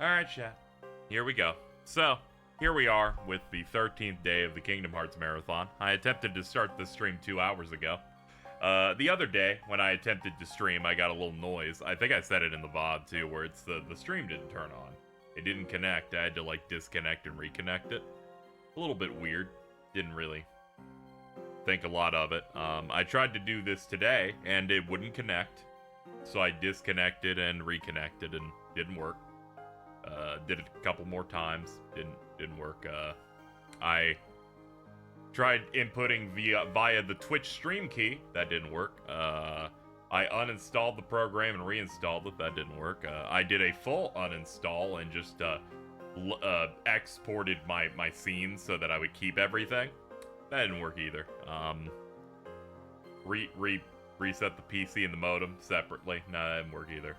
Alright, chat. Here we go. So, here we are with the 13th day of the Kingdom Hearts Marathon. I attempted to start this stream 2 hours ago. The other day, when I attempted to stream, I got a little noise. I think I said it in the VOD too, where it's the stream didn't turn on. It didn't connect. I had to like disconnect and reconnect it. A little bit weird. Didn't really think a lot of it. I tried to do this today, and it wouldn't connect. So I disconnected and reconnected, and didn't work. Did it a couple more times. Didn't work. I tried inputting via the Twitch stream key. That didn't work. I uninstalled the program and reinstalled it. That didn't work. I did a full uninstall and just exported my scenes so that I would keep everything. That didn't work either. Reset the PC and the modem separately. No, that didn't work either.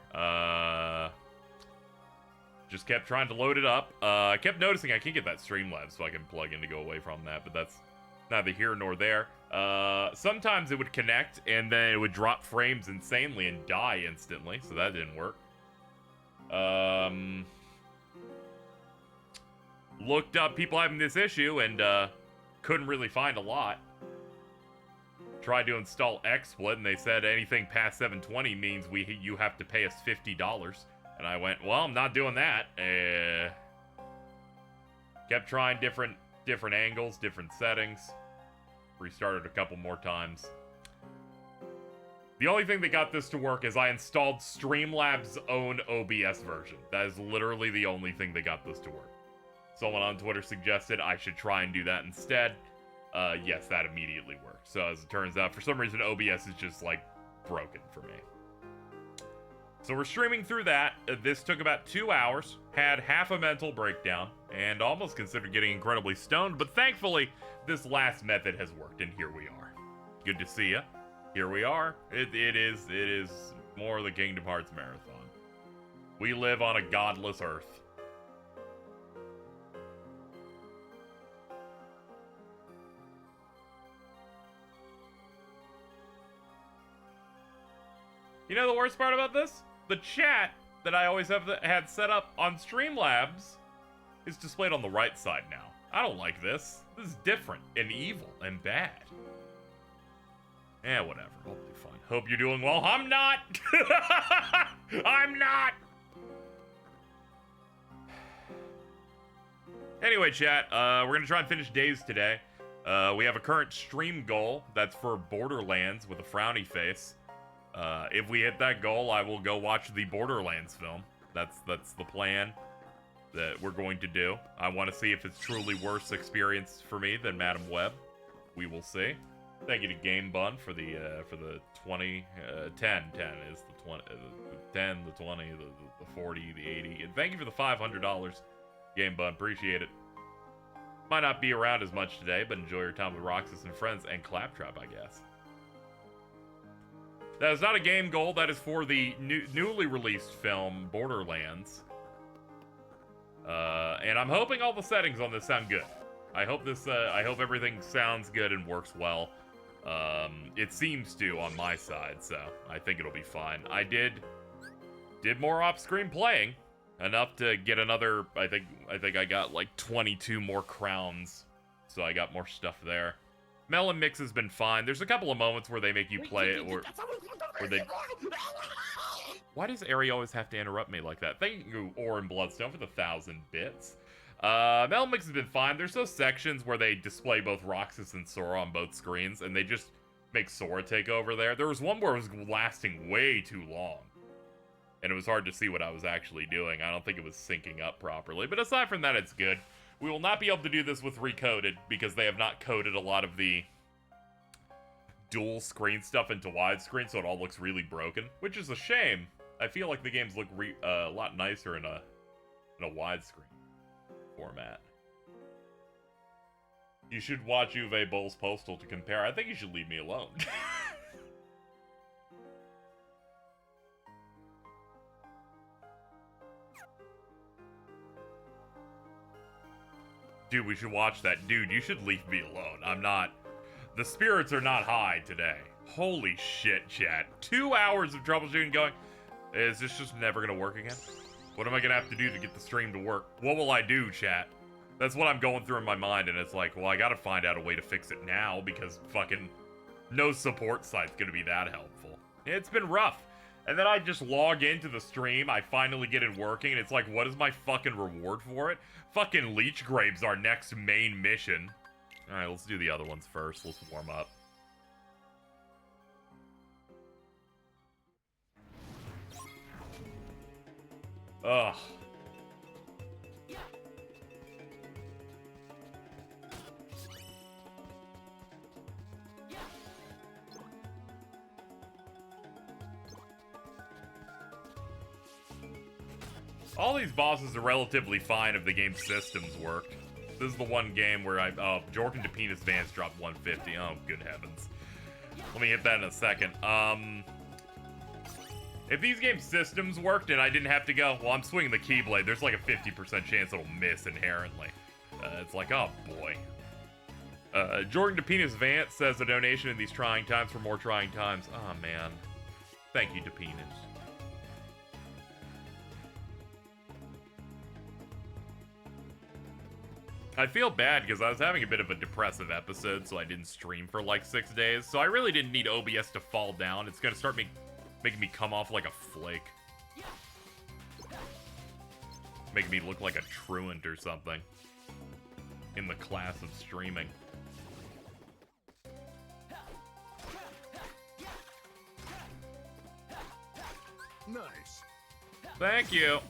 Just kept trying to load it up. I kept noticing I can't get that Streamlabs so I can plug in to go away from that, but that's neither here nor there. Sometimes it would connect, and then it would drop frames insanely and die instantly, so that didn't work. Looked up people having this issue, and couldn't really find a lot. Tried to install XSplit, and they said anything past 720 means you have to pay us $50. And I went, well, I'm not doing that. Kept trying different angles, different settings. Restarted a couple more times. The only thing that got this to work is I installed Streamlabs' own OBS version. That is literally the only thing that got this to work. Someone on Twitter suggested I should try and do that instead. Yes, that immediately worked. So as it turns out, for some reason, OBS is just, like, broken for me. So we're streaming through that. This took about 2 hours, had half a mental breakdown, and almost considered getting incredibly stoned, but thankfully, this last method has worked, and here we are. Good to see ya. Here we are. It is more of the Kingdom Hearts Marathon. We live on a godless Earth. You know the worst part about this? The chat that I always had set up on Streamlabs is displayed on the right side now. I don't like this. This is different and evil and bad. Eh, whatever. I'll be fine. Hope you're doing well. I'm not! I'm not! Anyway, chat, we're gonna try and finish days today. We have a current stream goal that's for Borderlands with a frowny face. If we hit that goal, I will go watch the Borderlands film. That's the plan that we're going to do. I want to see if it's truly worse experience for me than Madam Web. We will see. Thank you to Game Bun for the 20, 10 is the 20, the 10, the 20, the 40, the 80. And thank you for the $500, Game Bun. Appreciate it. Might not be around as much today, but enjoy your time with Roxas and friends and Claptrap, I guess. That is not a game goal. That is for the newly released film, Borderlands. And I'm hoping all the settings on this sound good. I hope everything sounds good and works well. It seems to on my side, so I think it'll be fine. I did more off-screen playing, enough to get another. I think I got like 22 more crowns, so I got more stuff there. Melon Mix has been fine. There's a couple of moments where they make you play it, or they... Why does Ari always have to interrupt me like that? Thank you, Orin Bloodstone, for the 1,000 bits. Melon Mix has been fine. There's those sections where they display both Roxas and Sora on both screens, and they just make Sora take over there. There was one where it was lasting way too long, and it was hard to see what I was actually doing. I don't think it was syncing up properly, but aside from that, it's good. We will not be able to do this with Recoded, because they have not coded a lot of the dual screen stuff into widescreen, so it all looks really broken, which is a shame. I feel like the games look a lot nicer in a widescreen format. You should watch Uwe Boll's Postal to compare. I think you should leave me alone. Dude, we should watch that. Dude, you should leave me alone. I'm not... The spirits are not high today. Holy shit, chat. 2 hours of troubleshooting going. Is this just never gonna work again? What am I gonna have to do to get the stream to work? What will I do, chat? That's what I'm going through in my mind, and it's like, well, I gotta find out a way to fix it now, because fucking no support site's gonna be that helpful. It's been rough. And then I just log into the stream, I finally get it working, and it's like, what is my fucking reward for it? Fucking Leech Graves, our next main mission. Alright, let's do the other ones first. Let's warm up. Ugh. All these bosses are relatively fine if the game's systems worked. This is the one game where Jordan DePina's Vance dropped 150. Oh, good heavens. Let me hit that in a second. If these games' systems worked and I didn't have to go, well, I'm swinging the Keyblade, there's like a 50% chance it'll miss inherently. It's like, oh boy. Jordan DePina's Vance says a donation in these trying times for more trying times. Oh man. Thank you, DePinas. I feel bad because I was having a bit of a depressive episode, so I didn't stream for like 6 days. So I really didn't need OBS to fall down. It's gonna start making me come off like a flake. Making me look like a truant or something. In the class of streaming. Nice. Thank you.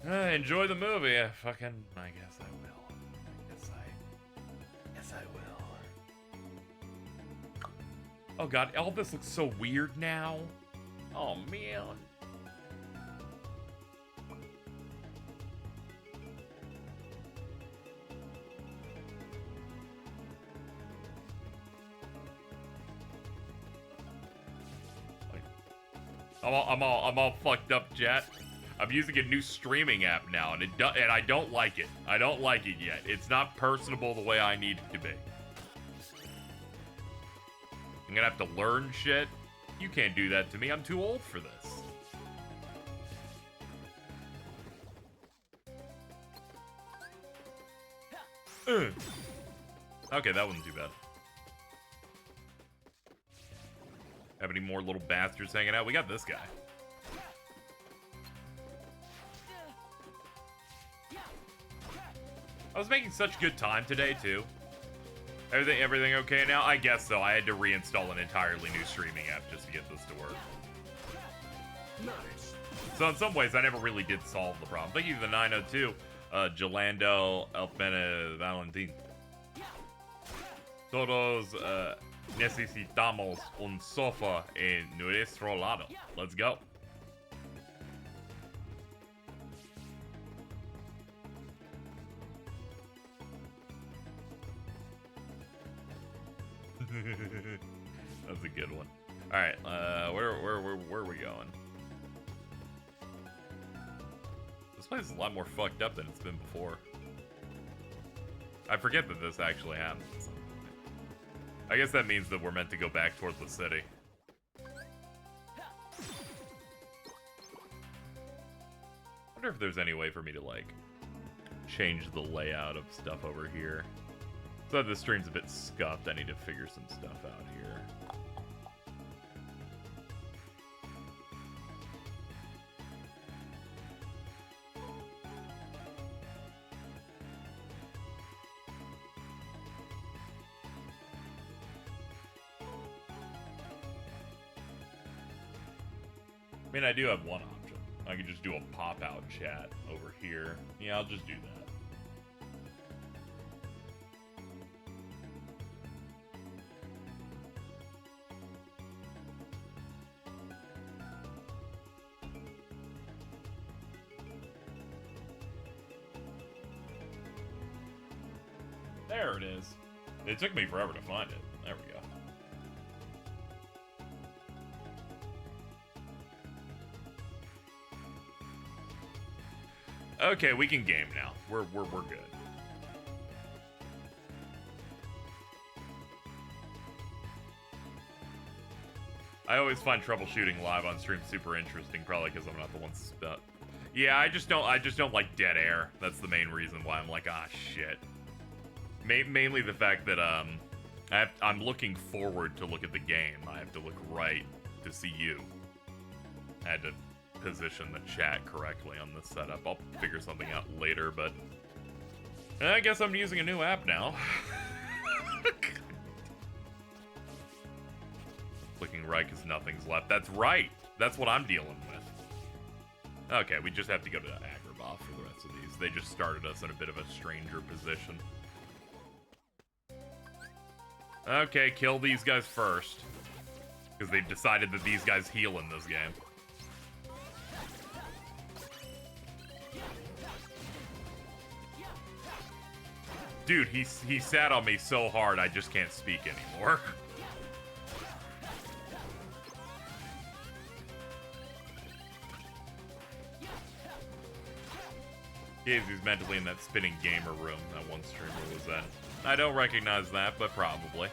Enjoy the movie. I guess I will. Yes, I will. Oh god, all this looks so weird now. Oh man. I'm all fucked up, chat. I'm using a new streaming app now, and I don't like it. I don't like it yet. It's not personable the way I need it to be. I'm gonna have to learn shit. You can't do that to me. I'm too old for this. Okay, that wasn't too bad. Have any more little bastards hanging out? We got this guy. I was making such good time today, too. Everything okay now? I guess so. I had to reinstall an entirely new streaming app just to get this to work. Nice. So in some ways, I never really did solve the problem. Thank you to the 902, Jolando Elfmene Valentin. Todos necesitamos un sofá en nuestro lado. Let's go. That's a good one. All right, where are we going? This place is a lot more fucked up than it's been before. I forget that this actually happens. I guess that means that we're meant to go back towards the city. I wonder if there's any way for me to, like, change the layout of stuff over here. So the stream's a bit scuffed. I need to figure some stuff out here. I mean, I do have one option. I could just do a pop-out chat over here. Yeah, I'll just do that. There it is. It took me forever to find it. There we go. Okay, we can game now. We're good. I always find troubleshooting live on stream super interesting, probably because I'm not the one yeah, I just don't like dead air. That's the main reason why I'm like, ah, shit. Mainly the fact that I'm looking forward to look at the game. I have to look right to see you. I had to position the chat correctly on this setup. I'll figure something out later, but I guess I'm using a new app now. Looking right because nothing's left. That's right. That's what I'm dealing with. Okay, we just have to go to Agrabah for the rest of these. They just started us in a bit of a stranger position. Okay, kill these guys first. Because they've decided that these guys heal in this game. Dude, he sat on me so hard I just can't speak anymore. He's mentally in that spinning gamer room that one streamer was in. I don't recognize that, but probably.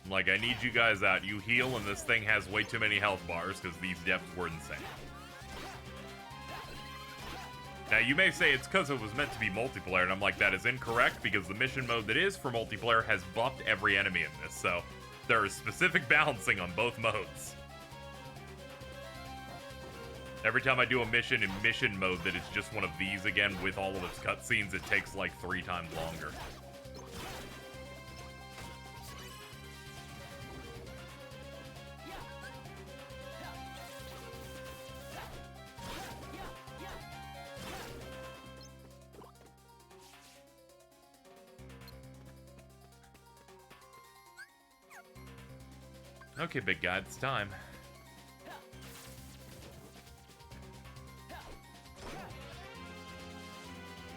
Like, I need you guys out. You heal, and this thing has way too many health bars, because these depths were insane. Now, you may say it's because it was meant to be multiplayer, and I'm like, that is incorrect, because the mission mode that is for multiplayer has buffed every enemy in this, so there is specific balancing on both modes. Every time I do a mission in mission mode that is just one of these again with all of its cutscenes, it takes like 3 times longer. Okay, big guy, it's time.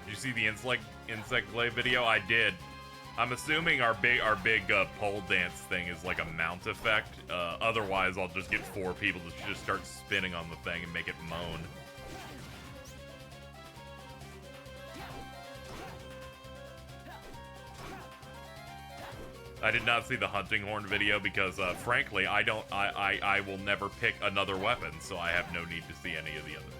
Did you see the insect glaive video? I did. I'm assuming our big pole dance thing is like a mount effect. Otherwise, I'll just get 4 people to just start spinning on the thing and make it moan. I did not see the hunting horn video because, frankly, I will never pick another weapon, so I have no need to see any of the other videos.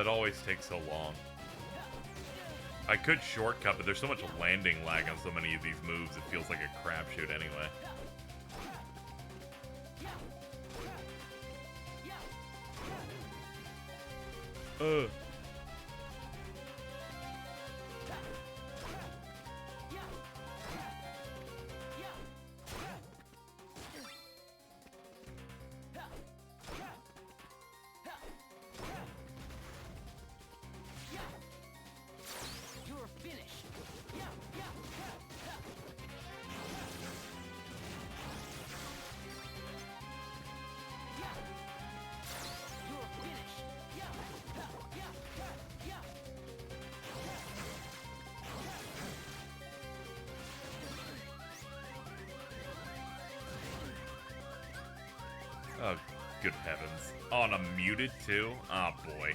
It always takes so long. I could shortcut, but there's so much landing lag on so many of these moves, it feels like a crapshoot anyway. Oh, good heavens. Oh, and I'm muted too? Oh, boy.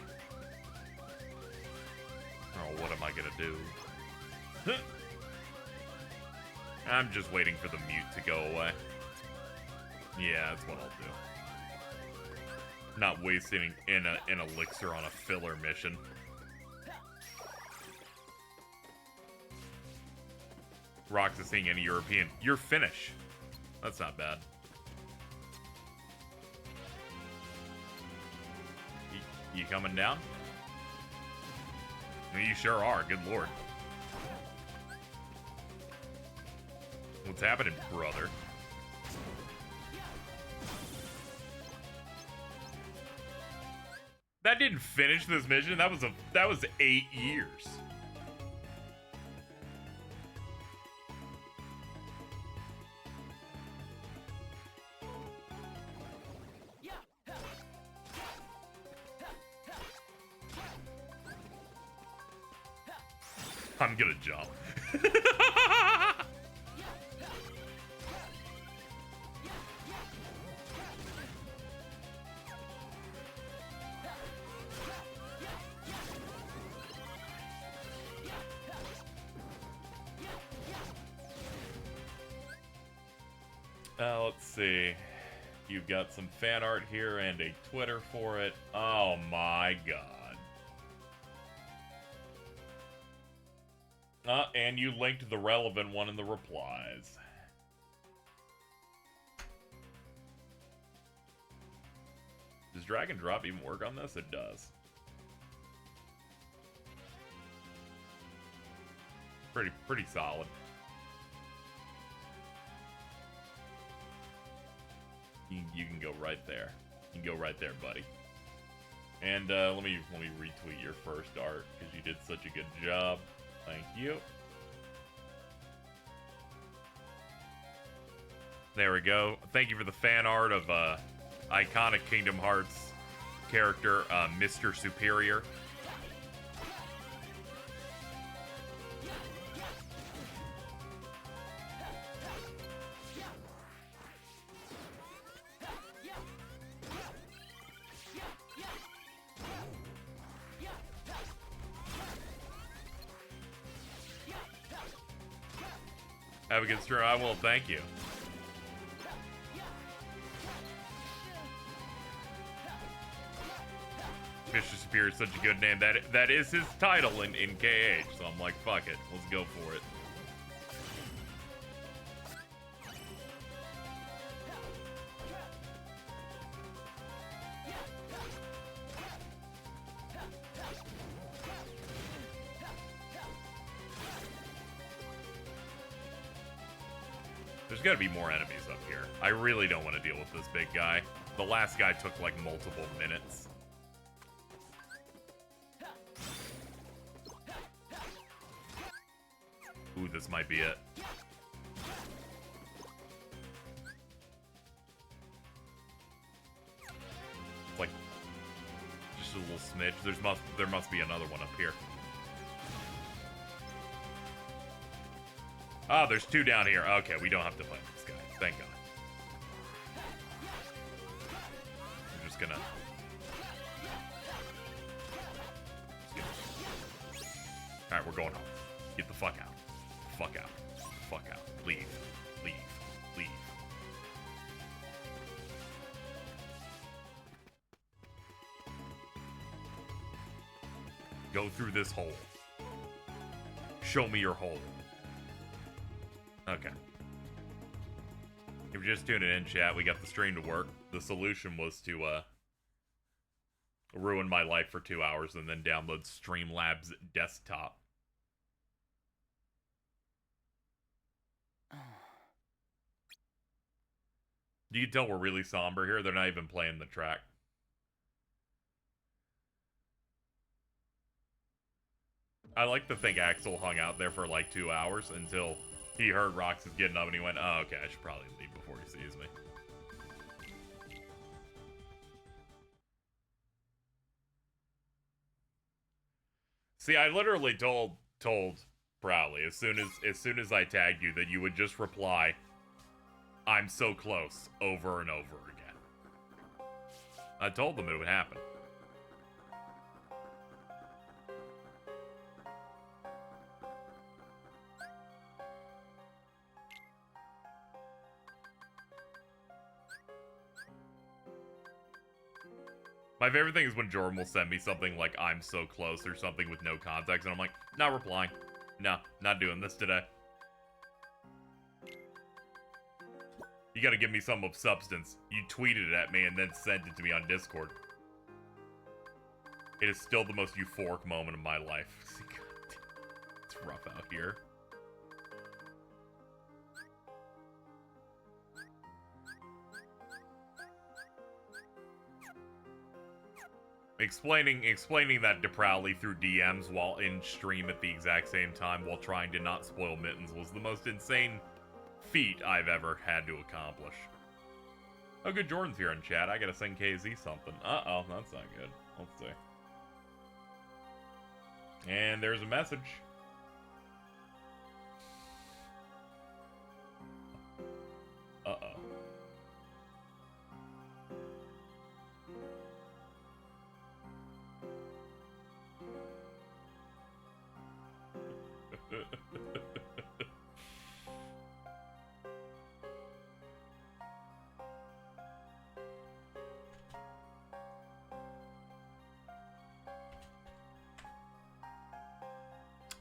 Oh, what am I gonna do? I'm just waiting for the mute to go away. Yeah, that's what I'll do. Not wasting an elixir on a filler mission. Rocks is seeing any European. You're Finnish. That's not bad. You coming down? You sure are, good lord. What's happening, brother? That didn't finish this mission. That was 8 years. I'm gonna jump. Let's see. You've got some fan art here and a Twitter for it. Oh my god. And you linked the relevant one in the replies. Does drag and drop even work on this? It does. Pretty solid. You can go right there. You can go right there, buddy. And let me retweet your first art because you did such a good job. Thank you. There we go. Thank you for the fan art of iconic Kingdom Hearts character, Mr. Superior. Have a good stream. I will. Thank you. Mr. Superior is such a good name. That is his title in KH. So I'm like, fuck it. Let's go for it. There's gotta be more enemies up here. I really don't want to deal with this big guy. The last guy took like multiple minutes. Ooh, this might be it. It's like just a little smidge. There must be another one up here. Oh, there's two down here. Okay, we don't have to fight this guy. Thank God. We're just gonna... Alright, we're going home. Get the fuck out. Fuck out. Fuck out. Leave. Leave. Leave. Go through this hole. Show me your hole. Okay. If you're just tuning in, chat, we got the stream to work. The solution was to, ruin my life for 2 hours and then download Streamlabs desktop. You can tell we're really somber here. They're not even playing the track. I like to think Axel hung out there for like 2 hours until he heard Roxas getting up and he went, oh, okay, I should probably leave before he sees me. See, I literally told Proudly as soon as I tagged you that you would just reply, I'm so close, over and over again. I told them it would happen. My favorite thing is when Jordan will send me something like, I'm so close or something with no context, and I'm like, not replying. No, not doing this today. You gotta give me some of substance. You tweeted it at me and then sent it to me on Discord. It is still the most euphoric moment of my life. It's rough out here. Explaining that to Prowley through DMs while in stream at the exact same time while trying to not spoil Mittens was the most insane feat I've ever had to accomplish. Oh, good, Jordan's here in chat. I gotta send KZ something. Uh-oh, that's not good. Let's see. And there's a message. Uh-oh.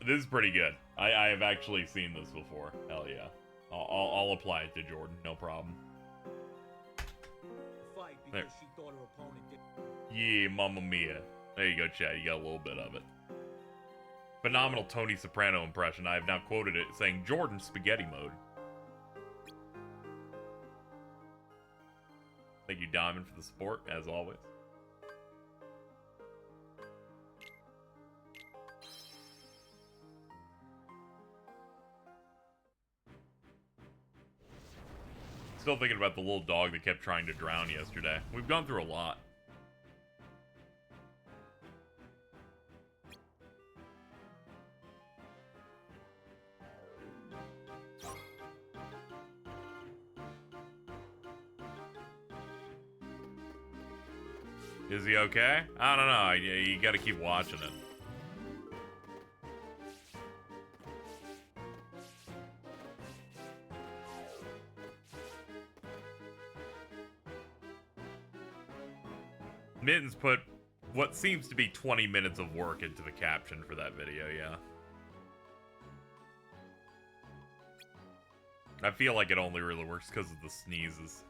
This is pretty good. I have actually seen this before. Hell yeah. I'll apply it to Jordan. No problem. Fight because she thought her opponent did. Yeah, mamma mia. There you go, Chad. You got a little bit of it. Phenomenal Tony Soprano impression. I have now quoted it saying, Jordan spaghetti mode. Thank you, Diamond, for the support, as always. Still thinking about the little dog that kept trying to drown yesterday. We've gone through a lot. Is he okay? I don't know. You gotta keep watching it. Mittens put what seems to be 20 minutes of work into the caption for that video, yeah. I feel like it only really works because of the sneezes.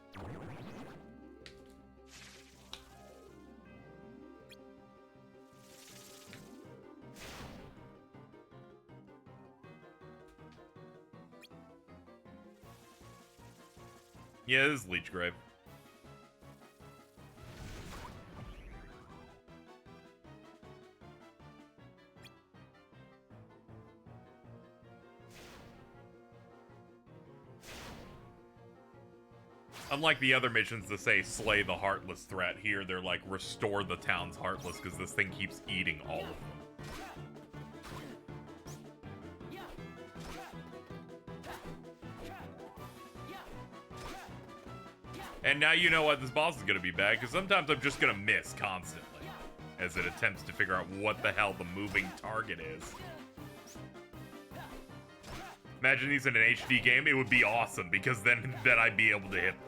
Yeah, this is Leach Grave. Unlike the other missions that say slay the heartless threat, here they're like restore the town's heartless because this thing keeps eating all of them. And now you know what this boss is going to be bad, because sometimes I'm just going to miss constantly as it attempts to figure out what the hell the moving target is. Imagine these in an HD game, it would be awesome, because then I'd be able to hit them.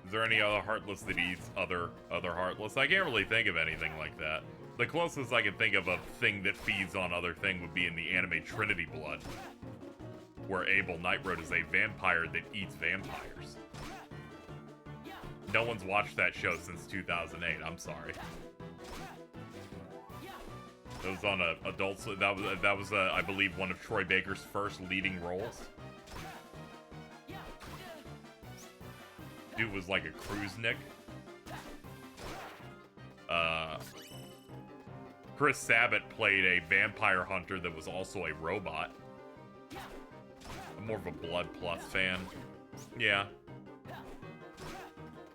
Is there any other Heartless that eats other Heartless? I can't really think of anything like that. The closest I can think of a thing that feeds on other thing would be in the anime Trinity Blood, where Abel Nightroad is a vampire that eats vampires. No one's watched that show since 2008. I'm sorry. It was on Adult. That was I believe one of Troy Baker's first leading roles. Dude was like a cruisenik. Chris Sabat played a vampire hunter that was also a robot. I'm more of a Blood Plus fan. Yeah.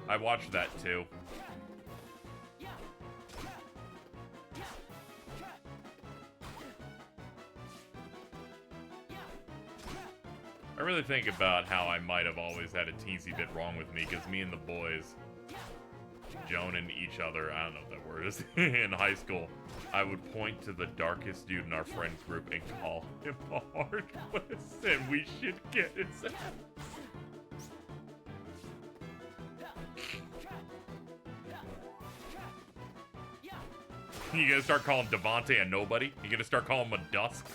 I watched that too. I really think about how I might have always had a teensy bit wrong with me, because me and the boys, Joning each other, I don't know what that word is, in high school, I would point to the darkest dude in our friend group and call him a heartless, and we should get his ass. You gonna start calling Devontae a nobody? You gonna start calling him a dusk?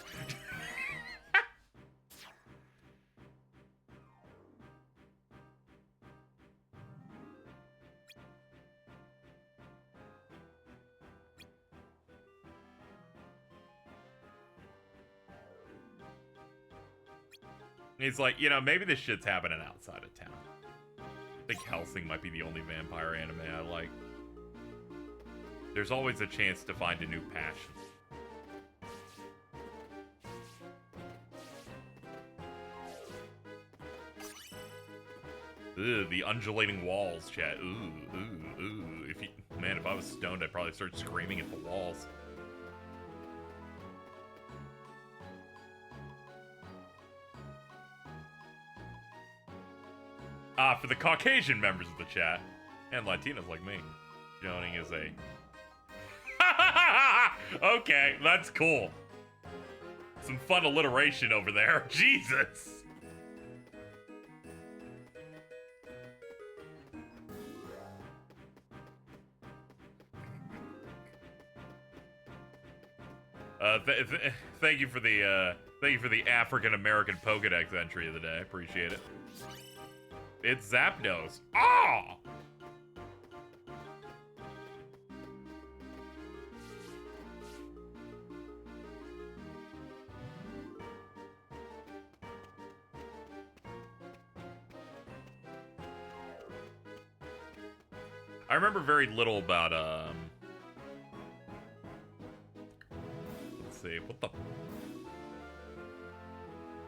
He's like, maybe this shit's happening outside of town. I think Hellsing might be the only vampire anime I like. There's always a chance to find a new passion. Ugh, the undulating walls, chat. Ooh. If I was stoned, I'd probably start screaming at the walls. For the Caucasian members of the chat, and Latinos like me, joining is a... Okay, that's cool. Some fun alliteration over there. Jesus! Thank you for the African American Pokedex entry of the day. Appreciate it. It's Zapdos. Ah! I remember very little about let's see, what the...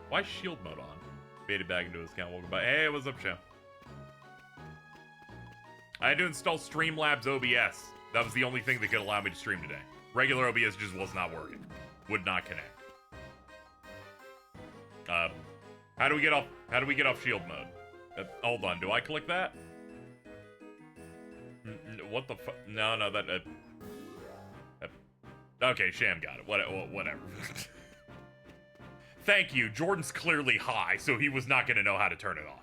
Why is shield mode on? Baited back into his account. Welcome back. Hey, what's up, Sham? I had to install Streamlabs OBS. That was the only thing that could allow me to stream today. Regular OBS just was not working. Would not connect. How do we get off shield mode? Hold on, do I click that? What the fuck? No, that... okay, Sham got it. Whatever. Thank you. Jordan's clearly high, so he was not going to know how to turn it off.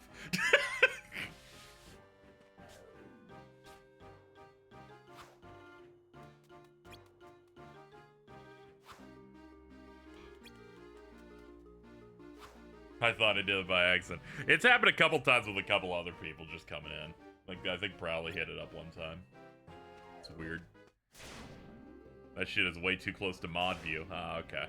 I thought I did it by accident. It's happened a couple times with a couple other people just coming in. Like, I think Prowley hit it up one time. It's weird. That shit is way too close to mod view. Ah, okay.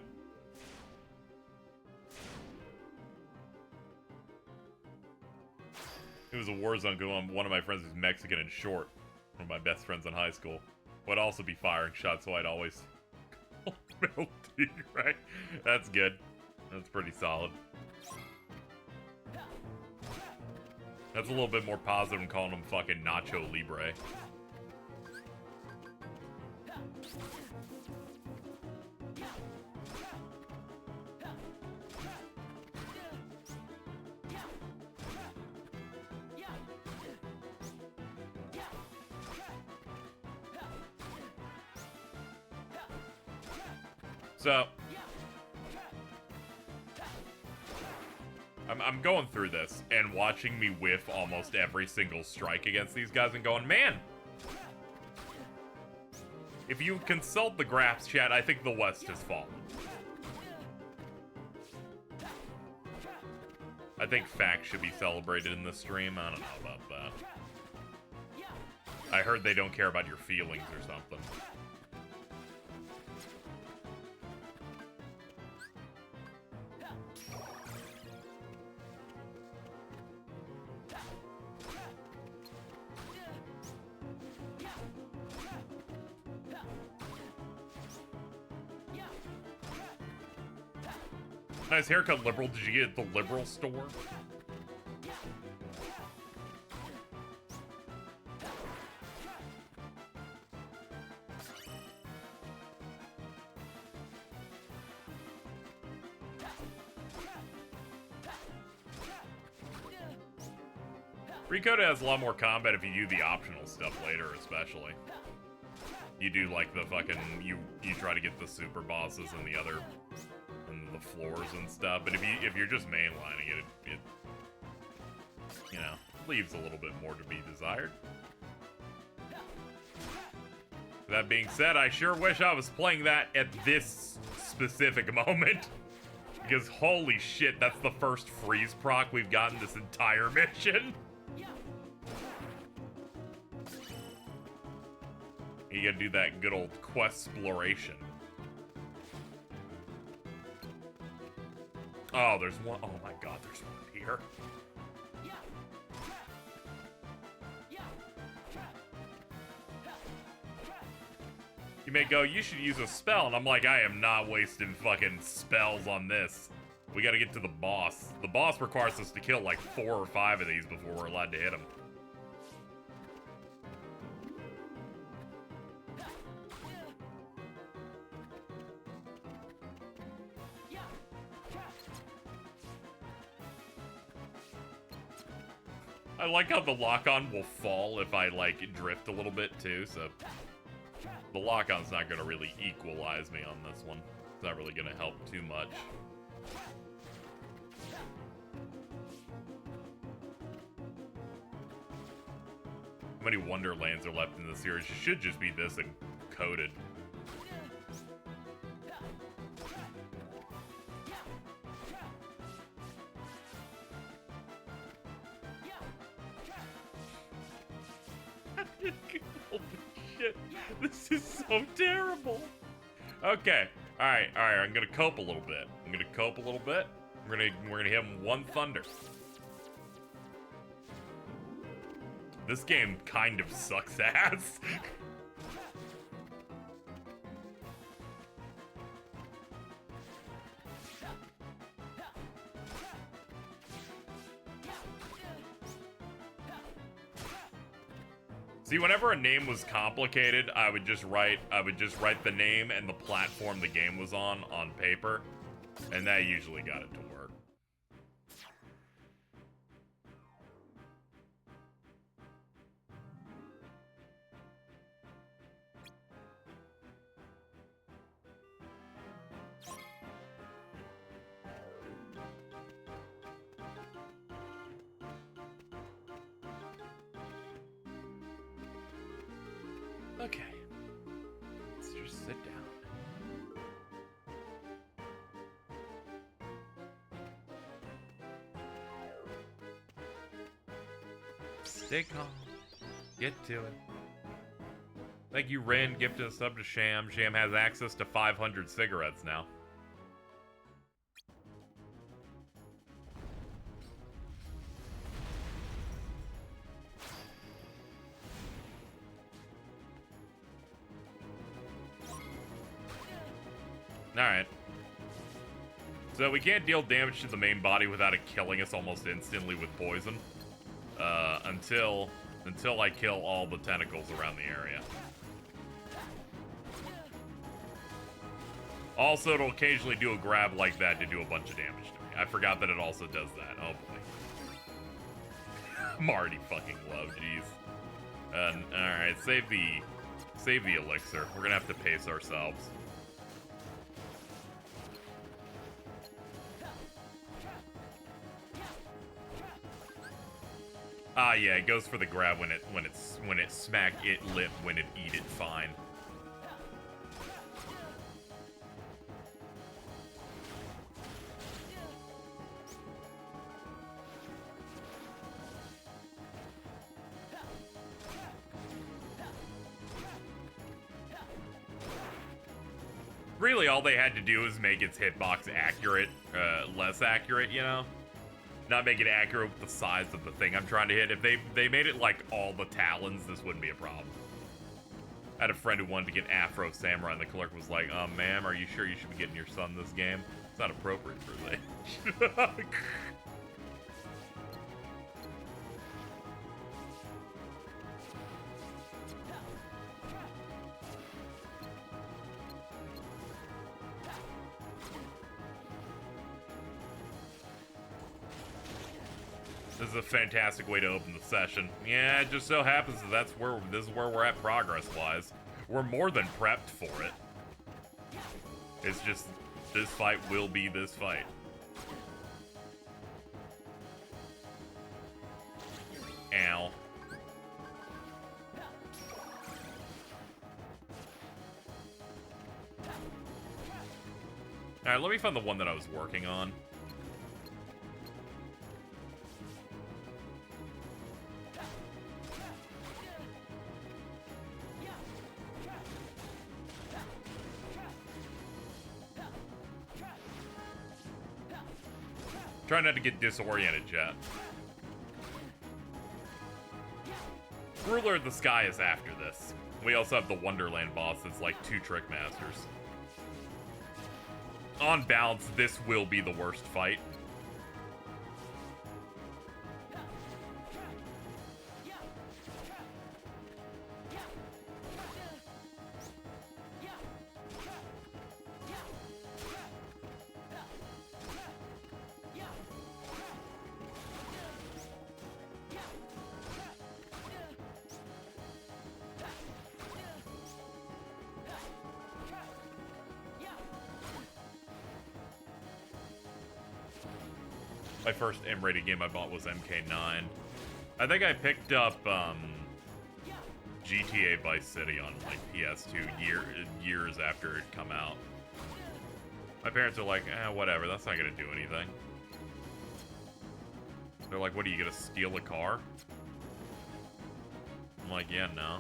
It was a war zone going. One of my friends was Mexican and short. One of my best friends in high school. Would also be firing shots, so I'd always call him LT, right? That's good. That's pretty solid. That's a little bit more positive than calling him fucking Nacho Libre. So, I'm going through this and watching me whiff almost every single strike against these guys and going, man, if you consult the graphs, chat, I think the West has fallen. I think facts should be celebrated in this stream. I don't know about that. I heard they don't care about your feelings or something. Nice haircut, Liberal. Did you get it at the Liberal store? Recoda has a lot more combat if you do the optional stuff later, especially. You do like the fucking you try to get the super bosses and the other the floors and stuff, but if you're just mainlining it you know, leaves a little bit more to be desired. That being said, I sure wish I was playing that at this specific moment, because holy shit, that's the first freeze proc we've gotten this entire mission. You gotta do that good old quest exploration. Oh, there's one. Oh my god, there's one here. You may go, you should use a spell, and I'm like, I am not wasting fucking spells on this. We gotta get to the boss. The boss requires us to kill like 4 or 5 of these before we're allowed to hit him. I like how the lock-on will fall if I, like, drift a little bit, too, so... The lock-on's not gonna really equalize me on this one. It's not really gonna help too much. How many Wonderlands are left in the series? It should just be this and coded. Holy shit. This is so terrible. Okay. Alright, I'm gonna cope a little bit. We're gonna hit him one thunder. This game kind of sucks ass. See, whenever a name was complicated, I would just write the name and the platform the game was on paper, and that usually got it to work. Okay. Let's just sit down. Stay calm. Get to it. Thank you, Rin. Gifted a sub to Sham. Sham has access to 500 cigarettes now. Alright. So we can't deal damage to the main body without it killing us almost instantly with poison. Until I kill all the tentacles around the area. Also, it'll occasionally do a grab like that to do a bunch of damage to me. I forgot that it also does that. Oh boy. Marty fucking low, jeez. Alright, save the elixir. We're gonna have to pace ourselves. Ah, yeah, it goes for the grab when it smack it lip, when it eat it fine. Really, all they had to do is make its hitbox accurate, less accurate, you know? Not make it accurate with the size of the thing I'm trying to hit. If they made it like all the talons, this wouldn't be a problem. I had a friend who wanted to get Afro Samurai, and the clerk was like, ma'am, are you sure you should be getting your son this game? It's not appropriate for his age. This is a fantastic way to open the session. Yeah, it just so happens that this is where we're at progress-wise. We're more than prepped for it. It's just, this fight will be this fight. Ow. Alright, let me find the one that I was working on. Try not to get disoriented, chat. Ruler of the Sky is after this. We also have the Wonderland boss that's like 2 Trick Masters. On balance, this will be the worst fight. My first M-rated game I bought was MK9. I think I picked up GTA Vice City on like PS2 years after it come out. My parents are like, whatever, that's not gonna do anything. They're like, what, are you gonna steal a car? I'm like, yeah, no.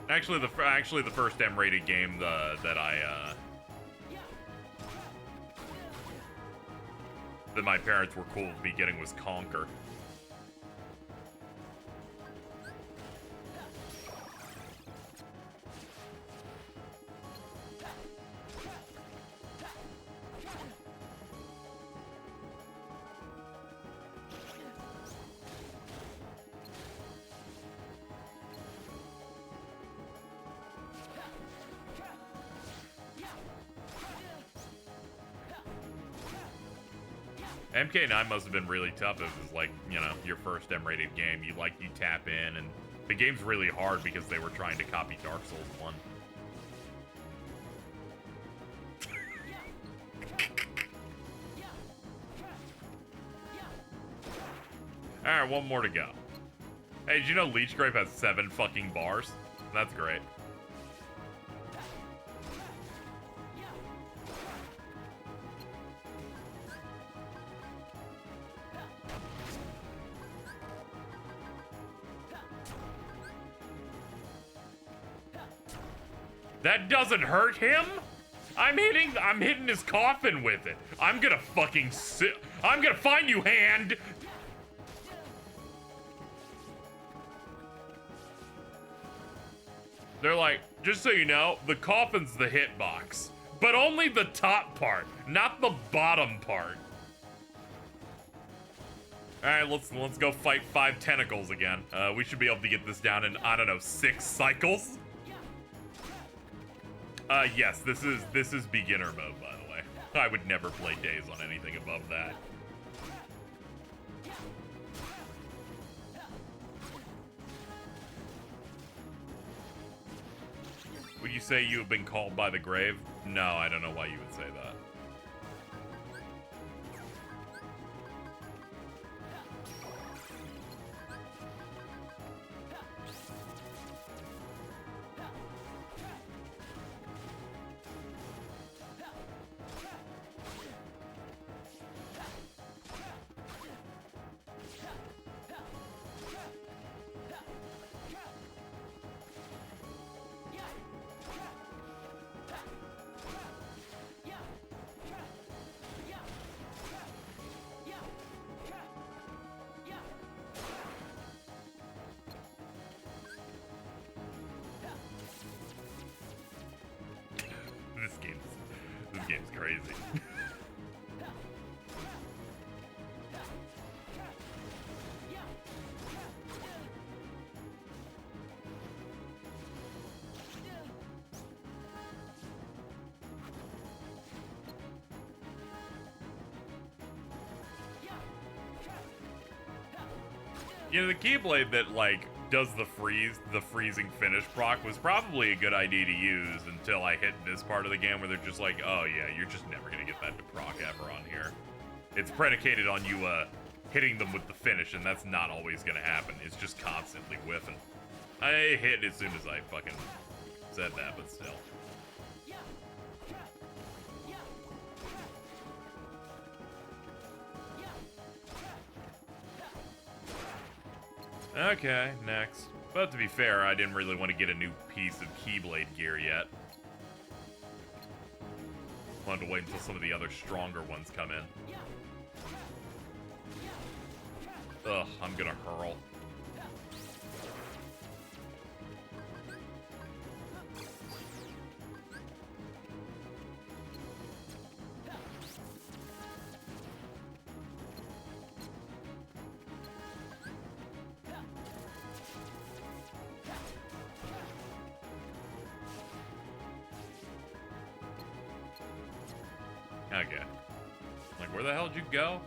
Actually, the first M-rated game that my parents were cool with me getting was Conquer. MK9 must have been really tough. It was like, you know, your first M-rated game. You tap in, and the game's really hard because they were trying to copy Dark Souls 1. Alright, one more to go. Hey, did you know Leech Grape has 7 fucking bars? That's great. That doesn't hurt him? I'm hitting his coffin with it. I'm gonna fucking I'm gonna find you, hand! They're like, just so you know, the coffin's the hitbox. But only the top part, not the bottom part. Alright, let's go fight 5 tentacles again. We should be able to get this down in, I don't know, 6 cycles? Yes, this is beginner mode, by the way. I would never play Days on anything above that. Would you say you have been called by the grave? No, I don't know why you would say that. This game's crazy. You know, the Keyblade that, like, does the freezing finish proc was probably a good idea to use until I hit this part of the game where they're just like, oh yeah, you're just never gonna get that to proc ever on here. It's predicated on you, hitting them with the finish, and that's not always gonna happen. It's just constantly whiffing. I hit as soon as I fucking said that, but still. Okay, next. But to be fair, I didn't really want to get a new piece of Keyblade gear yet. I'll have to wait until some of the other stronger ones come in. Ugh, I'm gonna hurl. Okay. Like, where the hell did you go?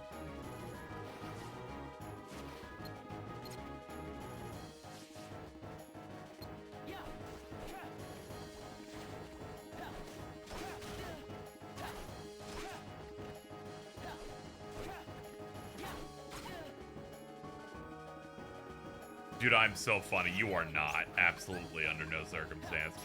Dude, I'm so funny. You are not. Absolutely under no circumstance.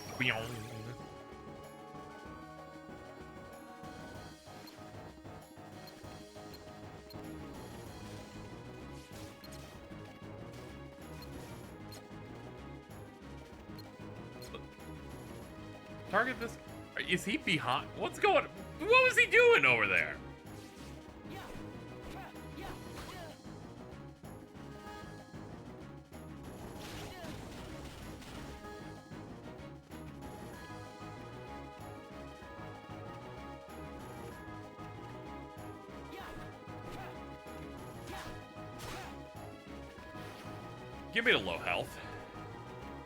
Target this. Is he behind? What's going? What was he doing over there? Give me the low health.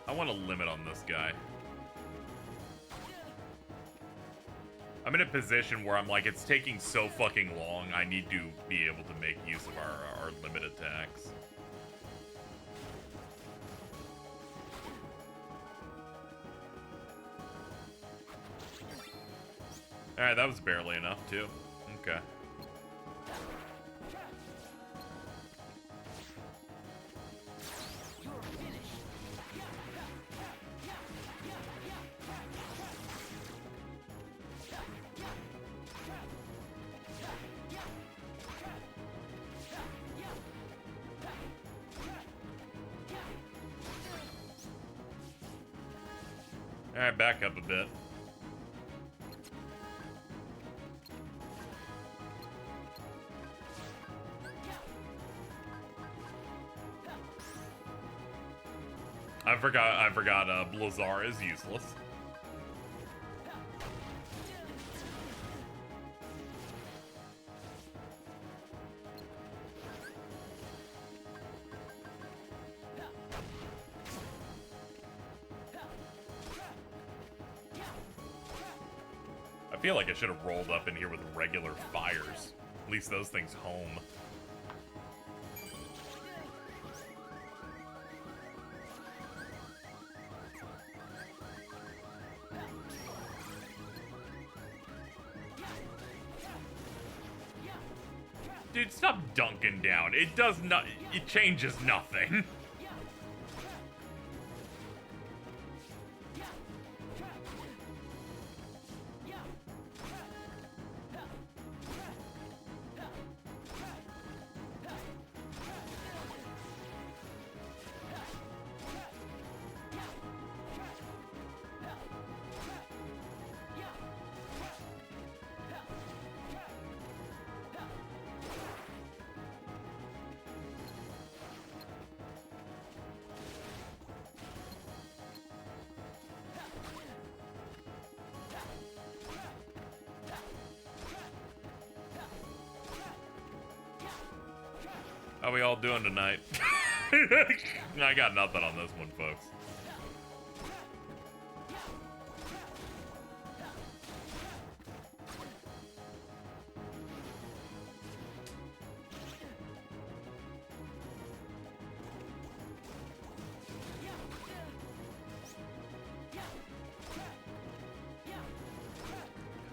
I want a limit on this guy. I'm in a position where I'm like, it's taking so fucking long, I need to be able to make use of our limit attacks. Alright, that was barely enough, too. Okay. Alright, back up a bit. I forgot Blizzard is useless. I feel like I should have rolled up in here with regular fires. At least those things home. Dude, stop dunking down. It does not. It changes nothing. How we all doing tonight? I got nothing on this one, folks.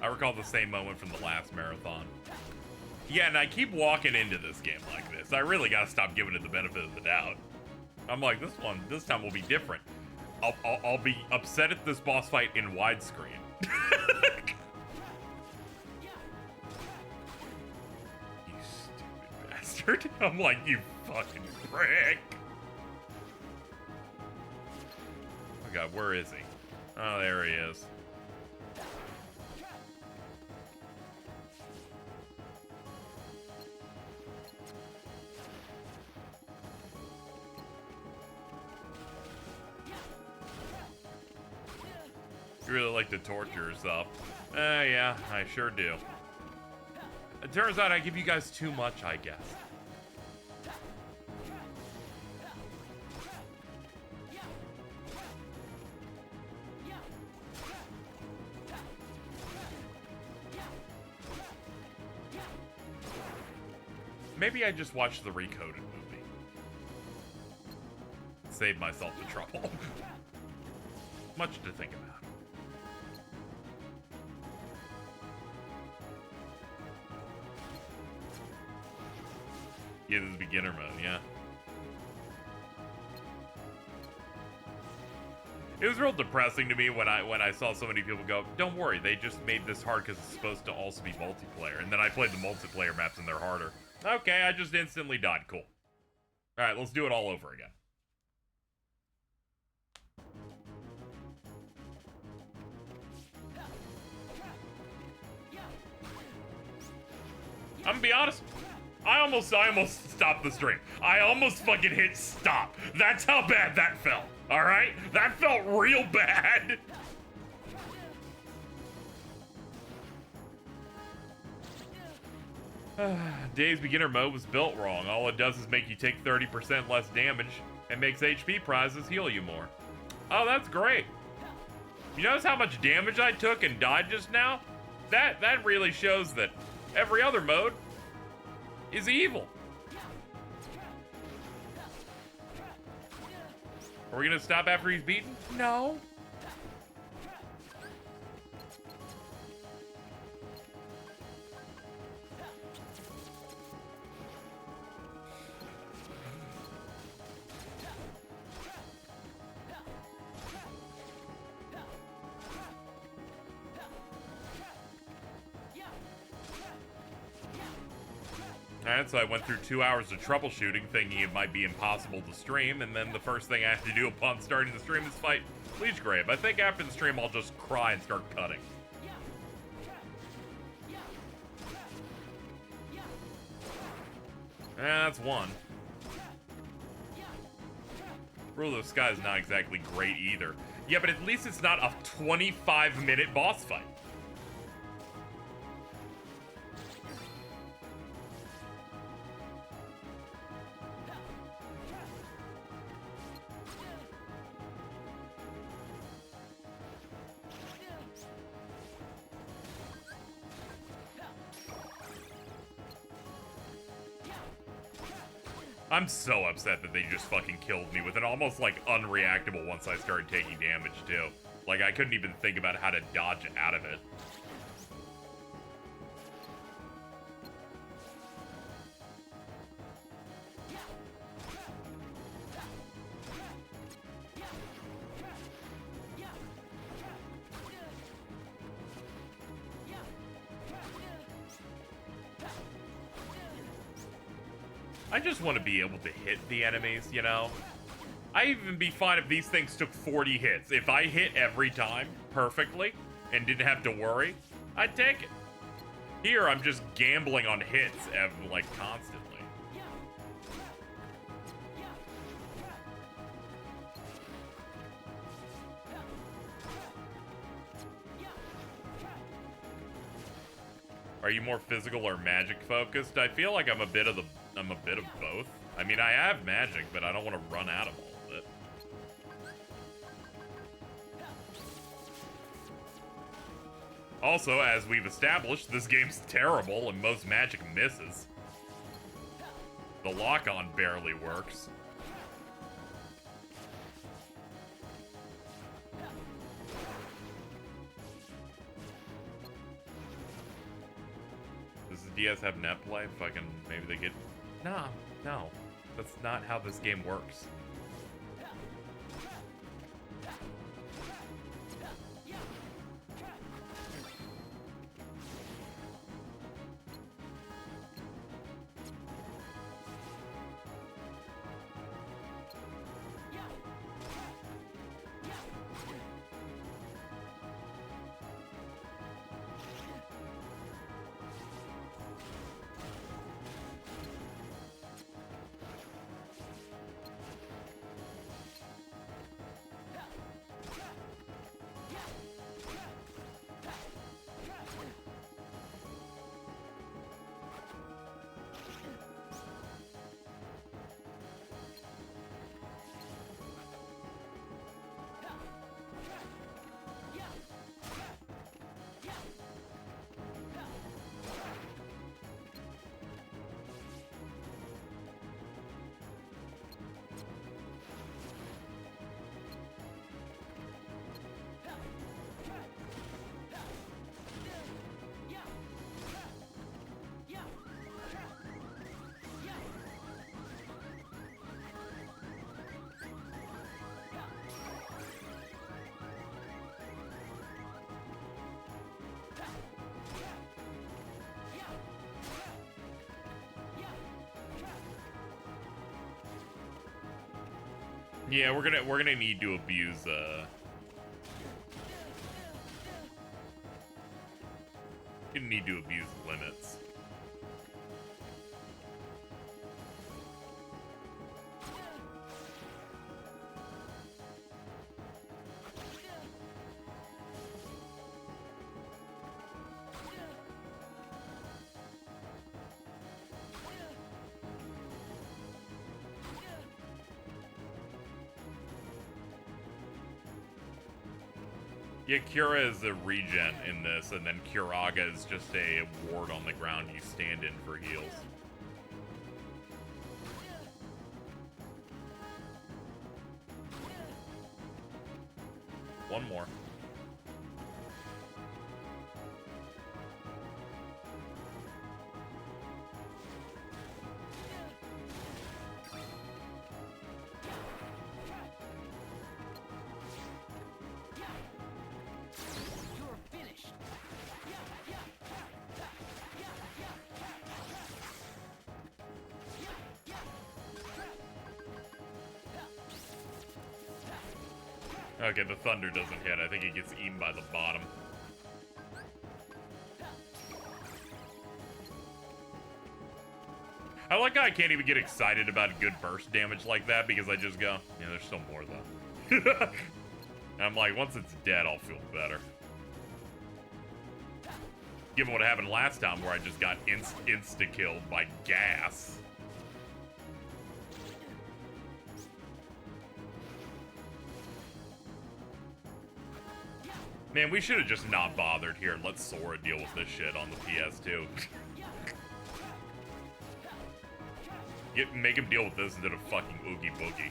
I recall the same moment from the last marathon. Yeah, and I keep walking into this game like this. I really gotta stop giving it the benefit of the doubt. I'm like, this time will be different. I'll be upset at this boss fight in widescreen. You stupid bastard. I'm like, you fucking prick. Oh god, where is he? Oh, there he is. You really like to torture yourself. Yeah, I sure do. It turns out I give you guys too much, I guess. Maybe I just watched the Recoded movie. Save myself the trouble. Much to think about. Yeah, this is beginner mode, yeah. It was real depressing to me when I saw so many people go, don't worry, they just made this hard because it's supposed to also be multiplayer. And then I played the multiplayer maps and they're harder. Okay, I just instantly died. Cool. Alright, let's do it all over again. I'm gonna be honest. I almost stopped the stream. I almost fucking hit stop. That's how bad that felt. All right? That felt real bad. Dave's beginner mode was built wrong. All it does is make you take 30% less damage and makes HP prizes heal you more. Oh, that's great. You notice how much damage I took and died just now? That really shows that every other mode is evil. Are we gonna stop after he's beaten? No. Alright, so I went through 2 hours of troubleshooting, thinking it might be impossible to stream, and then the first thing I have to do upon starting the stream is fight Leach Grave. I think after the stream I'll just cry and start cutting. That's one. Rule of the Sky is not exactly great either. Yeah, but at least it's not a 25-minute boss fight. I'm so upset that they just fucking killed me with an almost like unreactable once I started taking damage too. Like I couldn't even think about how to dodge out of it. I just want to be able to hit the enemies, you know? I'd even be fine if these things took 40 hits. If I hit every time perfectly and didn't have to worry, I'd take it. Here, I'm just gambling on hits, like, constantly. Are you more physical or magic focused? I feel like I'm a bit of both. I mean, I have magic, but I don't want to run out of all of it. Also, as we've established, this game's terrible and most magic misses. The lock-on barely works. Does the DS have net play? Fucking, maybe they get... No. That's not how this game works. Yeah, we're gonna need to abuse gonna need to abuse limits. Yeah, Cura is a regen in this, and then Curaga is just a ward on the ground you stand in for heals. One more. Okay, the thunder doesn't hit. I think it gets eaten by the bottom. I like how I can't even get excited about good burst damage like that because I just go, yeah, there's still more though. And I'm like, once it's dead, I'll feel better. Given what happened last time where I just got insta-killed by gas. Man, we should have just not bothered here and let Sora deal with this shit on the PS2. Make him deal with this instead of fucking Oogie Boogie.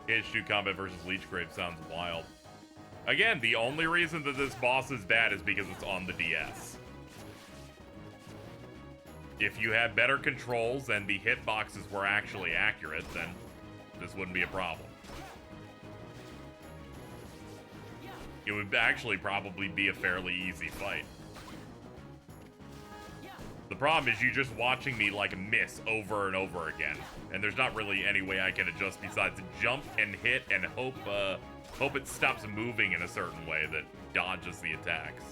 H2 combat versus Leech Grave sounds wild. Again, the only reason that this boss is bad is because it's on the DS. If you had better controls and the hitboxes were actually accurate, then this wouldn't be a problem. It would actually probably be a fairly easy fight. The problem is you just watching me like miss over and over again, and there's not really any way I can adjust besides jump and hit and hope it stops moving in a certain way that dodges the attacks.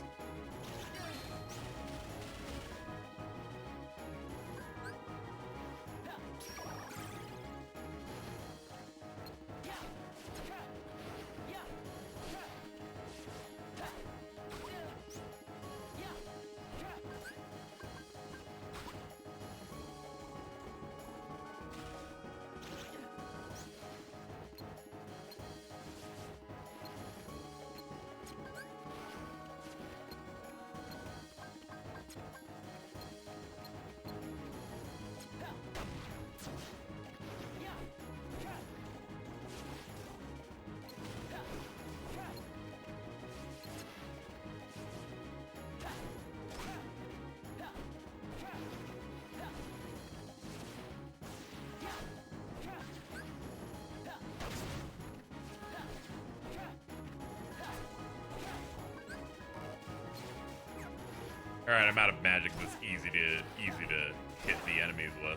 Alright, I'm out of magic that's easy to hit the enemies with.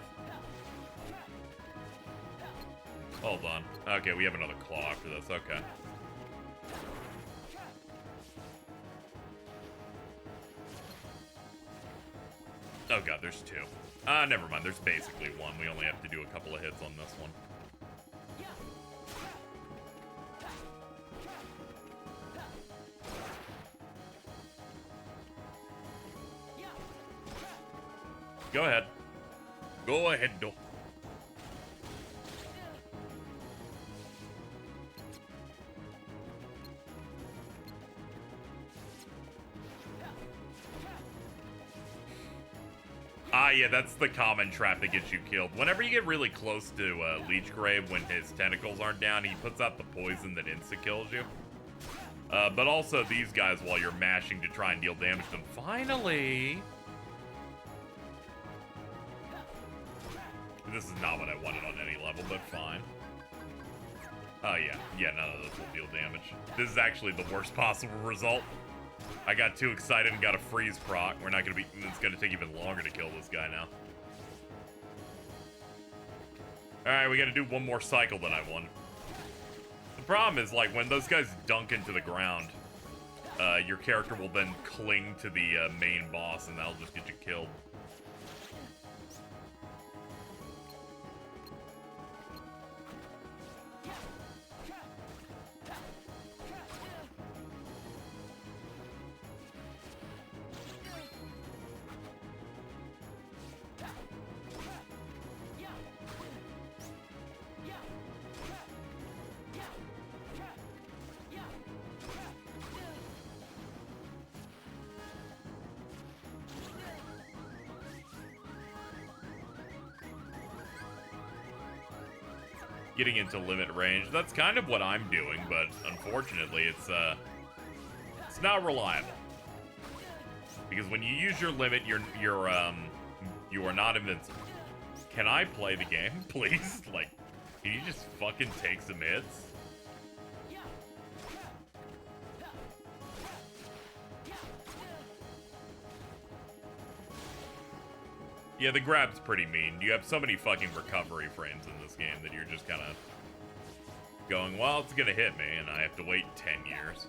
Hold on. Okay, we have another claw after this. Okay. Oh god, there's two. Never mind. There's basically one. We only have to do a couple of hits on this one. Go ahead. Go ahead, though. Ah, yeah, that's the common trap that gets you killed. Whenever you get really close to Leach Grave, when his tentacles aren't down, he puts out the poison that insta-kills you. But also these guys, while you're mashing to try and deal damage to them. Finally! This is not what I wanted on any level, but fine. Oh, yeah. Yeah, none of this will deal damage. This is actually the worst possible result. I got too excited and got a freeze proc. We're not gonna be... It's gonna take even longer to kill this guy now. Alright, we gotta do one more cycle than I wanted. The problem is, like, when those guys dunk into the ground, your character will then cling to the main boss, and that'll just get you killed. Getting into limit range. That's kind of what I'm doing, but unfortunately, it's not reliable. Because when you use your limit, you are not invincible. Can I play the game, please? Like, can you just fucking take some hits? Yeah, the grab's pretty mean. You have so many fucking recovery frames in this game that you're just kind of going, well, it's gonna hit me, and I have to wait 10 years.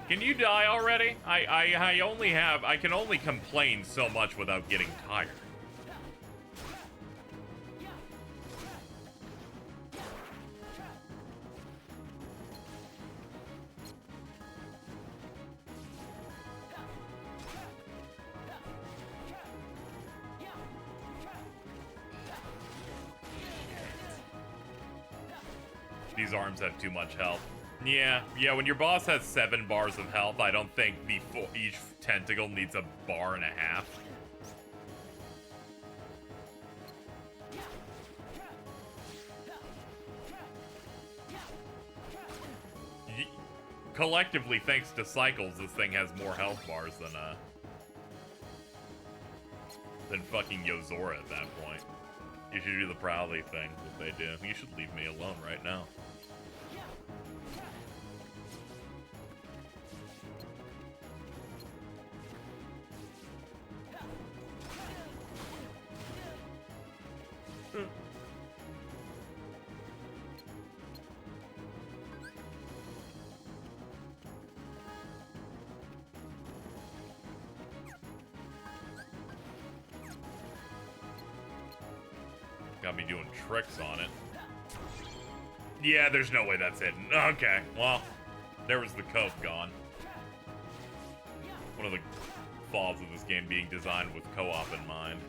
Can you die already? I can only complain so much without getting tired. These arms have too much health. Yeah, when your boss has 7 bars of health, I don't think each tentacle needs a bar and a half. Collectively, thanks to cycles, this thing has more health bars than fucking Yozora at that point. You should do the Prowley thing that they do. You should leave me alone right now. Got me doing tricks on it. Yeah, there's no way that's hidden. Okay, well, there was the cove gone. One of the flaws of this game being designed with co-op in mind.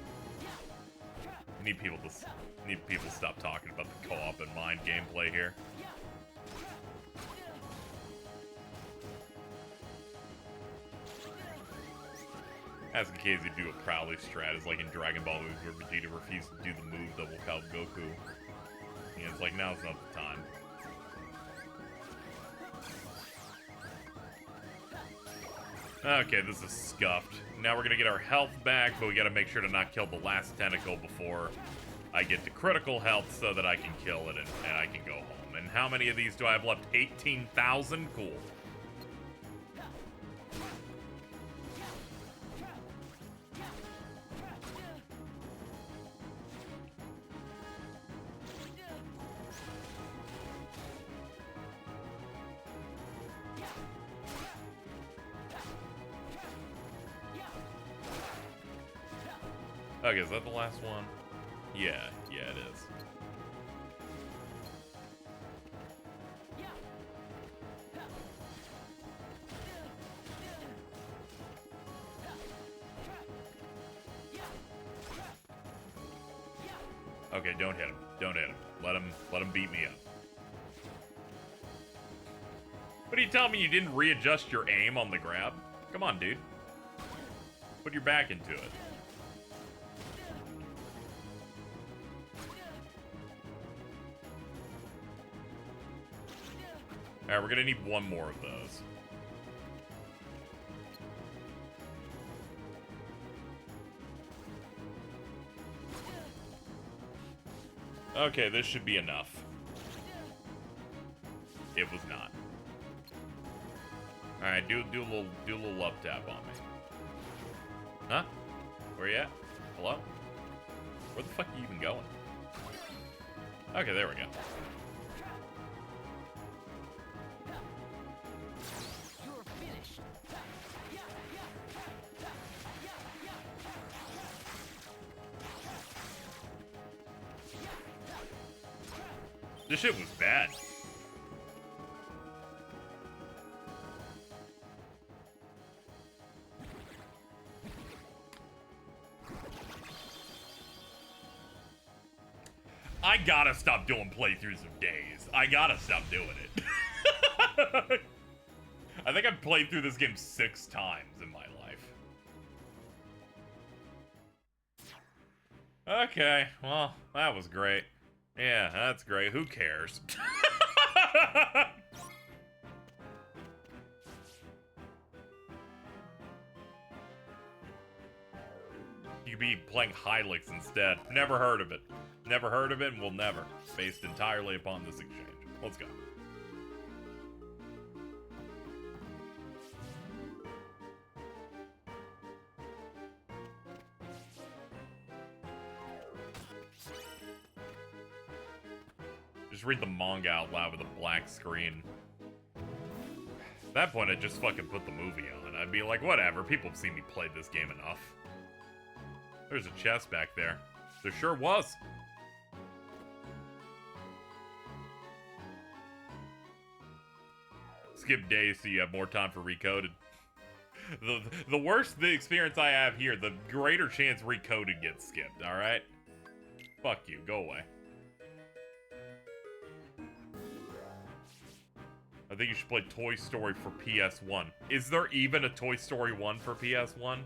Need people to stop talking about the co-op in mind gameplay here. As in case you do a Prowley strat, is like in Dragon Ball moves where Vegeta refused to do the move that will help Goku. Yeah, it's like, now's not the time. Okay, this is scuffed. Now we're gonna get our health back, but we gotta make sure to not kill the last tentacle before I get to critical health so that I can kill it and I can go home. And how many of these do I have left? 18,000? Cool. Okay, is that the last one? Yeah, it is. Okay, don't hit him. Don't hit him. Let him beat me up. What are you telling me you didn't readjust your aim on the grab? Come on, dude. Put your back into it. Alright, we're gonna need one more of those. Okay, this should be enough. It was not. Alright, do a little love tap on me. Huh? Where you at? Hello? Where the fuck are you even going? Okay, there we go. This shit was bad. I gotta stop doing playthroughs of days. I gotta stop doing it. I think I've played through this game 6 times in my life. Okay, well, that was great. Yeah, that's great. Who cares? You could be playing Hylix instead. Never heard of it. Never heard of it and will never. Based entirely upon this exchange. Let's go. Just read the manga out loud with a black screen. At that point, I'd just fucking put the movie on. I'd be like, whatever, people have seen me play this game enough. There's a chest back there. There sure was. Skip days so you have more time for Recoded. The worse the experience I have here, the greater chance Recoded gets skipped, alright? Fuck you, go away. I think you should play Toy Story for PS1. Is there even a Toy Story 1 for PS1?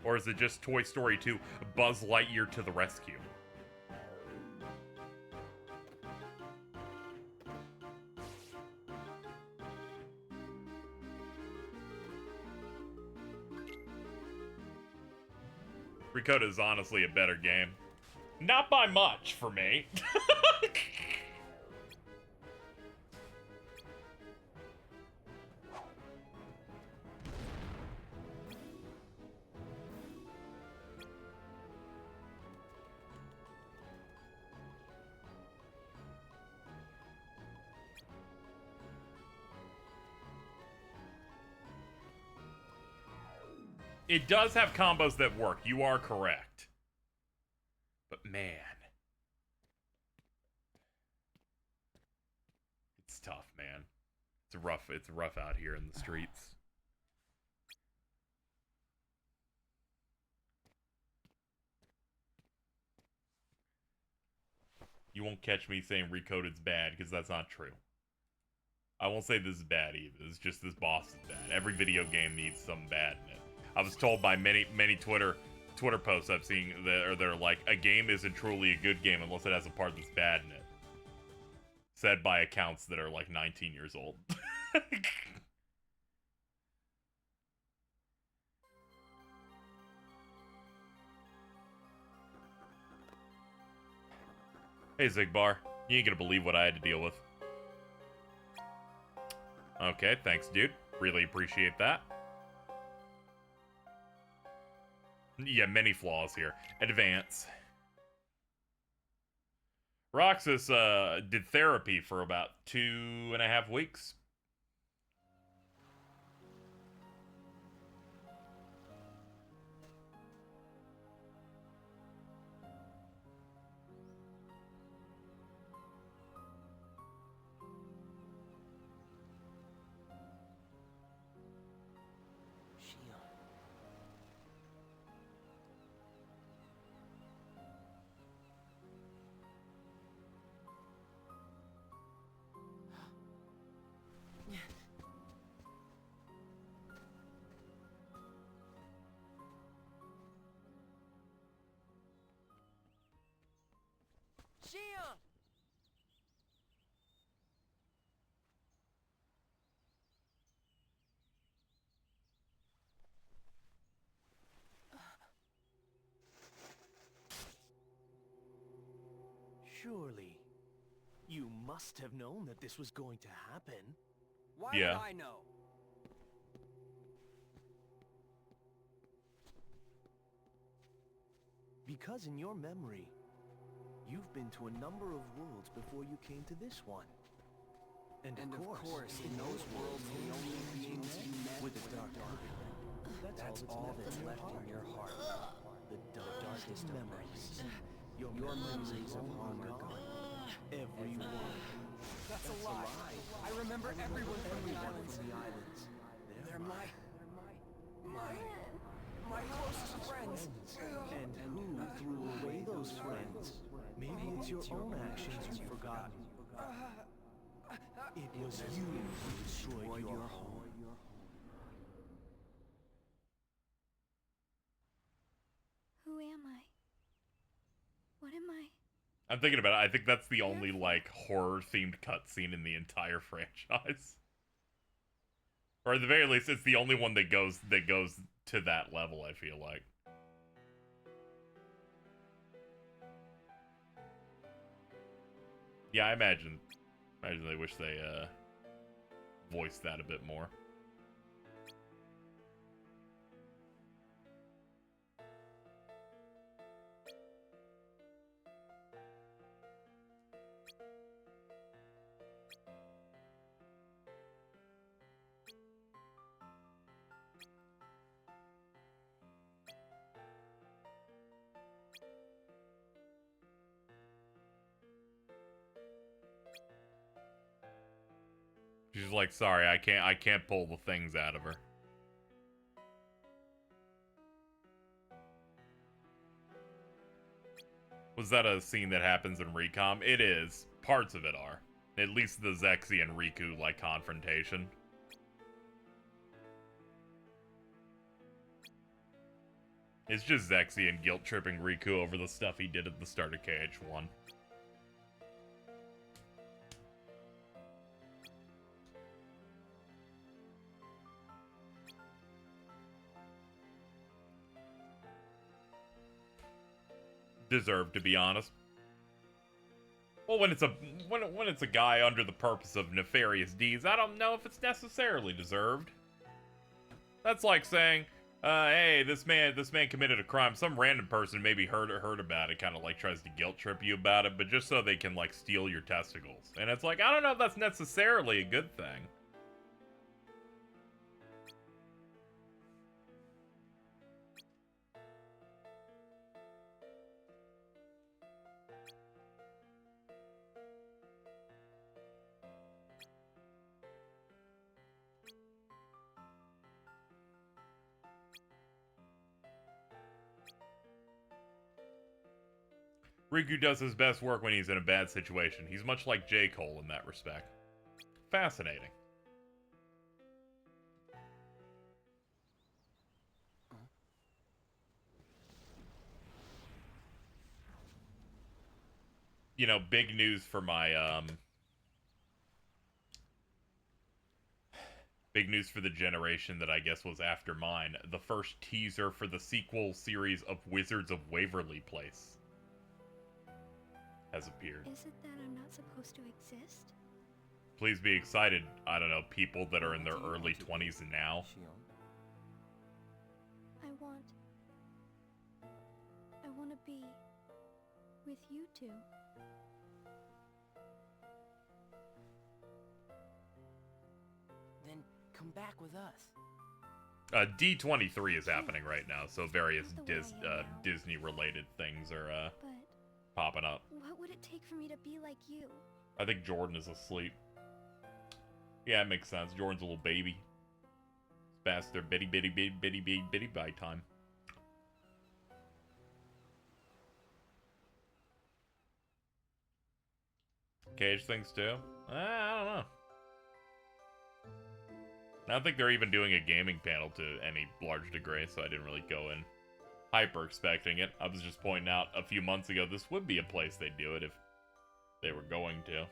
Or is it just Toy Story 2, Buzz Lightyear to the rescue? Recoded is honestly a better game. Not by much for me. It does have combos that work. You are correct. But man. It's tough, man. It's rough out here in the streets. You won't catch me saying Recoded's bad, because that's not true. I won't say this is bad either. It's just this boss is bad. Every video game needs some bad in it. I was told by many Twitter posts I've seen that they're like, a game isn't truly a good game unless it has a part that's bad in it. Said by accounts that are like 19 years old. Hey Zigbar, you ain't gonna believe what I had to deal with. Okay, thanks dude. Really appreciate that. Yeah, many flaws here. Advance. Roxas did therapy for about 2.5 weeks. Xion! Surely, you must have known that this was going to happen. Why Yeah. would I know? Because in your memory, you've been to a number of worlds before you came to this one. And of course, in those worlds, the only beings you met with the dark eye. That's all that's left in your heart. The darkest memories. Your memories of long gone. Everyone. That's a lie. I remember everyone from the islands. They're my closest friends. And who threw away those friends? Maybe it's your own actions you've forgotten. It was you who destroyed your home. Who am I? What am I? I'm thinking about it. I think that's the only, like, horror-themed cutscene in the entire franchise. Or at the very least, it's the only one that goes to that level, I feel like. Yeah, I imagine they wish they, voiced that a bit more. She's like, sorry, I can't pull the things out of her. Was that a scene that happens in Recom? It is. Parts of it are. At least the Zexy and Riku, like, confrontation. It's just Zexy and guilt-tripping Riku over the stuff he did at the start of KH1. Deserved, to be honest. Well, when it's a guy under the purpose of nefarious deeds, I don't know if it's necessarily deserved. That's like saying, hey, this man committed a crime. Some random person maybe heard about it, kind of like tries to guilt trip you about it, but just so they can like steal your testicles. And it's like, I don't know if that's necessarily a good thing. Riku does his best work when he's in a bad situation. He's much like J. Cole in that respect. Fascinating. You know, big news for my, big news for the generation that I guess was after mine. The first teaser for the sequel series of Wizards of Waverly Place has appeared. Is it that I'm not supposed to exist? Please be excited, I don't know, people that are in their early 20s now. I want to be with you two. Then come back with us. D23 is happening right now, so various Not the way I am now. Disney-related things are But popping up. what would it take for me to be like you? I think Jordan is asleep. Yeah, it makes sense. Jordan's a little baby. It's past their bitty bye time. Cage things too? I don't know. I don't think they're even doing a gaming panel to any large degree, so I didn't really go in hyper expecting it. I was just pointing out a few months ago this would be a place they'd do it they were going to.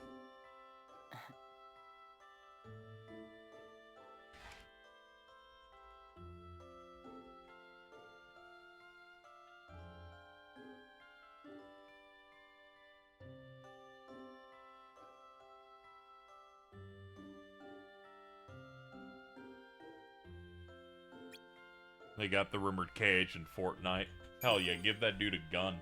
They got the rumored cage in Fortnite. Hell yeah, give that dude a gun.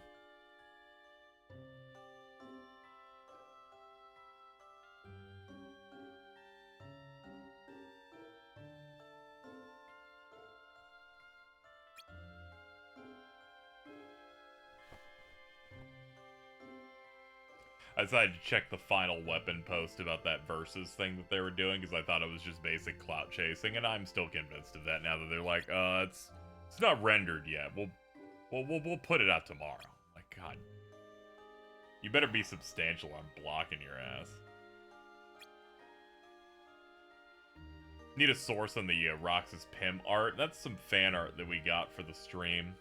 I decided to check the final weapon post about that versus thing that they were doing because I thought it was just basic clout chasing, and I'm still convinced of that now that they're like, it's not rendered yet. We'll put it out tomorrow. My God, you better be substantial. I'm blocking your ass. Need a source on the Roxas Pym art. That's some fan art that we got for the stream.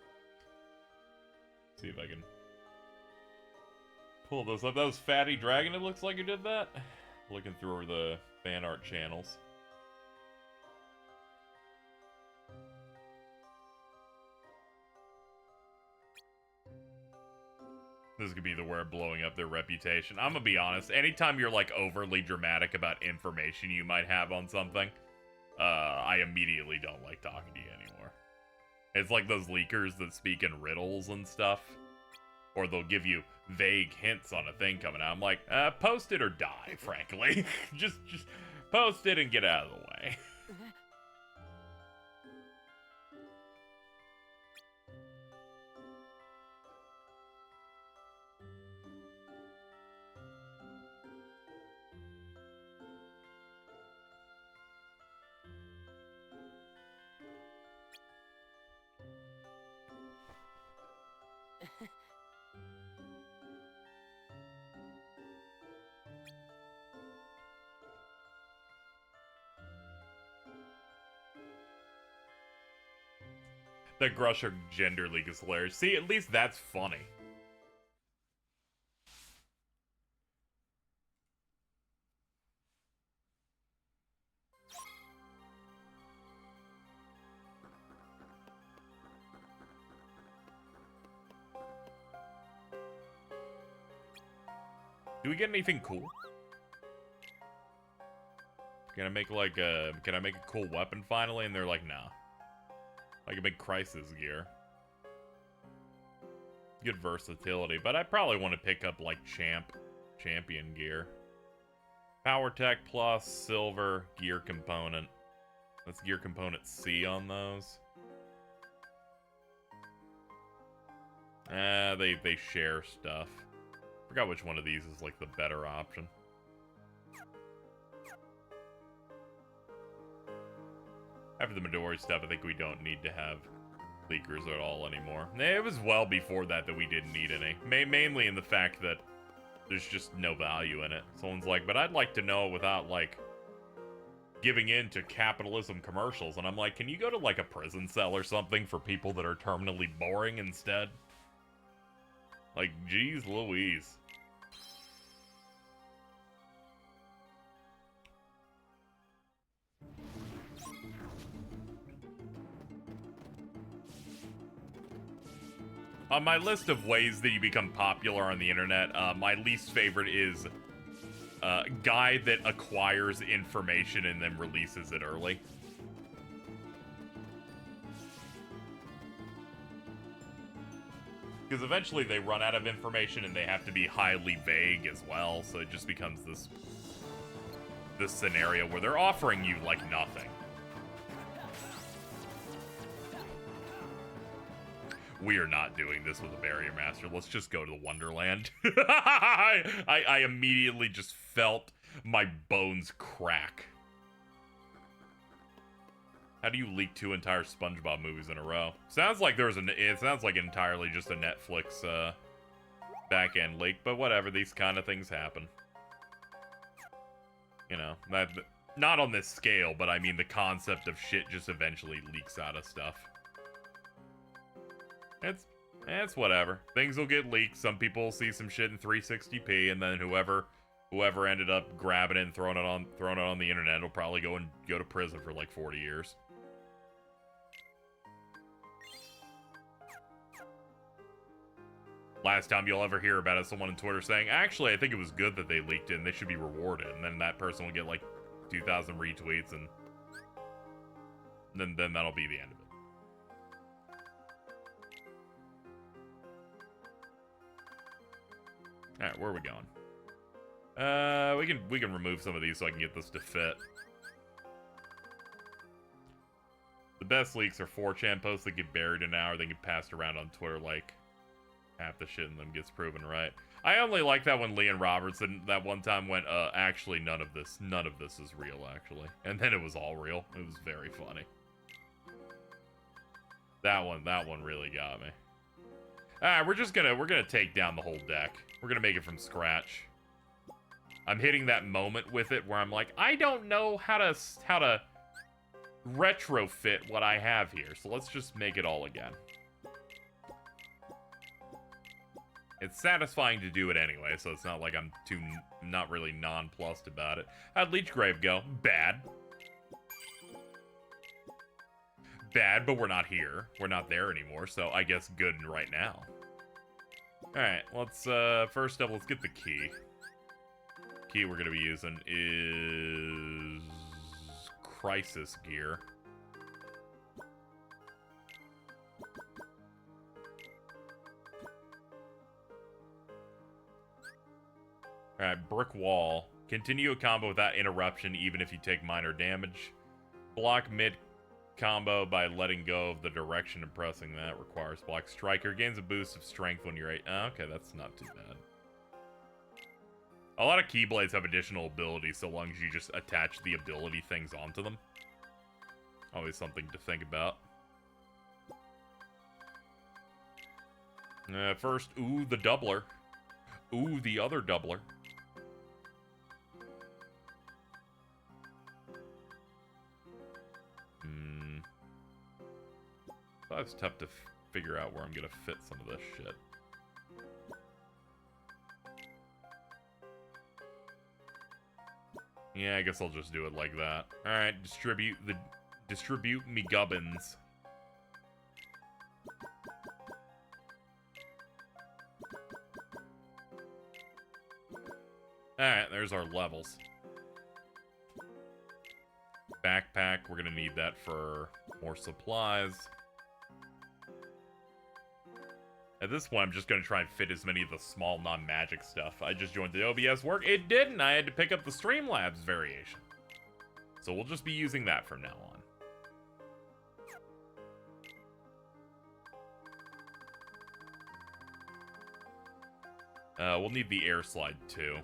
See if I can pull those up. That was Fatty Dragon, it looks like who did that. Looking through the fan art channels. This could be the word blowing up their reputation. I'm gonna be honest, anytime you're like overly dramatic about information you might have on something, I immediately don't like talking to you anymore. It's like those leakers that speak in riddles and stuff. Or they'll give you vague hints on a thing coming out. I'm like, post it or die, frankly. just post it and get out of the way. That Grusher gender leak is hilarious. See, at least that's funny. Do we get anything cool? Can I make like a cool weapon finally? And they're like, nah. Like a big crisis gear. Good versatility, but I probably want to pick up like champion gear. Power Tech Plus, silver, gear component. That's gear component C on those. They share stuff. Forgot which one of these is like the better option. After the Midori stuff, I think we don't need to have leakers at all anymore. It was well before that we didn't need any. Mainly in the fact that there's just no value in it. Someone's like, but I'd like to know without, like, giving in to capitalism commercials. And I'm like, can you go to, like, a prison cell or something for people that are terminally boring instead? Like, geez Louise. On my list of ways that you become popular on the internet, my least favorite is guy that acquires information and then releases it early. Because eventually they run out of information and they have to be highly vague as well, so it just becomes this scenario where they're offering you, like, nothing. We are not doing this with a Barrier Master. Let's just go to the Wonderland. I immediately just felt my bones crack. How do you leak 2 entire SpongeBob movies in a row? Sounds like it sounds like entirely just a Netflix back-end leak, but whatever, these kind of things happen. You know, not on this scale, but I mean the concept of shit just eventually leaks out of stuff. It's whatever. Things will get leaked. Some people will see some shit in 360p, and then whoever ended up grabbing it and throwing it on the internet will probably go to prison for like 40 years. Last time you'll ever hear about it, someone on Twitter saying, actually, I think it was good that they leaked it and they should be rewarded. And then that person will get like 2,000 retweets and then that'll be the end of it. Alright, where are we going? We can remove some of these so I can get this to fit. The best leaks are 4chan posts that get buried in an hour, then get passed around on Twitter like half the shit in them gets proven right. I only like that when Leon Robertson that one time went, actually none of this is real, actually. And then it was all real. It was very funny. That one really got me. Alright, we're gonna take down the whole deck. We're gonna make it from scratch. I'm hitting that moment with it where I'm like, I don't know how to retrofit what I have here, so let's just make it all again. It's satisfying to do it anyway, so it's not like I'm not really nonplussed about it. How'd Leech Grave go? Bad. Bad, but we're not here. We're not there anymore, so I guess good right now. Alright, let's, first up, let's get the key. Key we're gonna be using is Crisis Gear. Alright, Brick Wall. Continue a combo without interruption even if you take minor damage. Block mid combo by letting go of the direction and pressing that. Requires block striker. Gains a boost of strength when you're... okay, that's not too bad. A lot of Keyblades have additional abilities so long as you just attach the ability things onto them. Always something to think about. First, ooh, the doubler. Ooh, the other doubler. That's tough to figure out where I'm gonna fit some of this shit. Yeah, I guess I'll just do it like that. Alright, distribute me gubbins. Alright, there's our levels. Backpack, we're gonna need that for more supplies. At this point, I'm just going to try and fit as many of the small non-magic stuff. I just joined the OBS work. It didn't. I had to pick up the Streamlabs variation. So we'll just be using that from now on. We'll need the air slide too.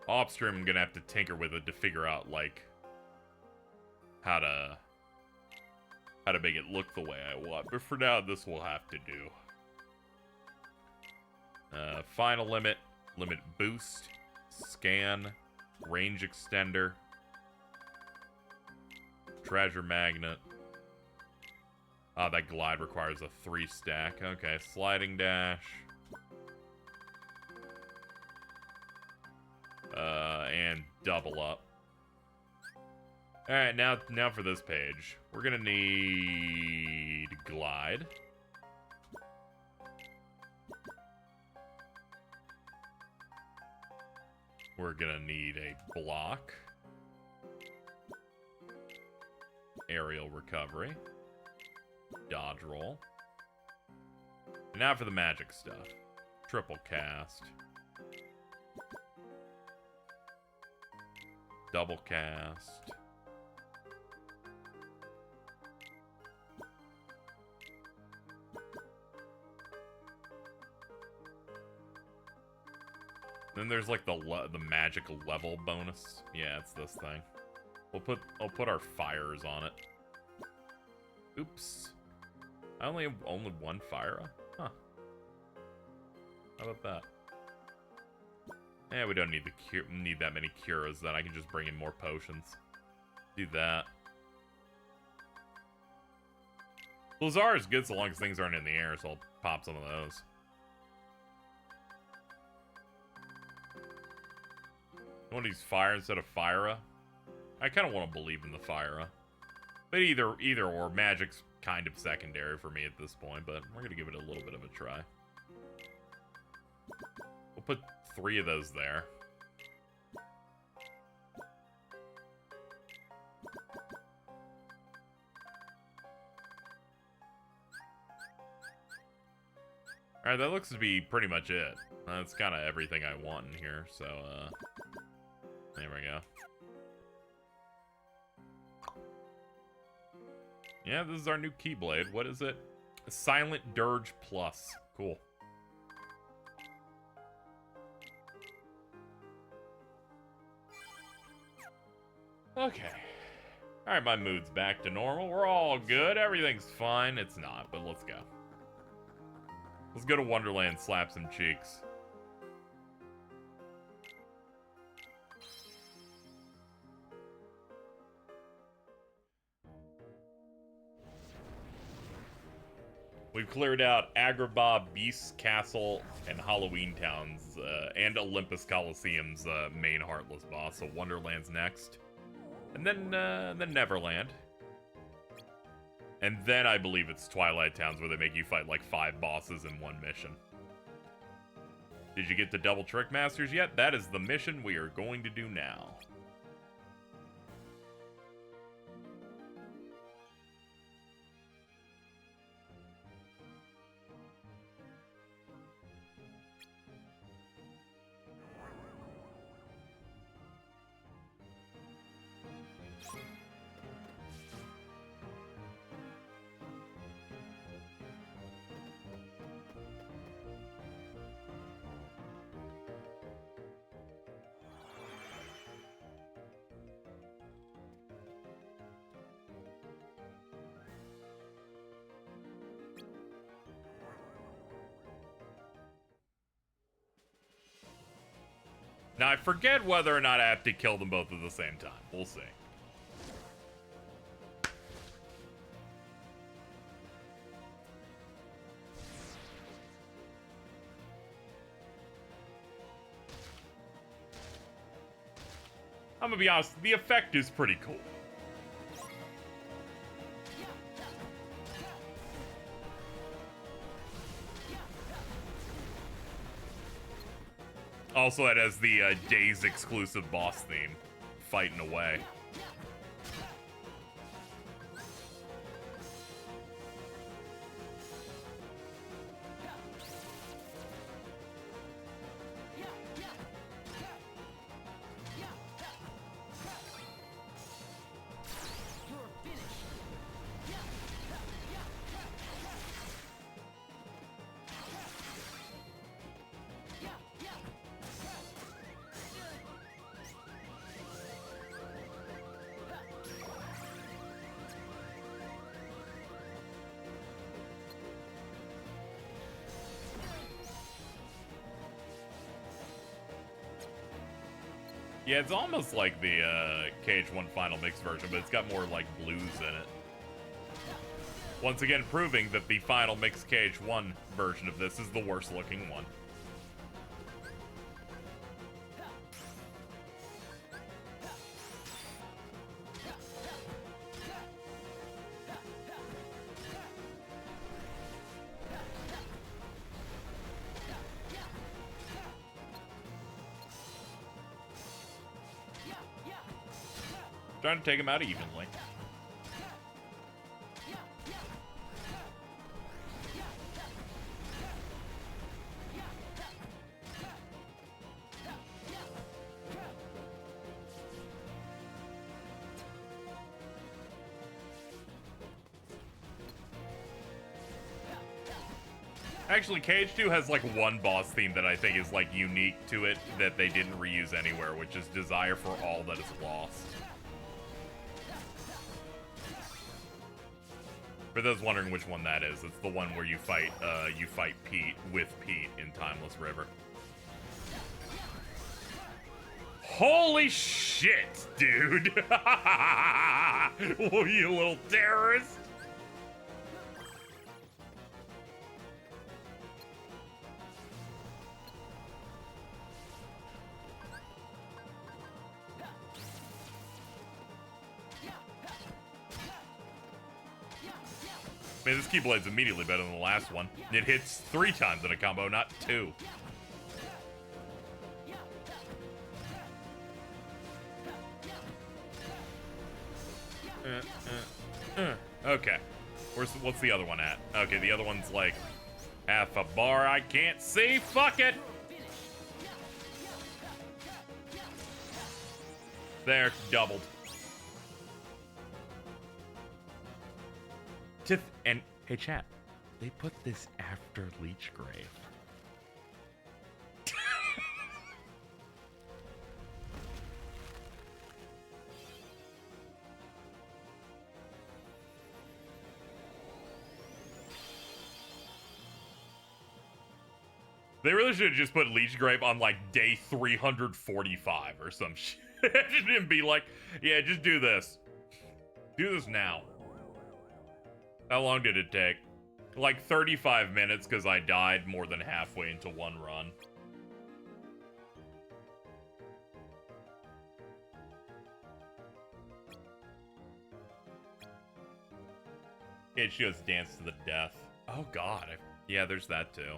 Off stream, I'm going to have to tinker with it to figure out, like, how to make it look the way I want. But for now, this will have to do. Final limit boost, scan, range extender, treasure magnet. Ah, that glide requires a 3 stack. Okay, sliding dash. And double up. Alright, now for this page. We're gonna need glide. We're gonna need a block. Aerial recovery. Dodge roll. And now for the magic stuff. Triple cast. Double cast. Then there's like the magical level bonus. Yeah, it's this thing. I'll put our fires on it. Oops. I only have one fire up? Huh. How about that? Yeah, we don't need need that many curas then. I can just bring in more potions. Do that. Blizzard is good so long as things aren't in the air, so I'll pop some of those. You want to use fire instead of Fyra? I kind of want to believe in the Fyra. But either or, magic's kind of secondary for me at this point, but we're going to give it a little bit of a try. We'll put 3 of those there. Alright, that looks to be pretty much it. That's kind of everything I want in here, so, there we go. Yeah, this is our new Keyblade. What is it? Silent Dirge Plus. Cool. Okay. Alright, my mood's back to normal. We're all good. Everything's fine. It's not, but let's go. Let's go to Wonderland, slap some cheeks. We've cleared out Agrabah, Beast's Castle, and Halloween Town's, and Olympus Coliseum's main Heartless boss, so Wonderland's next. And then Neverland. And then I believe it's Twilight Towns where they make you fight like 5 bosses in one mission. Did you get the Double Trick Masters yet? That is the mission we are going to do now. Now, I forget whether or not I have to kill them both at the same time. We'll see. I'm gonna be honest, the effect is pretty cool. Also, it has the Days exclusive boss theme, Fighting Away. Yeah, it's almost like the KH1 Final Mix version, but it's got more, like, blues in it. Once again, proving that the Final Mix KH1 version of this is the worst looking one. Trying to take him out evenly. Actually, KH2 has like one boss theme that I think is like unique to it that they didn't reuse anywhere, which is Desire for All That Is Lost. For those wondering which one that is, it's the one where you fight Pete with Pete in Timeless River. Holy shit, dude! Oh, you little terrorist! Man, this Keyblade's immediately better than the last one. It hits 3 times in a combo, not 2. Okay. What's the other one at? Okay, the other one's like half a bar I can't see. Fuck it! There, doubled. And hey, chat, they put this after Leech Grave. They really should have just put Leech Grave on like day 345 or some shit. And be like, yeah, just do this. Do this now. How long did it take? Like 35 minutes because I died more than halfway into one run. It shows Dance to the Death. Oh god. Yeah, there's that too.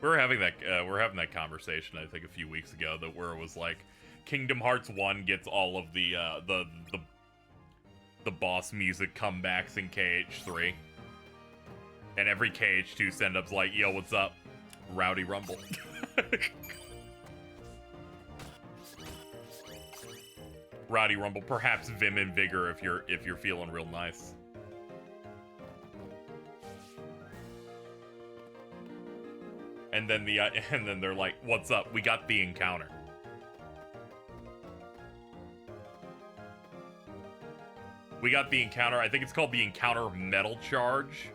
We're having that conversation, I think, a few weeks ago, that where it was like, Kingdom Hearts 1 gets all of the boss music comebacks in KH3, and every KH2 send-up's like, yo, what's up, Rowdy Rumble. Rowdy Rumble, perhaps Vim and Vigor if you're feeling real nice. And then they're like, what's up? We got the encounter. We got the encounter. I think it's called the encounter metal charge.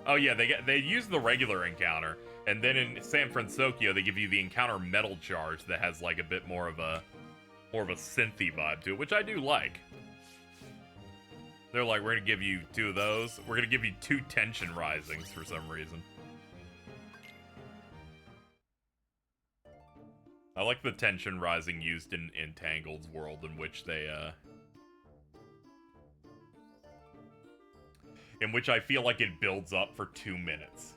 Oh yeah, they use the regular encounter, and then in San Francisco they give you the encounter metal charge that has like a bit more of a synthy vibe to it, which I do like. They're like, we're gonna give you 2 of those. We're gonna give you 2 tension risings for some reason. I like the tension rising used in Entangled's world, in which in which I feel like it builds up for 2 minutes.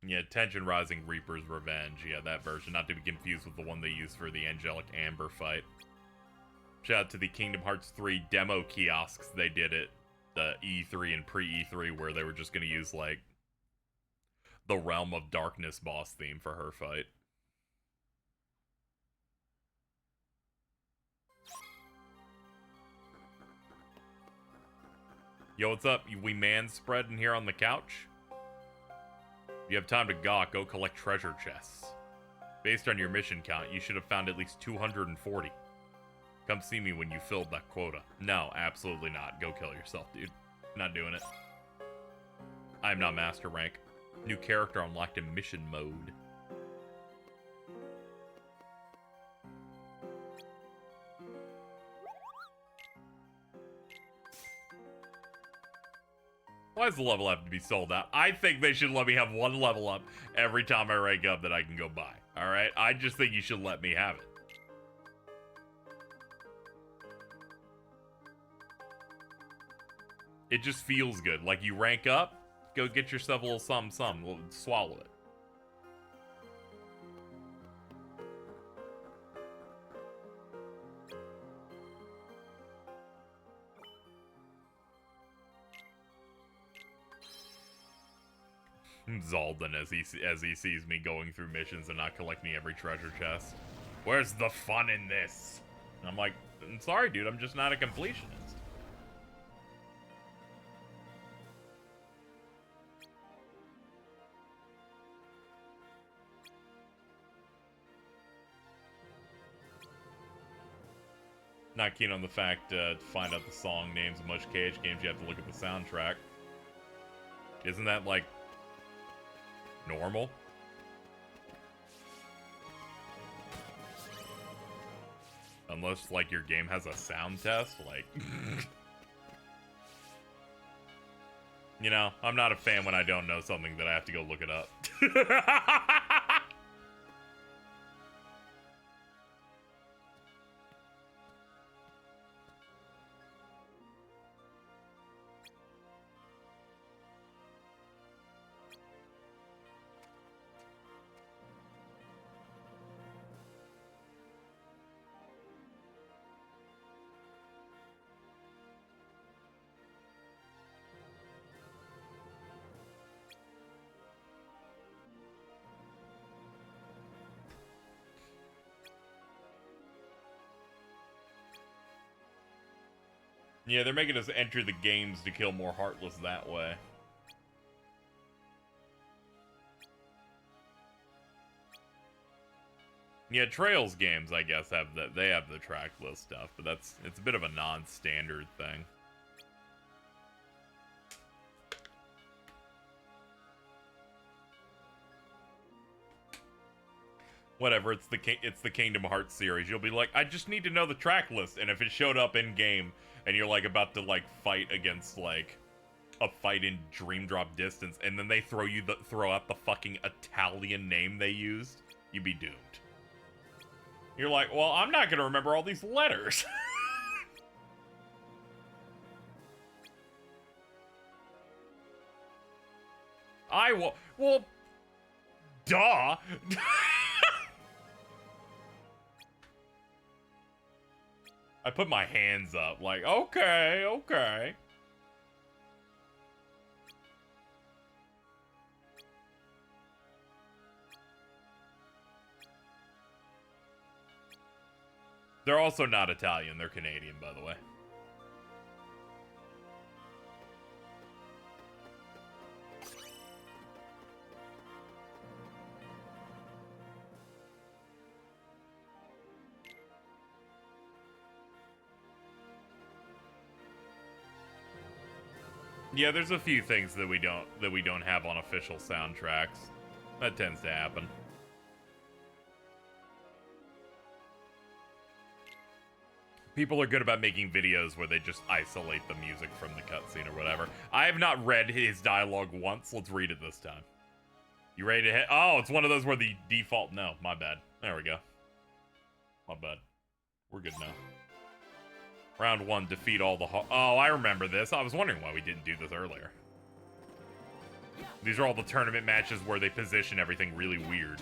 Yeah, Tension Rising Reaper's Revenge. Yeah, that version. Not to be confused with the one they used for the Angelic Amber fight. Shout out to the Kingdom Hearts 3 demo kiosks they did at the E3 and pre-E3, where they were just going to use, like, the Realm of Darkness boss theme for her fight. Yo, what's up? We man spreading here on the couch? You have time to gawk, go collect treasure chests. Based on your mission count, you should have found at least 240. Come see me when you filled that quota. No, absolutely not. Go kill yourself, dude. Not doing it. I am not master rank. New character unlocked in mission mode. Why does the level have to be sold out? I think they should let me have 1 level up every time I rank up that I can go buy. Alright? I just think you should let me have it. It just feels good. Like, you rank up, go get yourself a little something, we'll swallow it. Zalden as he sees me going through missions and not collecting every treasure chest. Where's the fun in this? And I'm like, I'm sorry, dude, I'm just not a completionist. Not keen on the fact to find out the song names of most KH games, you have to look at the soundtrack. Isn't that, like, normal? Unless, like, your game has a sound test, like... You know, I'm not a fan when I don't know something that I have to go look it up. Yeah, they're making us enter the games to kill more Heartless that way. Yeah, Trails games, I guess, have that. They have the track list stuff, but it's a bit of a non-standard thing. Whatever, it's the Kingdom Hearts series. You'll be like, I just need to know the track list, and if it showed up in game, and you're like about to like fight against like a fight in Dream Drop Distance, and then they throw out the fucking Italian name they used, you'd be doomed. You're like, well, I'm not gonna remember all these letters. I will. Well, duh. I put my hands up, like, okay, okay. They're also not Italian, they're Canadian, by the way. Yeah, there's a few things that we don't have on official soundtracks. That tends to happen. People are good about making videos where they just isolate the music from the cutscene or whatever. I have not read his dialogue once. Let's read it this time. You ready to hit? Oh, it's one of those where the default... No, my bad. There we go. My bad. We're good now. Round 1, defeat all the... Oh, I remember this. I was wondering why we didn't do this earlier. These are all the tournament matches where they position everything really weird.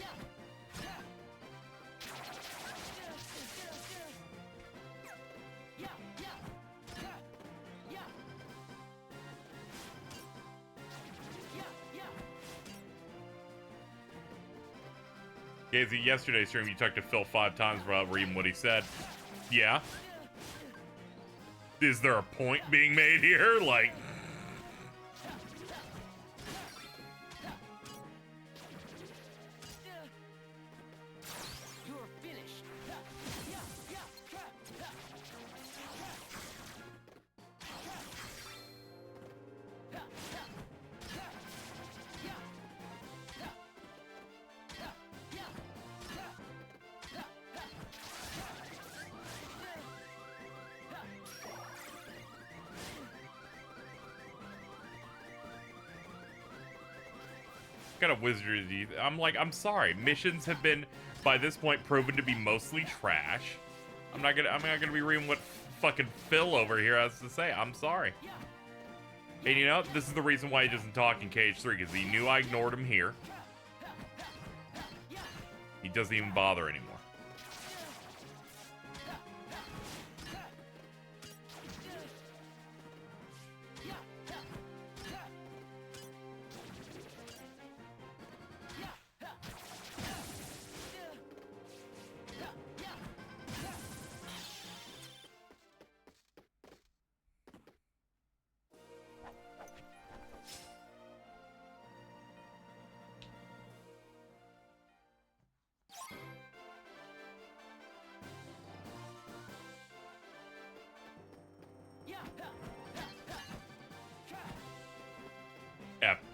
Gazy, yesterday's stream, you talked to Phil 5 times without reading what he said. Yeah. Is there a point being made here? Like... You're finished. Kind of wizardry. I'm like, I'm sorry. Missions have been, by this point, proven to be mostly trash. I'm not gonna be reading what fucking Phil over here has to say. I'm sorry. And you know, this is the reason why he doesn't talk in KH3, because he knew I ignored him here. He doesn't even bother anymore.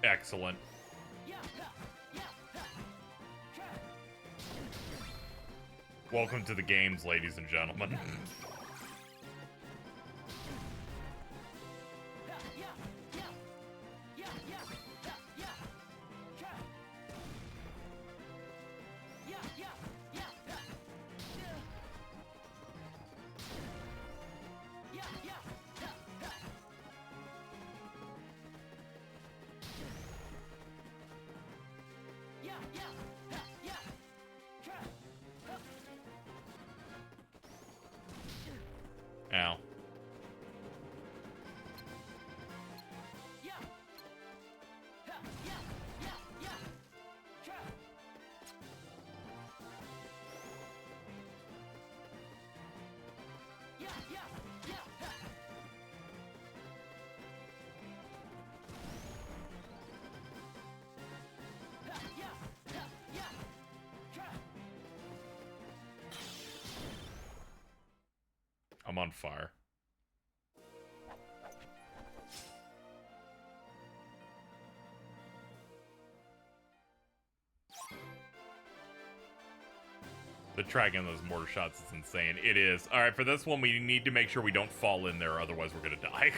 Excellent. Welcome to the games, ladies and gentlemen. Ow. I'm on fire. The tracking those mortar shots is insane. It is. Alright, for this one, we need to make sure we don't fall in there, otherwise we're gonna die.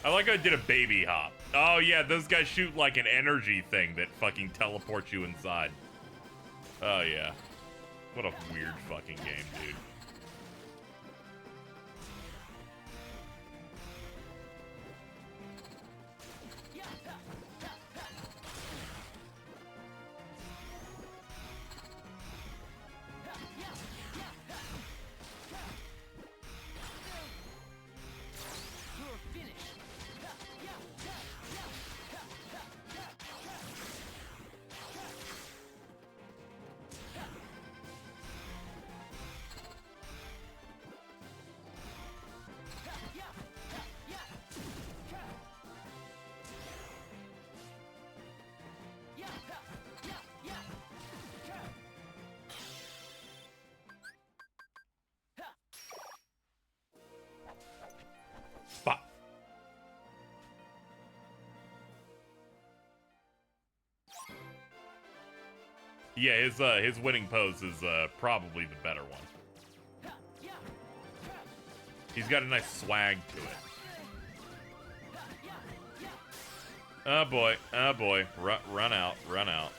I like how I did a baby hop. Oh yeah, those guys shoot like an energy thing that fucking teleports you inside. Oh yeah. What a weird fucking game, dude. Bah. Yeah, his winning pose is probably the better one. He's got a nice swag to it. Oh boy, oh boy, run out, run out.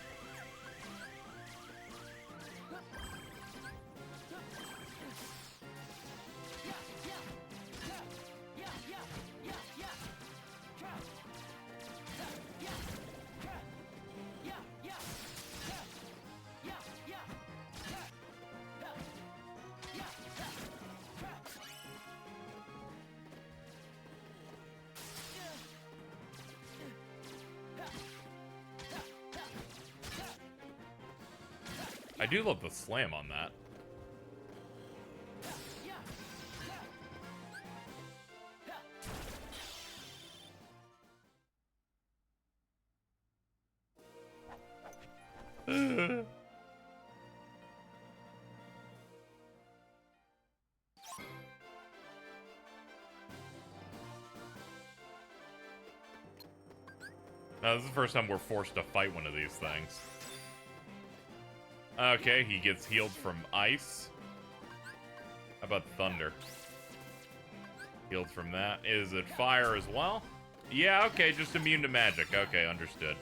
I do love the slam on that. This is the first time we're forced to fight one of these things. Okay, he gets healed from ice. How about thunder? Healed from that. Is it fire as well? Yeah, okay, just immune to magic. Okay, understood.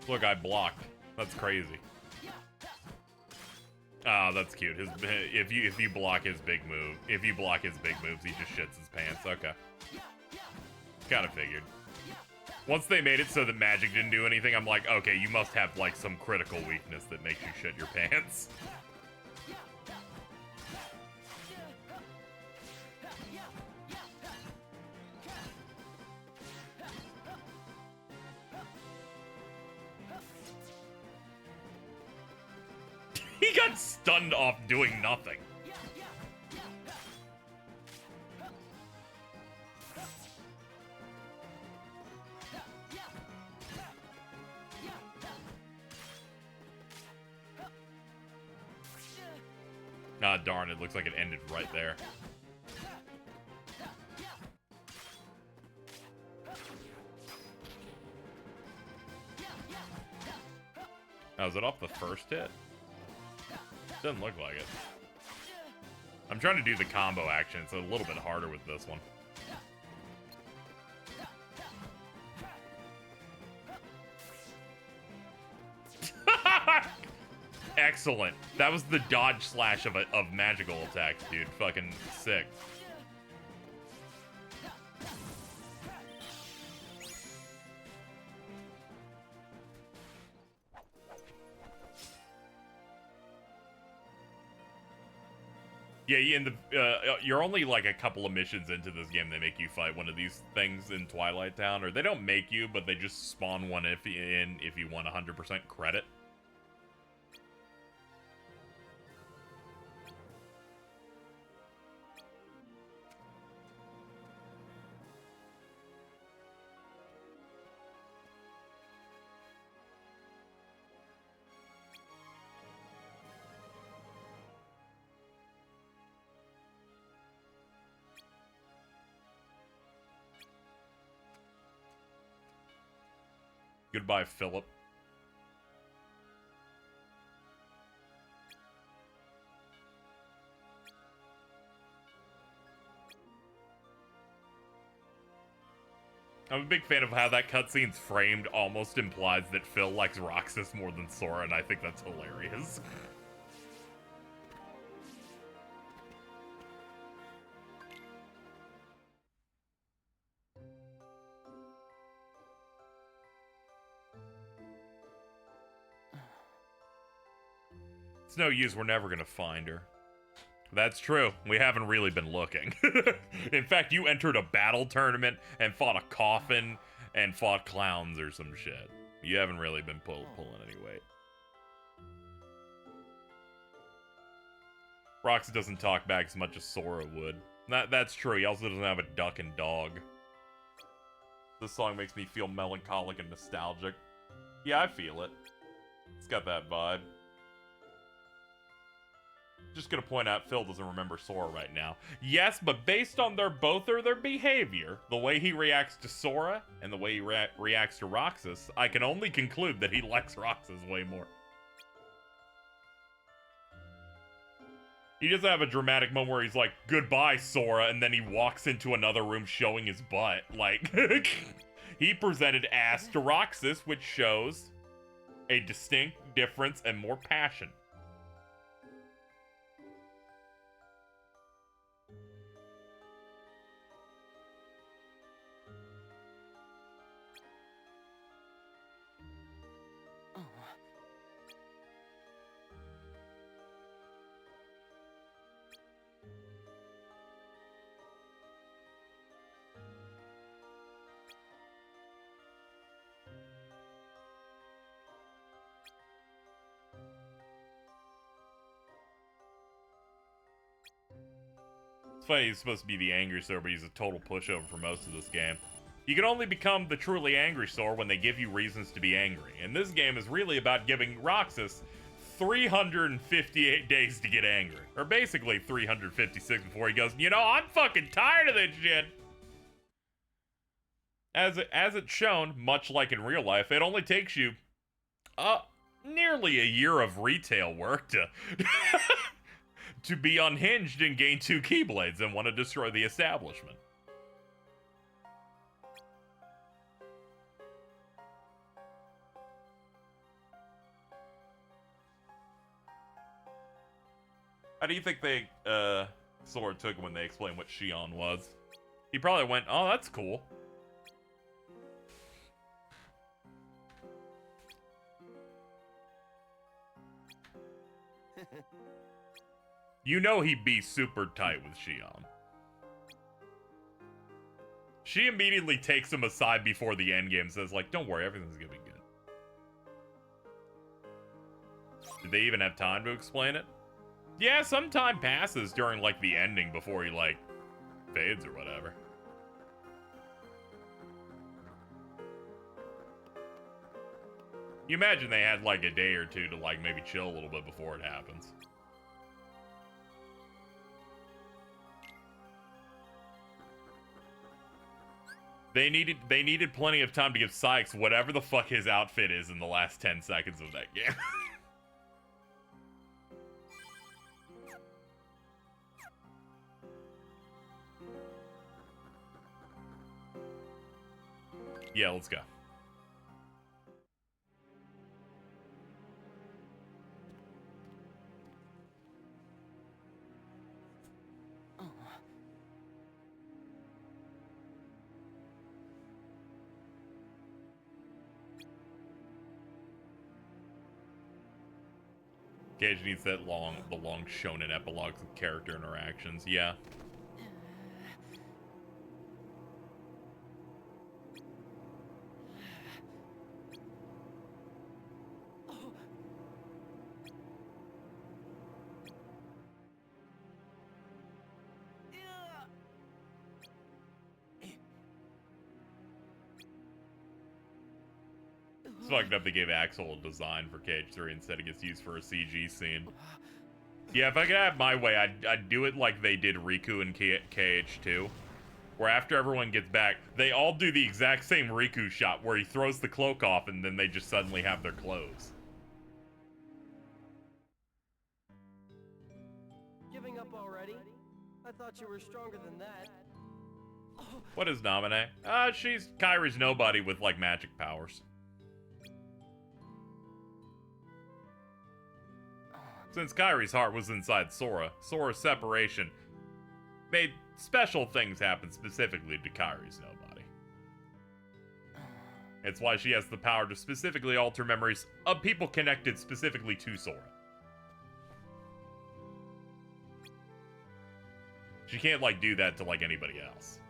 Look, I blocked. That's crazy. Oh, that's cute. His if you block his big move, if you block his big moves, he just shits his pants. Okay. Kind of figured. Once they made it so that magic didn't do anything, I'm like, okay, you must have like some critical weakness that makes you shit your pants. He got stunned off doing nothing. Ah, darn, it looks like it ended right there. Now, is it off the first hit? Doesn't look like it. I'm trying to do the combo action. It's a little bit harder with this one. Excellent. That was the dodge slash of magical attacks, dude. Fucking sick. Yeah, you're only like a couple of missions into this game. They make you fight one of these things in Twilight Town, or they don't make you, but they just spawn one if you want 100% credit. Goodbye, Philip. I'm a big fan of how that cutscene's framed. Almost implies that Phil likes Roxas more than Sora, and I think that's hilarious. It's no use, we're never gonna find her. That's true. We haven't really been looking. In fact, you entered a battle tournament and fought a coffin and fought clowns or some shit. You haven't really been pulling any weight. Roxas doesn't talk back as much as Sora would. That's true. He also doesn't have a duck and dog. This song makes me feel melancholic and nostalgic. Yeah, I feel it. It's got that vibe. Just gonna point out Phil doesn't remember Sora right now. Yes, but based on their behavior, the way he reacts to Sora and the way he reacts to Roxas, I can only conclude that he likes Roxas way more. He doesn't have a dramatic moment where he's like, goodbye, Sora, and then he walks into another room showing his butt. Like, he presented ass to Roxas, which shows a distinct difference and more passion. It's funny, he's supposed to be the angry Sora, but he's a total pushover for most of this game. You can only become the truly angry Sora when they give you reasons to be angry. And this game is really about giving Roxas 358 days to get angry. Or basically 356 before he goes, you know, I'm fucking tired of this shit. As it's shown, much like in real life, it only takes you nearly a year of retail work to to be unhinged and gain 2 Keyblades and want to destroy the establishment. How do you think Sora took when they explained what Xion was? He probably went, oh, that's cool. You know he'd be super tight with Xion. She immediately takes him aside before the endgame and says, like, don't worry, everything's gonna be good. Did they even have time to explain it? Yeah, some time passes during, like, the ending before he, like, fades or whatever. You imagine they had, like, a day or two to, like, maybe chill a little bit before it happens. They needed plenty of time to give Sykes whatever the fuck his outfit is in the last 10 seconds of that game. Yeah, let's go. Cage needs the long shonen epilogues with character interactions. Yeah. It's fucked up they gave Axel a design for KH3 instead it gets used for a CG scene. Yeah, if I could have my way, I'd do it like they did Riku and KH2. Where after everyone gets back, they all do the exact same Riku shot where he throws the cloak off and then they just suddenly have their clothes. Giving up already? I thought you were stronger than that. What is Naminé? She's Kairi's nobody with, like, magic powers. Since Kairi's heart was inside Sora, Sora's separation made special things happen specifically to Kairi's nobody. It's why she has the power to specifically alter memories of people connected specifically to Sora. She can't, like, do that to, like, anybody else.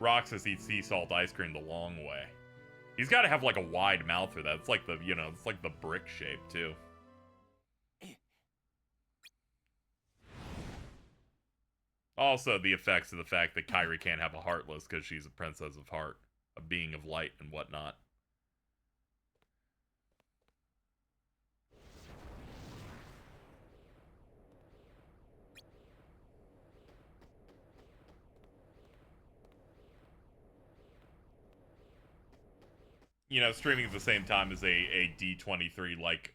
Roxas eats sea salt ice cream the long way. He's got to have, like, a wide mouth for that. It's like the, you know, it's like the brick shape, too. Also, the effects of the fact that Kairi can't have a Heartless because she's a princess of heart, a being of light and whatnot. You know, streaming at the same time as a D23, like,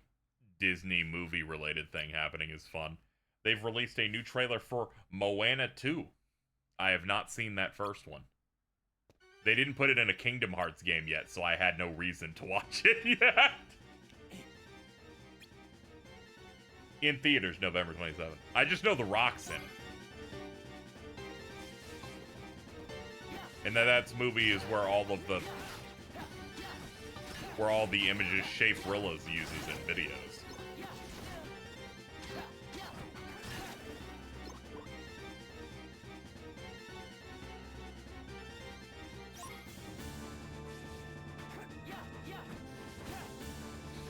Disney movie-related thing happening is fun. They've released a new trailer for Moana 2. I have not seen that first one. They didn't put it in a Kingdom Hearts game yet, so I had no reason to watch it yet. In theaters, November 27th. I just know The Rock's in it. And that movie is where all the images Shape-Rillas uses in videos.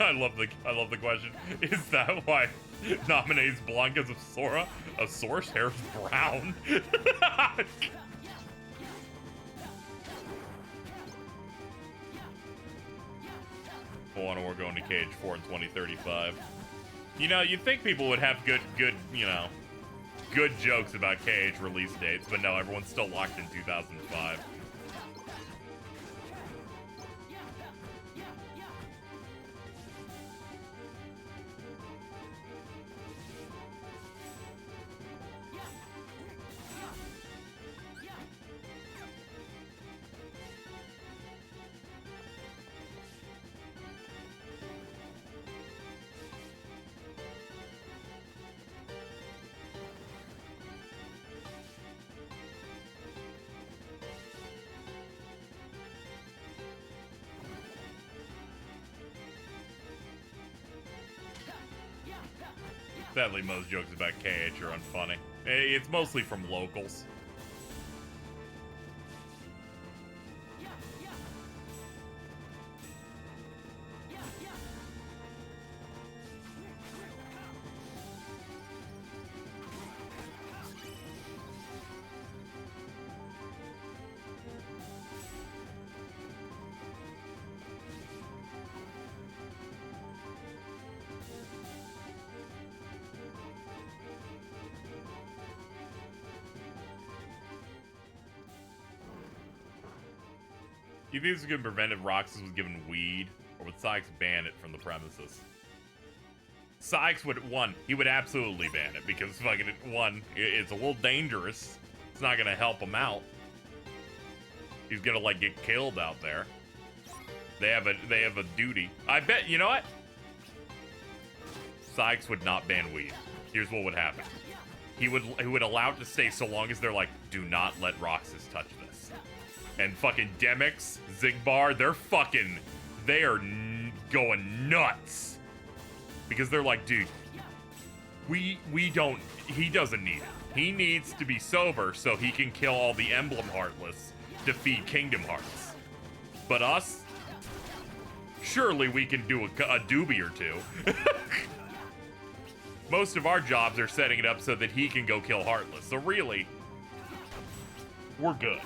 I love the question. Is that why Naminé's blonde because of Sora? Sora's hair's brown. Moana, we're going to Cage 4 in 2035. You know, you'd think people would have good, you know, good jokes about Cage release dates, but no, everyone's still locked in 2005. Sadly, most jokes about KH are unfunny. It's mostly from locals. You think this could prevent if Roxas was given weed, or would Sykes ban it from the premises? Sykes would, he would absolutely ban it, because fucking, it's a little dangerous. It's not gonna help him out. He's gonna, like, get killed out there. They have a duty. I bet, you know what? Sykes would not ban weed. Here's what would happen. He would allow it to stay so long as they're like, do not let Roxas touch this. And fucking Demix, Zigbar, they are going nuts. Because they're like, dude, he doesn't need it. He needs to be sober so he can kill all the Emblem Heartless to feed Kingdom Hearts. But us, surely we can do a doobie or two. Most of our jobs are setting it up so that he can go kill Heartless. So really, we're good.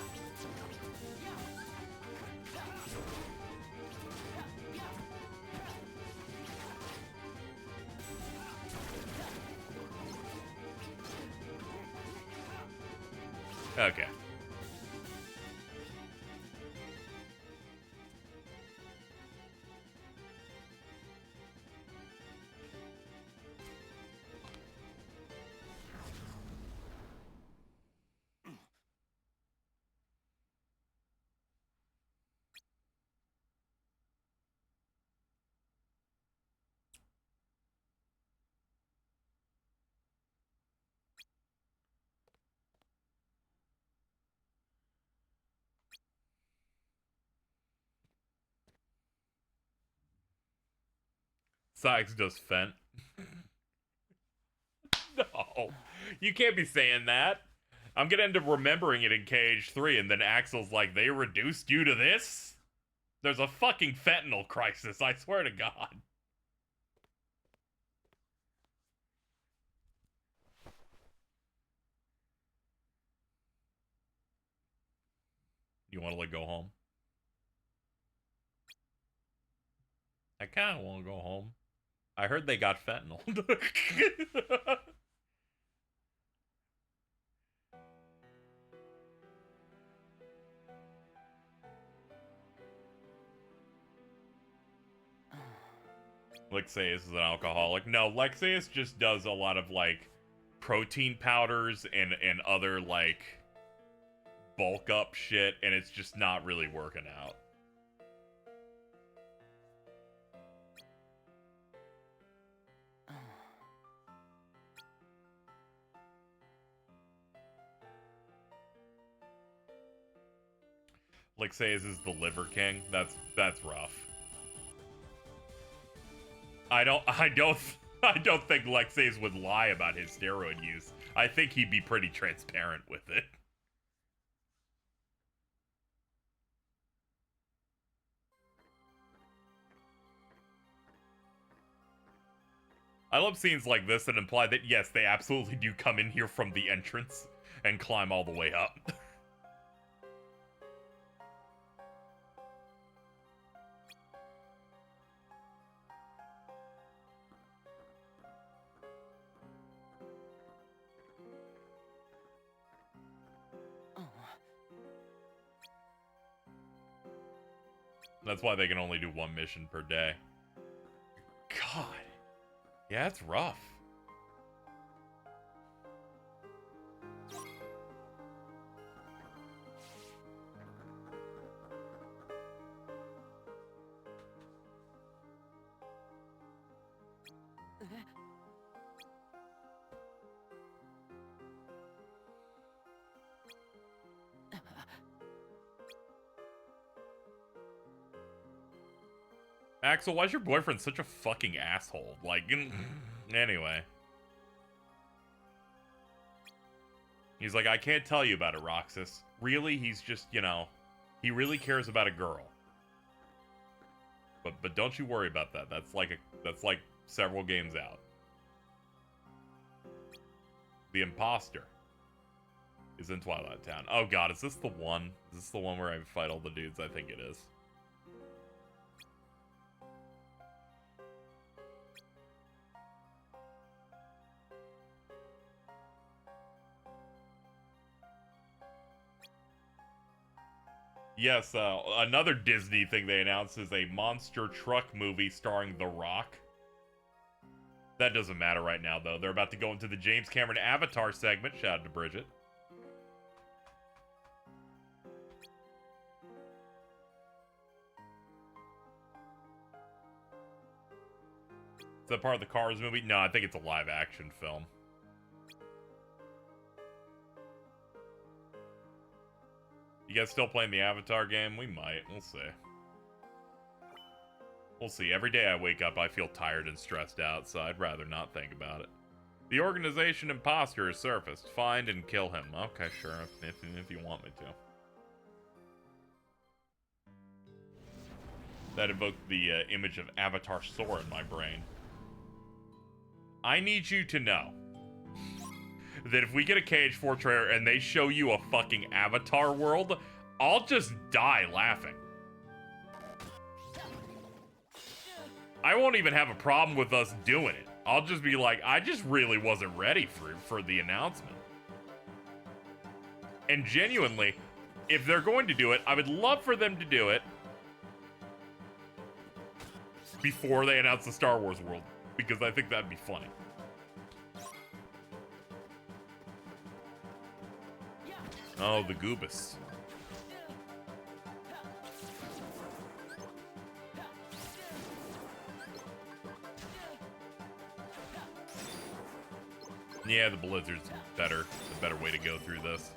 Okay. Sykes does Fent. No. You can't be saying that. I'm gonna end up remembering it in KH3, and then Axel's like, they reduced you to this? There's a fucking fentanyl crisis, I swear to God. You wanna, like, go home? I kinda wanna go home. I heard they got fentanyl. Lexaeus is an alcoholic. No, Lexaeus just does a lot of, like, protein powders and other, like, bulk up shit, and it's just not really working out. Lexaeus is the liver king. That's rough. I don't think Lexaeus would lie about his steroid use. I think he'd be pretty transparent with it. I love scenes like this that imply that, yes, they absolutely do come in here from the entrance and climb all the way up. That's why they can only do one mission per day. God. Yeah, it's rough. Axel, why's your boyfriend such a fucking asshole? Like, anyway. He's like, I can't tell you about it, Roxas. Really, he's just, you know, he really cares about a girl. But don't you worry about that. That's like several games out. The imposter is in Twilight Town. Oh god, is this the one? Is this the one where I fight all the dudes? I think it is. Yes, another Disney thing they announced is a monster truck movie starring The Rock. That doesn't matter right now, though. They're about to go into the James Cameron Avatar segment. Shout out to Bridget. Is that part of the Cars movie? No, I think it's a live-action film. You guys still playing the Avatar game? We might. We'll see. We'll see. Every day I wake up, I feel tired and stressed out, so I'd rather not think about it. The organization imposter has surfaced. Find and kill him. Okay, sure, if you want me to. That evoked the image of Avatar Sora in my brain. I need you to know that if we get a KH4 trailer and they show you a fucking Avatar world, I'll just die laughing. I won't even have a problem with us doing it. I'll just be like, I just really wasn't ready for the announcement. And genuinely, if they're going to do it, I would love for them to do it before they announce the Star Wars world, because I think that'd be funny. Oh, the Goobus. Yeah, the Blizzard's better. The better way to go through this.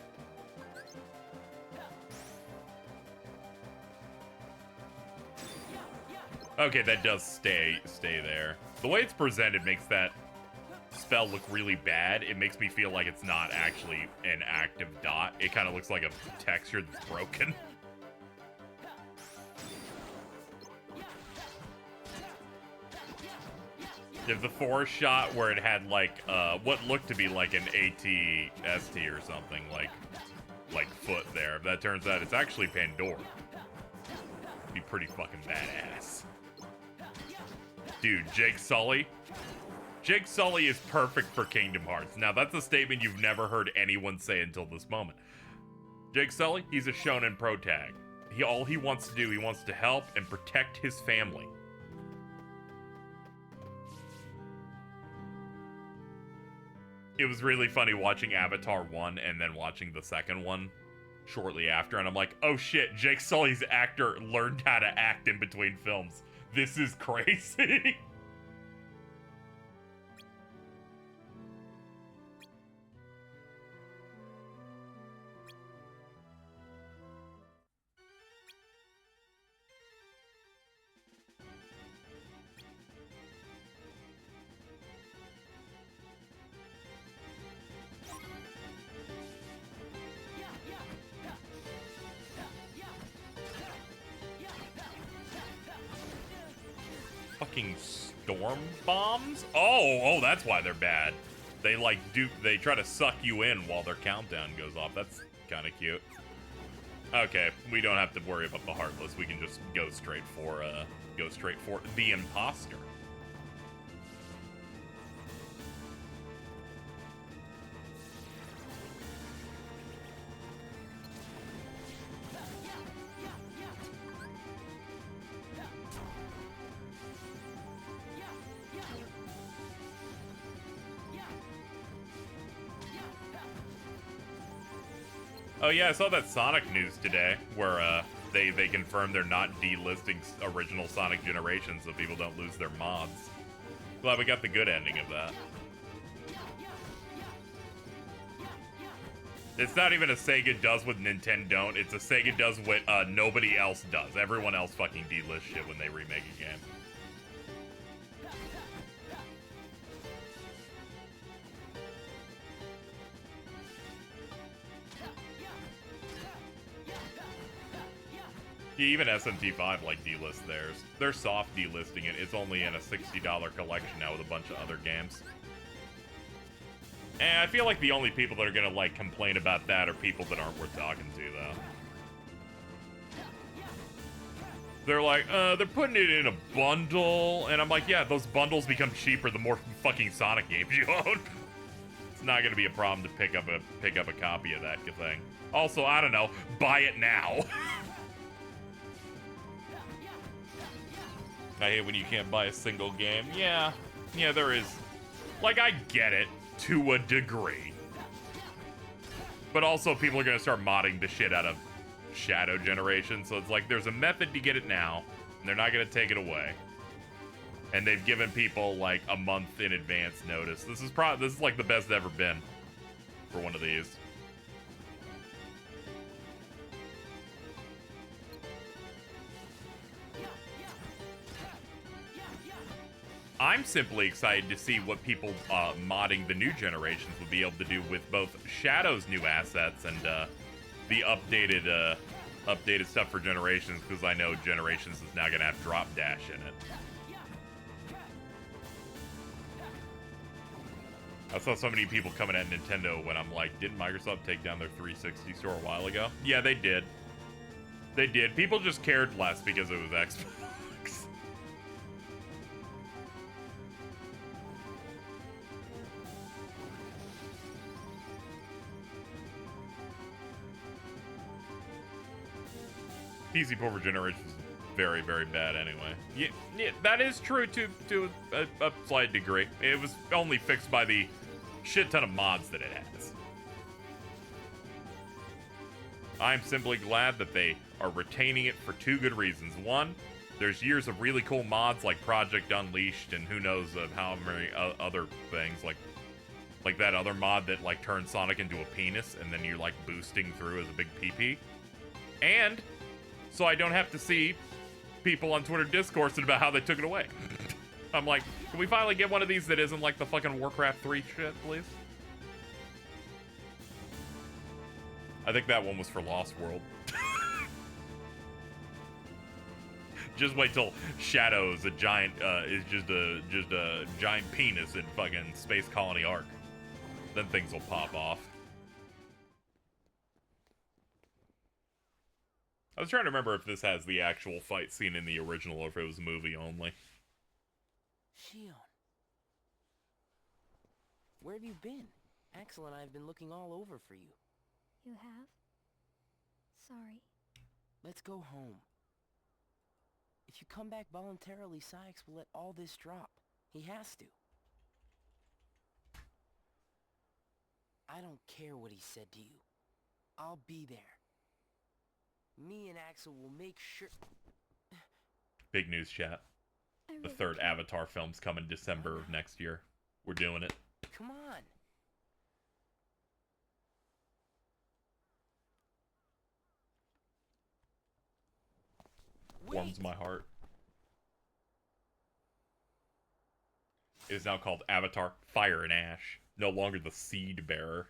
Okay, that does stay there. The way it's presented makes that spell look really bad. It makes me feel like it's not actually an active dot. It kind of looks like a texture that's broken. If the forest shot where it had like what looked to be like an AT-ST or something, like foot there, if that turns out it's actually Pandora, it'd be pretty fucking badass. Dude, Jake Sully is perfect for Kingdom Hearts. Now, that's a statement you've never heard anyone say until this moment. Jake Sully, he's a shonen pro tag. All he wants to do, he wants to help and protect his family. It was really funny watching Avatar 1 and then watching the second one shortly after, and I'm like, oh shit, Jake Sully's actor learned how to act in between films. This is crazy. Fucking storm bombs? Oh, that's why they're bad. They try to suck you in while their countdown goes off. That's kind of cute. Okay, we don't have to worry about the Heartless. We can just go straight for the imposter. Oh yeah, I saw that Sonic news today, where they confirmed they're not delisting original Sonic generations so people don't lose their mods. Glad we got the good ending of that. It's not even a Sega does what Nintendo don't, it's a Sega does what nobody else does. Everyone else fucking delists shit when they remake a game. Yeah, even SMT5 like delists theirs. They're soft delisting it. It's only in a $60 collection now with a bunch of other games. And I feel like the only people that are gonna like complain about that are people that aren't worth talking to, though. They're like, they're putting it in a bundle, and I'm like, yeah, those bundles become cheaper the more fucking Sonic games you own. It's not gonna be a problem to pick up a copy of that thing. Also, I don't know, buy it now. I hate when you can't buy a single game. Yeah, there is. Like, I get it to a degree. But also, people are gonna start modding the shit out of Shadow Generation, so it's like, there's a method to get it now, and they're not gonna take it away. And they've given people, like, a month in advance notice. This is like the best it's ever been for one of these. I'm simply excited to see what people modding the new generations will be able to do with both Shadow's new assets and the updated stuff for Generations, because I know Generations is now going to have Drop Dash in it. I saw so many people coming at Nintendo when I'm like, didn't Microsoft take down their 360 store a while ago? Yeah, they did. They did. People just cared less because it was Xbox. PC port for Generations is very, very bad anyway. Yeah, that is true to a slight degree. It was only fixed by the shit ton of mods that it has. I'm simply glad that they are retaining it for two good reasons. One, there's years of really cool mods like Project Unleashed and who knows of how many other things, like that other mod that like turns Sonic into a penis and then you're like boosting through as a big PP. And so I don't have to see people on Twitter discoursing about how they took it away. I'm like, can we finally get one of these that isn't like the fucking Warcraft 3 shit, please? I think that one was for Lost World. Just wait till Shadow's a giant, is just a giant penis in fucking Space Colony Arc. Then things will pop off. I was trying to remember if this has the actual fight scene in the original or if it was movie only. Shion. Where have you been? Axel and I have been looking all over for you. You have? Sorry. Let's go home. If you come back voluntarily, Sykes will let all this drop. He has to. I don't care what he said to you. I'll be there. Me and Axel will make sure... Big news, chat. The third Avatar film's coming December of next year. We're doing it. Come on. Warms my heart. It is now called Avatar Fire and Ash. No longer the Seed Bearer.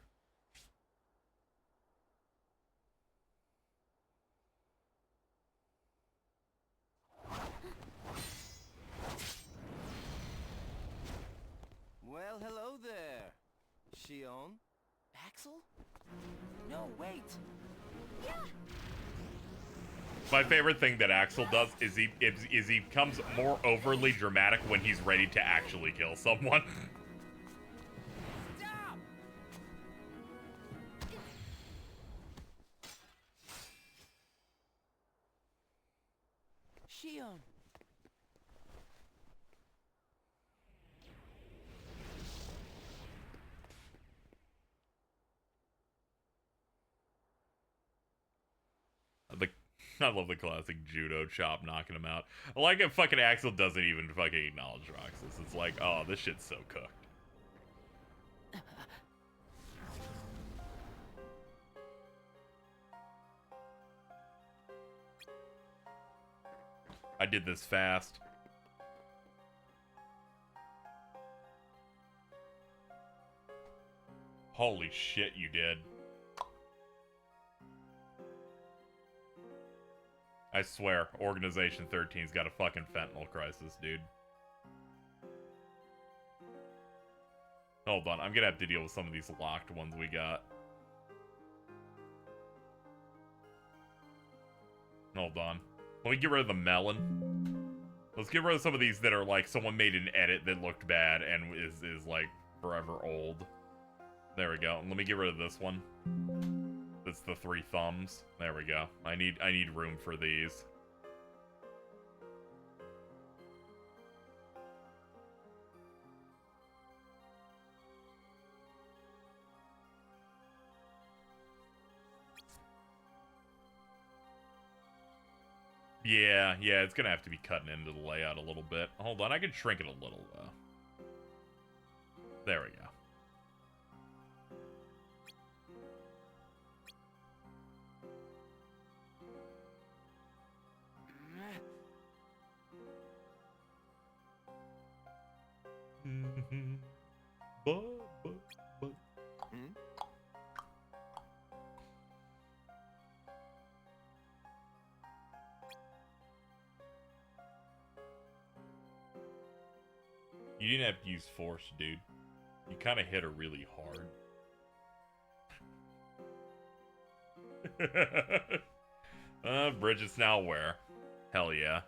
Well, hello there, Shion. Axel? No, wait. Yeah. My favorite thing that Axel does is he becomes more overly dramatic when he's ready to actually kill someone. Stop! Shion. I love the classic judo chop knocking him out. I like it fucking Axel doesn't even fucking acknowledge Roxas. It's like, oh, this shit's so cooked. I did this fast. Holy shit, you did. I swear, Organization 13's got a fucking fentanyl crisis, dude. Hold on, I'm gonna have to deal with some of these locked ones we got. Hold on. Let me get rid of the melon. Let's get rid of some of these that are like, someone made an edit that looked bad and is like, forever old. There we go. Let me get rid of this one. That's the 3 thumbs. There we go. I need room for these. Yeah, it's gonna have to be cutting into the layout a little bit. Hold on, I can shrink it a little, though. There we go. You didn't have to use force, dude. You kind of hit her really hard. Bridget's now aware. Hell yeah.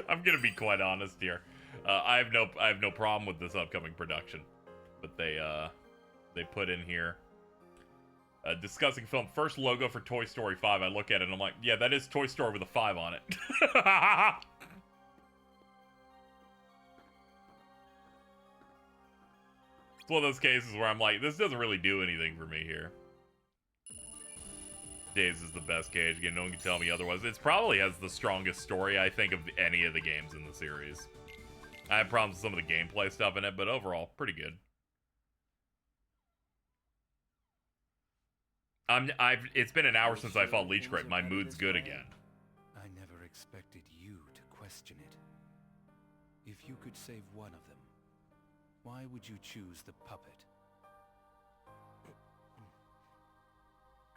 I'm gonna be quite honest here. I have no problem with this upcoming production, but they put in here discussing film first logo for Toy Story 5. I look at it and I'm like, yeah, that is Toy Story with a 5 on it. It's one of those cases where I'm like, this doesn't really do anything for me here. Days is the best Cage game. No one can tell me otherwise. It probably has the strongest story, I think, of any of the games in the series. I have problems with some of the gameplay stuff in it, but overall, pretty good. It's been an hour since I fought Leach Crate. My mood's good again. I never expected you to question it. If you could save one of them, why would you choose the puppet?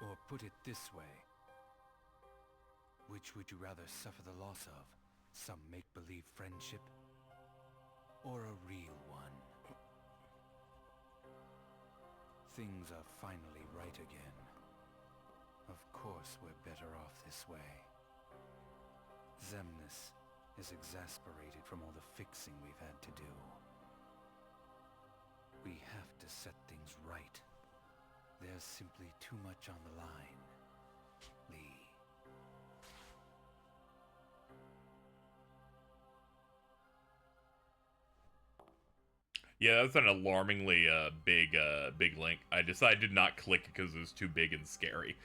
Or put it this way, which would you rather suffer the loss of? Some make-believe friendship? Or a real one? Things are finally right again. Of course we're better off this way. Xemnas is exasperated from all the fixing we've had to do. We have to set things right. There's simply too much on the line, Lee. Yeah, that's an alarmingly big link. I decided to not click it because it was too big and scary.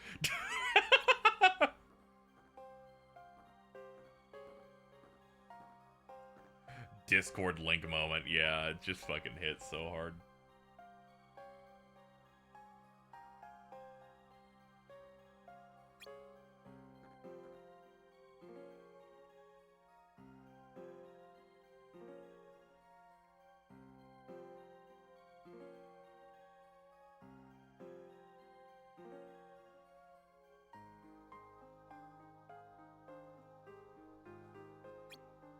Discord link moment. Yeah, it just fucking hits so hard.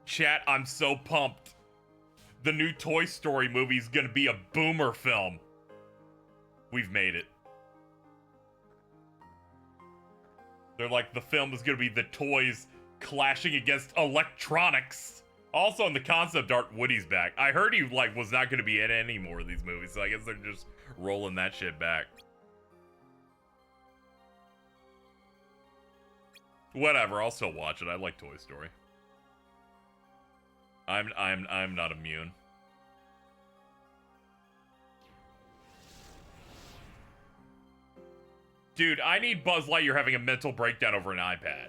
Chat, I'm so pumped. The new Toy Story movie is gonna be a boomer film. We've made it. They're like, the film is gonna be the toys clashing against electronics. Also, in the concept art, Woody's back. I heard he was not gonna be in any more of these movies, so I guess they're just rolling that shit back. Whatever, I'll still watch it. I like Toy Story. I'm not immune. Dude, I need Buzz Lightyear having a mental breakdown over an iPad.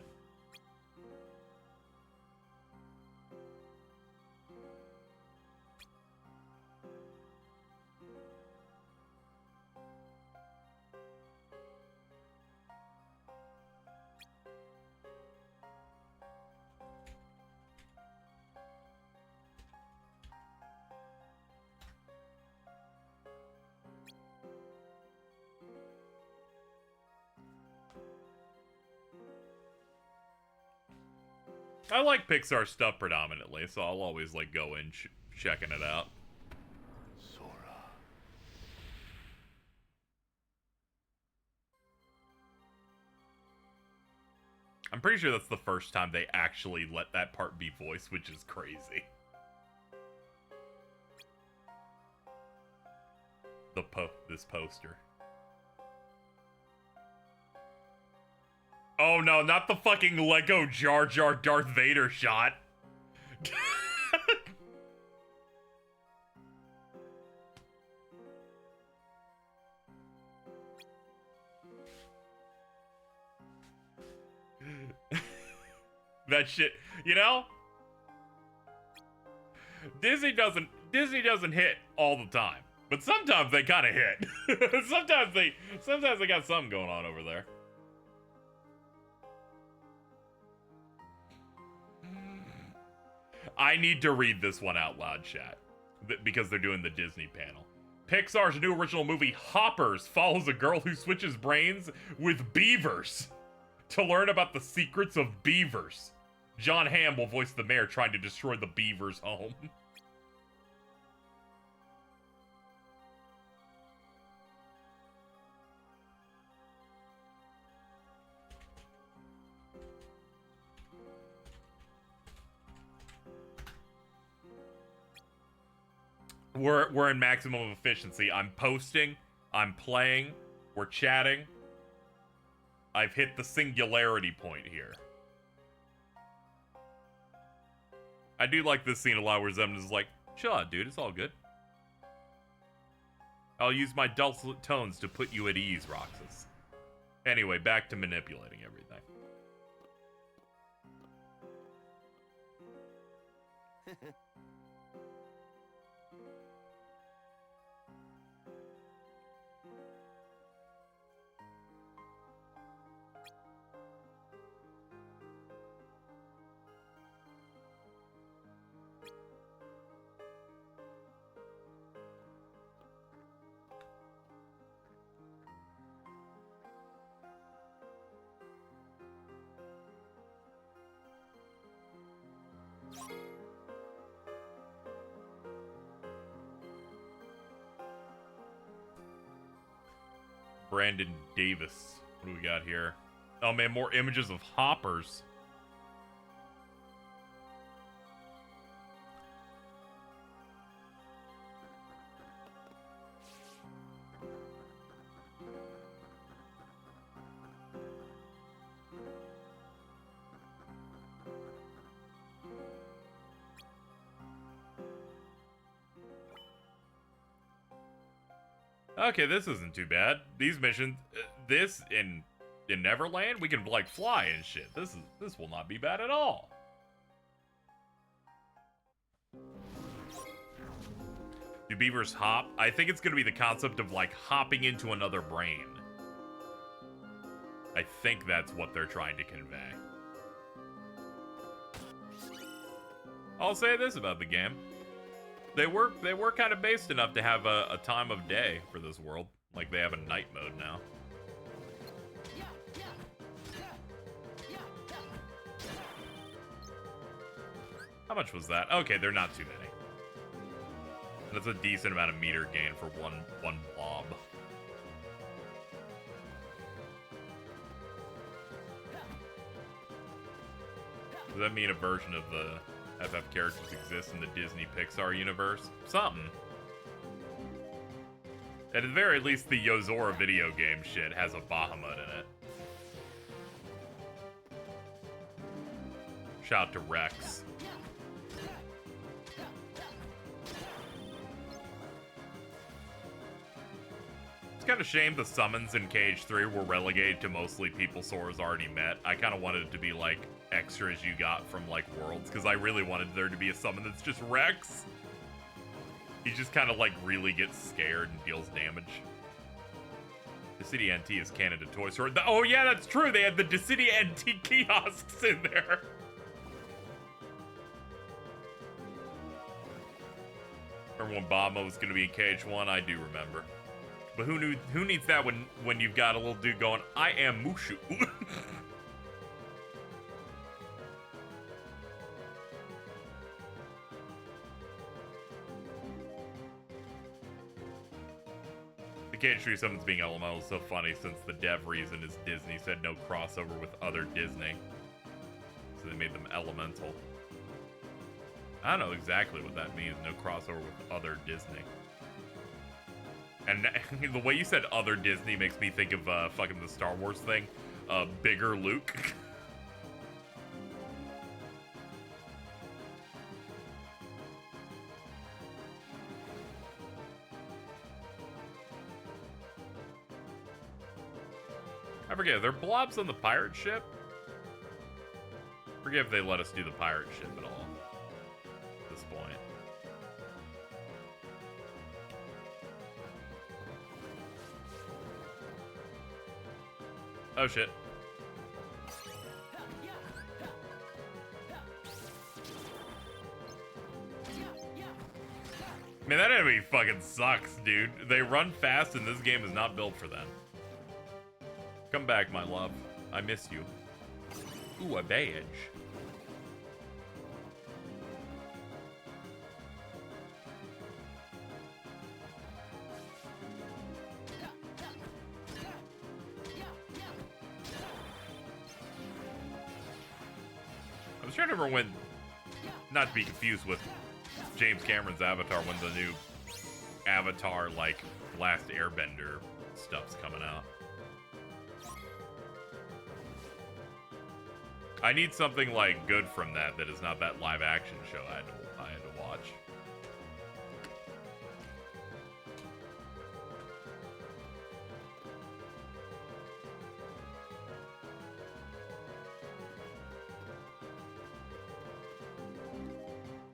I like Pixar stuff predominantly, so I'll always go in checking it out. Sora. I'm pretty sure that's the first time they actually let that part be voiced, which is crazy. This poster. Oh no, not the fucking Lego Jar Jar Darth Vader shot. That shit, you know? Disney doesn't hit all the time, but sometimes they kind of hit. sometimes they got something going on over there. I need to read this one out loud, chat, because they're doing the Disney panel. Pixar's new original movie Hoppers follows a girl who switches brains with beavers to learn about the secrets of beavers. John Hamm will voice the mayor trying to destroy the beavers' home. We're in maximum efficiency. I'm posting, I'm playing, we're chatting. I've hit the singularity point here. I do like this scene a lot where Zemn is like, chill out, dude, it's all good. I'll use my dulcet tones to put you at ease, Roxas. Anyway, back to manipulating everything. Brandon Davis. What do we got here? Oh man, more images of hoppers. Okay, this isn't too bad. These missions, this in Neverland, we can like fly and shit. This will not be bad at all. Do beavers hop? I think it's gonna be the concept of like hopping into another brain. I think that's what they're trying to convey. I'll say this about the game. They were kind of based enough to have a time of day for this world. Like they have a night mode now. How much was that? Okay, they're not too many. That's a decent amount of meter gain for one blob. Does that mean a version of the FF characters exist in the Disney Pixar universe? Something. At the very least, the Yozora video game shit has a Bahamut in it. Shout out to Rex. It's kind of a shame the summons in Cage 3 were relegated to mostly people Sora's already met. I kind of wanted it to be like extras you got from like Worlds, because I really wanted there to be a summon that's just Rex. He just kind of like really gets scared and deals damage. Decity NT is canon to Toy Story. Oh yeah, that's true. They had the Decity NT kiosks in there. Remember when Bama was going to be in Cage 1? I do remember. But who needs that when you've got a little dude going, I am Mushu. The Cage 3 summons being elemental is so funny since the dev reason is Disney said no crossover with other Disney. So they made them elemental. I don't know exactly what that means, no crossover with other Disney. And the way you said other Disney makes me think of fucking the Star Wars thing. a bigger Luke. I forget, are there blobs on the pirate ship? I forget if they let us do the pirate ship at all at this point. Oh shit. Man, that enemy fucking sucks, dude. They run fast and this game is not built for them. Come back, my love. I miss you. Ooh, a badge. I was trying to remember when, not to be confused with James Cameron's Avatar, when the new Avatar, like, Last Airbender stuff's coming out. I need something, like, good from that is not that live action show I had to watch.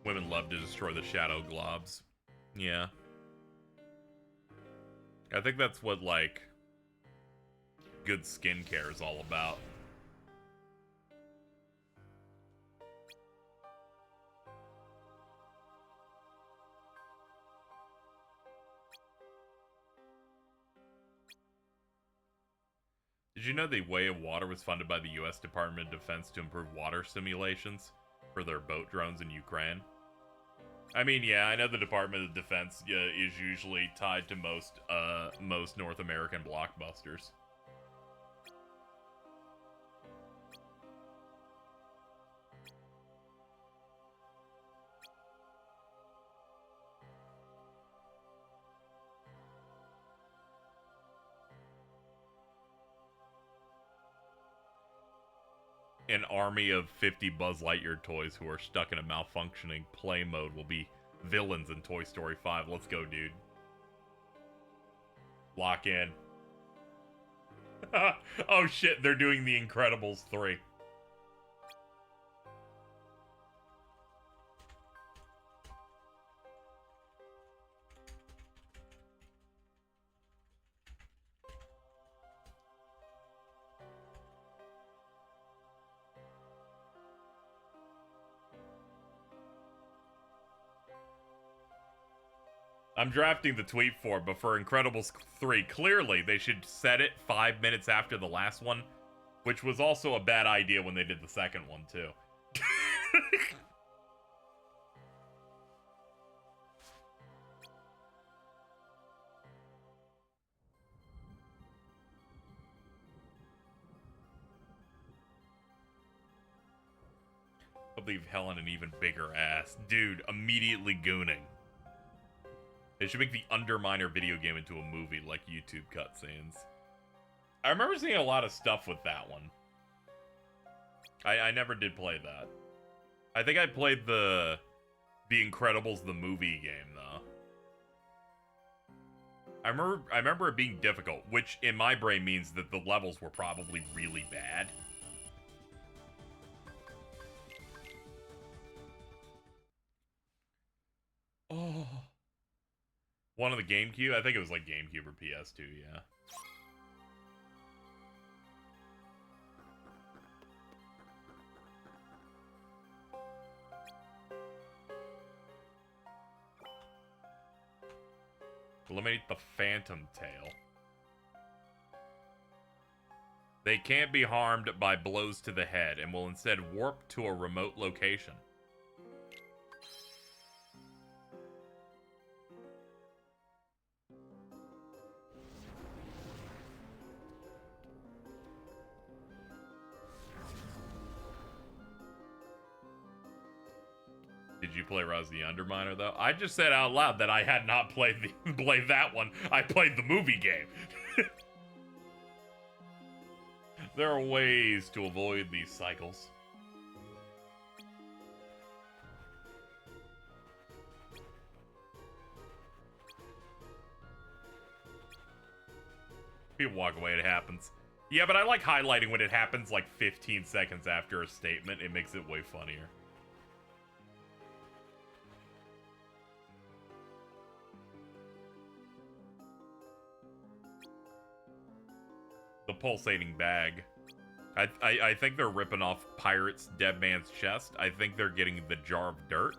Women love to destroy the shadow globs. Yeah. I think that's what, like, good skincare is all about. Did you know the Way of Water was funded by the U.S. Department of Defense to improve water simulations for their boat drones in Ukraine? I mean, yeah, I know the Department of Defense is usually tied to most North American blockbusters. An army of 50 Buzz Lightyear toys who are stuck in a malfunctioning play mode will be villains in Toy Story 5. Let's go, dude. Lock in. Oh shit, they're doing The Incredibles 3. I'm drafting the tweet for it, but for Incredibles 3, clearly they should set it 5 minutes after the last one, which was also a bad idea when they did the second one, too. I'll leave Helen an even bigger ass. Dude, immediately gooning. They should make the Underminer video game into a movie like YouTube cutscenes. I remember seeing a lot of stuff with that one. I never did play that. I think I played the Incredibles the movie game though. I remember it being difficult, which in my brain means that the levels were probably really bad. Oh. One of the GameCube? I think it was like GameCube or PS2, yeah. Eliminate the Phantom Tail. They can't be harmed by blows to the head and will instead warp to a remote location. Did you play Rise of the Underminer, though? I just said out loud that I had not played that one. I played the movie game. There are ways to avoid these cycles. People walk away, it happens. Yeah, but I like highlighting when it happens like 15 seconds after a statement. It makes it way funnier. The pulsating bag. I think they're ripping off Pirate's Dead Man's Chest. I think they're getting the jar of dirt.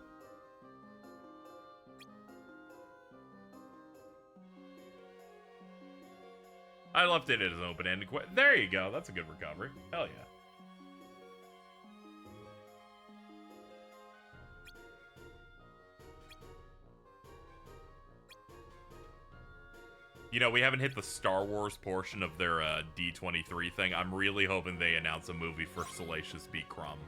I left it as an open-ended question. There you go. That's a good recovery. Hell yeah. You know, we haven't hit the Star Wars portion of their D23 thing. I'm really hoping they announce a movie for Salacious B. Crumb.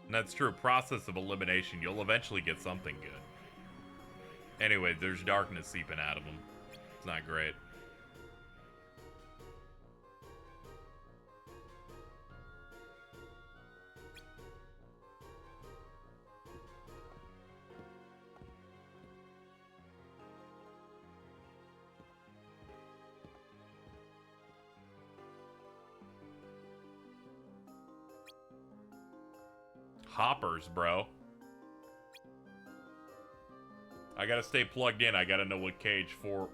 That's true. Process of elimination. You'll eventually get something good. Anyway, there's darkness seeping out of them. It's not great. Hoppers, bro. I gotta stay plugged in. I gotta know what Cage 4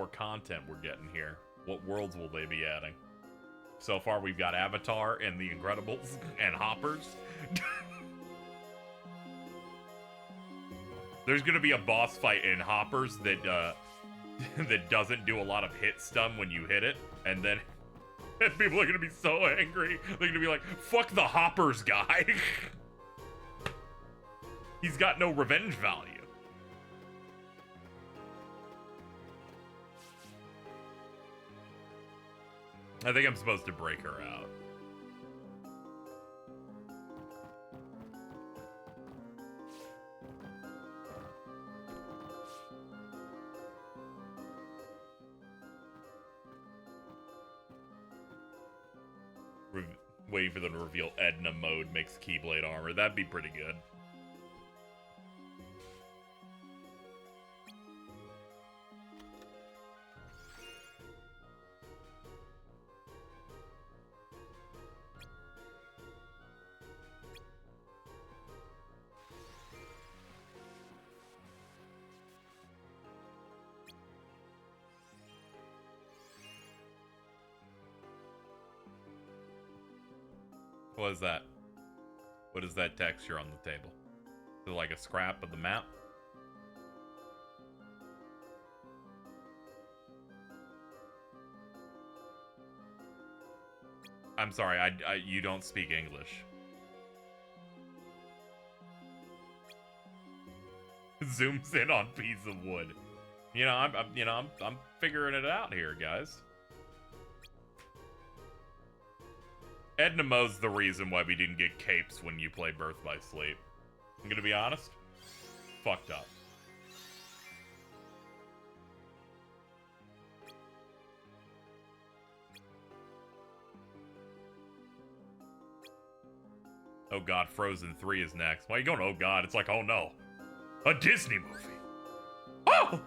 content we're getting here. What worlds will they be adding? So far, we've got Avatar and The Incredibles and Hoppers. There's gonna be a boss fight in Hoppers that that doesn't do a lot of hit stun when you hit it, and then and people are gonna be so angry. They're gonna be like, "Fuck the Hoppers guy." He's got no revenge value. I think I'm supposed to break her out. Waiting for them to reveal Edna mode makes Keyblade armor. That'd be pretty good. What is that? What is that texture on the table? Is it like a scrap of the map? I'm sorry, you don't speak English. Zooms in on piece of wood. You know, I'm figuring it out here, guys. Edna Mo's the reason why we didn't get capes when you play Birth by Sleep. I'm gonna be honest. Fucked up. Oh god, Frozen 3 is next. Why are you going, oh god? It's like, oh no. A Disney movie. Oh!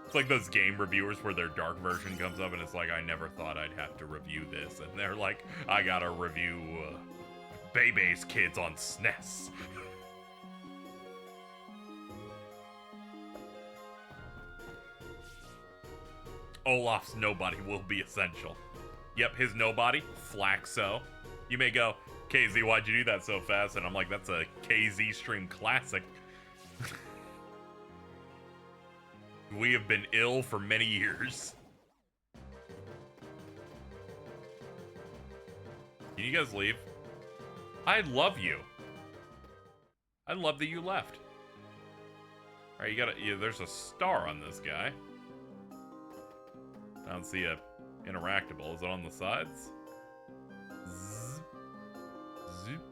It's like those game reviewers where their dark version comes up and it's like, I never thought I'd have to review this. And they're like, I gotta review Bebe's Kids on SNES. Olaf's nobody will be essential. Yep, his nobody, Flaxo. You may go, KZ, why'd you do that so fast? And I'm like, that's a KZ stream classic. We have been ill for many years. Can you guys leave? I love you. I love that you left. Alright, there's a star on this guy. I don't see a interactable. Is it on the sides? Zzz. Zoop.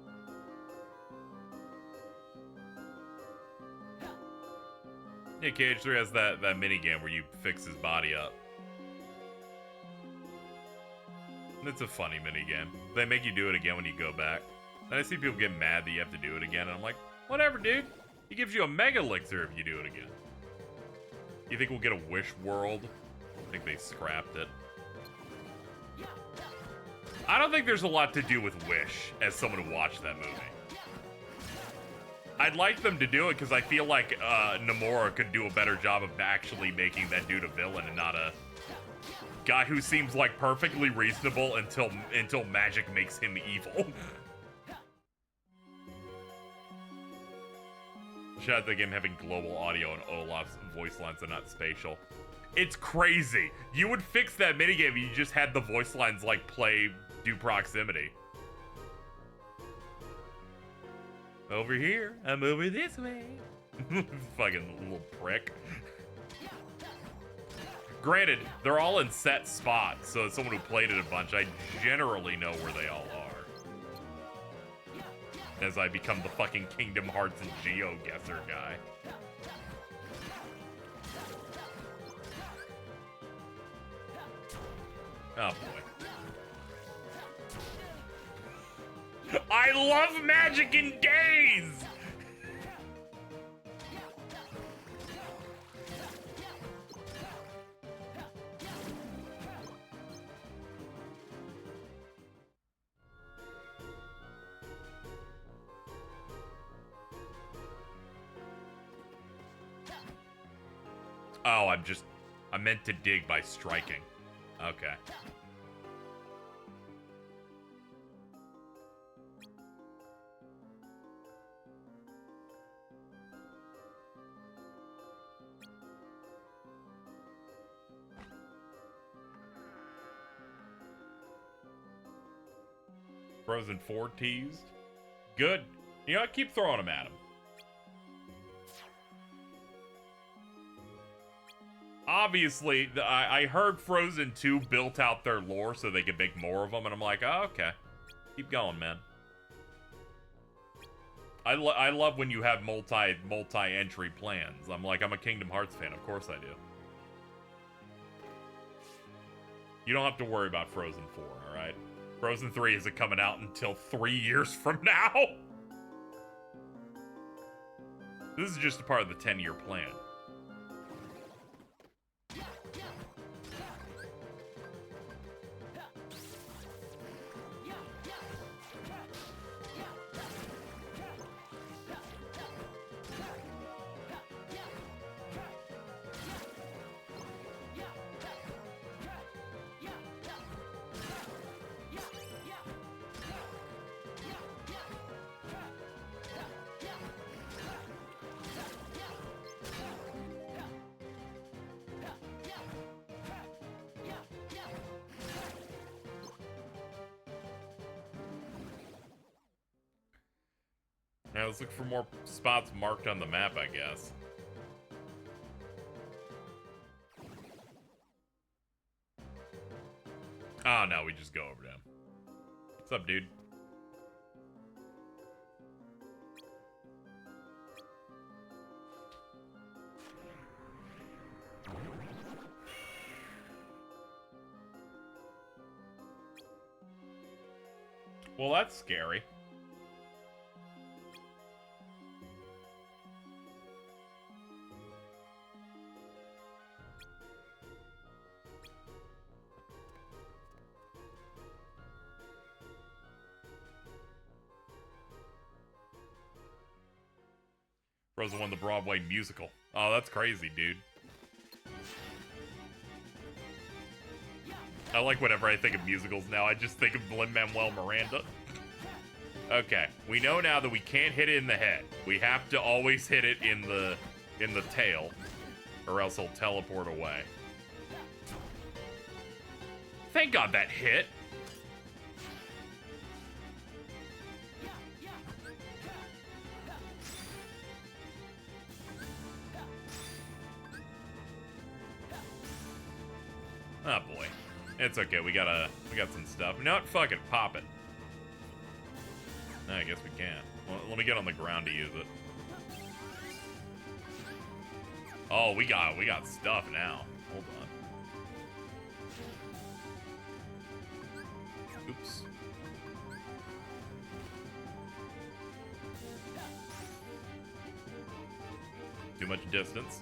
Yeah, KH3 has that mini game where you fix his body up. It's a funny mini game. They make you do it again when you go back. And I see people get mad that you have to do it again, and I'm like, whatever, dude. He gives you a mega elixir if you do it again. You think we'll get a Wish World? I think they scrapped it. I don't think there's a lot to do with Wish as someone who watched that movie. I'd like them to do it because I feel like Nomura could do a better job of actually making that dude a villain and not a guy who seems like perfectly reasonable until magic makes him evil. Shout out to the game having global audio and Olaf's voice lines are not spatial. It's crazy. You would fix that minigame if you just had the voice lines like do proximity. Over here, I'm over this way. Fucking little prick. Granted, they're all in set spots, so as someone who played it a bunch, I generally know where they all are. As I become the fucking Kingdom Hearts and GeoGuessr guy. Oh boy. I love magic in days! Oh, I meant to dig by striking. Okay. Frozen 4 teased. Good. You know what? Keep throwing them at him. Obviously, I heard Frozen 2 built out their lore so they could make more of them, and I'm like, oh, okay. Keep going, man. I love when you have multi-entry plans. I'm a Kingdom Hearts fan. Of course I do. You don't have to worry about Frozen 4, alright? Frozen 3 isn't coming out until 3 years from now. This is just a part of the 10-year plan. Now let's look for more spots marked on the map, I guess. Oh, no, we just go over to him. What's up, dude? Well, that's scary. Frozen won the Broadway musical. Oh, that's crazy, dude. I like whenever I think of musicals now, I just think of Lin-Manuel Miranda. Okay, we know now that we can't hit it in the head. We have to always hit it in the tail, or else he'll teleport away. Thank God that hit. Oh boy. It's okay, we got some stuff. You know what? Fuck it, pop it. I guess we can. Well, let me get on the ground to use it. Oh, we got stuff now. Hold on. Oops. Too much distance.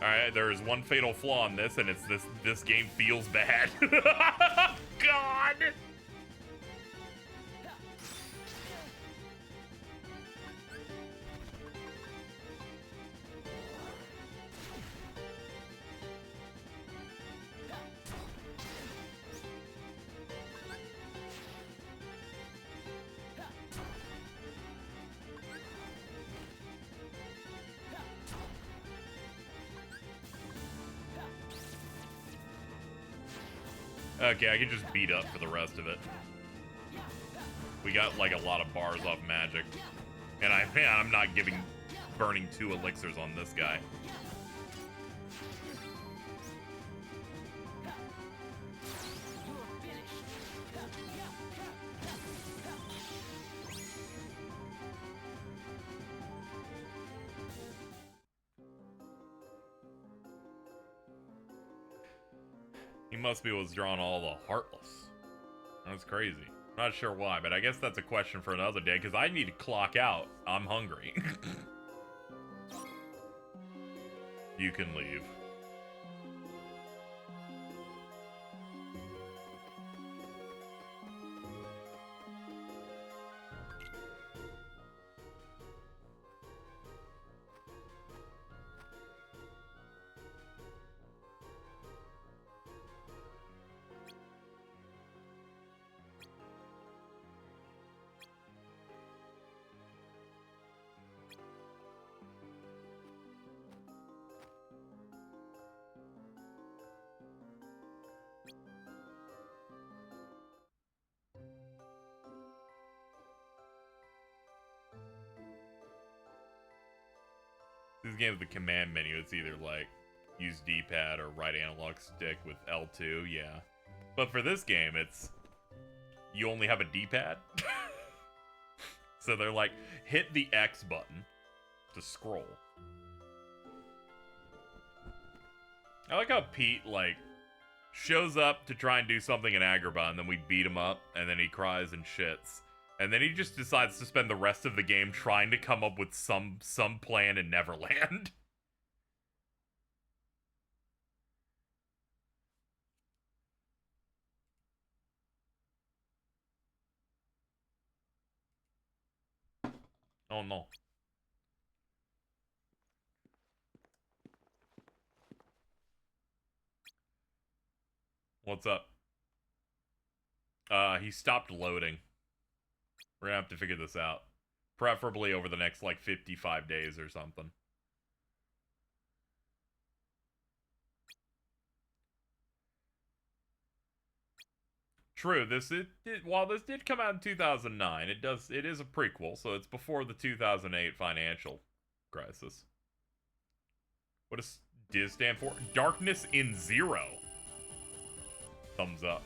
Alright, there is one fatal flaw in this, and it's this game feels bad. God! Okay, I can just beat up for the rest of it. We got like a lot of bars off magic. And I'm not burning 2 elixirs on this guy. He must be what's drawn all the Heartless. That's crazy. Not sure why, but I guess that's a question for another day, because I need to clock out. I'm hungry. You can leave. This game's the command menu. It's either like use D-pad or right analog stick with L2, yeah. But for this game, it's you only have a D-pad. So they're like, hit the X button to scroll. I like how Pete, like, shows up to try and do something in Agrabah, and then we beat him up, and then he cries and shits. And then he just decides to spend the rest of the game trying to come up with some plan in Neverland. Oh no. What's up? He stopped loading. We're gonna have to figure this out. Preferably over the next, like, 55 days or something. True, while this did come out in 2009, it is a prequel, so it's before the 2008 financial crisis. What does DIZ stand for? Darkness in Zero. Thumbs up.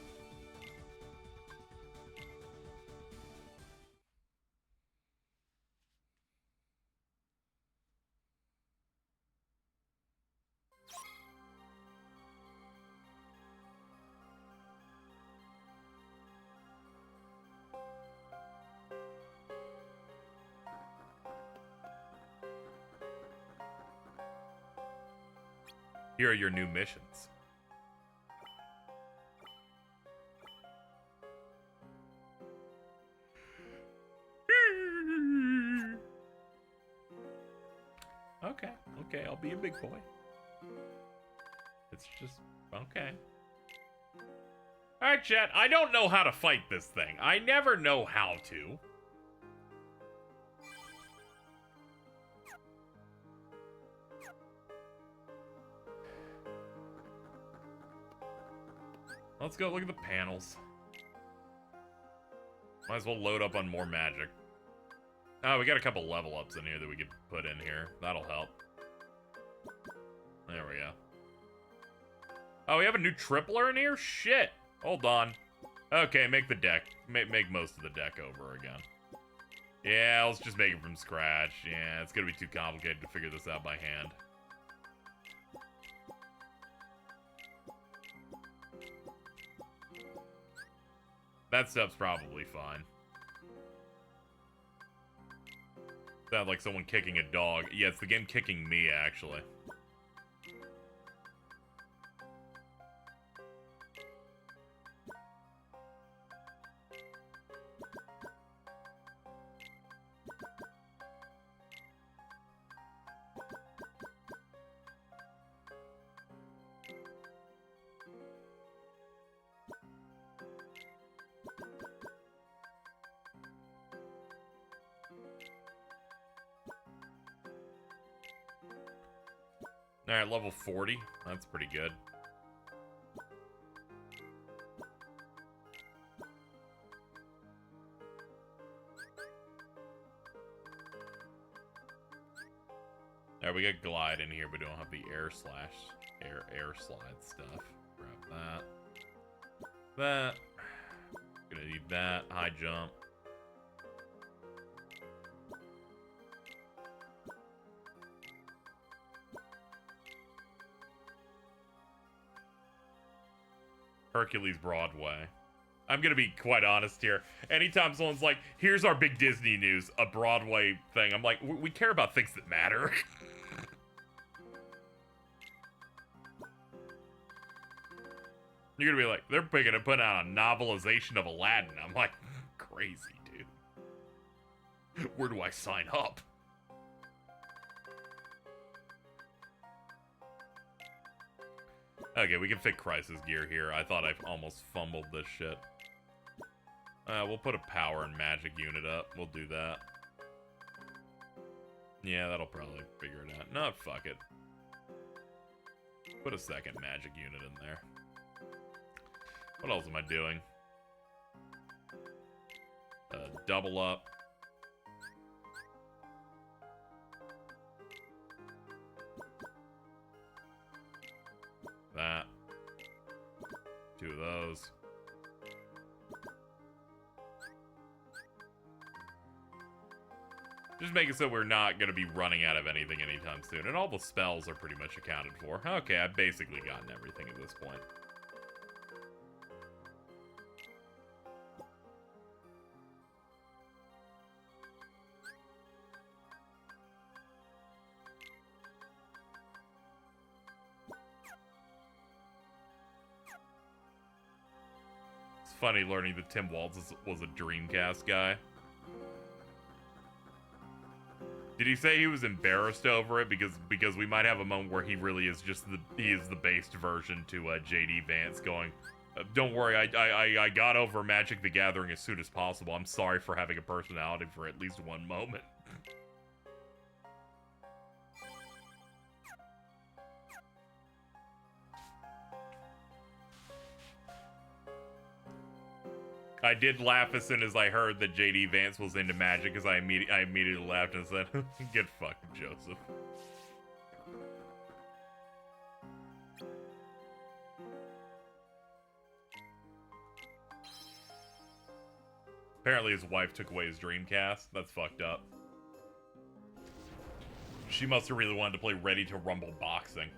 Here are your new missions. Okay, okay, I'll be a big boy. It's just, okay. Alright, chat, I don't know how to fight this thing. I never know how to. Let's go look at the panels. Might as well load up on more magic. Oh, we got a couple level ups in here that we could put in here. That'll help. There we go. Oh, we have a new tripler in here? Shit. Hold on. Okay, make the deck. Make most of the deck over again. Yeah, let's just make it from scratch. Yeah, it's gonna be too complicated to figure this out by hand. That stuff's probably fine. Sounds like someone kicking a dog. Yeah, it's the game kicking me, actually. Alright, level 40. That's pretty good. Alright, we got glide in here, but we don't have the air slide stuff. Grab that. That. Gonna need that. High jump. Hercules Broadway. I'm gonna be quite honest here. Anytime someone's like, here's our big Disney news, a Broadway thing, I'm like, we care about things that matter. You're gonna be like, they're gonna put out a novelization of Aladdin. I'm like, crazy, dude. Where do I sign up? Okay, we can fit crisis gear here. I thought I almost fumbled this shit. We'll put a power and magic unit up. We'll do that. Yeah, that'll probably figure it out. No, fuck it. Put a second magic unit in there. What else am I doing? Double up. That. 2 of those. Just make it so we're not going to be running out of anything anytime soon. And all the spells are pretty much accounted for. Okay, I've basically gotten everything at this point. It's funny learning that Tim Waltz was a Dreamcast guy. Did he say he was embarrassed over it because we might have a moment where he really is just the based version to JD Vance going, don't worry, I got over Magic the Gathering as soon as possible. I'm sorry for having a personality for at least one moment. I did laugh as soon as I heard that JD Vance was into Magic, because I immediately laughed and said, get fucked, Joseph. Apparently his wife took away his Dreamcast. That's fucked up. She must have really wanted to play Ready to Rumble boxing.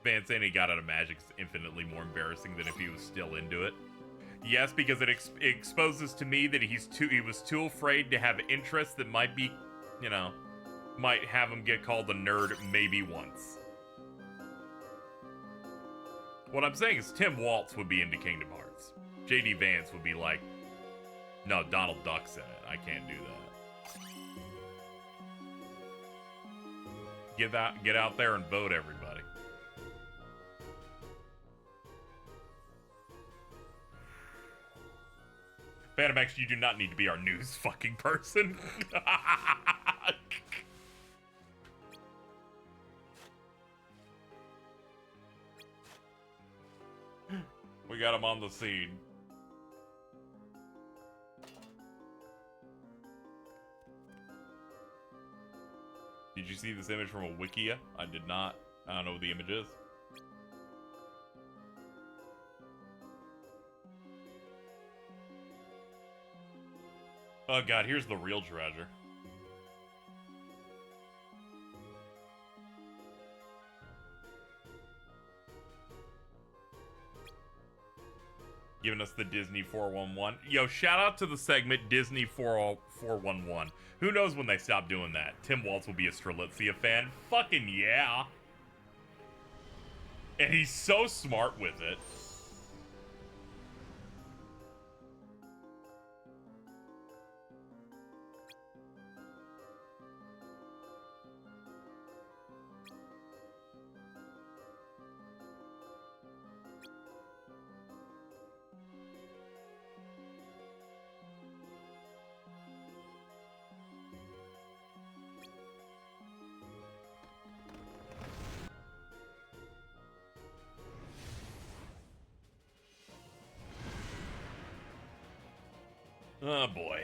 Van saying he got out of magic is infinitely more embarrassing than if he was still into it. Yes, because it exposes to me that he was too afraid to have interests that might be, you know, might have him get called a nerd maybe once. What I'm saying is Tim Waltz would be into Kingdom Hearts. J.D. Vance would be like, no, Donald Duck's in it. I can't do that. Get out there and vote, everybody. Phantom X, you do not need to be our news fucking person. We got him on the scene. Did you see this image from a Wikia? I did not. I don't know what the image is. Oh god, here's the real treasure. Giving us the Disney 411. Yo, shout out to the segment Disney 411. Who knows when they stop doing that? Tim Waltz will be a Strelitzia fan. Fucking yeah. And he's so smart with it. Oh boy.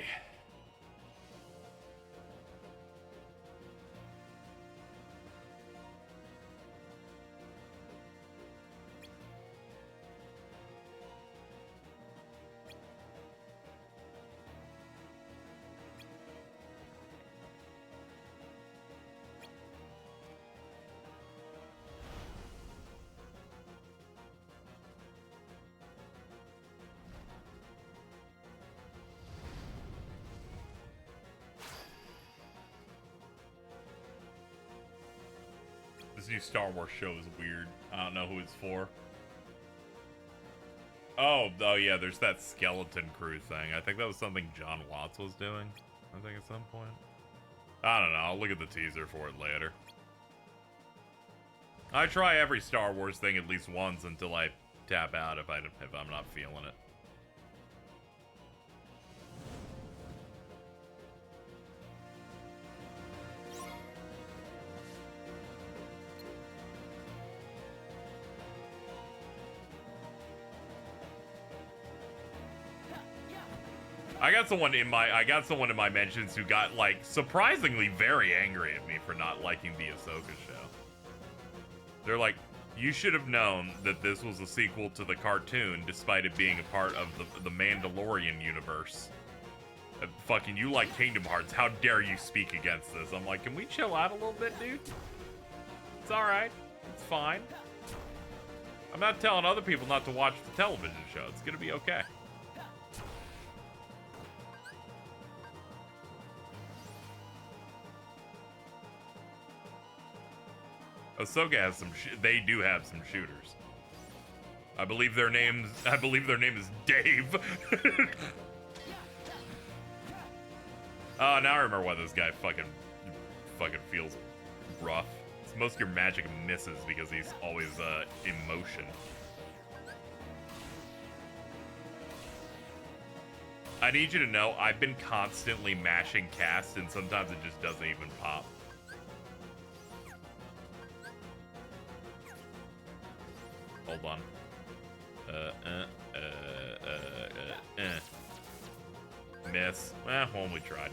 This new Star Wars show is weird. I don't know who it's for. Oh yeah, there's that skeleton crew thing. I think that was something John Watts was doing, I think, at some point. I don't know. I'll look at the teaser for it later. I try every Star Wars thing at least once until I tap out if I'm not feeling it. I got someone in my mentions who got, like, surprisingly very angry at me for not liking the Ahsoka show. They're like, you should have known that this was a sequel to the cartoon despite it being a part of the Mandalorian universe. Fucking, you like Kingdom Hearts, how dare you speak against this? I'm like, can we chill out a little bit, dude? It's alright. It's fine. I'm not telling other people not to watch the television show. It's gonna be okay. Ahsoka has some. They do have some shooters. I believe their name is Dave. Oh, now I remember why this guy fucking feels rough. It's most of your magic misses because he's always in motion. I need you to know I've been constantly mashing cast and sometimes it just doesn't even pop. Hold on. Miss. Well, we tried.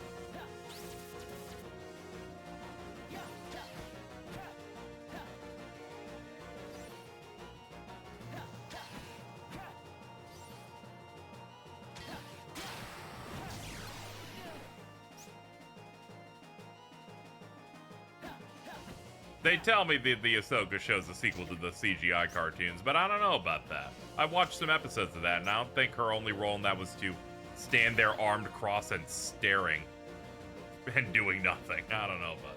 They tell me the Ahsoka show's a sequel to the CGI cartoons, but I don't know about that. I watched some episodes of that, and I don't think her only role in that was to stand there armed across and staring and doing nothing. I don't know about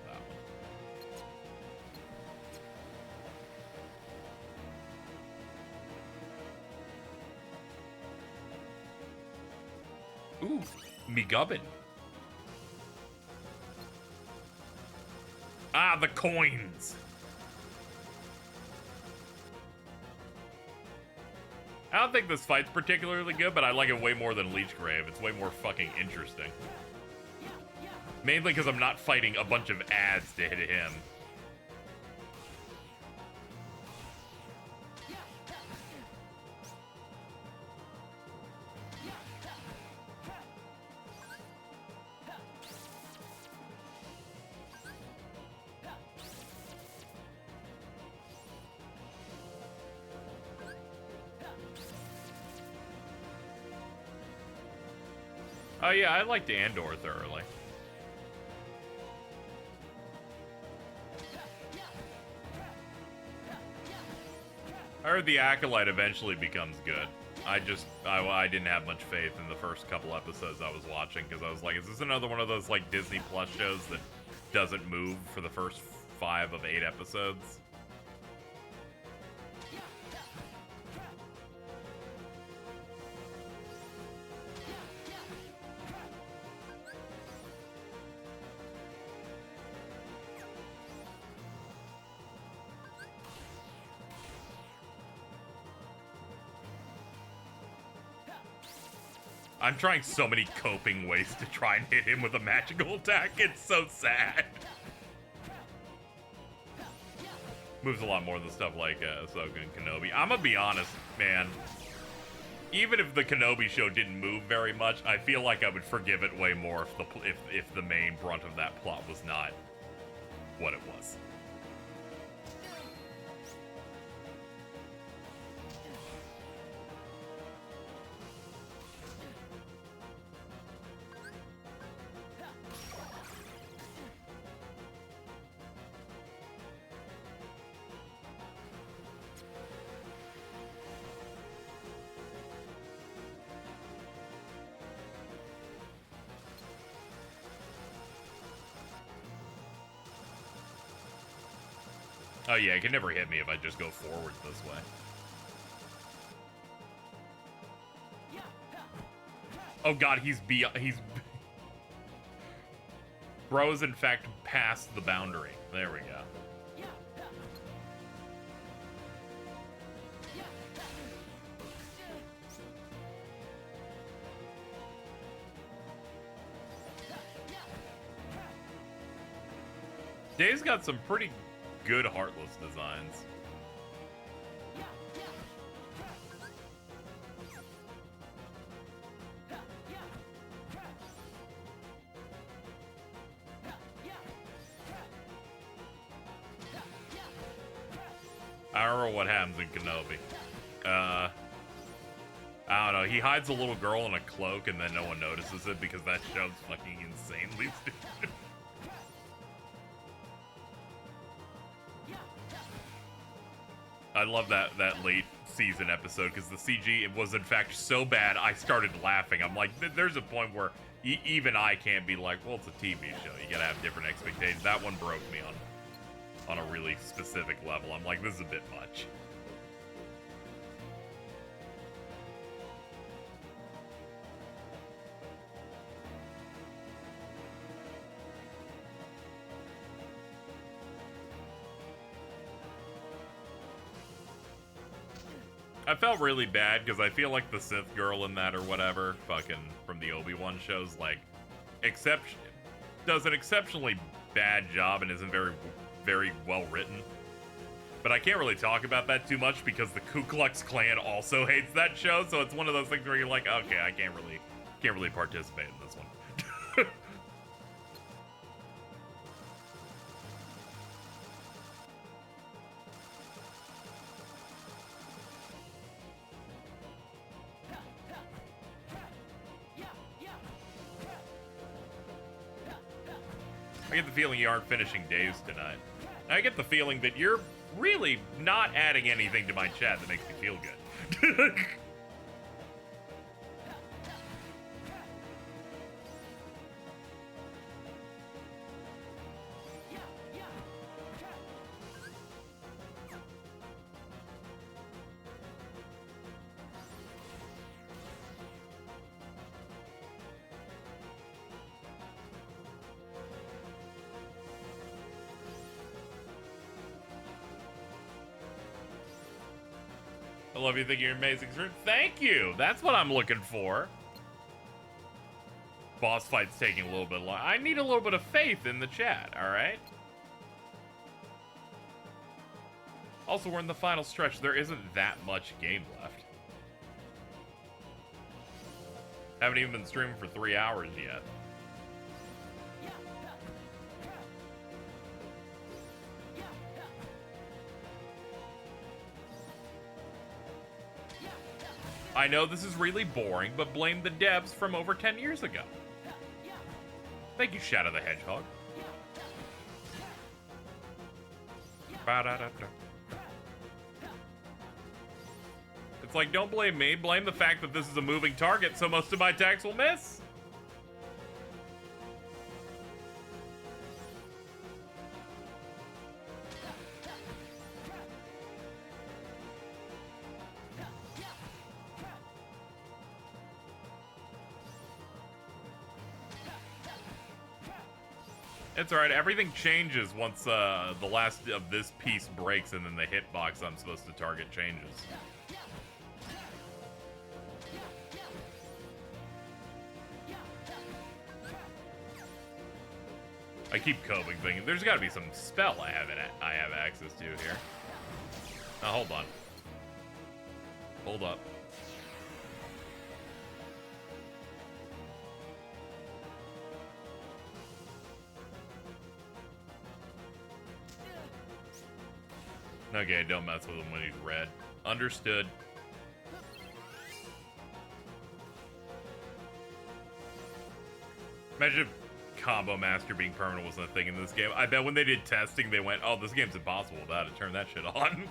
that one. Ooh, me gubbin. Ah, the coins. I don't think this fight's particularly good, but I like it way more than Leech Grave. It's way more fucking interesting. Mainly because I'm not fighting a bunch of ads to hit him. Oh yeah, I liked Andor thoroughly. I heard the Acolyte eventually becomes good. I didn't have much faith in the first couple episodes I was watching because I was like, is this another one of those like Disney Plus shows that doesn't move for the first 5 of 8 episodes? I'm trying so many coping ways to try and hit him with a magical attack. It's so sad. Moves a lot more than stuff like Ahsoka and Kenobi. I'm gonna be honest, man. Even if the Kenobi show didn't move very much, I feel like I would forgive it way more if the main brunt of that plot was not what it was. Oh yeah, it can never hit me if I just go forward this way. Oh god, he's Bro's in fact past the boundary. There we go. Day's got some pretty good Heartless designs. I don't remember what happens in Kenobi. I don't know. He hides a little girl in a cloak and then no one notices it because that show's fucking insanely stupid. I love that late season episode because the CG it was in fact so bad I started laughing. I'm like, there's a point where even I can't be like, well, it's a TV show. You gotta have different expectations. That one broke me on a really specific level. I'm like, this is a bit much. I felt really bad because I feel like the Sith girl in that or whatever, fucking from the Obi-Wan shows, like, does an exceptionally bad job and isn't very, very well written. But I can't really talk about that too much because the Ku Klux Klan also hates that show, so it's one of those things where you're like, okay, I can't really participate in this one. I get the feeling you aren't finishing Days tonight. I get the feeling that you're really not adding anything to my chat that makes me feel good. I love you, think you're amazing, sir. Thank you. That's what I'm looking for. Boss fight's taking a little bit long. I need a little bit of faith in the chat, all right? Also, we're in the final stretch. There isn't that much game left. Haven't even been streaming for 3 hours yet. I know this is really boring, but blame the devs from over 10 years ago. Thank you, Shadow the Hedgehog. Ba-da-da-da. It's like, don't blame me, blame the fact that this is a moving target, so most of my attacks will miss. It's alright, everything changes once the last of this piece breaks and then the hitbox I'm supposed to target changes. I keep coping thinking there's gotta be some spell I have access to here. Now hold on. Hold up. Okay, don't mess with him when he's red. Understood. Imagine if Combo Master being permanent wasn't a thing in this game. I bet when they did testing, they went, oh, this game's impossible without it. Turn that shit on.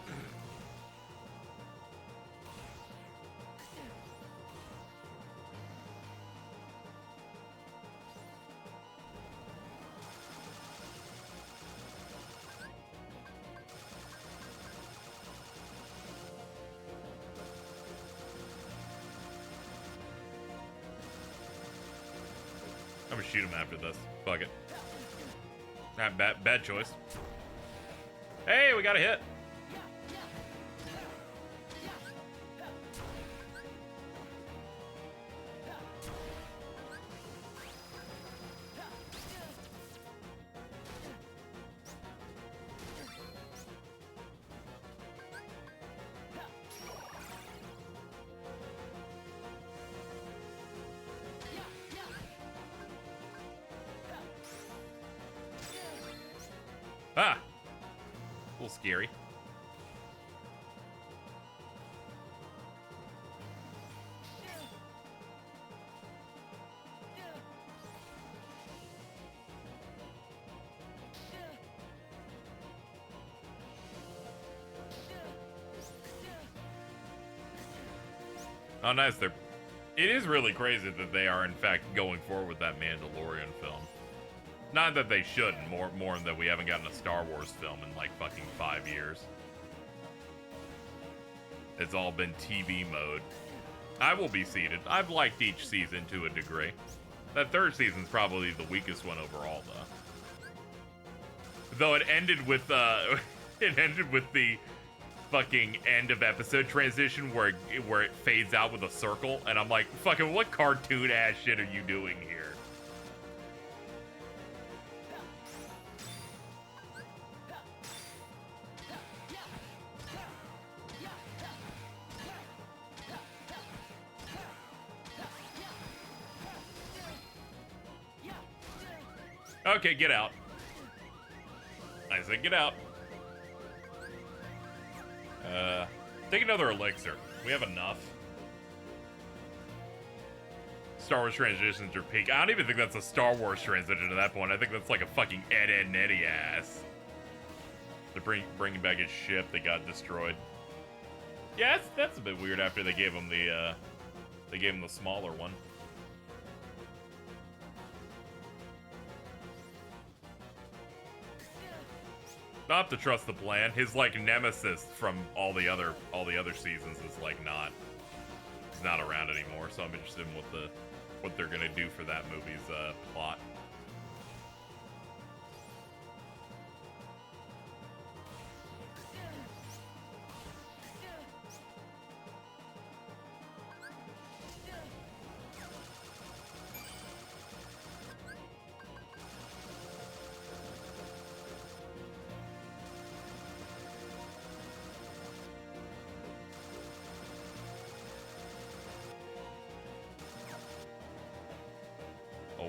I'm gonna shoot him after this. Fuck it. Not bad choice. Hey, we got a hit. Ah! A little scary. Oh, nice. It is really crazy that they are, in fact, going forward with that Mandalorian film. Not that they shouldn't, more that we haven't gotten a Star Wars film in like fucking 5 years. It's all been TV mode. I will be seated. I've liked each season to a degree. That third season's probably the weakest one overall, though. Though it ended with the fucking end of episode transition where it fades out with a circle, and I'm like, fucking what cartoon ass shit are you doing here? Okay, get out. I said get out. Take another elixir. We have enough. Star Wars transitions are peak. I don't even think that's a Star Wars transition at that point. I think that's like a fucking Ed, Edd n Eddy ass. They're bringing back his ship that got destroyed. Yeah, that's a bit weird after they gave him the smaller one. Not to trust the plan. His like nemesis from all the other seasons is like not. He's not around anymore. So I'm interested in what they're gonna do for that movie's plot.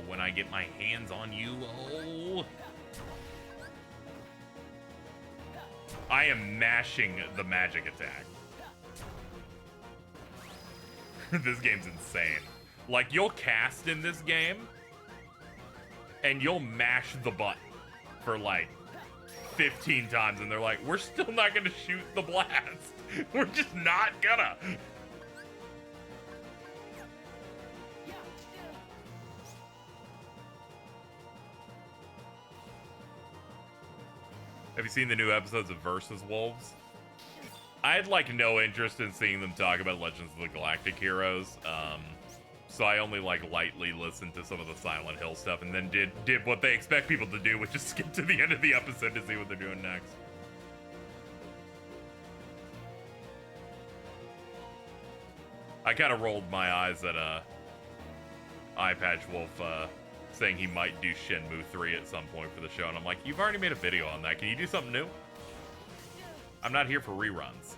When I get my hands on you, oh. I am mashing the magic attack. This game's insane. Like, you'll cast in this game, and you'll mash the button for, like, 15 times, and they're like, we're still not gonna shoot the blast. We're just not gonna. Have you seen the new episodes of Versus Wolves? I had like no interest in seeing them talk about Legends of the Galactic heroes, so I only like lightly listened to some of the Silent Hill stuff, and then did what they expect people to do, which is skip to the end of the episode to see what they're doing next. I kind of rolled my eyes at Eye Patch Wolf saying he might do Shenmue 3 at some point for the show, and I'm like, you've already made a video on that. Can you do something new? I'm not here for reruns.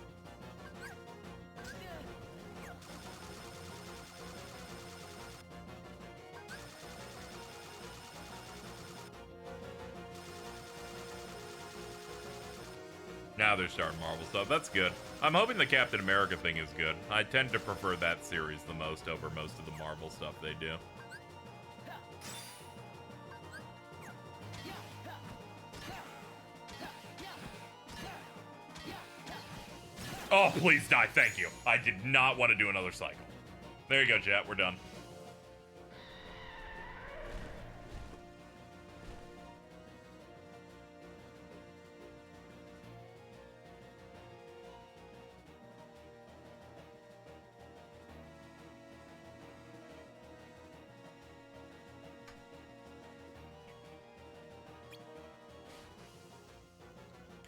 Now they're starting Marvel stuff. That's good. I'm hoping the Captain America thing is good. I tend to prefer that series the most over most of the Marvel stuff they do. Oh, please die. Thank you. I did not want to do another cycle. There you go, chat. We're done.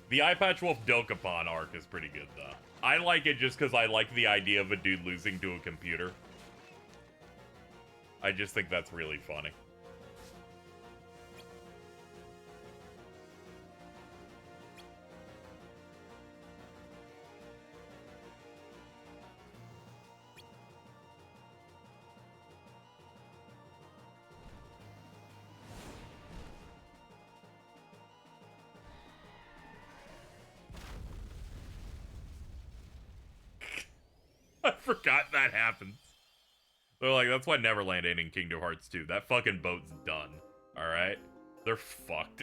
The Eye Patch Wolf Dokapon arc is pretty good, though. I like it just because I like the idea of a dude losing to a computer. I just think that's really funny. I forgot that happens. They're like, that's why Neverland ain't in Kingdom Hearts 2. That fucking boat's done. Alright? They're fucked.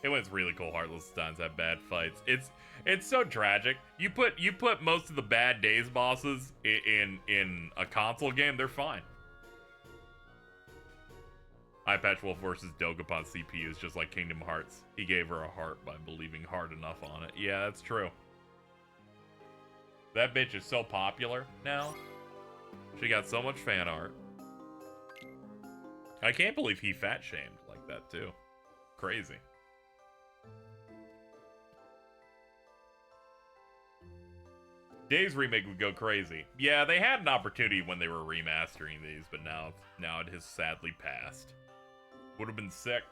It was really cool. Heartless Times have bad fights. It's so tragic. You put most of the bad days bosses in a console game, they're fine. Eye Patch Wolf versus Dokapon CPU is just like Kingdom Hearts. He gave her a heart by believing hard enough on it. Yeah, that's true. That bitch is so popular now. She got so much fan art. I can't believe he fat shamed like that too. Crazy. Days remake would go crazy. Yeah, they had an opportunity when they were remastering these, but now it has sadly passed. Would have been sick.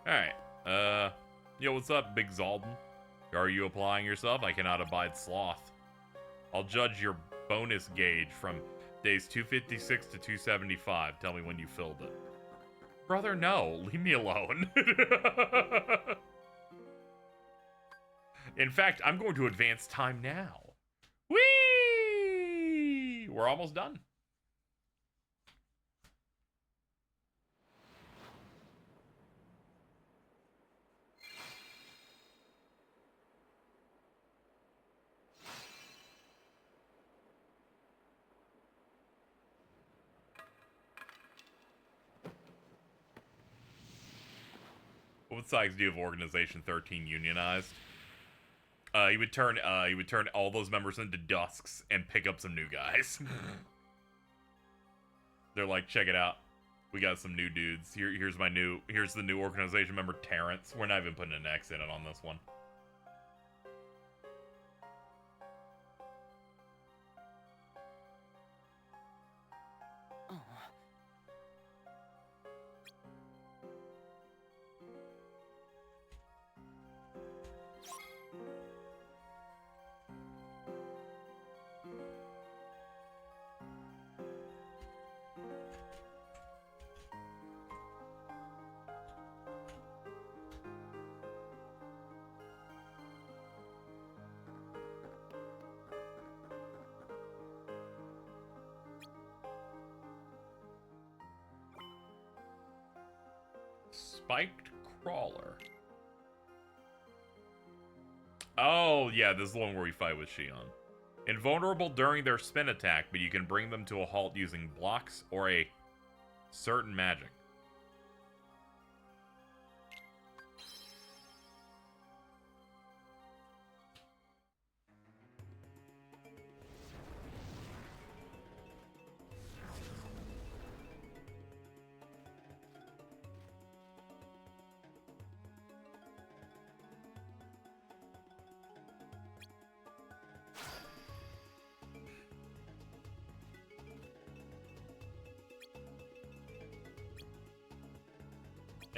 Alright. Yo, what's up, Big Zalden? Are you applying yourself? I cannot abide sloth. I'll judge your bonus gauge from days 256 to 275. Tell me when you filled it. Brother, no. Leave me alone. In fact, I'm going to advance time now. Whee! We're almost done. What sides do you have Organization 13 unionized? He would turn all those members into dusks and pick up some new guys. They're like, check it out. We got some new dudes. Here's the new organization member, Terrence. We're not even putting an X in it on this one. Spiked Crawler. Oh, yeah, this is the one where we fight with Shion. Invulnerable during their spin attack, but you can bring them to a halt using blocks or a certain magic.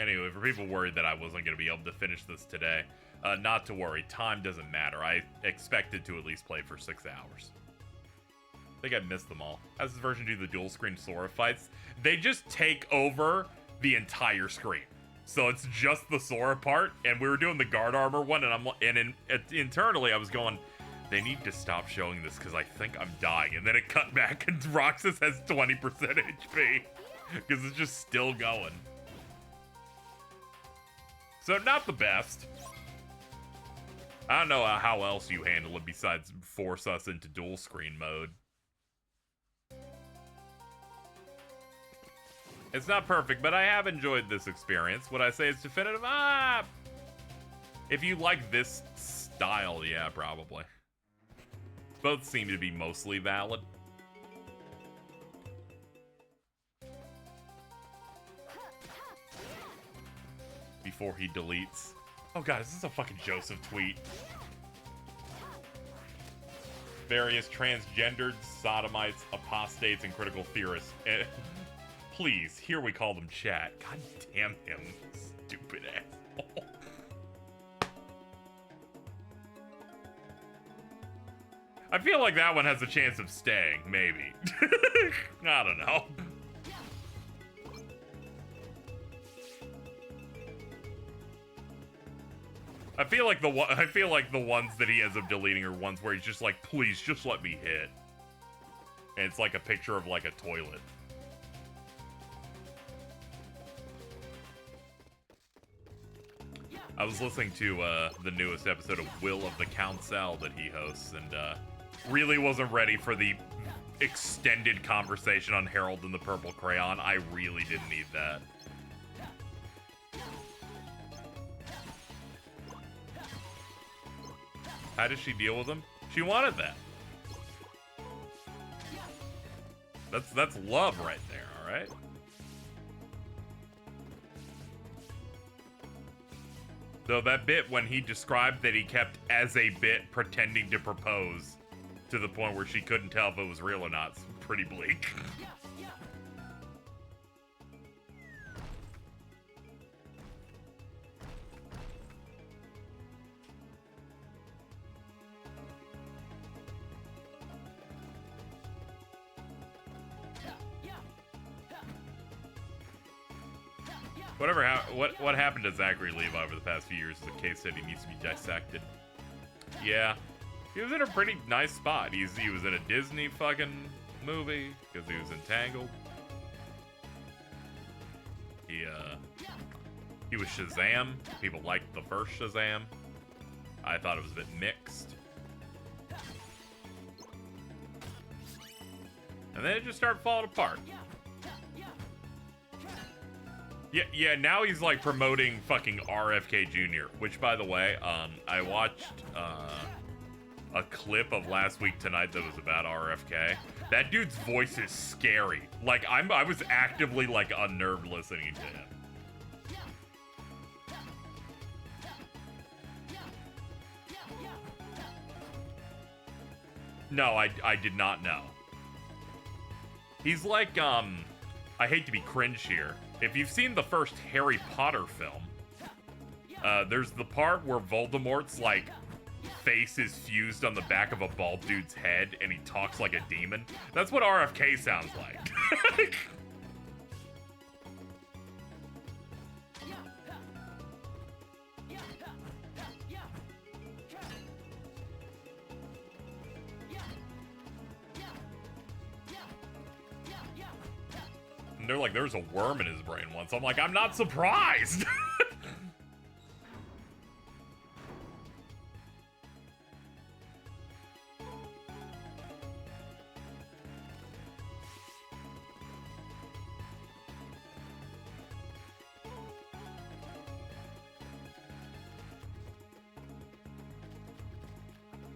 Anyway, for people worried that I wasn't going to be able to finish this today, not to worry. Time doesn't matter. I expected to at least play for 6 hours. I think I missed them all. How does this version do the dual screen Sora fights? They just take over the entire screen. So it's just the Sora part, and we were doing the guard armor one, and internally I was going, they need to stop showing this because I think I'm dying. And then it cut back, and Roxas has 20% HP because it's just still going. So not the best. I don't know how else you handle it besides force us into dual screen mode. It's not perfect, but I have enjoyed this experience. Would I say it's definitive? If you like this style, yeah, probably. Both seem to be mostly valid. Before he deletes. Oh god, is this a fucking Joseph tweet? Various transgendered, sodomites, apostates, and critical theorists. Please, here we call them chat. God damn him, stupid asshole. I feel like that one has a chance of staying, maybe. I don't know. I feel like the ones that he ends up deleting are ones where he's just like, please, just let me hit. And it's like a picture of like a toilet. I was listening to the newest episode of Will of the Council that he hosts, and really wasn't ready for the extended conversation on Harold and the Purple Crayon. I really didn't need that. How does she deal with him? She wanted that. That's love right there, alright? So that bit when he described that he kept as a bit pretending to propose to the point where she couldn't tell if it was real or not, it's pretty bleak. What happened to Zachary Levi over the past few years is a case study needs to be dissected. Yeah, he was in a pretty nice spot. He was in a Disney fucking movie because he was entangled. He was Shazam. People liked the first Shazam. I thought it was a bit mixed. And then it just started falling apart. Yeah, now he's like promoting fucking RFK Jr., which by the way, I watched a clip of last week tonight that was about RFK. That dude's voice is scary. Like I was actively like unnerved listening to him. No, I did not know. He's like, I hate to be cringe here. If you've seen the first Harry Potter film, there's the part where Voldemort's, like, face is fused on the back of a bald dude's head and he talks like a demon. That's what RFK sounds like. They're like, there's a worm in his brain once. I'm like, I'm not surprised.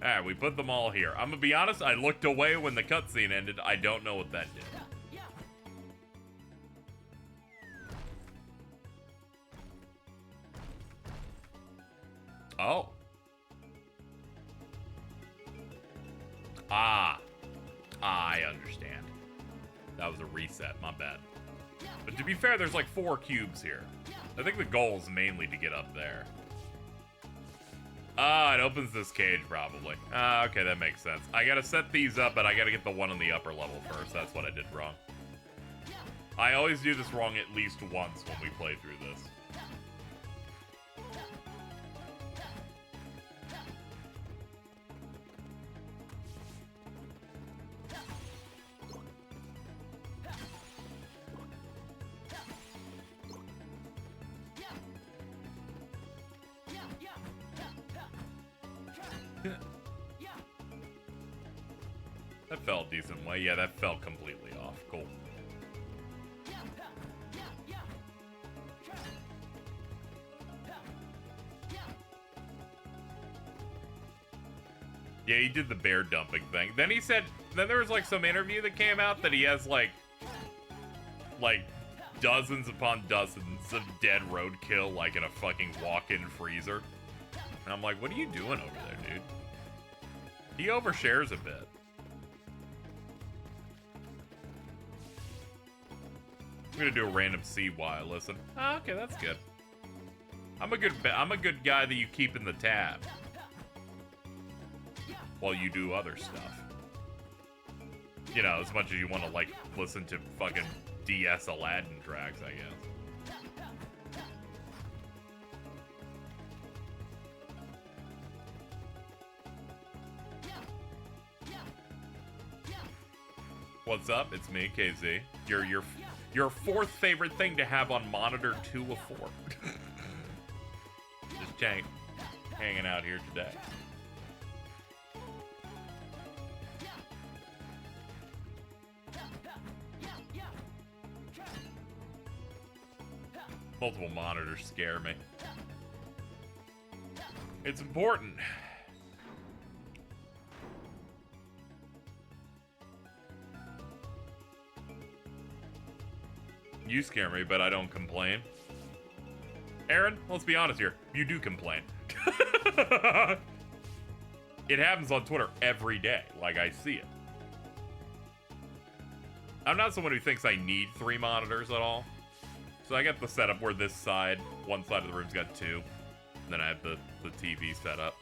Alright, we put them all here. I'm gonna be honest, I looked away when the cutscene ended. I don't know what that did. Oh. I understand. That was a reset, my bad. But to be fair, there's like 4 cubes here. I think the goal is mainly to get up there. It opens this cage, probably. Okay, that makes sense. I gotta set these up, but I gotta get the one on the upper level first. That's what I did wrong. I always do this wrong at least once when we play through this. That felt a decent way. Yeah, that felt completely off. Cool. Yeah, he did the bear dumping thing. Then he said, then there was like some interview that came out that he has like dozens upon dozens of dead roadkill like in a fucking walk-in freezer. And I'm like, what are you doing over there, dude? He overshares a bit. I'm gonna do a random see while I listen. Oh, okay, that's good. I'm a good guy that you keep in the tab while you do other stuff. You know, as much as you want to like listen to fucking DS Aladdin tracks, I guess. What's up? It's me, KZ. Your 4th favorite thing to have on monitor 2 of 4. Just hanging out here today. Multiple monitors scare me. It's important. You scare me, but I don't complain. Aaron, let's be honest here. You do complain. It happens on Twitter every day. Like, I see it. I'm not someone who thinks I need 3 monitors at all. So I got the setup where this side, one side of the room's got 2. And then I have the TV set up.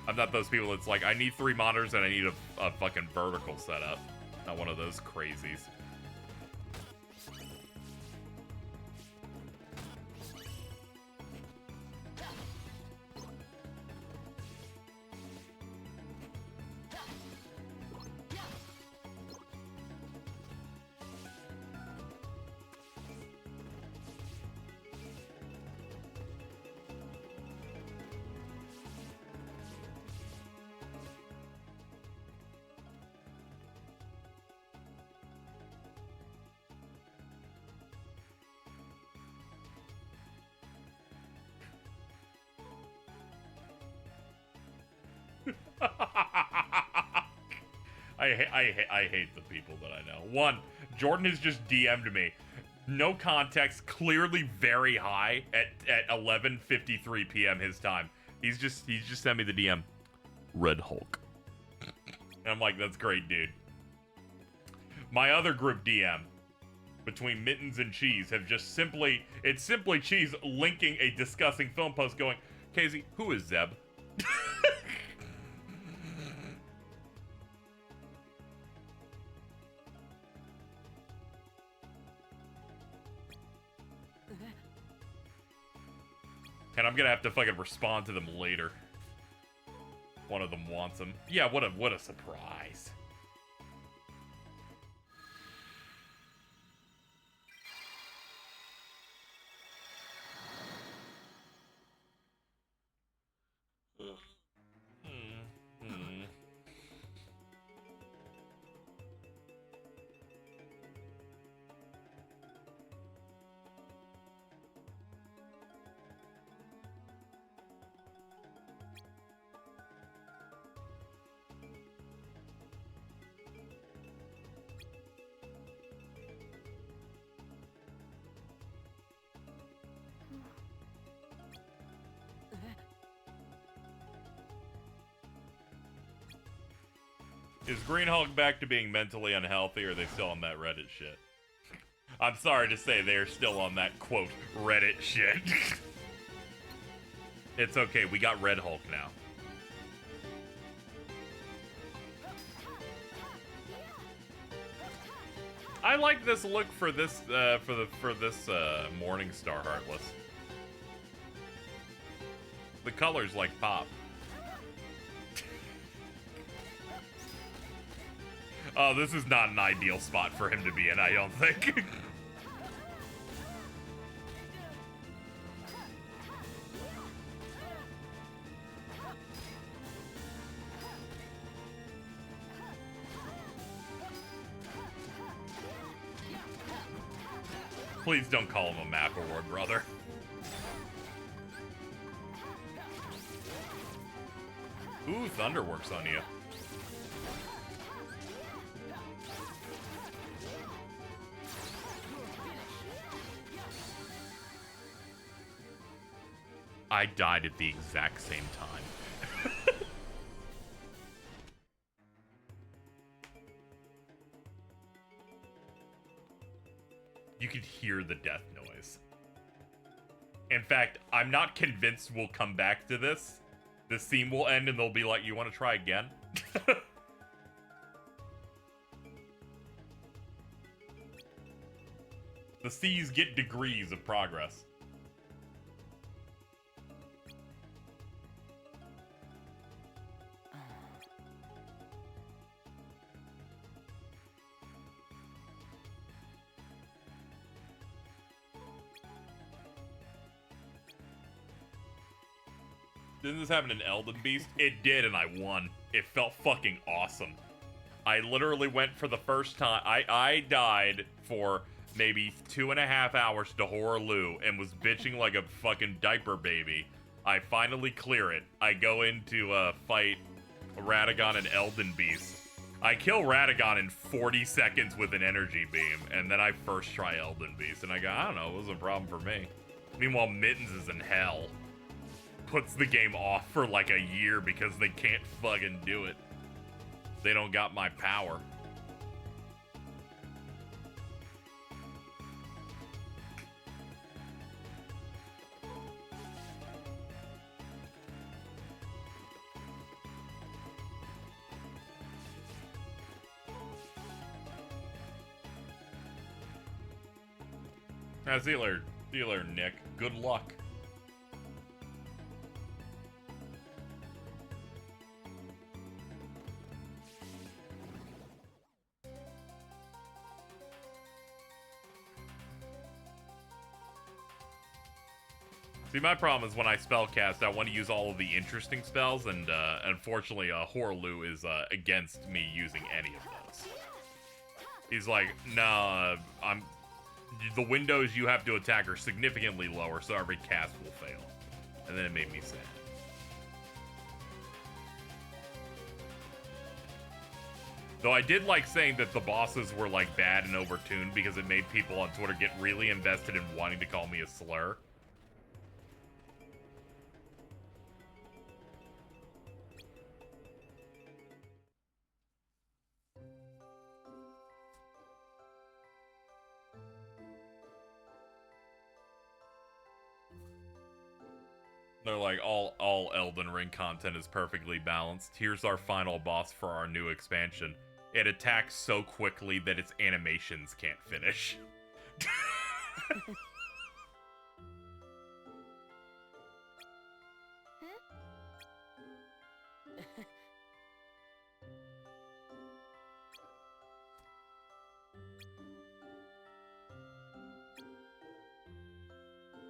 I'm not those people that's like, I need 3 monitors and I need a fucking vertical setup. Not one of those crazies. I hate the people that I know. One, Jordan has just DM'd me. No context, clearly very high at 11:53 p.m. his time. He's just sent me the DM. Red Hulk. And I'm like, that's great, dude. My other group DM between Mittens and Cheese have just simply Cheese linking a discussing film post going, Casey, who is Zeb? And I'm gonna have to fucking respond to them later. One of them wants them. Yeah, what a surprise. Is Green Hulk back to being mentally unhealthy, or are they still on that Reddit shit? I'm sorry to say they're still on that, quote, Reddit shit. It's okay, we got Red Hulk now. I like this look for this, Morningstar Heartless. The colors like pop. Oh, this is not an ideal spot for him to be in, I don't think. Please don't call him a map award, brother. Ooh, Thunderworks on you. I died at the exact same time. You could hear the death noise. In fact, I'm not convinced we'll come back to this. This scene will end and they'll be like, you want to try again? The C's get degrees of progress. Didn't this happen in Elden Beast? It did, and I won. It felt fucking awesome. I literally went for the first time. I died for maybe 2.5 hours to Horaloo and was bitching like a fucking diaper baby. I finally clear it. I go into fight Radagon and Elden Beast. I kill Radagon in 40 seconds with an energy beam, and then I first try Elden Beast, and I go, I don't know, it wasn't a problem for me. Meanwhile, Mittens is in hell. Puts the game off for like a year because they can't fucking do it. They don't got my power. Now, dealer Nick, good luck. See, my problem is when I spellcast, I want to use all of the interesting spells, and unfortunately, Horaloo is against me using any of those. He's like, nah, the windows you have to attack are significantly lower, so every cast will fail. And then it made me sad. Though I did like saying that the bosses were like bad and overtuned because it made people on Twitter get really invested in wanting to call me a slur. They're like, all Elden Ring content is perfectly balanced. Here's our final boss for our new expansion. It attacks so quickly that its animations can't finish.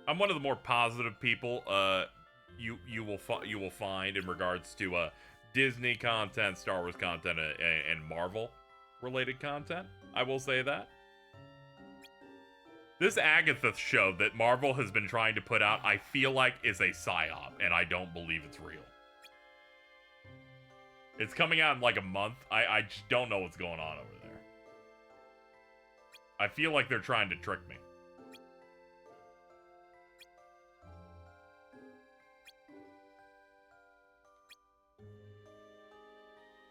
I'm one of the more positive people you will find in regards to Disney content, Star Wars content, and Marvel related content. I will say that. This Agatha show that Marvel has been trying to put out, I feel like is a psyop, and I don't believe it's real. It's coming out in like a month. I just don't know what's going on over there. I feel like they're trying to trick me.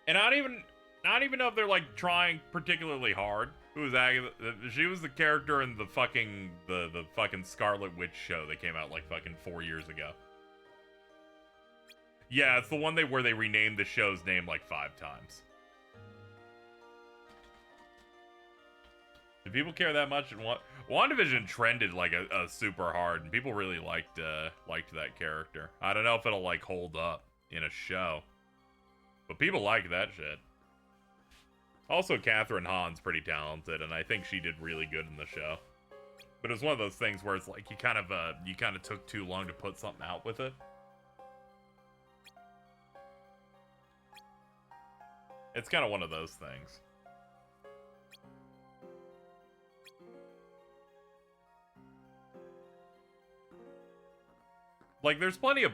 And I don't even know if they're like trying particularly hard. Who was Agatha? She was the character in the fucking Scarlet Witch show that came out like fucking 4 years ago. Yeah, it's the one where they renamed the show's name like 5 times. Do people care that much? And WandaVision trended like a super hard, and people really liked that character. I don't know if it'll like hold up in a show, but people like that shit. Also, Catherine Hahn's pretty talented, and I think she did really good in the show. But it was one of those things where it's like you kind of took too long to put something out with it. It's kind of one of those things. Like, there's plenty of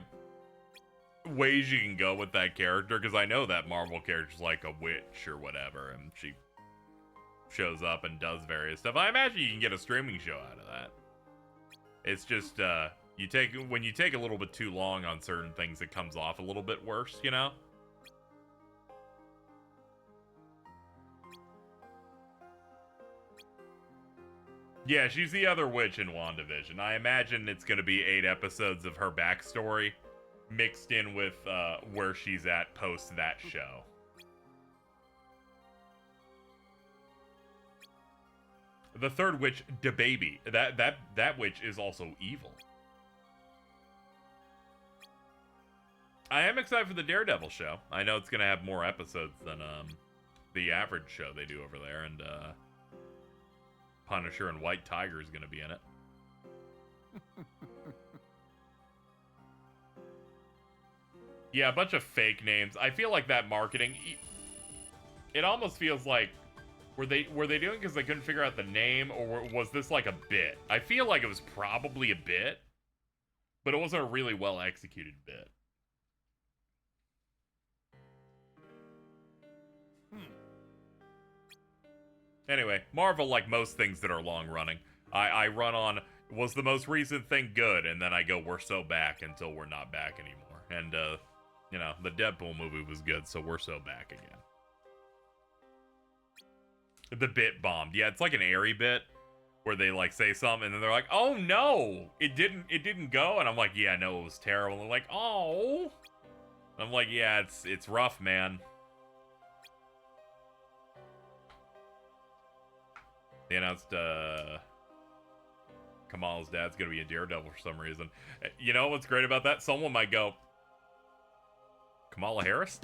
ways you can go with that character, because I know that Marvel character's like a witch or whatever, and she shows up and does various stuff. I imagine you can get a streaming show out of that. It's just, when you take a little bit too long on certain things, it comes off a little bit worse, you know? Yeah, she's the other witch in WandaVision. I imagine it's going to be 8 episodes of her backstory mixed in with where she's at post that show. The third witch, DaBaby. That witch is also evil. I am excited for the Daredevil show. I know it's going to have more episodes than the average show they do over there, and Punisher and White Tiger is going to be in it. Yeah, a bunch of fake names. I feel like that marketing, it almost feels like, were they doing because they couldn't figure out the name, or was this like a bit? I feel like it was probably a bit, but it wasn't a really well executed bit. Anyway, Marvel, like most things that are long running, I run on, was the most recent thing good? And then I go, we're so back until we're not back anymore. And, you know, the Deadpool movie was good, so we're so back again. The bit bombed. Yeah, it's like an airy bit where they like say something and then they're like, oh no, it didn't go. And I'm like, yeah, no, it was terrible. And they're like, oh. I'm like, yeah, it's rough, man. They announced Kamala's dad's gonna be a Daredevil for some reason. You know what's great about that? Someone might go, Kamala Harris?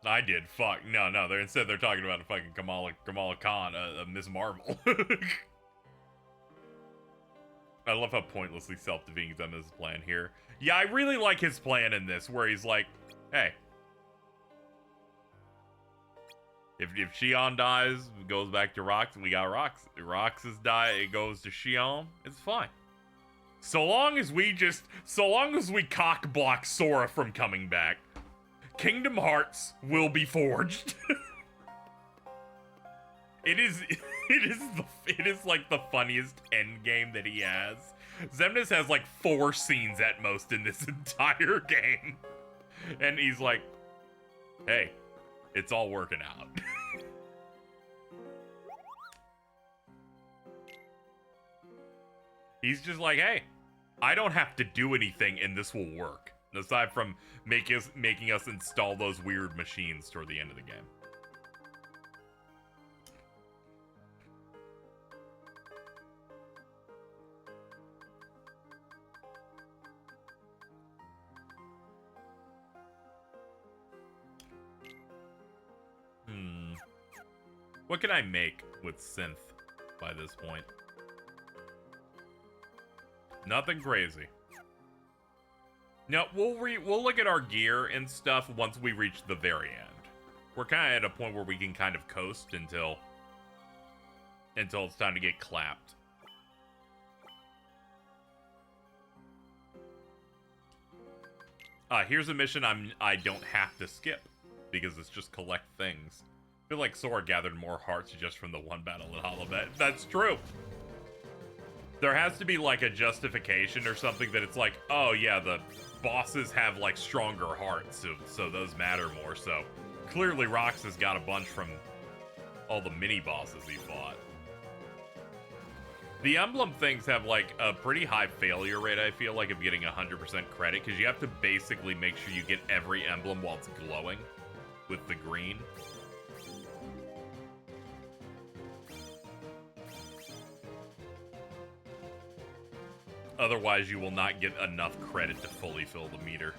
I did. Fuck. No. Instead they're talking about a fucking Kamala Khan, Miss Marvel. I love how pointlessly self-defeating done his plan here. Yeah, I really like his plan in this, where he's like, hey, if Shion dies, it goes back to Rox, and we got Rox. If Rox's die, it goes to Shion. It's fine. So long as we cock block Sora from coming back, Kingdom Hearts will be forged. It is like the funniest end game that he has. Xemnas has like 4 scenes at most in this entire game. And he's like, hey, it's all working out. He's just like, hey, I don't have to do anything and this will work. Aside from making us install those weird machines toward the end of the game. What can I make with synth by this point? Nothing crazy. No, we'll look at our gear and stuff once we reach the very end. We're kind of at a point where we can kind of coast until it's time to get clapped. Here's a mission I don't have to skip because it's just collect things. I feel like Sora gathered more hearts just from the one battle at Hollowbet. That's true. There has to be like a justification or something that it's like, oh yeah, the bosses have like stronger hearts, so those matter more. So clearly Rox has got a bunch from all the mini bosses he fought. The emblem things have like a pretty high failure rate, I feel like, of getting 100% credit, because you have to basically make sure you get every emblem while it's glowing with the green. Otherwise, you will not get enough credit to fully fill the meter.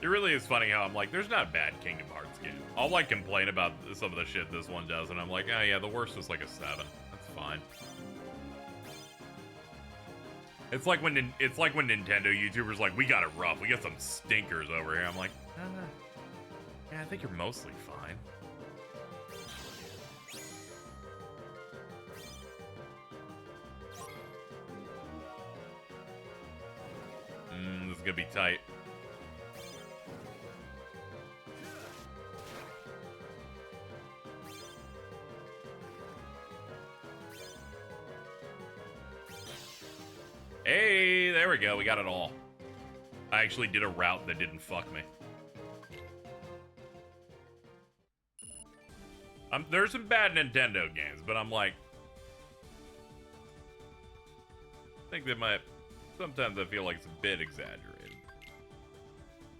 It really is funny how I'm like, there's not a bad Kingdom Hearts game. I'll like complain about some of the shit this one does, and I'm like, oh yeah, the worst is like a 7. That's fine. It's like when Nintendo YouTubers like, we got it rough. We got some stinkers over here. I'm like, yeah, I think you're mostly fine. This is gonna be tight. Hey, there we go. We got it all. I actually did a route that didn't fuck me. There's some bad Nintendo games, but I'm like, I think they might. Sometimes I feel like it's a bit exaggerated.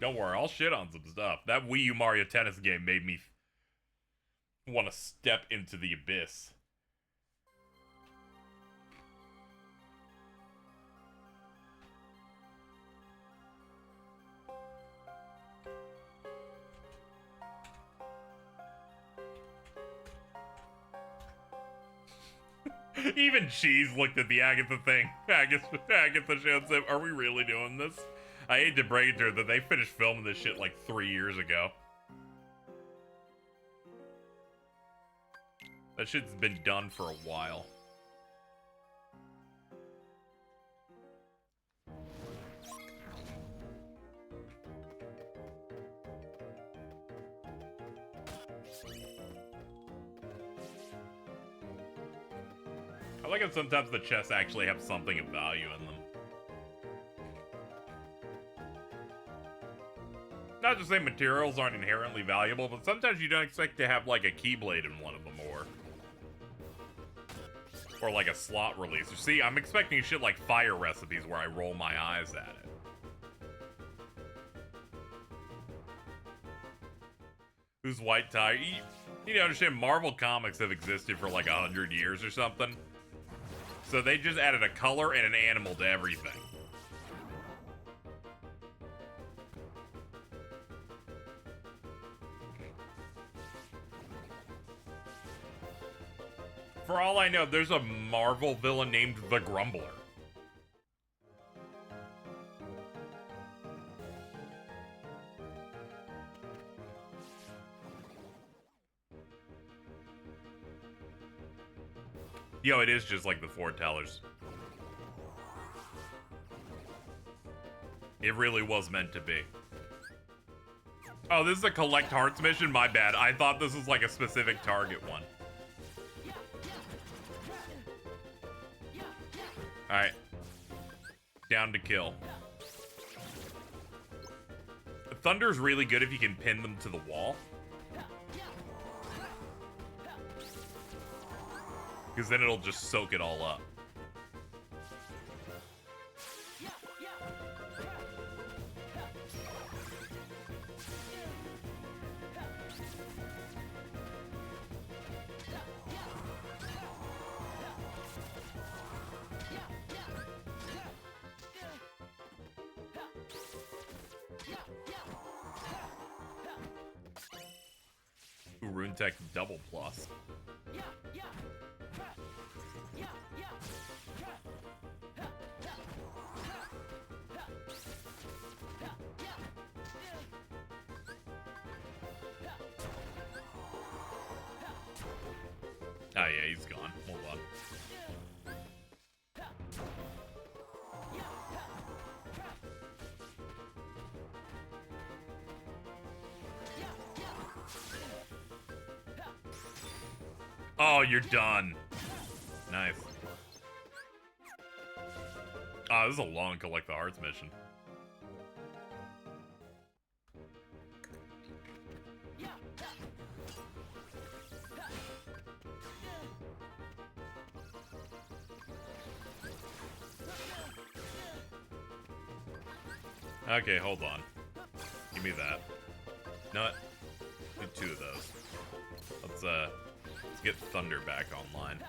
Don't worry, I'll shit on some stuff. That Wii U Mario Tennis game made me want to step into the abyss. Even Cheese looked at the Agatha thing. Agatha showed him, are we really doing this? I hate to break it to her that they finished filming this shit like 3 years ago. That shit's been done for a while. I like how sometimes the chests actually have something of value in them. Not to say materials aren't inherently valuable, but sometimes you don't expect to have like a keyblade in one of them or like a slot releaser. See, I'm expecting shit like fire recipes where I roll my eyes at it. Who's White Tie? You need to understand, Marvel Comics have existed for like 100 years or something. So they just added a color and an animal to everything. For all I know, there's a Marvel villain named the Grumbler. Yo, it is just like the foretellers. It really was meant to be. Oh, this is a collect hearts mission? My bad. I thought this was like a specific target one. Alright. Down to kill. Thunder's really good if you can pin them to the wall. Because then it'll just soak it all up. Ooh, Rune Tech double plus. Oh yeah, he's gone. Hold on. Oh, you're done. Nice. Oh, this is a long collect the hearts mission. Okay, hold on. Give me that. No, need 2 of those. Let's get Thunder back online.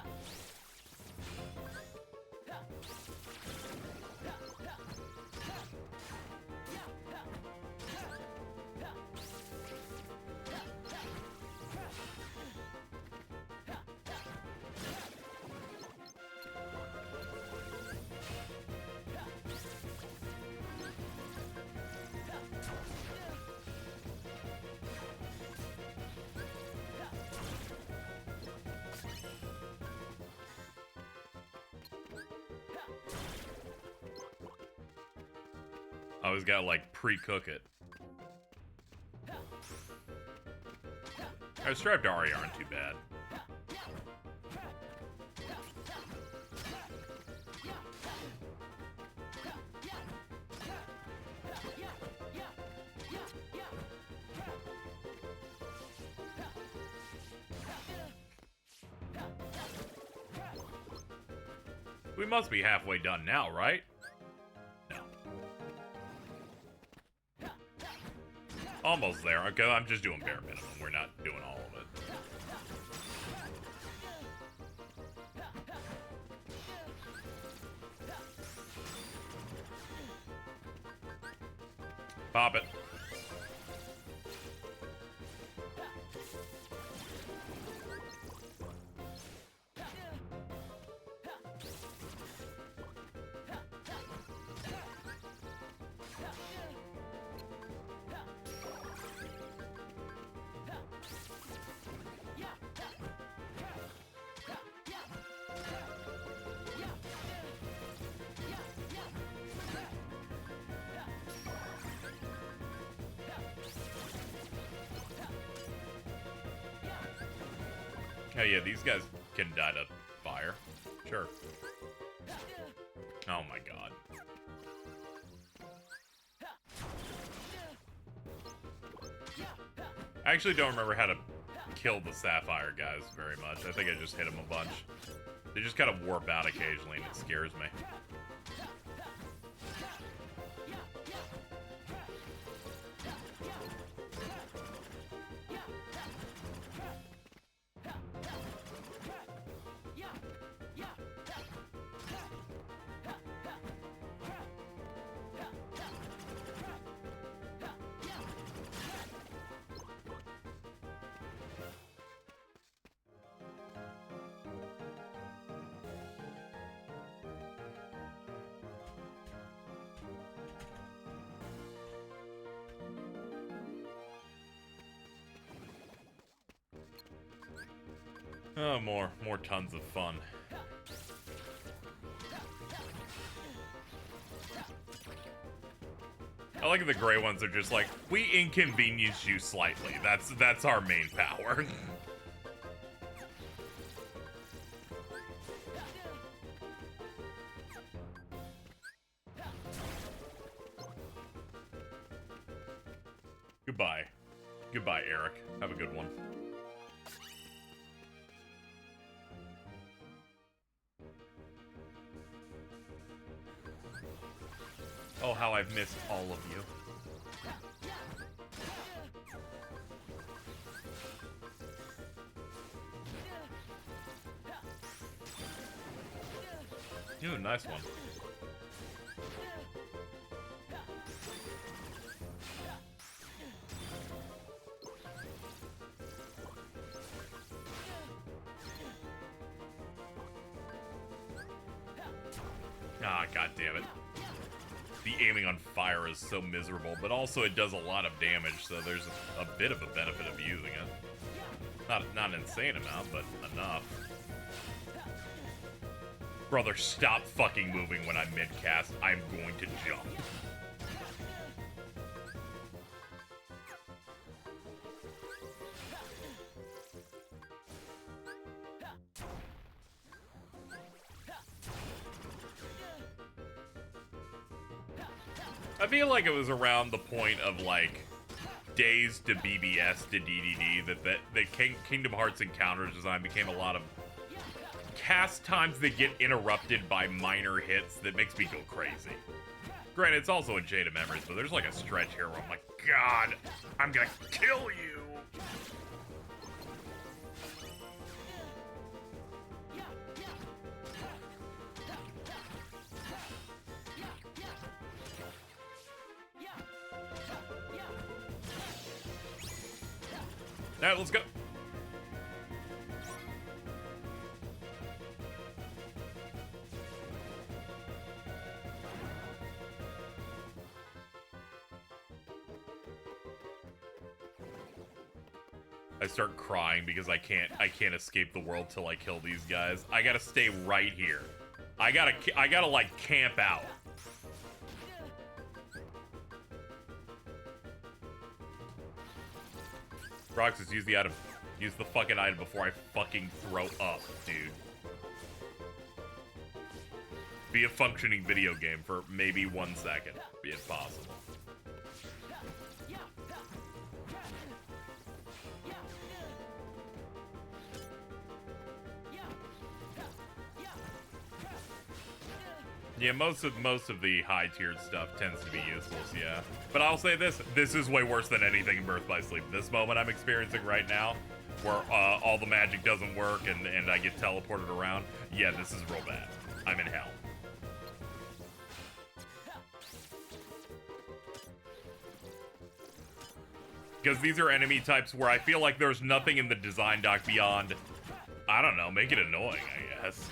I always gotta, like, pre-cook it. Our striped Ari aren't too bad. We must be halfway done now, right? Almost there. Okay, I'm just doing bare minimum. We're not doing all of it. Pop it. Oh yeah, these guys can die to fire. Sure. Oh my god. I actually don't remember how to kill the Sapphire guys very much. I think I just hit them a bunch. They just kind of warp out occasionally and it scares me. Oh, more tons of fun. I like the gray ones are just like, we inconvenience you slightly. That's our main power. Goodbye. Goodbye, Eric. Have a good one. Oh, how I've missed all of you. Ooh, nice one. Ah, god damn it. The aiming on fire is so miserable, but also it does a lot of damage, so there's a bit of a benefit of using it. Not an insane amount, but enough. Brother, stop fucking moving when I'm mid-cast. I'm going to jump. I feel like it was around the point of, like, Days to BBS to DDD that Kingdom Hearts Encounters design became a lot of cast times that get interrupted by minor hits that makes me go crazy. Granted, it's also in Jada Memories, but there's like a stretch here where I'm like, God, I'm gonna kill you! Alright, let's go. I start crying because I can't escape the world till I kill these guys. I gotta stay right here. I gotta like camp out. Roxas, use the item. Use the fucking item before I fucking throw up, dude. Be a functioning video game for maybe 1 second, if possible. Yeah, most of the high-tiered stuff tends to be useless, yeah. But I'll say this is way worse than anything in Birth by Sleep. This moment I'm experiencing right now, where all the magic doesn't work and I get teleported around, yeah, this is real bad. I'm in hell. Because these are enemy types where I feel like there's nothing in the design doc beyond, I don't know, make it annoying, I guess.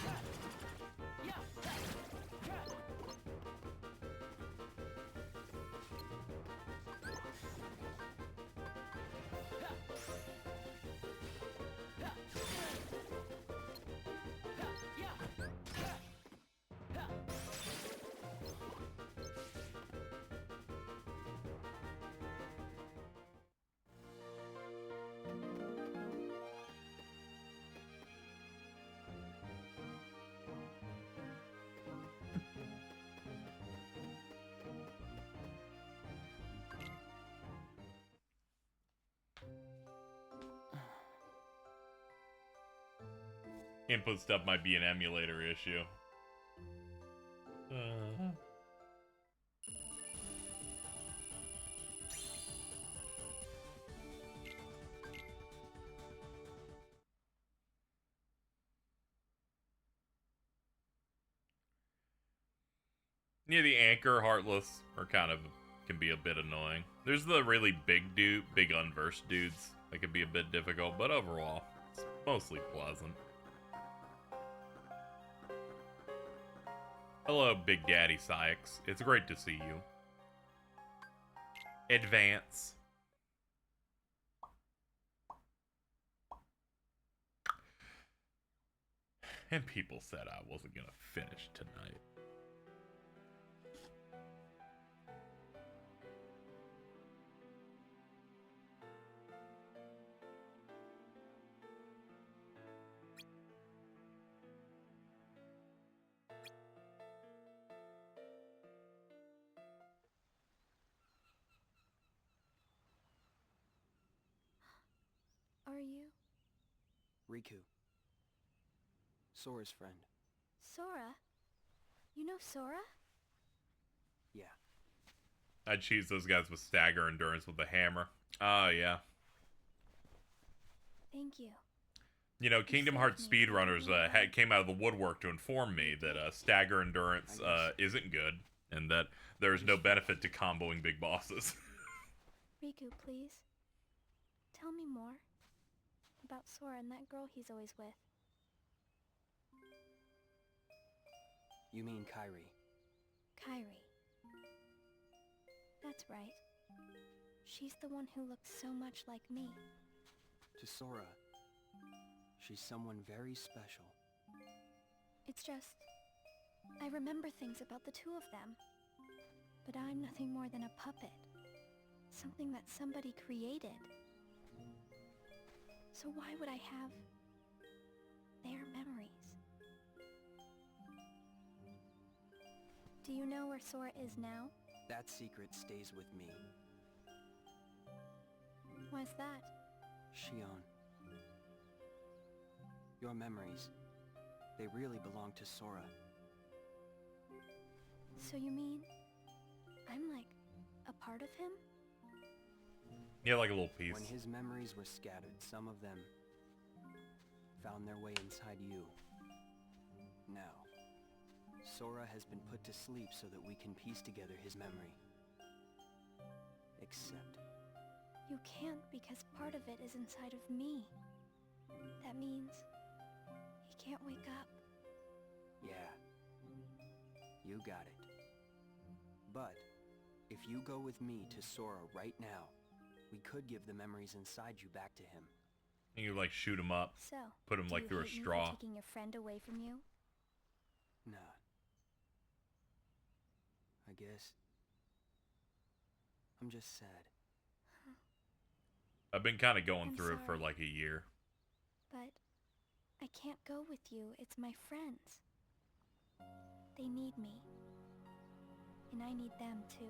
Input stuff might be an emulator issue. Yeah, the Anchor, Heartless, are kind of, can be a bit annoying. There's the really big unversed dudes that can be a bit difficult, but overall, it's mostly pleasant. Hello, Big Daddy Sykes. It's great to see you. Advance. And people said I wasn't gonna finish tonight. are you? Riku. Sora's friend. Sora? You know Sora? Yeah. I'd choose those guys with stagger endurance with the hammer. Oh, yeah. Thank you. You know, Kingdom saved Hearts me. speedrunners came out of the woodwork to inform me that stagger endurance isn't good, and that there's no benefit to comboing big bosses. Riku, please. Tell me more. About Sora and that girl he's always with. You mean Kairi. Kairi. That's right. She's the one who looks so much like me. To Sora, she's someone very special. It's just... I remember things about the two of them. But I'm nothing more than a puppet. Something that somebody created. So why would I have... their memories? Do you know where Sora is now? That secret stays with me. Why's that? Shion. Your memories, they really belong to Sora. So you mean... I'm like... a part of him? Yeah, like a little piece. When his memories were scattered, some of them found their way inside you. Now, Sora has been put to sleep so that we can piece together his memory. Except... You can't because part of it is inside of me. That means... he can't wake up. yeah. You got it. But, if you go with me to Sora right now, we could give the memories inside you back to him. And you like shoot him up, So, put him do like you through a hate me for straw. taking your friend away from you? Nah. I guess... I'm just sad. I've been kind of going I'm through it for sorry. like a year. But... I can't go with you. It's my friends. They need me. And I need them too.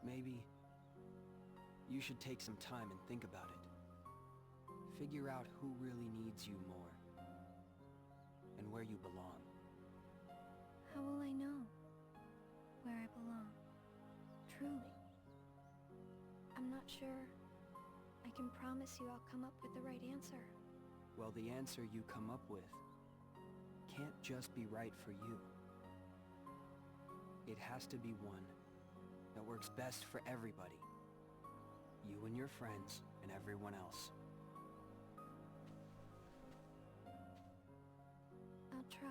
Maybe you should take some time and think about it. Figure out who really needs you more. And where you belong. How will I know where I belong? Truly. I'm not sure I can promise you I'll come up with the right answer. Well, the answer you come up with can't just be right for you. It has to be one that works best for everybody. You and your friends and everyone else. I'll try.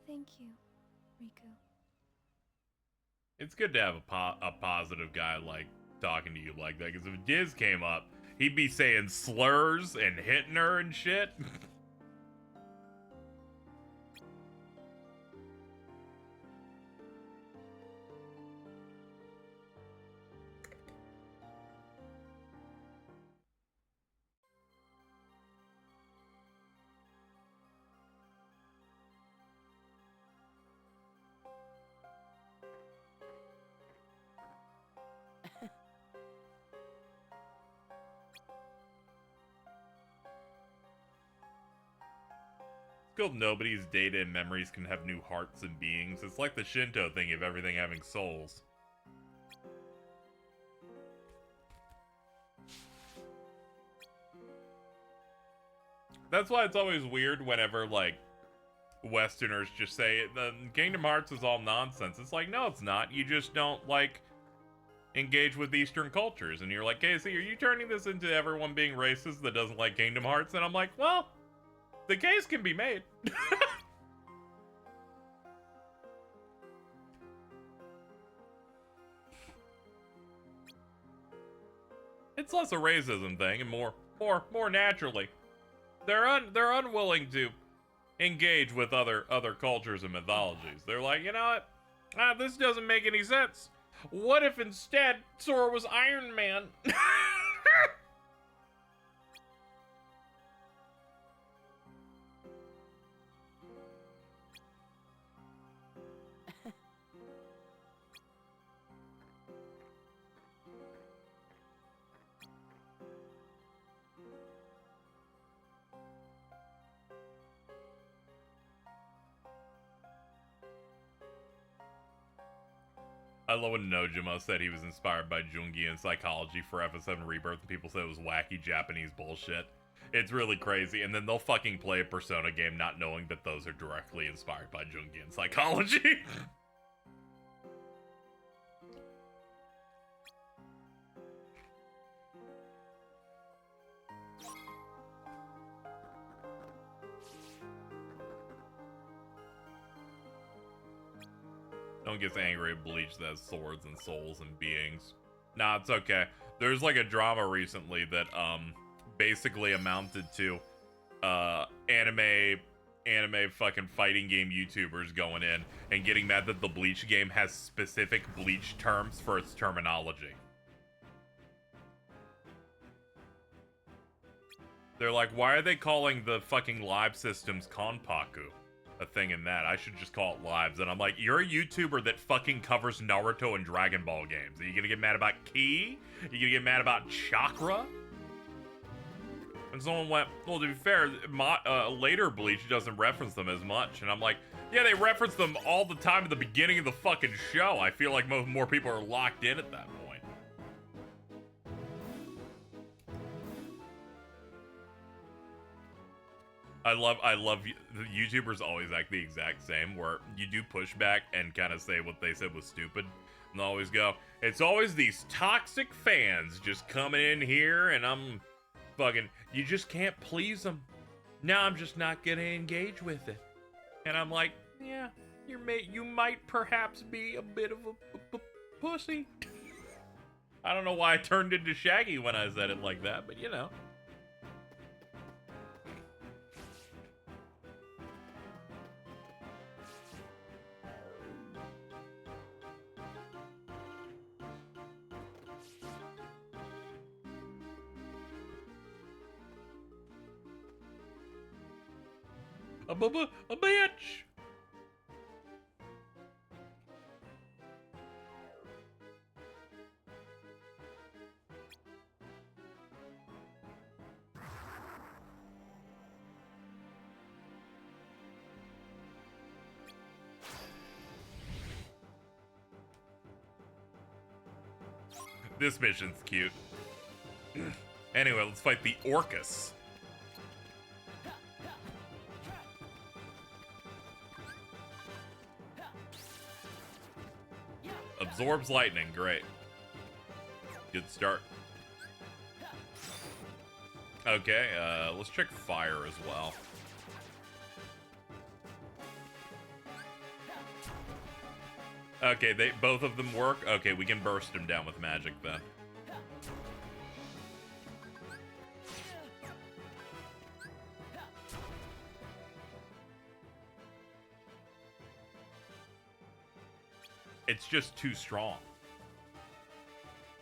Thank you, Riku. It's good to have a positive guy like talking to you like that, because if Diz came up, he'd be saying slurs and hitting her and shit. Good, nobody's data and memories can have new hearts and beings. It's like the Shinto thing of everything having souls. That's why it's always weird whenever, like, Westerners just say, the Kingdom Hearts is all nonsense. It's like, no, it's not. You just don't, like, engage with Eastern cultures. And you're like, Casey, are you turning this into everyone being racist that doesn't like Kingdom Hearts? And I'm like, well... the case can be made. It's less a racism thing and more naturally. They're unwilling to engage with other cultures and mythologies. They're like, you know what? This doesn't make any sense. What if instead Sora was Iron Man? love when Nojima said he was inspired by Jungian psychology for FF7 Rebirth, and people said it was wacky Japanese bullshit. It's really crazy, and then they'll fucking play a Persona game not knowing that those are directly inspired by Jungian psychology. No one gets angry at Bleach that has swords and souls and beings. Nah, it's okay. There's like a drama recently that basically amounted to anime fucking fighting game YouTubers going in and getting mad that the Bleach game has specific Bleach terms for its terminology. They're like, why are they calling the fucking live systems Konpaku? A thing in that. I should just call it lives. And I'm like, you're a YouTuber that fucking covers Naruto and Dragon Ball games. Are you gonna get mad about Ki? Are you gonna get mad about Chakra? And someone went, well, to be fair, later Bleach doesn't reference them as much. And I'm like, yeah, they reference them all the time at the beginning of the fucking show. I feel like more people are locked in at that point. I love YouTubers always act the exact same, where you do pushback and kind of say what they said was stupid, and they'll always go, it's always these toxic fans just coming in here, and I'm fucking, you just can't please them. Now I'm just not gonna engage with it. And I'm like, yeah, you might perhaps be a bit of a pussy. I don't know why I turned into Shaggy when I said it like that, but you know. A bitch! This mission's cute. Anyway, let's fight the Orcus. Absorbs lightning, great. Good start. Okay, let's check fire as well. Okay, both of them work. Okay, we can burst them down with magic then. It's just too strong.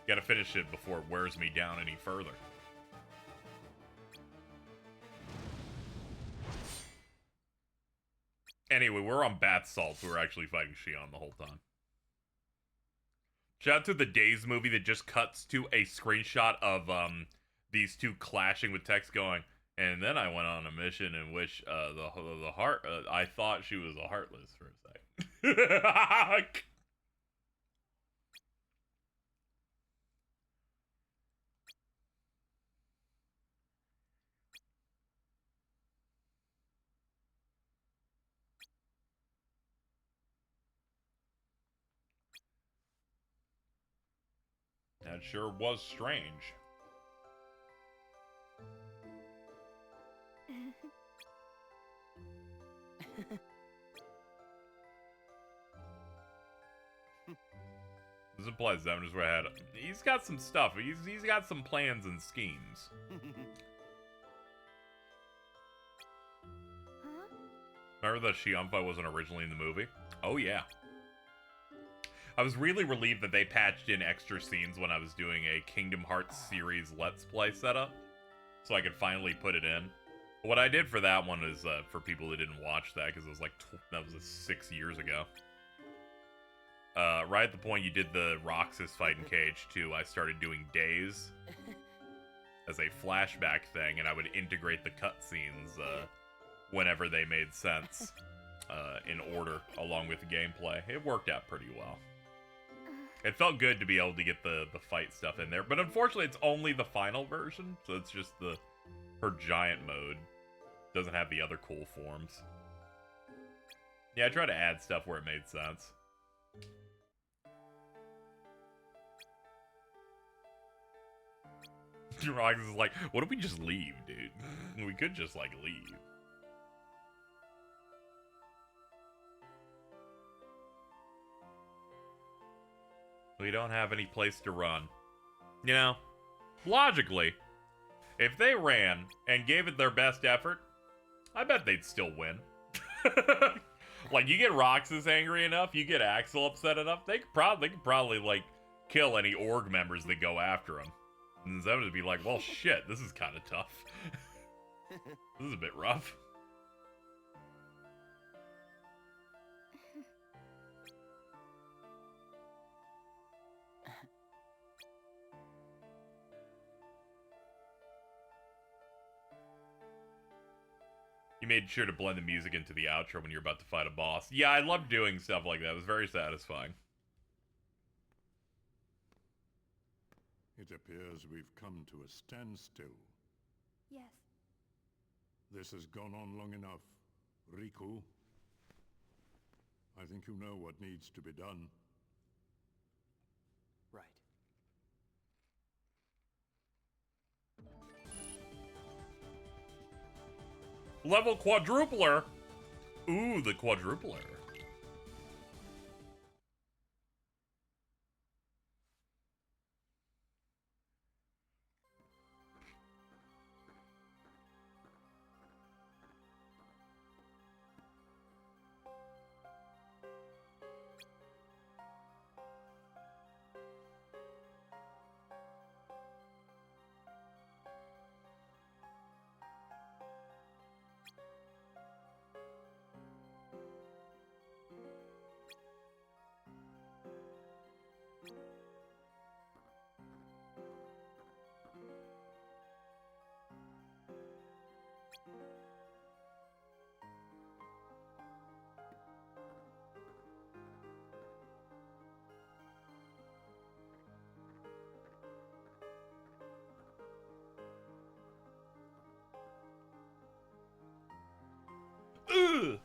Gotta finish it before it wears me down any further. Anyway, we're on bath salts. We're actually fighting Shion the whole time. Shout out to the Days movie that just cuts to a screenshot of these two clashing with text going, and then I went on a mission in which the heart I thought she was a heartless for a sec. That sure was strange. This implies that I'm just where I had. He's got some stuff. He's got some plans and schemes. Remember that Shion fight wasn't originally in the movie? Oh yeah. I was really relieved that they patched in extra scenes when I was doing a Kingdom Hearts series Let's Play setup, so I could finally put it in. What I did for that one is, for people that didn't watch that, because it was like, that was 6 years ago. Right at the point you did the Roxas fight in KH2, I started doing Days as a flashback thing, and I would integrate the cutscenes whenever they made sense in order, along with the gameplay. It worked out pretty well. It felt good to be able to get the fight stuff in there, but unfortunately it's only the final version, so it's just her giant mode. Doesn't have the other cool forms. Yeah, I tried to add stuff where it made sense. Rox is like, what if we just leave, dude? We could just, like, leave. We don't have any place to run. You know, logically, if they ran and gave it their best effort, I bet they'd still win. Like, you get Roxas angry enough, you get Axel upset enough, they could probably like, kill any org members that go after him. And Zem would be like, well, shit, this is kind of tough. This is a bit rough. You made sure to blend the music into the outro when you're about to fight a boss. Yeah, I love doing stuff like that. It was very satisfying. It appears we've come to a standstill. Yes. This has gone on long enough. Riku, I think you know what needs to be done. Right. Level quadrupler. Ooh, the quadrupler. Ugh.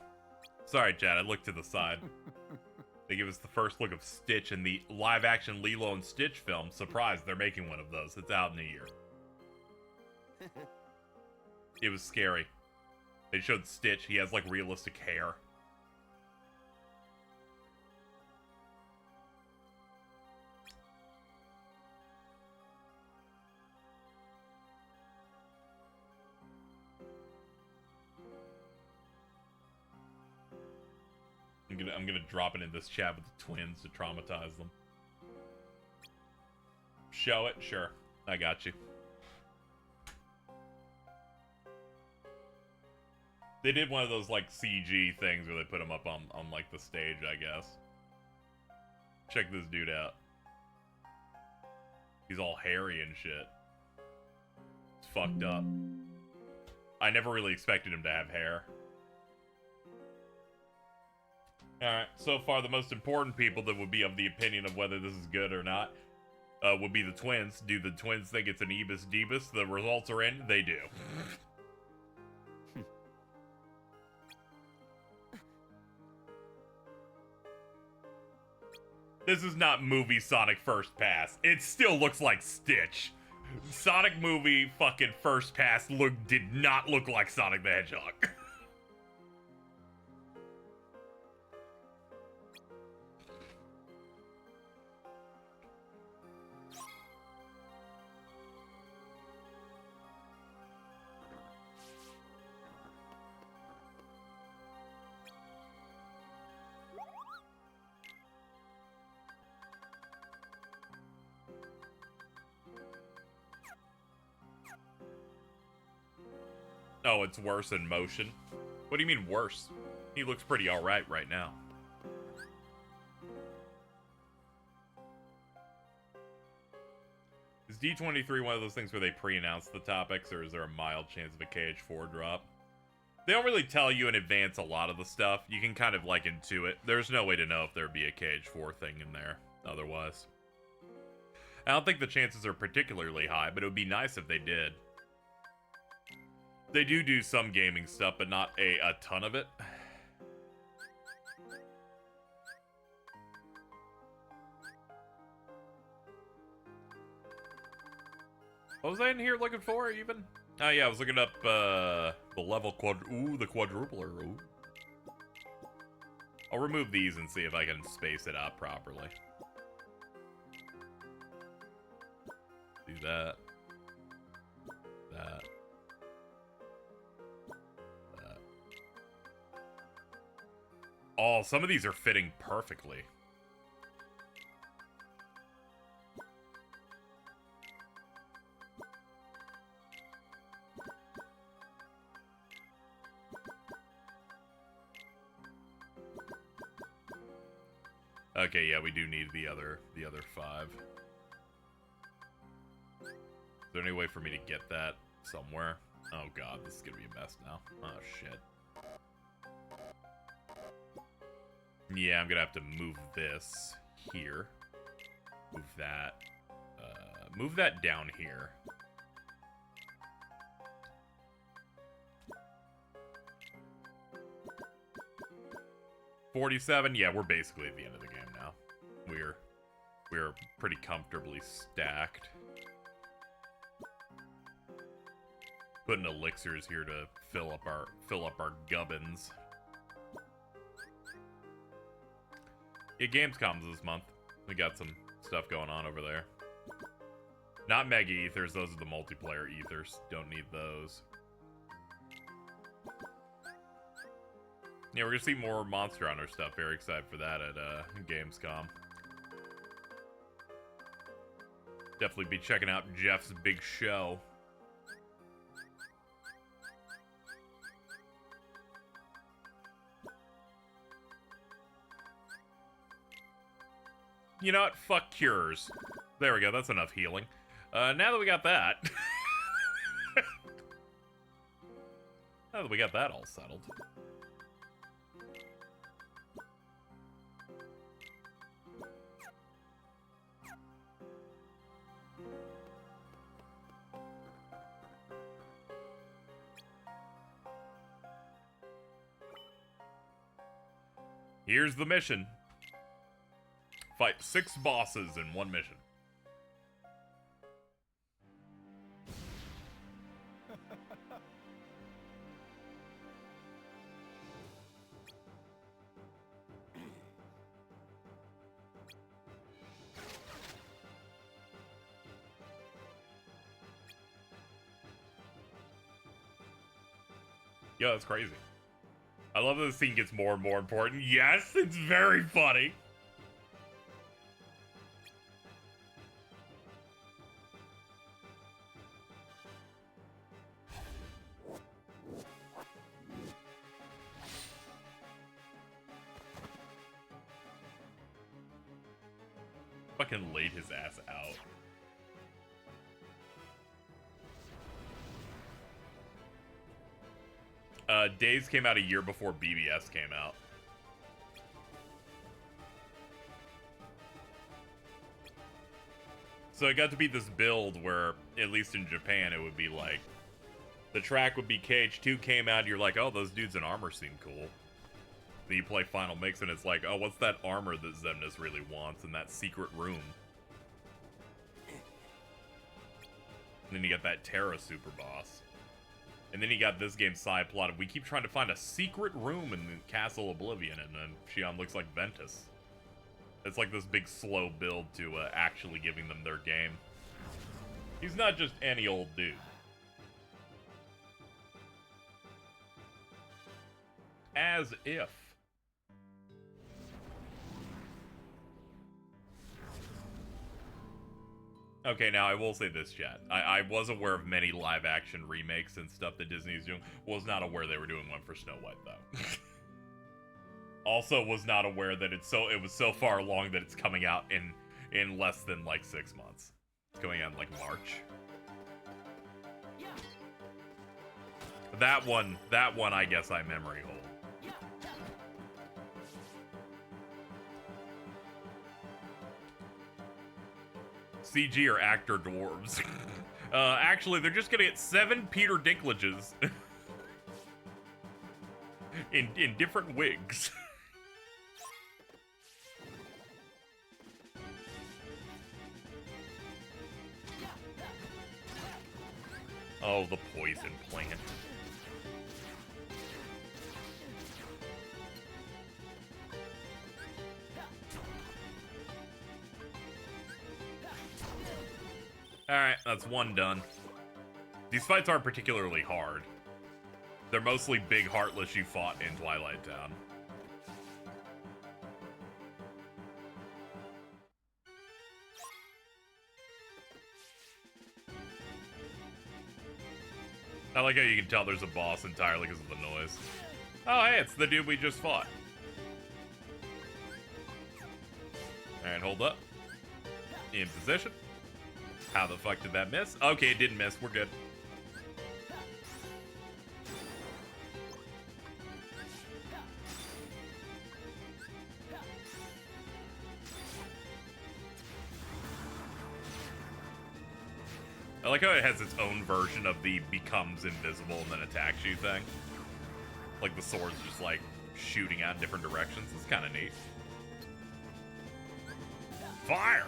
Sorry, Chad, I looked to the side. They give us the first look of Stitch in the live-action Lilo and Stitch film. Surprise, they're making one of those. It's out in a year. It was scary. They showed Stitch. He has, like, realistic hair. I'm gonna drop it in this chat with the twins to traumatize them. Show it? Sure. I got you. They did one of those, like, CG things where they put him up on like, the stage, I guess. Check this dude out. He's all hairy and shit. It's fucked up. I never really expected him to have hair. Alright, so far the most important people that would be of the opinion of whether this is good or not would be the twins. Do the twins think it's an Ebus Debus? The results are in? They do. This is not movie Sonic First Pass. It still looks like Stitch. Sonic movie fucking First Pass did not look like Sonic the Hedgehog. Oh, it's worse in motion? What do you mean worse? He looks pretty alright right now. Is D23 one of those things where they pre-announce the topics, or is there a mild chance of a KH4 drop? They don't really tell you in advance a lot of the stuff. You can kind of, like, intuit. There's no way to know if there'd be a KH4 thing in there. otherwise. I don't think the chances are particularly high, but it would be nice if they did. They do some gaming stuff, but not a ton of it. What was I in here looking for, even? Oh, yeah, I was looking up, the level the quadrupler. Ooh. I'll remove these and see if I can space it out properly. Do that. That. That. Oh, some of these are fitting perfectly. Okay, yeah, we do need the other 5. Is there any way for me to get that somewhere? Oh god, this is gonna be a mess now. Oh shit. Yeah, I'm gonna have to move this here. Move that down here. $47. Yeah, we're basically at the end of the game now. We're pretty comfortably stacked. Putting elixirs here to fill up our gubbins. Yeah, Gamescom's this month. We got some stuff going on over there. Not Mega Ethers, those are the multiplayer Ethers. Don't need those. Yeah, we're gonna see more Monster Hunter stuff. Very excited for that at Gamescom. Definitely be checking out Jeff's big show. You know what? Fuck cures. There we go. That's enough healing. Now that we got that... now that we got that all settled... Here's the mission. Fight 6 bosses in 1 mission. Yo, that's crazy. I love that the scene gets more and more important. Yes, it's very funny. Fucking laid his ass out. Days came out a year before BBS came out. So it got to be this build where, at least in Japan, it would be like, the track would be KH2 came out, and you're like, oh, those dudes in armor seem cool. Then you play Final Mix, and it's like, oh, what's that armor that Xemnas really wants in that secret room? And then you got that Terra super boss. And then you got this game side plot of we keep trying to find a secret room in Castle Oblivion, and then Xion looks like Ventus. It's like this big slow build to actually giving them their game. He's not just any old dude. As if. Okay, now I will say this, chat. I was aware of many live-action remakes and stuff that Disney's doing. Was not aware they were doing one for Snow White, though. Also was not aware that it was so far along that it's coming out in less than, like, 6 months. It's coming out in, like, March. That one, I guess I memory hold. CG or actor dwarves. Actually, they're just gonna get 7 Peter Dinklages in different wigs. Oh, the poison plant. Alright, that's one done. These fights aren't particularly hard. They're mostly big heartless you fought in Twilight Town. I like how you can tell there's a boss entirely because of the noise. Oh, hey, it's the dude we just fought. Alright, hold up. In position. How the fuck did that miss? Okay, it didn't miss. We're good. I like how it has its own version of the becomes invisible and then attacks you thing. Like the sword's just like shooting out in different directions. It's kind of neat. Fire!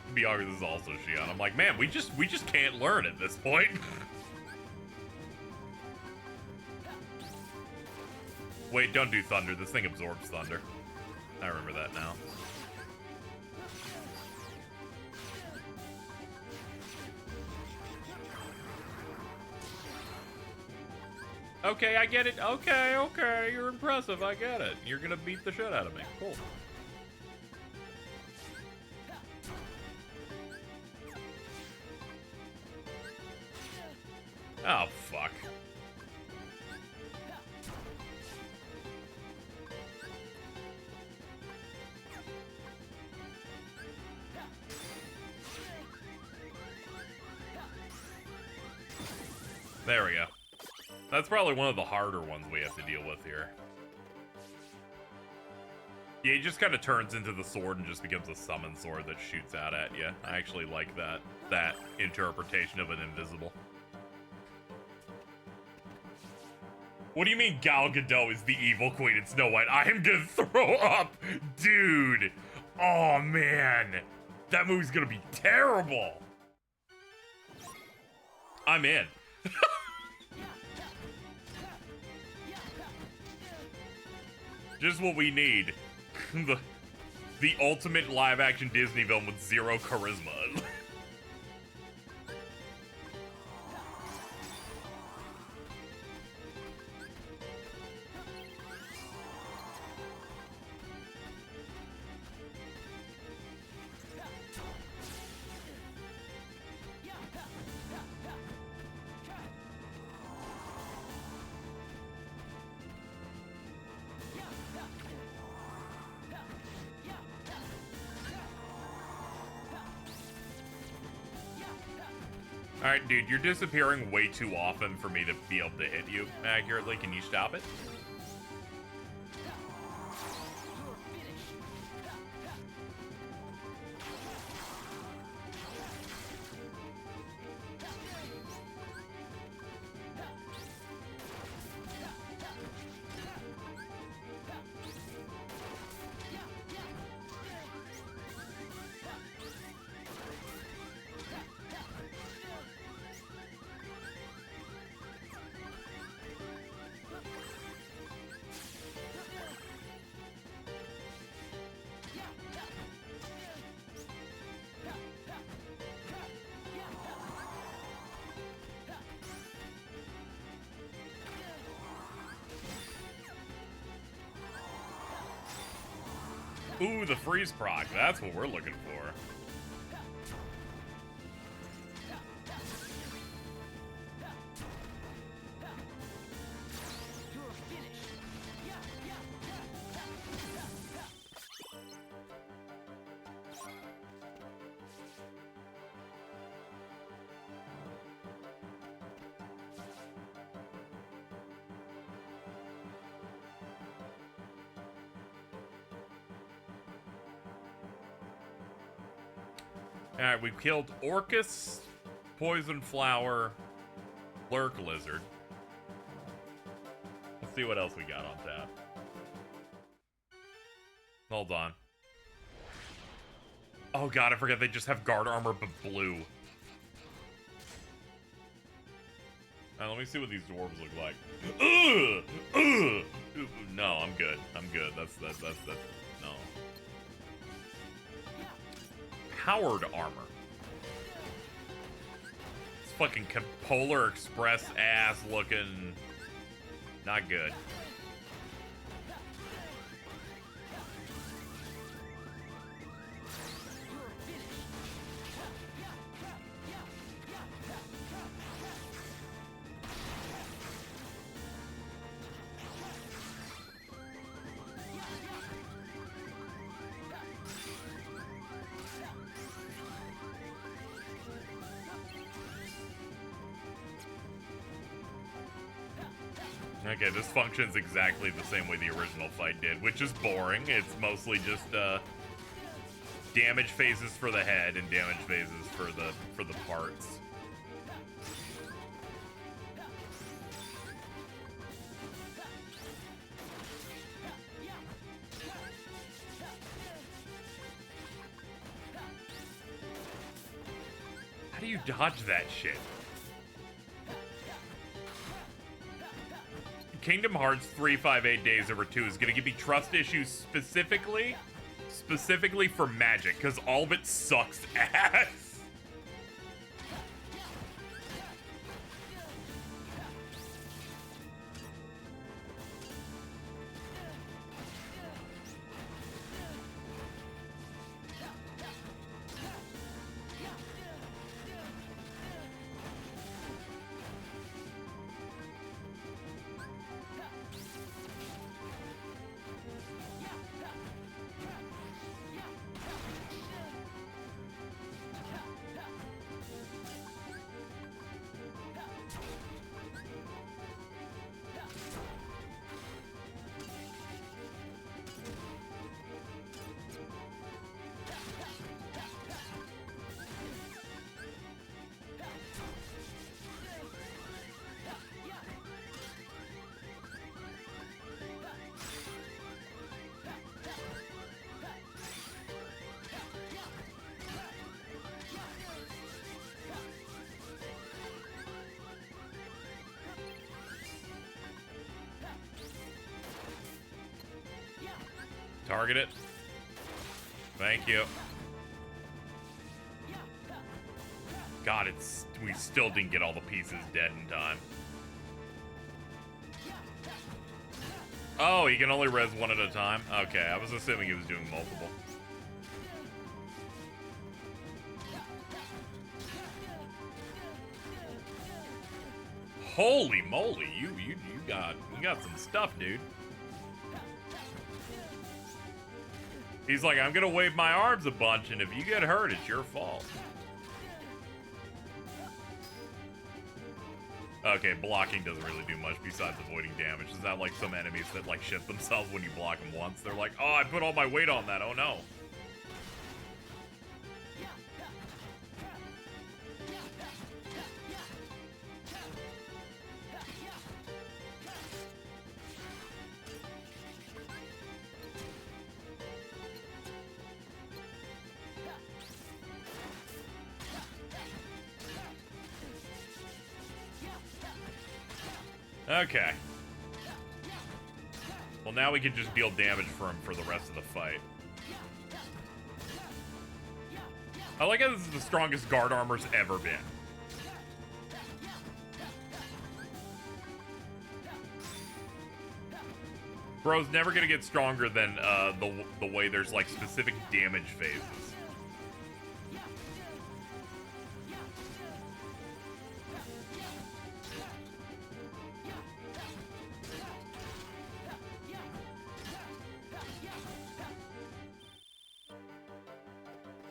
To be honest, this is also Shion. I'm like, man, we just can't learn at this point. Wait, don't do thunder. This thing absorbs thunder. I remember that now. Okay, I get it. Okay, okay, you're impressive. I get it. You're gonna beat the shit out of me. Cool. Oh, fuck. There we go. That's probably one of the harder ones we have to deal with here. Yeah, he just kind of turns into the sword and just becomes a summon sword that shoots out at you. I actually like that interpretation of an invisible. What do you mean Gal Gadot is the evil queen in Snow White? I am gonna throw up! Dude! Oh, man! That movie's gonna be terrible! I'm in. Just what we need. The ultimate live-action Disney villain with zero charisma. Alright, dude, you're disappearing way too often for me to be able to hit you accurately. Can you stop it? Ooh, the freeze proc. That's what we're looking for. Alright, we've killed Orcus, Poison Flower, Lurk Lizard. Let's see what else we got on tap. Hold on. Oh god, I forgot they just have guard armor but blue. Let me see what these dwarves look like. Ugh! Ugh! No, I'm good. I'm good. That's no. Powered armor. It's fucking Polar Express ass looking. Not good. Okay, this functions exactly the same way the original fight did, which is boring. It's mostly just damage phases for the head and damage phases for the parts. How do you dodge that shit? Kingdom Hearts 358 Days Over 2 is gonna give me trust issues specifically for magic, because all of it sucks ass. Target it. Thank you. God, we still didn't get all the pieces dead in time. Oh, he can only res one at a time? Okay, I was assuming he was doing multiple. Holy moly, you got some stuff, dude. He's like, I'm gonna wave my arms a bunch, and if you get hurt, it's your fault. Okay, blocking doesn't really do much besides avoiding damage. Is that like some enemies that like shit themselves when you block them once? They're like, oh, I put all my weight on that, oh no. Okay. Well, now we can just deal damage for him for the rest of the fight. I like how this is the strongest guard armor's ever been. Bro's never gonna get stronger than the way there's like specific damage phases.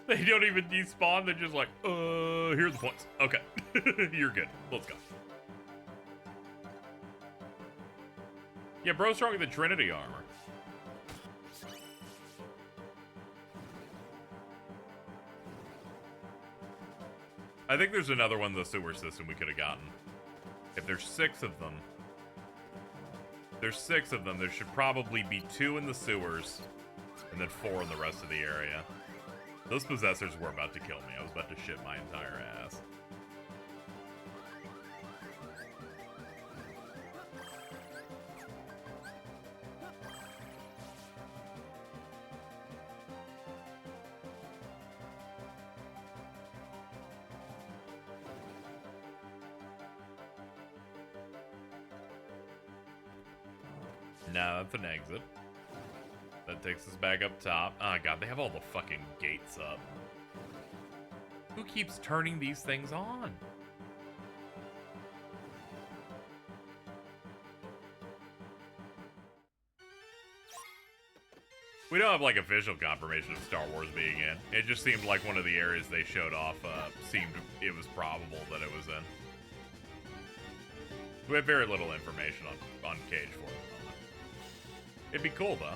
They don't even despawn, they're just like, here are the points. Okay, you're good, let's go. Yeah, bro's stronger than Trinity armor. I think there's another one in the sewer system we could have gotten. If there's 6 of them, there should probably be 2 in the sewers, and then 4 in the rest of the area. Those possessors were about to kill me. I was about to shit my entire ass. No, that's an exit. That takes us back up top. Oh god, they have all the fucking gates up. Who keeps turning these things on? We don't have like official confirmation of Star Wars being in. It just seemed like one of the areas they showed off it was probable that it was in. We have very little information on Cage for it. It'd be cool though.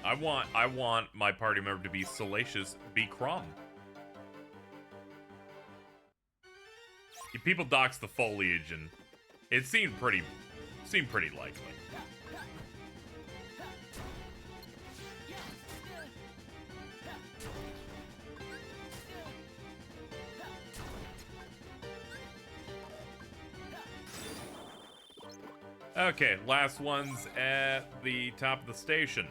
I want my party member to be Salacious B. Crumb. People doxed the foliage and it seemed pretty likely. Okay, last one's at the top of the station.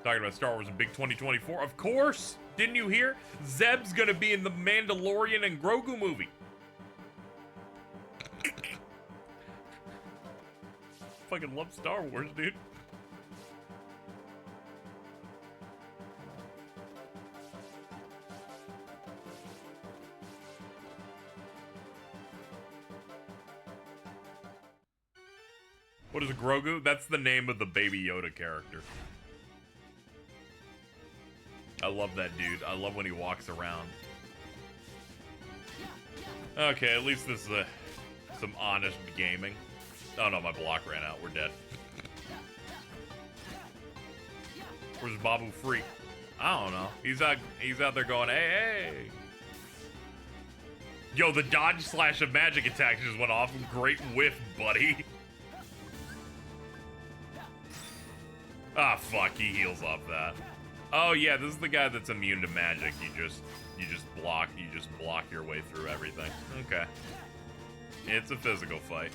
Talking about Star Wars in big 2024. Of course! Didn't you hear? Zeb's gonna be in the Mandalorian and Grogu movie. Fucking love Star Wars, dude. What is Grogu? That's the name of the Baby Yoda character. I love that dude. I love when he walks around. Okay, at least this is some honest gaming. Oh no, my block ran out. We're dead. Where's Babu Freak? I don't know. He's out there going, hey, hey. Yo, the dodge slash of magic attack just went off. Great whiff, buddy. Ah, fuck, he heals off that. Oh yeah, this is the guy that's immune to magic. You just block your way through everything. Okay. It's a physical fight.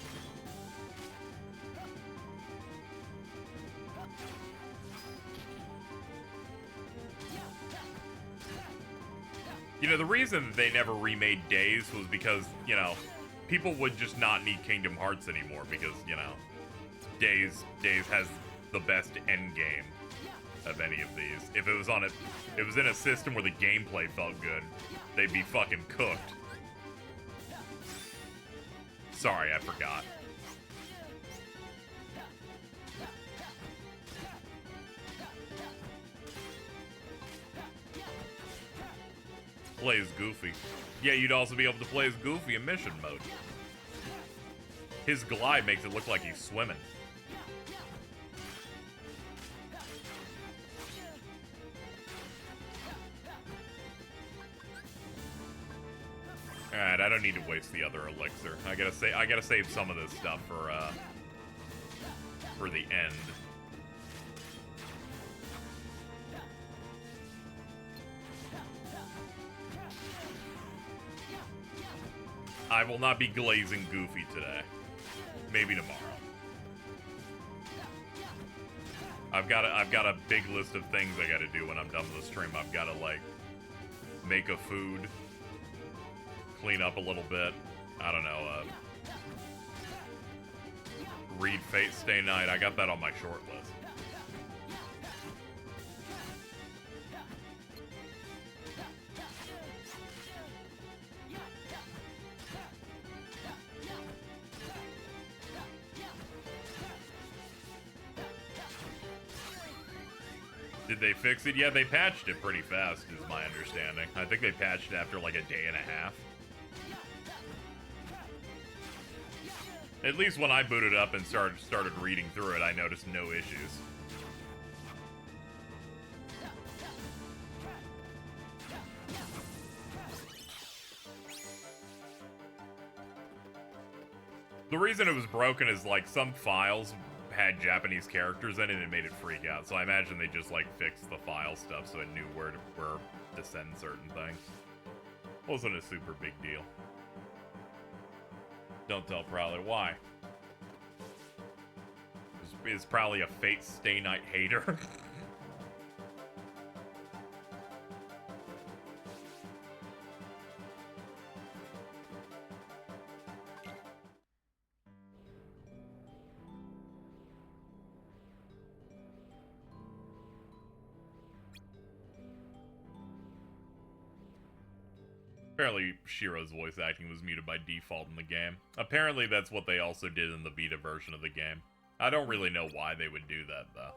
You know, the reason that they never remade Days was because, you know, people would just not need Kingdom Hearts anymore because, you know, Days has the best end game of any of these. If it was in a system where the gameplay felt good, they'd be fucking cooked. Sorry, I forgot. Play as Goofy. Yeah, you'd also be able to play as Goofy in mission mode. His glide makes it look like he's swimming. Alright, I don't need to waste the other elixir. I gotta save some of this stuff for the end. I will not be glazing Goofy today. Maybe tomorrow. I've got a big list of things I gotta do when I'm done with the stream. I've gotta like make a food, clean up a little bit. I don't know. Read Fate Stay Night. I got that on my short list. Did they fix it? Yeah, they patched it pretty fast, is my understanding. I think they patched it after like a day and a half. At least when I booted up and started reading through it, I noticed no issues. The reason it was broken is like some files had Japanese characters in it and it made it freak out. So I imagine they just like fixed the file stuff so it knew where to send certain things. Wasn't a super big deal. Don't tell Prowler why. Is probably a Fate Stay Night hater. Apparently, Shiro's voice acting was muted by default in the game. Apparently, that's what they also did in the Vita version of the game. I don't really know why they would do that, though.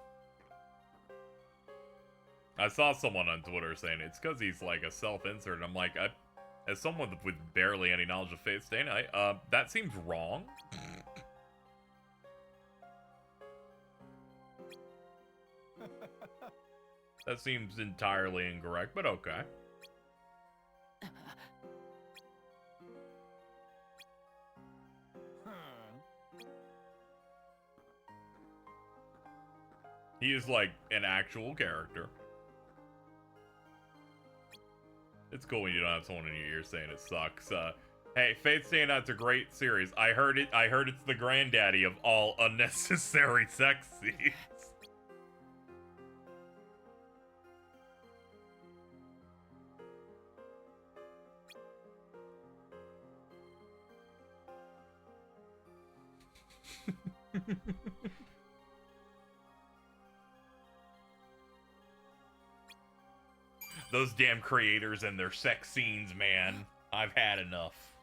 I saw someone on Twitter saying it's because he's like a self-insert, and I'm like, as someone with barely any knowledge of Fate Stay Night, that seems wrong. That seems entirely incorrect, but okay. He is like an actual character. It's cool when you don't have someone in your ear saying it sucks. Hey, Fate Stay Night's a great series. I heard it's the granddaddy of all unnecessary sex scenes. Those damn creators and their sex scenes, man. I've had enough.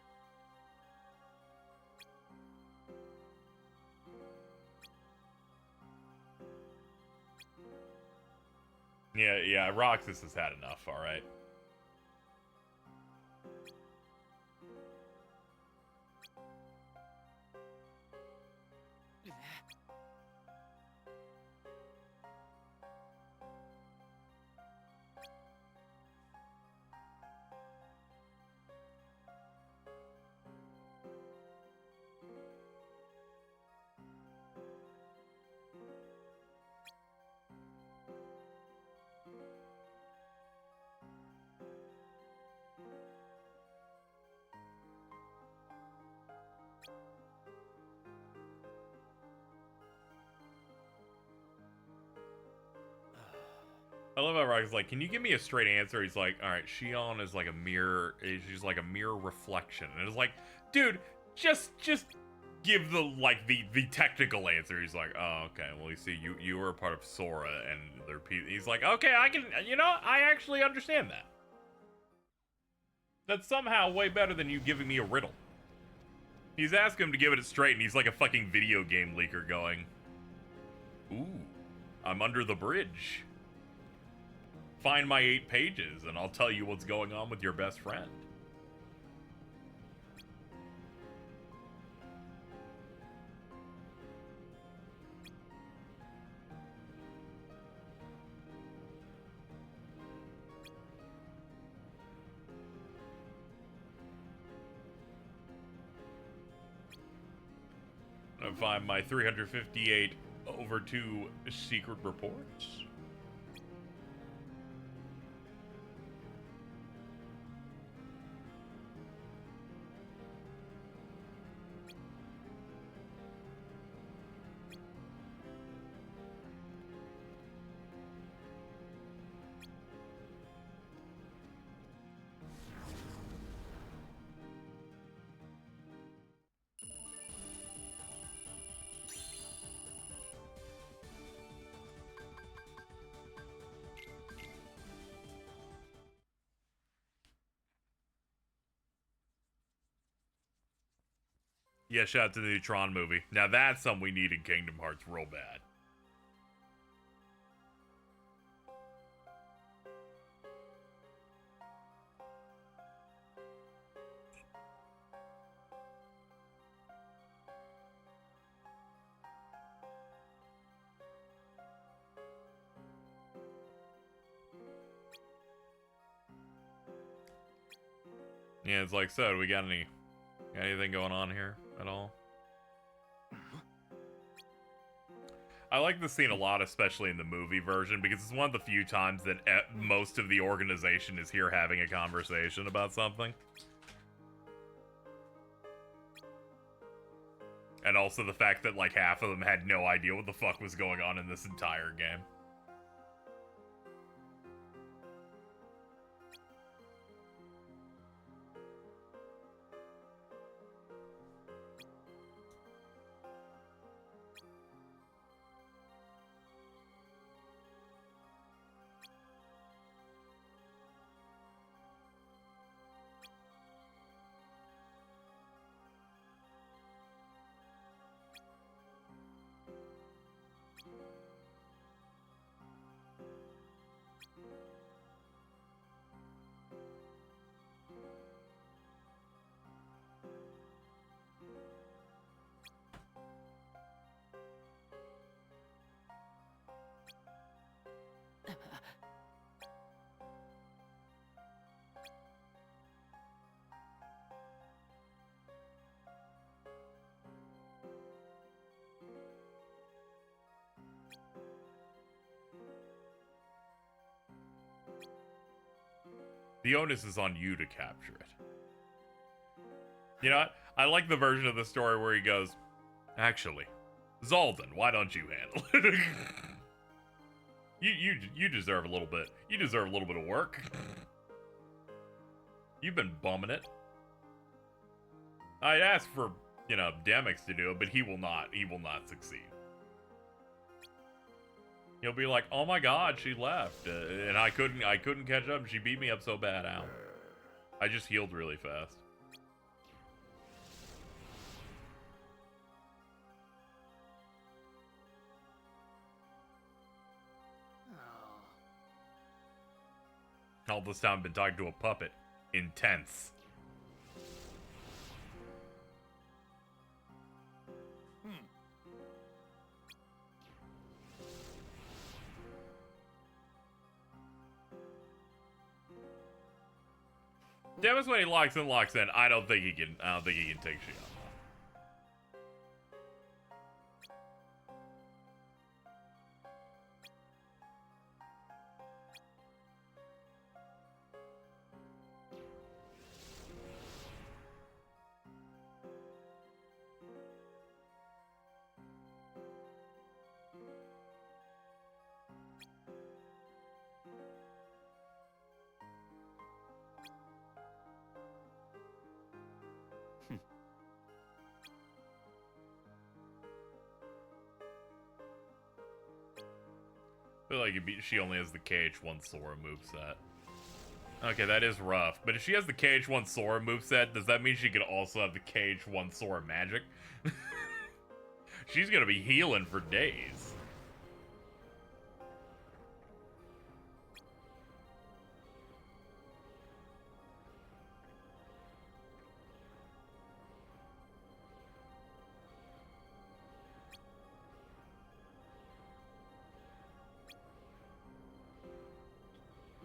Yeah, Roxas has had enough, alright. I love how Rock's like, can you give me a straight answer? He's like, alright, Shion is like a mirror, she's like a mirror reflection. And it's like, dude, just give the technical answer. He's like, oh, okay, well, you see, you were a part of Sora, and they're he's like, okay, I can, I actually understand that. That's somehow way better than you giving me a riddle. He's asking him to give it straight, and he's like a fucking video game leaker going, ooh, I'm under the bridge. Find my 8 pages, and I'll tell you what's going on with your best friend. I'll find my 358 over 2 secret reports. Yeah, shout out to the new Tron movie. Now that's something we need in Kingdom Hearts real bad. Yeah, it's like, so, do we got anything going on here at all? I like this scene a lot, especially in the movie version, because it's one of the few times that most of the organization is here having a conversation about something. And also the fact that, like, half of them had no idea what the fuck was going on in this entire game. The onus is on you to capture it. You know what? I like the version of the story where he goes, actually, Zalden, why don't you handle it? you deserve a little bit. You deserve a little bit of work. You've been bumming it. I'd ask for, you know, Demix to do it, but he will not succeed. He'll be like, oh my god, she left, and I couldn't catch up, and she beat me up so bad. Ow. I just healed really fast. All this time I've been talking to a puppet. Intense. Demis, when he locks in, I don't think he can take shit off. I feel like she only has the KH1 Sora moveset. Okay, that is rough. But if she has the KH1 Sora moveset, does that mean she could also have the KH1 Sora magic? She's gonna be healing for days.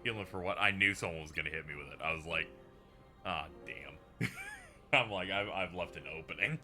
Healing for what? I knew someone was gonna hit me with it. I was like, ah, damn. I'm like, I've left an opening.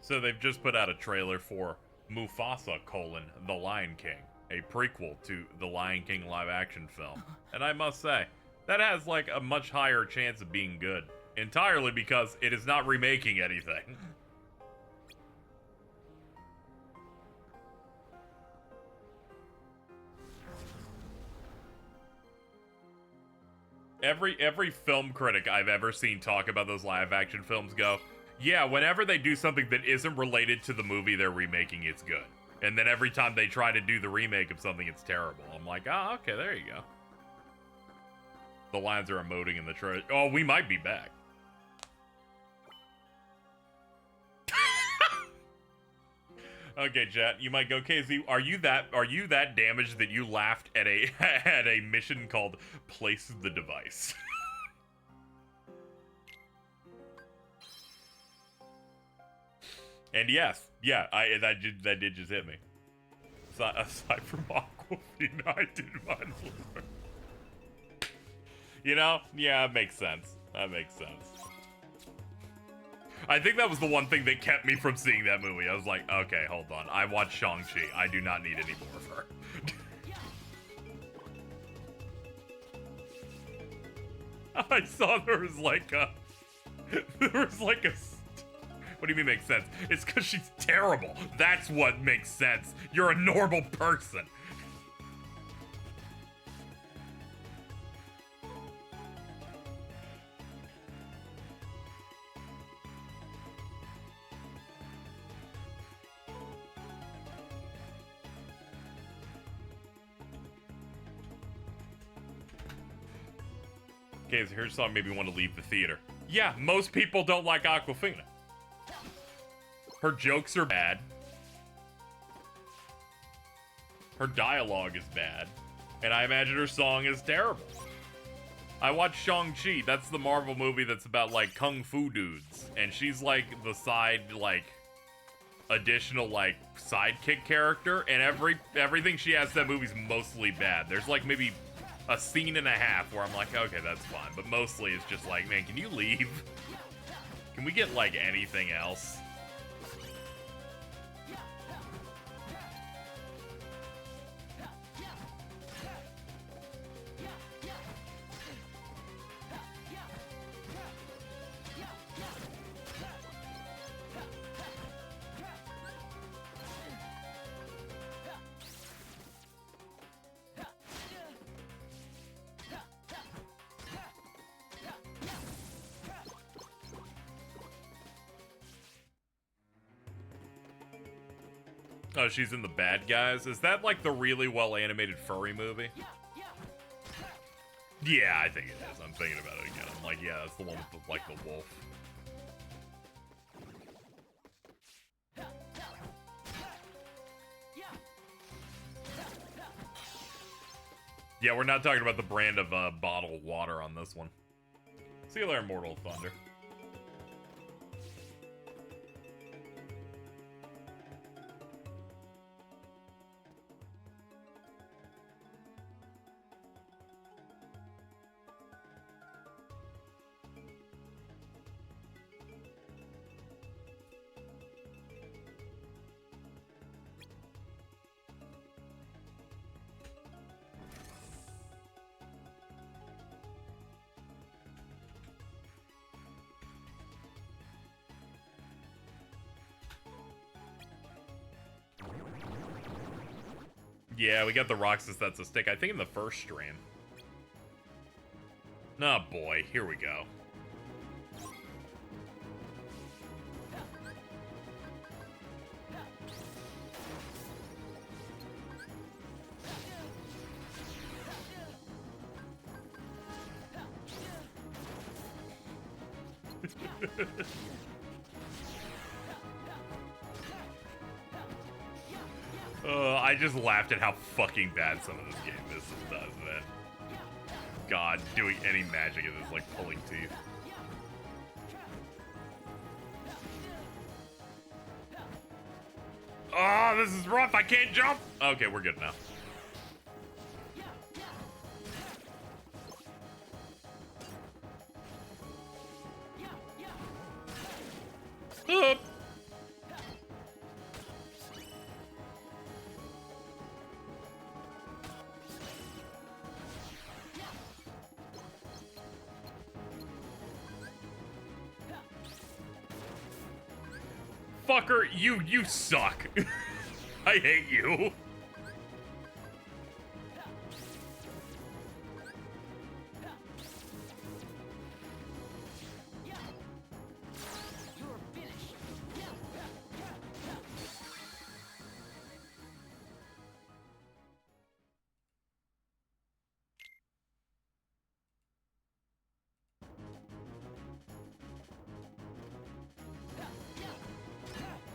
So they've just put out a trailer for Mufasa: The Lion King, a prequel to the Lion King live-action film. And I must say, that has like a much higher chance of being good, entirely because it is not remaking anything. Every film critic I've ever seen talk about those live-action films go, yeah, whenever they do something that isn't related to the movie they're remaking, it's good. And then every time they try to do the remake of something, it's terrible. I'm like, oh, okay, there you go. The lions are emoting in the trailer. Oh, we might be back. Okay, chat. You might go, KZ. Are you that damaged that you laughed at a at a mission called "Place the Device"? And yes, yeah, that did just hit me. Aside from Aquafina, I did mine. You know, yeah, that makes sense. That makes sense. I think that was the one thing that kept me from seeing that movie. I was like, okay, hold on. I watched Shang-Chi. I do not need any more of her. I saw there was like a... What do you mean makes sense? It's because she's terrible. That's what makes sense. You're a normal person. Okay, so here's something made me want to leave the theater. Yeah, most people don't like Aquafina. Her jokes are bad. Her dialogue is bad. And I imagine her song is terrible. I watched Shang-Chi. That's the Marvel movie that's about, like, kung fu dudes. And she's, like, the side, like, additional, like, sidekick character. And everything she has in that movie's mostly bad. There's, like, maybe a scene and a half where I'm like, okay, that's fine. But mostly it's just like, man, can you leave? Can we get, like, anything else? Oh, she's in The Bad Guys? Is that like the really well-animated furry movie? Yeah, I think it is. I'm thinking about it again. I'm like, yeah, that's the one with the, like, the wolf. Yeah, we're not talking about the brand of bottled water on this one. See you later, Mortal Thunder. Yeah, we got the Roxas That's a Stick, I think in the first stream. Oh boy, here we go. I just laughed at how fucking bad some of this game does, man. God, doing any magic in this, like, pulling teeth. Oh, this is rough, I can't jump! Okay, we're good now. Up. Fucker, you suck. I hate you.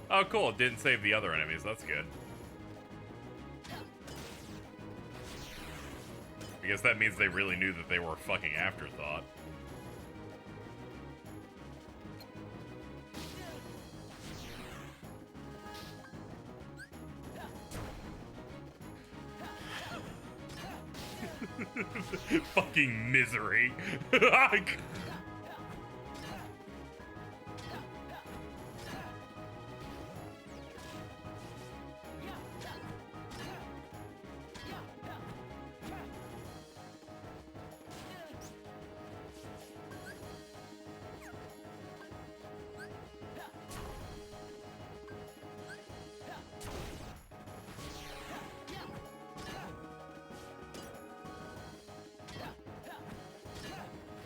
Oh, cool. It didn't save the other enemies. That's good. I guess that means they really knew that they were a fucking afterthought. Fucking misery.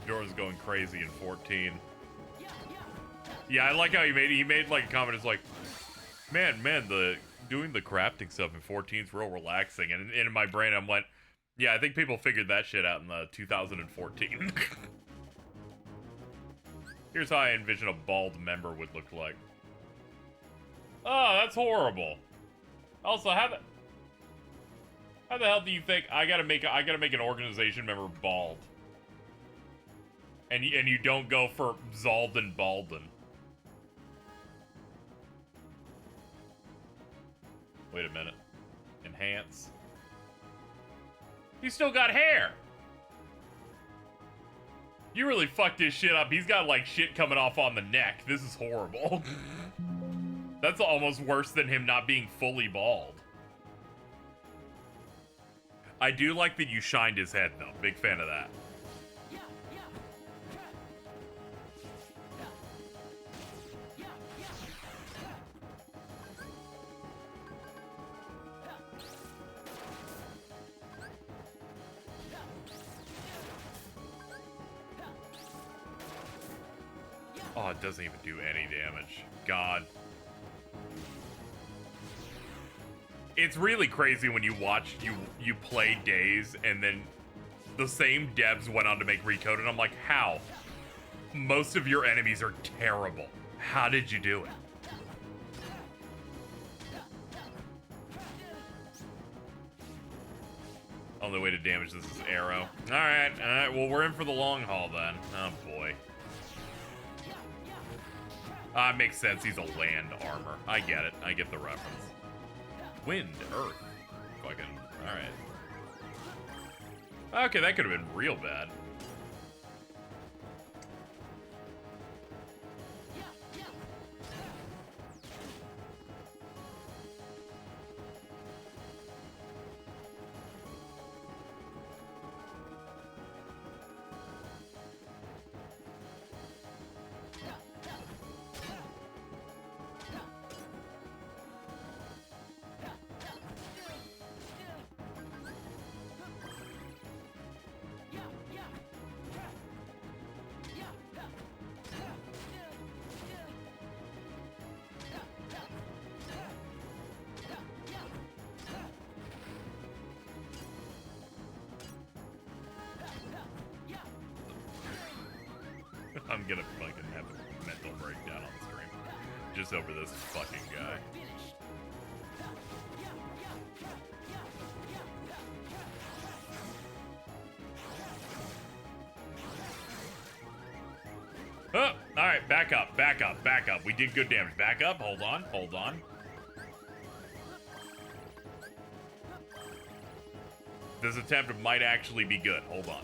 Jordan's going crazy in 14. Yeah, I like how he made like a comment. It's like, man, the doing the crafting stuff in 14 is real relaxing. And in my brain, I'm like, yeah, I think people figured that shit out in 2014. Here's how I envision a bald member would look like. Oh, that's horrible. Also, how the hell do you think I gotta make an organization member bald? And you don't go for Zalden Balden. Wait a minute. Enhance. He's still got hair. You really fucked this shit up. He's got like shit coming off on the neck. This is horrible. That's almost worse than him not being fully bald. I do like that you shined his head though. Big fan of that. Oh, it doesn't even do any damage. God. It's really crazy when you watch, you play Days, and then the same devs went on to make Recode, and I'm like, how? Most of your enemies are terrible. How did you do it? Only way to damage this is arrow. Alright, well, we're in for the long haul then. Oh, boy. It makes sense. He's a land armor. I get it. I get the reference. Wind, earth. Fucking. Alright. Okay, that could have been real bad. I'm gonna fucking have a mental breakdown on stream. Just over this fucking guy. Oh, alright, back up, back up, back up. We did good damage. Back up, hold on, hold on. This attempt might actually be good. Hold on.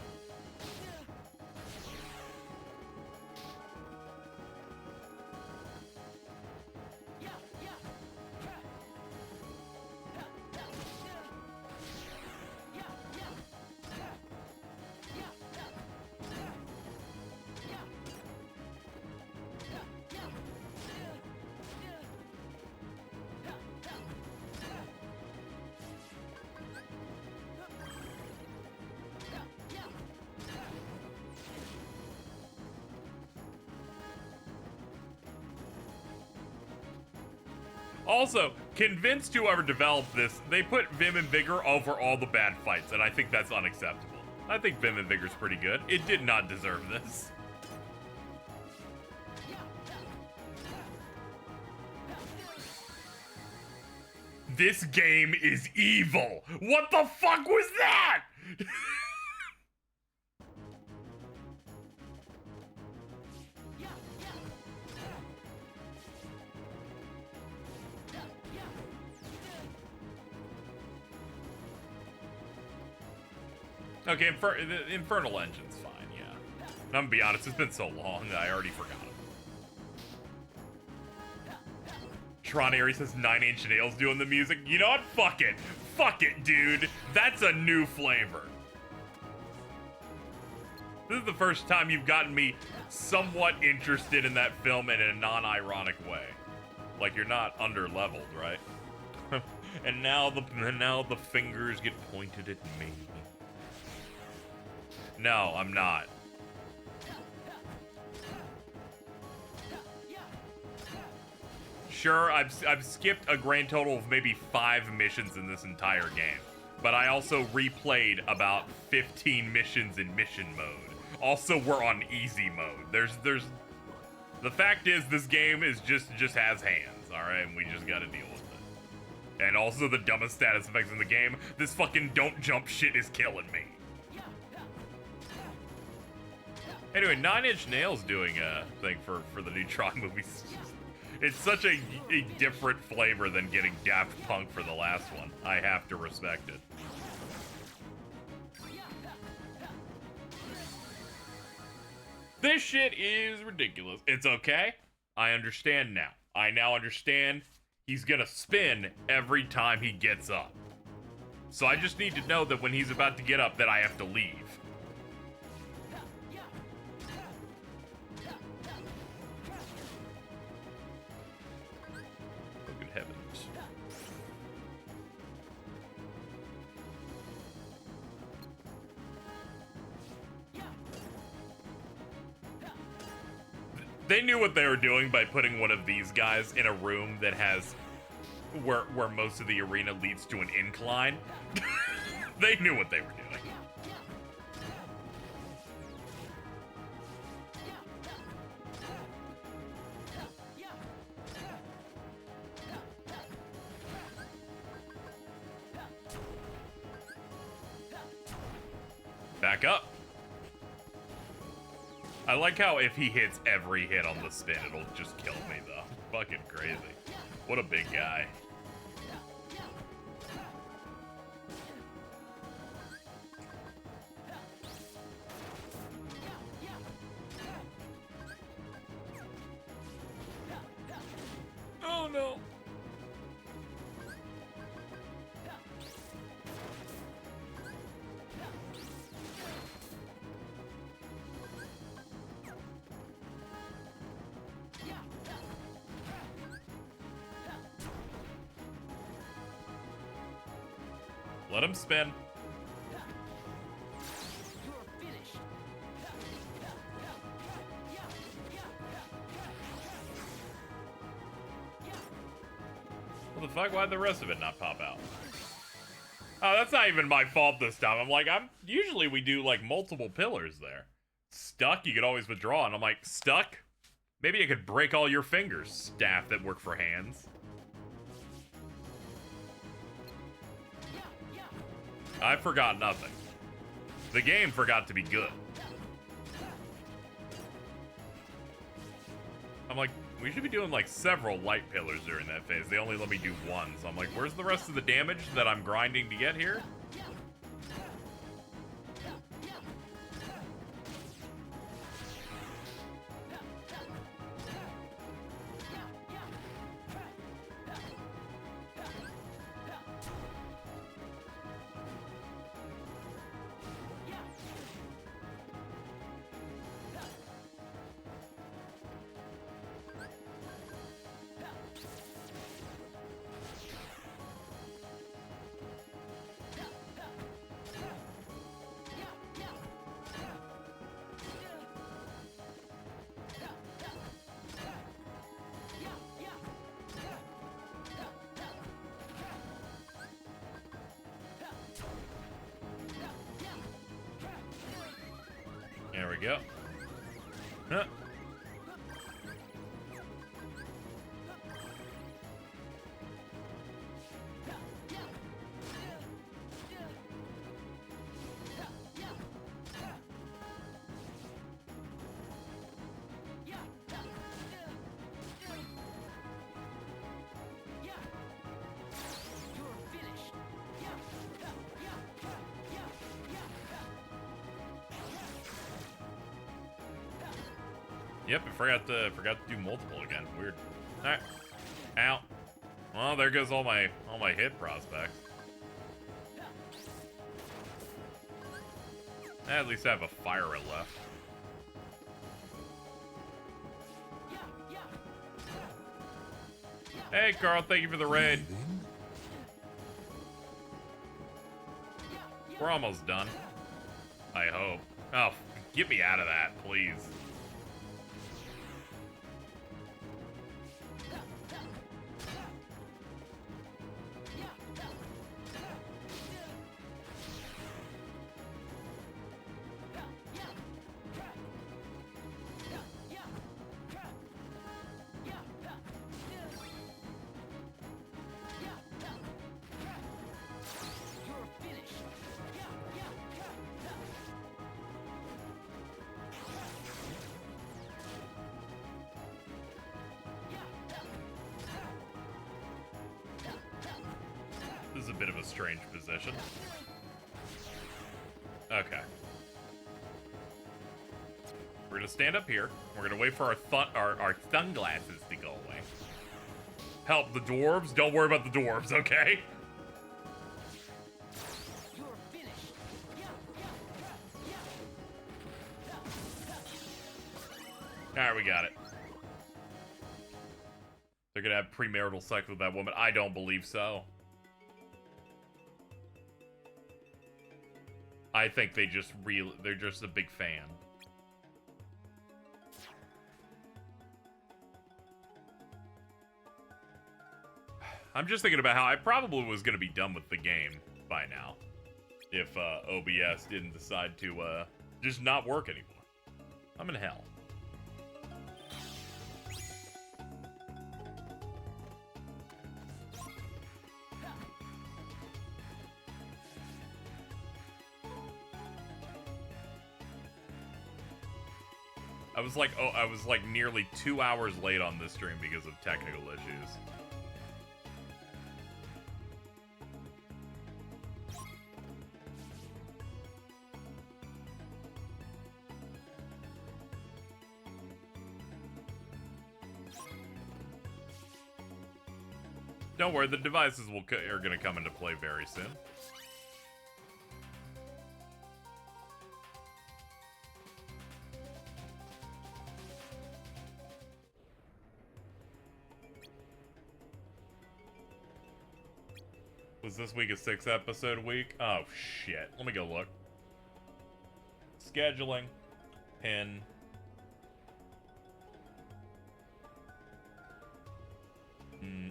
Also, convinced whoever developed this, they put Vim and Vigor over all the bad fights, and I think that's unacceptable. I think Vim and Vigor's pretty good. It did not deserve this. This game is evil. What the fuck was that? Okay, the Infernal Engine's fine, yeah. I'm gonna be honest, it's been so long that I already forgot it. Tron Aries says 9 Inch Nails doing the music. You know what? Fuck it. Fuck it, dude. That's a new flavor. This is the first time you've gotten me somewhat interested in that film in a non-ironic way. Like you're not under-leveled, right? and now the fingers get pointed at me. No, I'm not. Sure, I've skipped a grand total of maybe 5 missions in this entire game, but I also replayed about 15 missions in mission mode. Also, we're on easy mode. The fact is, this game is just has hands, all right, and we just gotta deal with it. And also, the dumbest status effects in the game. This fucking don't jump shit is killing me. Anyway, 9 Inch Nails doing a thing for the new Tron movies. It's such a different flavor than getting Daft Punk for the last one. I have to respect it. This shit is ridiculous. It's okay. I understand now. I now understand he's gonna spin every time he gets up. So I just need to know that when he's about to get up that I have to leave. Heavens. They knew what they were doing by putting one of these guys in a room that has where most of the arena leads to an incline. They knew what they were doing. Back up. I like how if he hits every hit on the spin, it'll just kill me, though. Fucking crazy. What a big guy. Oh, no. Let him spin. What the fuck? Why'd the rest of it not pop out? Oh, that's not even my fault this time. I'm like, usually we do like multiple pillars there. Stuck, you could always withdraw, and I'm like, stuck? Maybe I could break all your fingers, staff that work for hands. I forgot nothing. The game forgot to be good. I'm like, we should be doing like several light pillars during that phase. They only let me do one, so I'm like, where's the rest of the damage that I'm grinding to get here? There we go. Huh. Yep, I forgot to do multiple again. Weird. Alright. Ow. Well, there goes all my hit prospects. At least I have a fire left. Hey, Carl, thank you for the raid. We're almost done. I hope. Oh, get me out of that, please. This is a bit of a strange position. Okay. We're gonna stand up here. We're gonna wait for our sunglasses to go away. Help the dwarves. Don't worry about the dwarves, okay? Alright, we got it. They're gonna have premarital sex with that woman. I don't believe so. I think they're just a big fan. I'm just thinking about how I probably was gonna be done with the game by now if OBS didn't decide to just not work anymore. I'm in hell. I was like nearly 2 hours late on this stream because of technical issues. Don't worry, the devices are gonna come into play very soon. Was this week a 6-episode week? Oh, shit. Let me go look. Scheduling. Pin.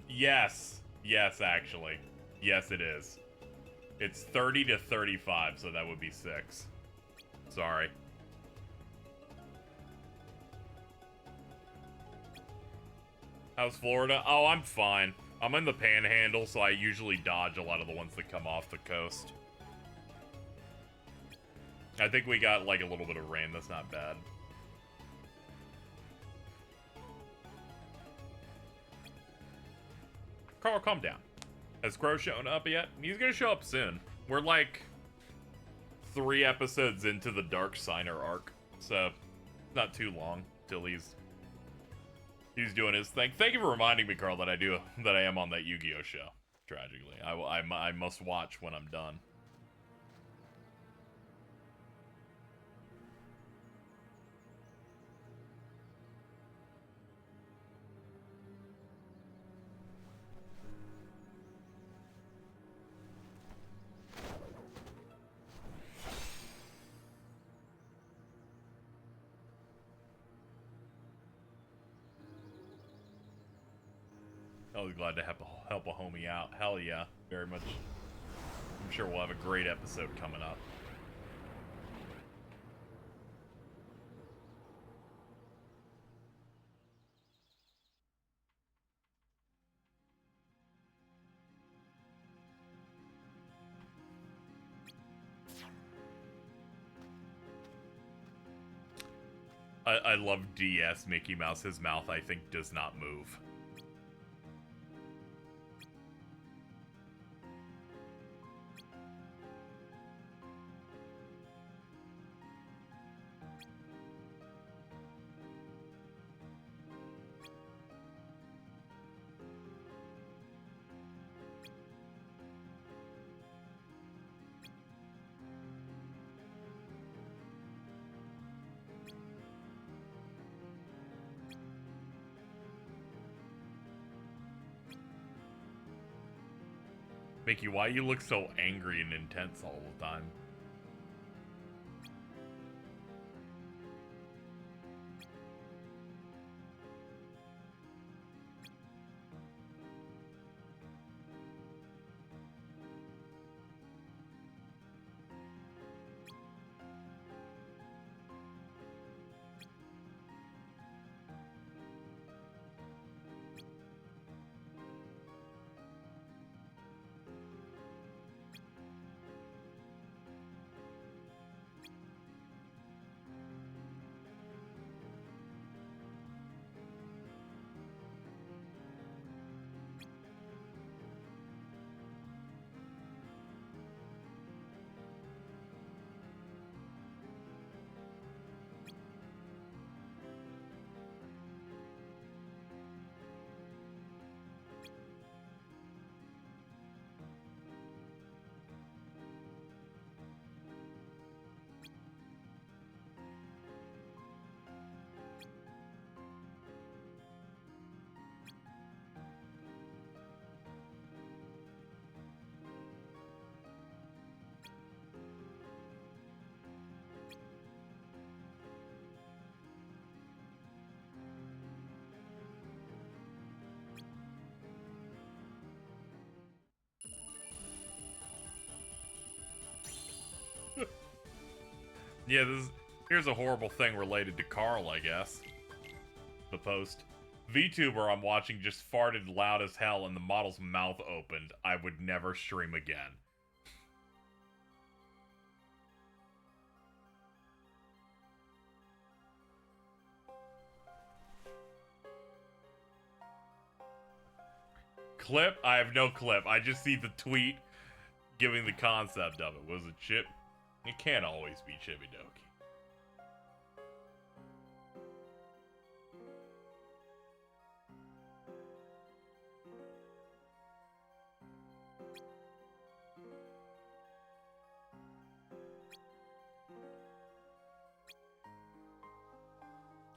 Yes. Yes, actually. Yes, it is. It's 30 to 35, so that would be 6. Sorry. How's Florida? Oh, I'm fine. I'm in the panhandle, so I usually dodge a lot of the ones that come off the coast. I think we got, like, a little bit of rain. That's not bad. Carl, calm down. Has Crow shown up yet? He's gonna show up soon. We're, like, 3 episodes into the Dark Signer arc, so not too long till he's doing his thing. Thank you for reminding me, Carl, that I am on that Yu-Gi-Oh show. Tragically, I must watch when I'm done. Always glad to help a homie out. Hell yeah, very much. I'm sure we'll have a great episode coming up. I love DS Mickey Mouse. His mouth, I think, does not move. Mickey, why you look so angry and intense all the time? Yeah, here's a horrible thing related to Carl, I guess. The post. VTuber I'm watching just farted loud as hell and the model's mouth opened. I would never stream again. Clip? I have no clip. I just see the tweet giving the concept of it. Was it Chip? It can't always be Chippy Doki.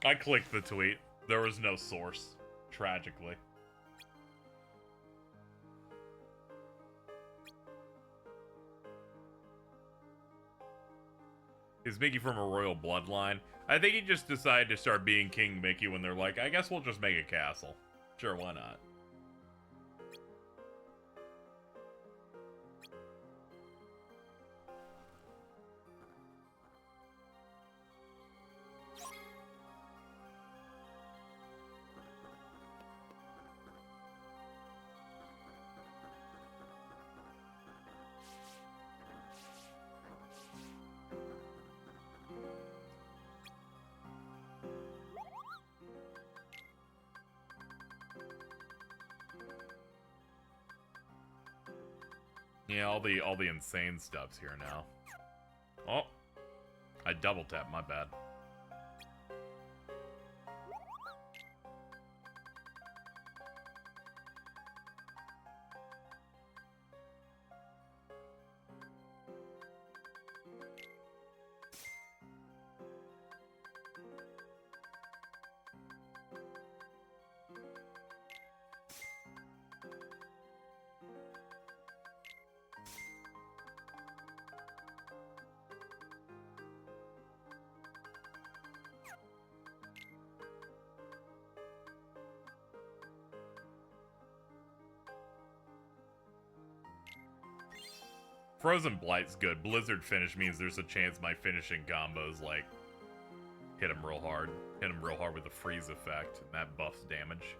I clicked the tweet. There was no source, tragically. Is Mickey from a royal bloodline? I think he just decided to start being King Mickey when they're like, I guess we'll just make a castle. Sure, why not? Yeah, all the insane stuff's here now. Oh, I double tapped, my bad. Frozen Blight's good. Blizzard Finish means there's a chance my finishing combos, like, hit him real hard. Hit him real hard with the freeze effect, and that buffs damage.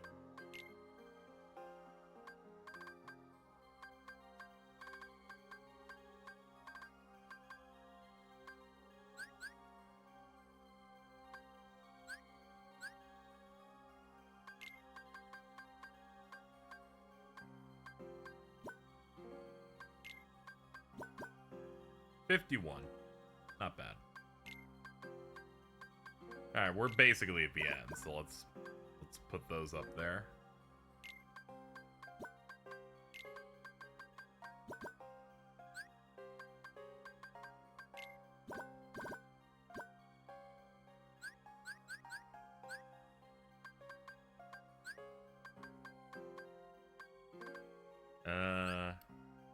$51. Not bad. Alright, we're basically at the end, so let's put those up there.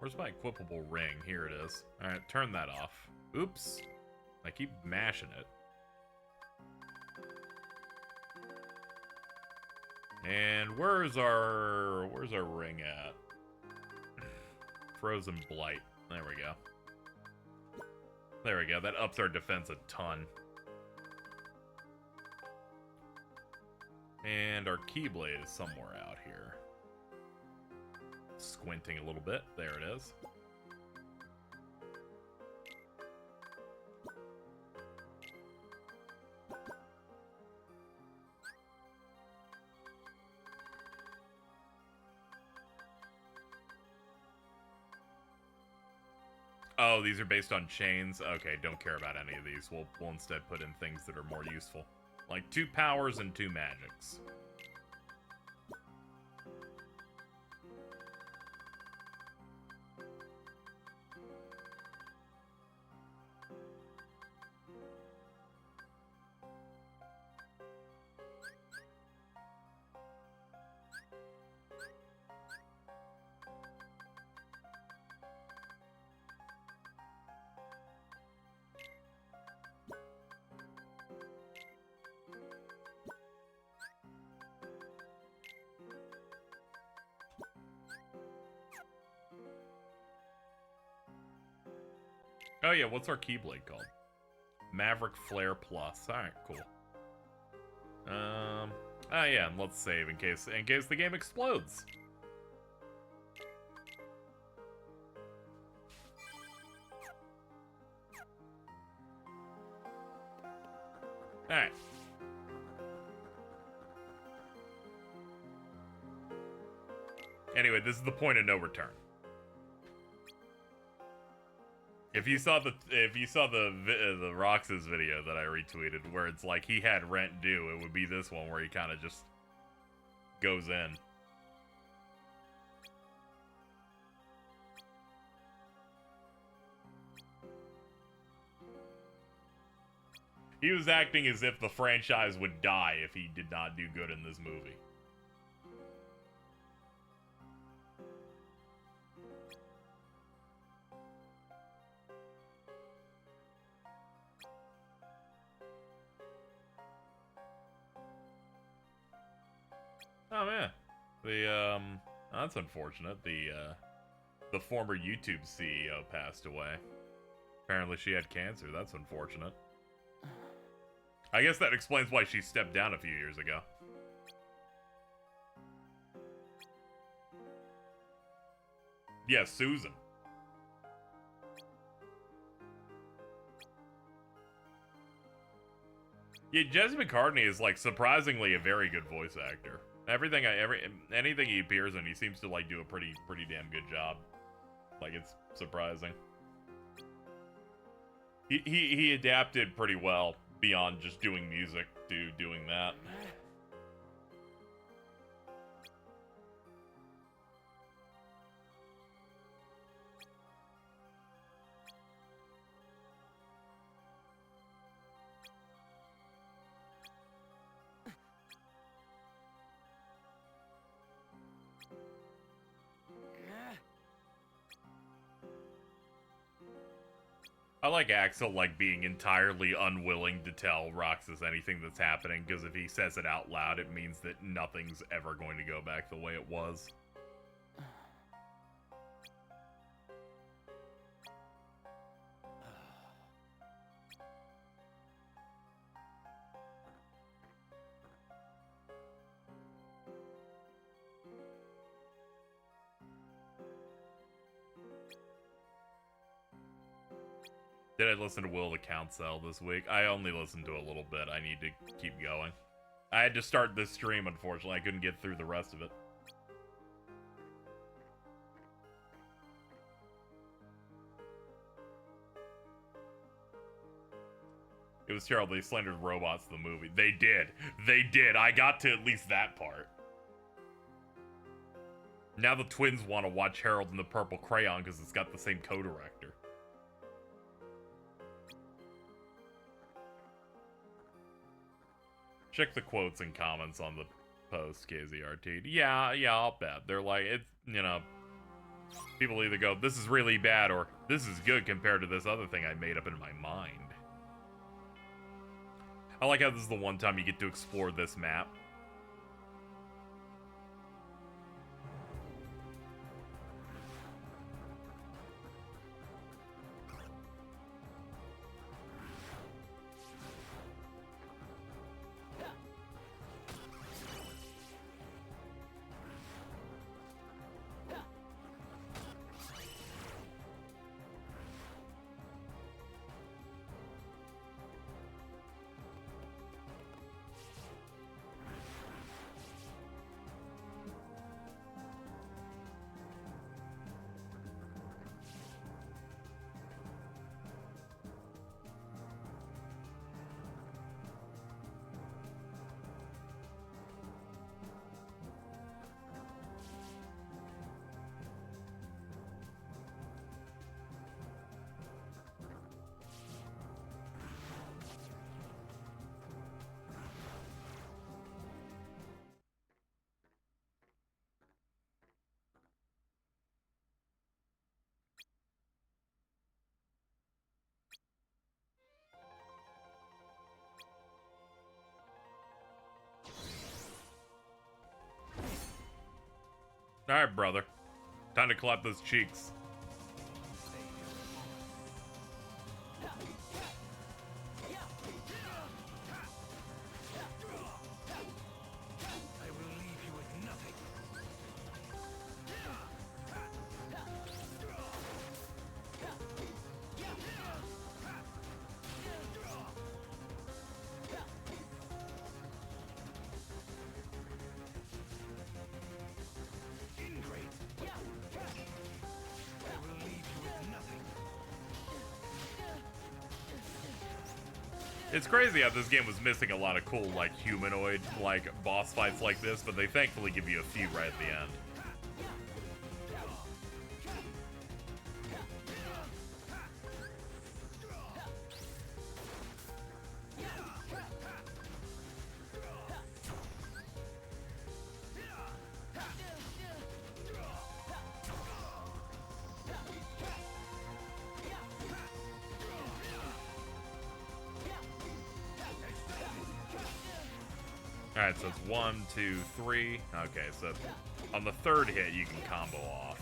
Where's my equipable ring? Here it is. Alright, turn that off. Oops. I keep mashing it. And where's our ring at? Frozen Blight. There we go. There we go. That ups our defense a ton. And our Keyblade is somewhere out here. Squinting a little bit. There it is. Oh, these are based on chains? Okay, don't care about any of these. We'll instead put in things that are more useful. Like 2 powers and 2 magics. Oh yeah, what's our Keyblade called? Maverick Flare Plus. Alright, cool. Oh yeah, and let's save in case the game explodes. Alright. Anyway, this is the point of no return. If you saw the Roxas video that I retweeted, where it's like he had rent due, it would be this one where he kind of just goes in. He was acting as if the franchise would die if he did not do good in this movie. Oh man, that's unfortunate. The former YouTube CEO passed away. Apparently she had cancer. That's unfortunate. I guess that explains why she stepped down a few years ago. Yeah, Susan. Yeah, Jesse McCartney is like surprisingly a very good voice actor. Anything he appears in, he seems to like do a pretty damn good job. Like, it's surprising. He adapted pretty well beyond just doing music to doing that. I like Axel like being entirely unwilling to tell Roxas anything that's happening, because if he says it out loud, it means that nothing's ever going to go back the way it was. Did I listen to Will the Council this week? I only listened to a little bit. I need to keep going. I had to start this stream, unfortunately. I couldn't get through the rest of it. It was terrible. They slandered robots, the movie. They did. They did. I got to at least that part. Now the twins want to watch Harold and the Purple Crayon because it's got the same co-director. Check the quotes and comments on the post, KZRT. Yeah, I'll bet. They're like, it's, you know, People either go, this is really bad, or this is good compared to this other thing I made up in my mind. I like how this is the one time you get to explore this map. Alright, brother. Time to clap those cheeks. It's crazy how this game was missing a lot of cool, like, humanoid, like, boss fights like this, but they thankfully give you a few right at the end. Alright, so it's 1, 2, 3. Okay, so on the third hit, you can combo off.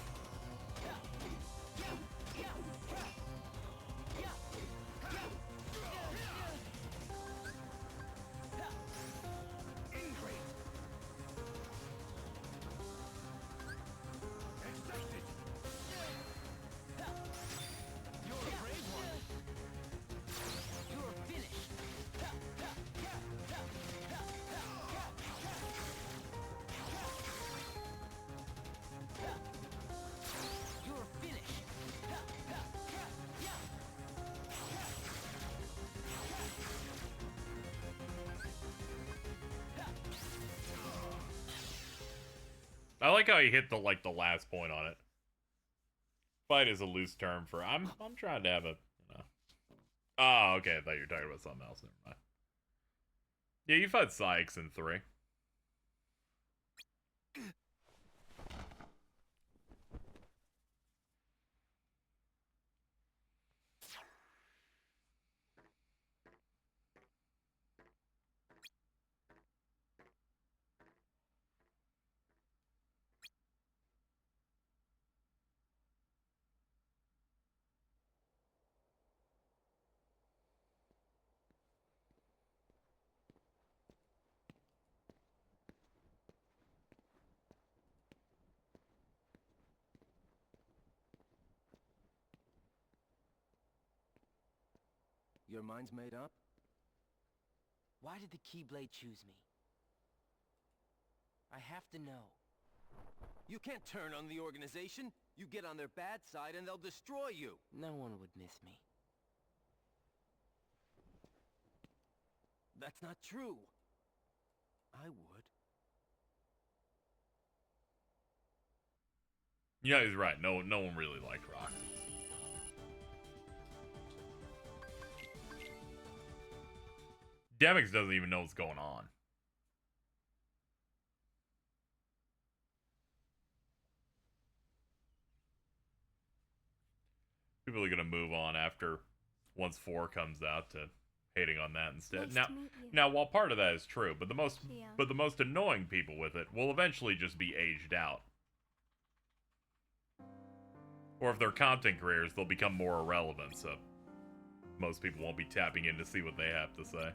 I like how he hit the last point on it. Fight is a loose term for I'm trying to have a, you know. Oh, okay, I thought you were talking about something else. Never mind. Yeah, you fight Sykes in 3. Your mind's made up? Why did the Keyblade choose me? I have to know. You can't turn on the organization. You get on their bad side and they'll destroy you. No one would miss me. That's not true. I would. Yeah, he's right. No one really liked Roxas. Demix doesn't even know what's going on. People are gonna move on after once 4 comes out to hating on that instead. Nice to meet you. Now, while part of that is true, but the Yeah. most annoying people with it will eventually just be aged out. Or if they're content creators, they'll become more irrelevant, so most people won't be tapping in to see what they have to say.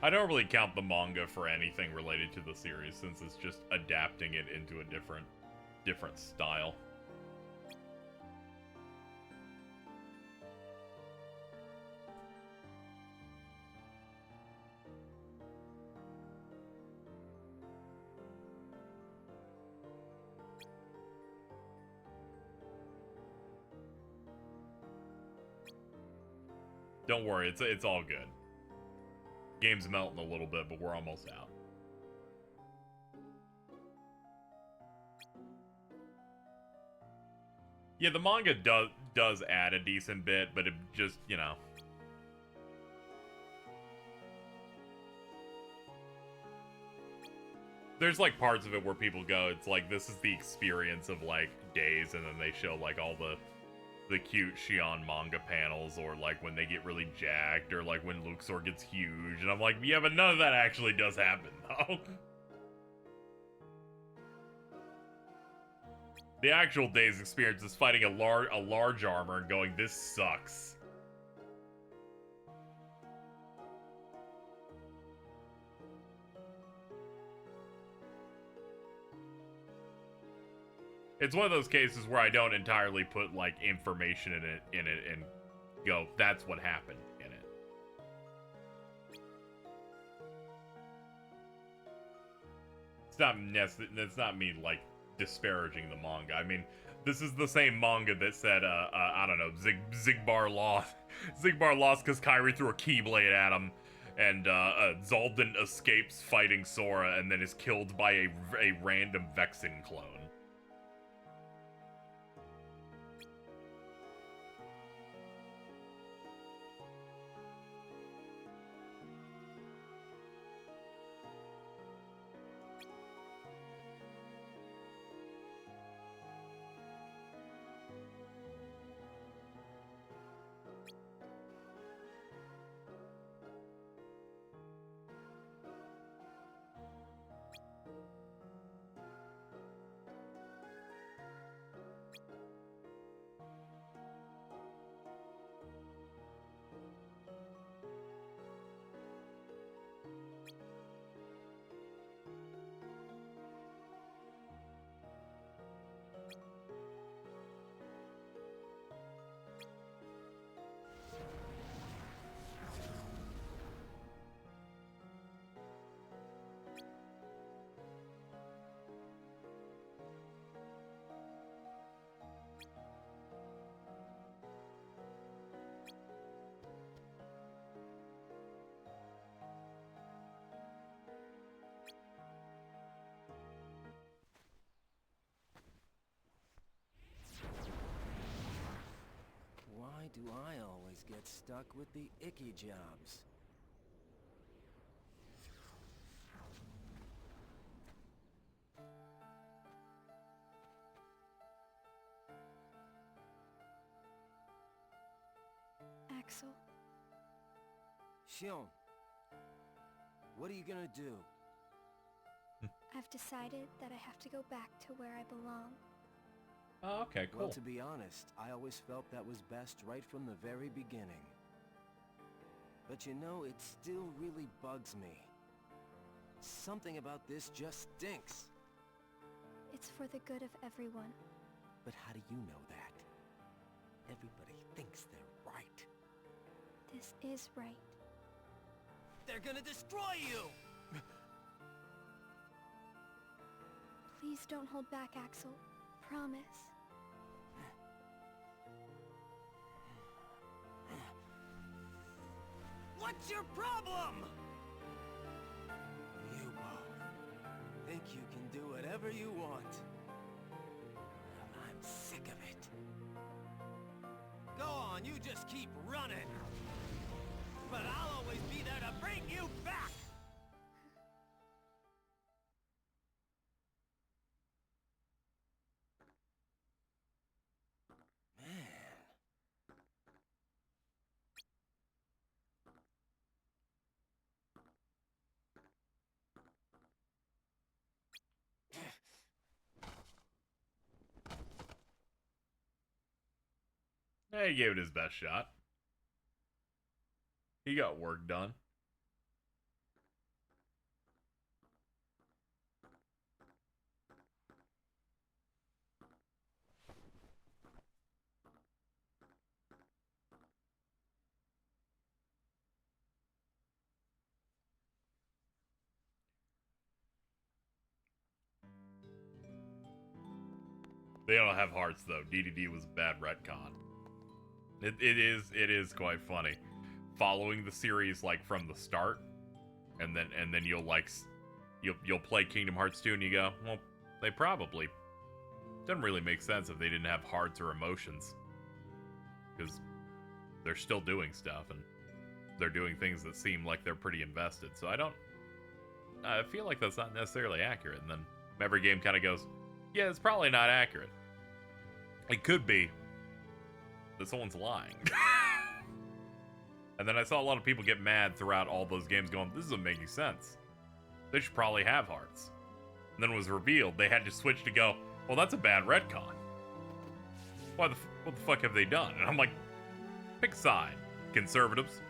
I don't really count the manga for anything related to the series, since it's just adapting it into a different style. Don't worry, it's all good. Game's melting a little bit, but we're almost out. Yeah, the manga does add a decent bit, but it just, you know. There's like parts of it where people go, it's like, this is the experience of like days, and then they show like all the cute Shion manga panels, or like when they get really jacked, or like when Luxor gets huge, and I'm like, yeah, but none of that actually does happen, though. The actual day's experience is fighting a large armor and going, this sucks. It's one of those cases where I don't entirely put like information in it and go, that's what happened in it. It's not me like disparaging the manga. I mean, this is the same manga that said I don't know, Zigbar lost. Zigbar lost because Kairi threw a keyblade at him, and Zaldin escapes fighting Sora and then is killed by a random Vexen clone. Why do I always get stuck with the icky jobs? Axel, Shion, what are you gonna do? I've decided that I have to go back to where I belong. Oh, okay, cool. Well, to be honest, I always felt that was best right from the very beginning. But you know, it still really bugs me. Something about this just stinks. It's for the good of everyone. But how do you know that? Everybody thinks they're right. This is right. They're gonna destroy you! Please don't hold back, Axel. Promise. What's your problem? You both. think you can do whatever you want. I'm sick of it. Go on, you just keep running. But I'll always be there to bring you back! He gave it his best shot. He got work done. They don't have hearts though. DDD was a bad retcon. It is quite funny. Following the series like from the start, and then you'll play Kingdom Hearts 2 and you go, well, they probably doesn't really make sense if they didn't have hearts or emotions, because they're still doing stuff and they're doing things that seem like they're pretty invested. So I feel like that's not necessarily accurate. And then every game kind of goes, yeah, it's probably not accurate. It could be that someone's lying. And then I saw a lot of people get mad throughout all those games going, this doesn't make any sense. They should probably have hearts. And then it was revealed they had to switch to go, well, that's a bad retcon. What the fuck have they done? And I'm like, pick a side, conservatives.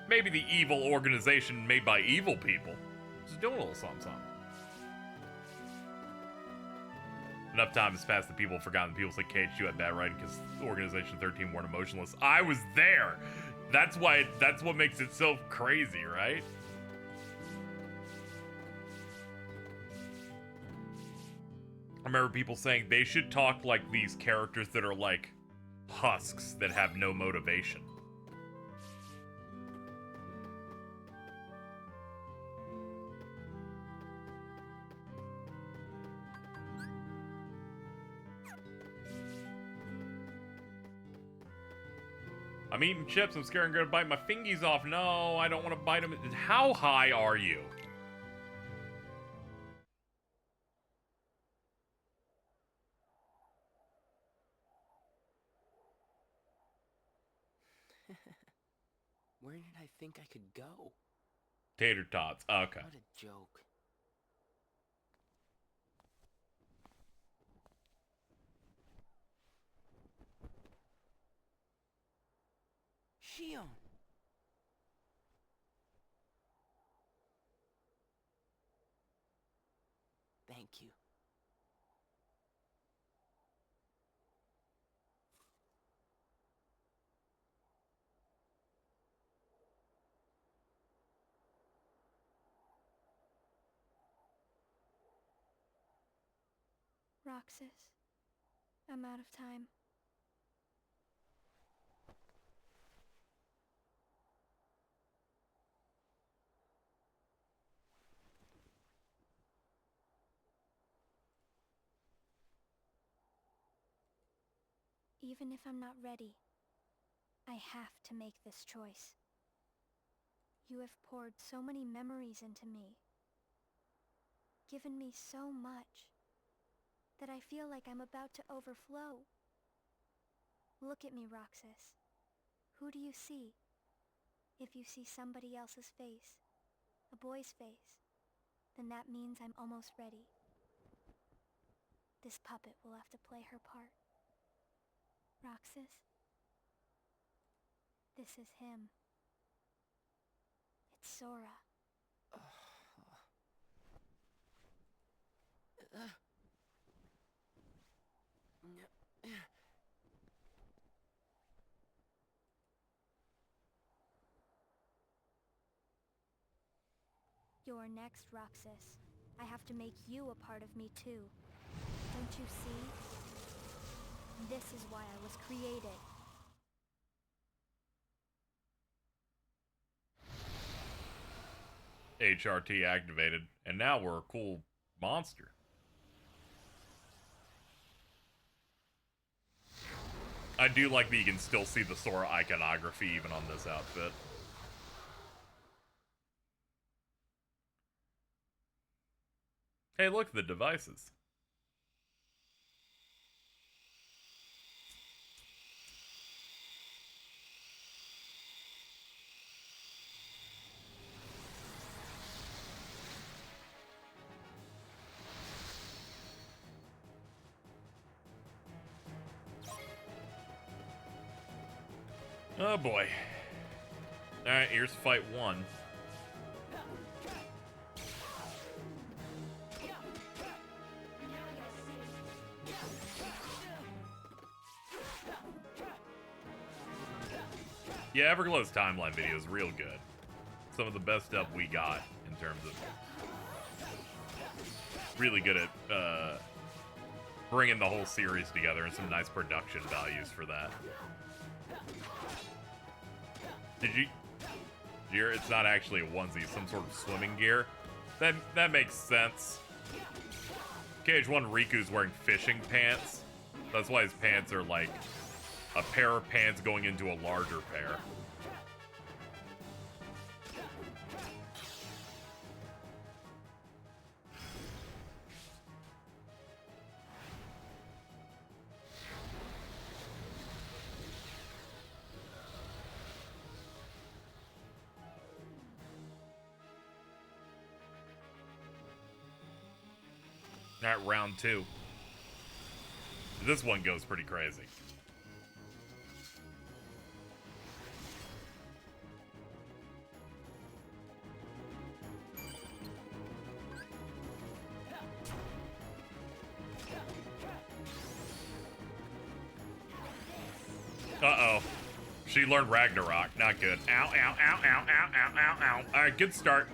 Maybe the evil organization made by evil people. Just doing a little something. Enough time has passed that people have forgotten. People say KHU had bad writing because Organization 13 weren't emotionless. I was there. That's what makes it so crazy, right? I remember people saying they should talk like these characters that are like husks that have no motivation. I'm eating chips. I'm scared I'm gonna bite my fingies off. No, I don't want to bite them. How high are you? Where did I think I could go? Tater tots. Okay. What a joke. Shion. Thank you. Roxas, I'm out of time. Even if I'm not ready, I have to make this choice. You have poured so many memories into me, given me so much, that I feel like I'm about to overflow. Look at me, Roxas. Who do you see? If you see somebody else's face, a boy's face, then that means I'm almost ready. This puppet will have to play her part. Roxas? This is him. It's Sora. You're next, Roxas. I have to make you a part of me too. Don't you see? This is why I was created. HRT activated, and now we're a cool monster. I do like that you can still see the Sora iconography even on this outfit. Hey, look, the devices. Oh boy. Alright, here's fight one. Yeah, Everglow's timeline video is real good. Some of the best stuff we got in terms of really good at bringing the whole series together, and some nice production values for that. Did you hear it's not actually a onesie, some sort of swimming gear? That makes sense. KH1 Riku's wearing fishing pants. That's why his pants are like a pair of pants going into a larger pair. Alright, round two. This one goes pretty crazy. Uh-oh. She learned Ragnarok. Not good. Ow, ow, ow, ow, ow, ow, ow, ow. Alright, good start.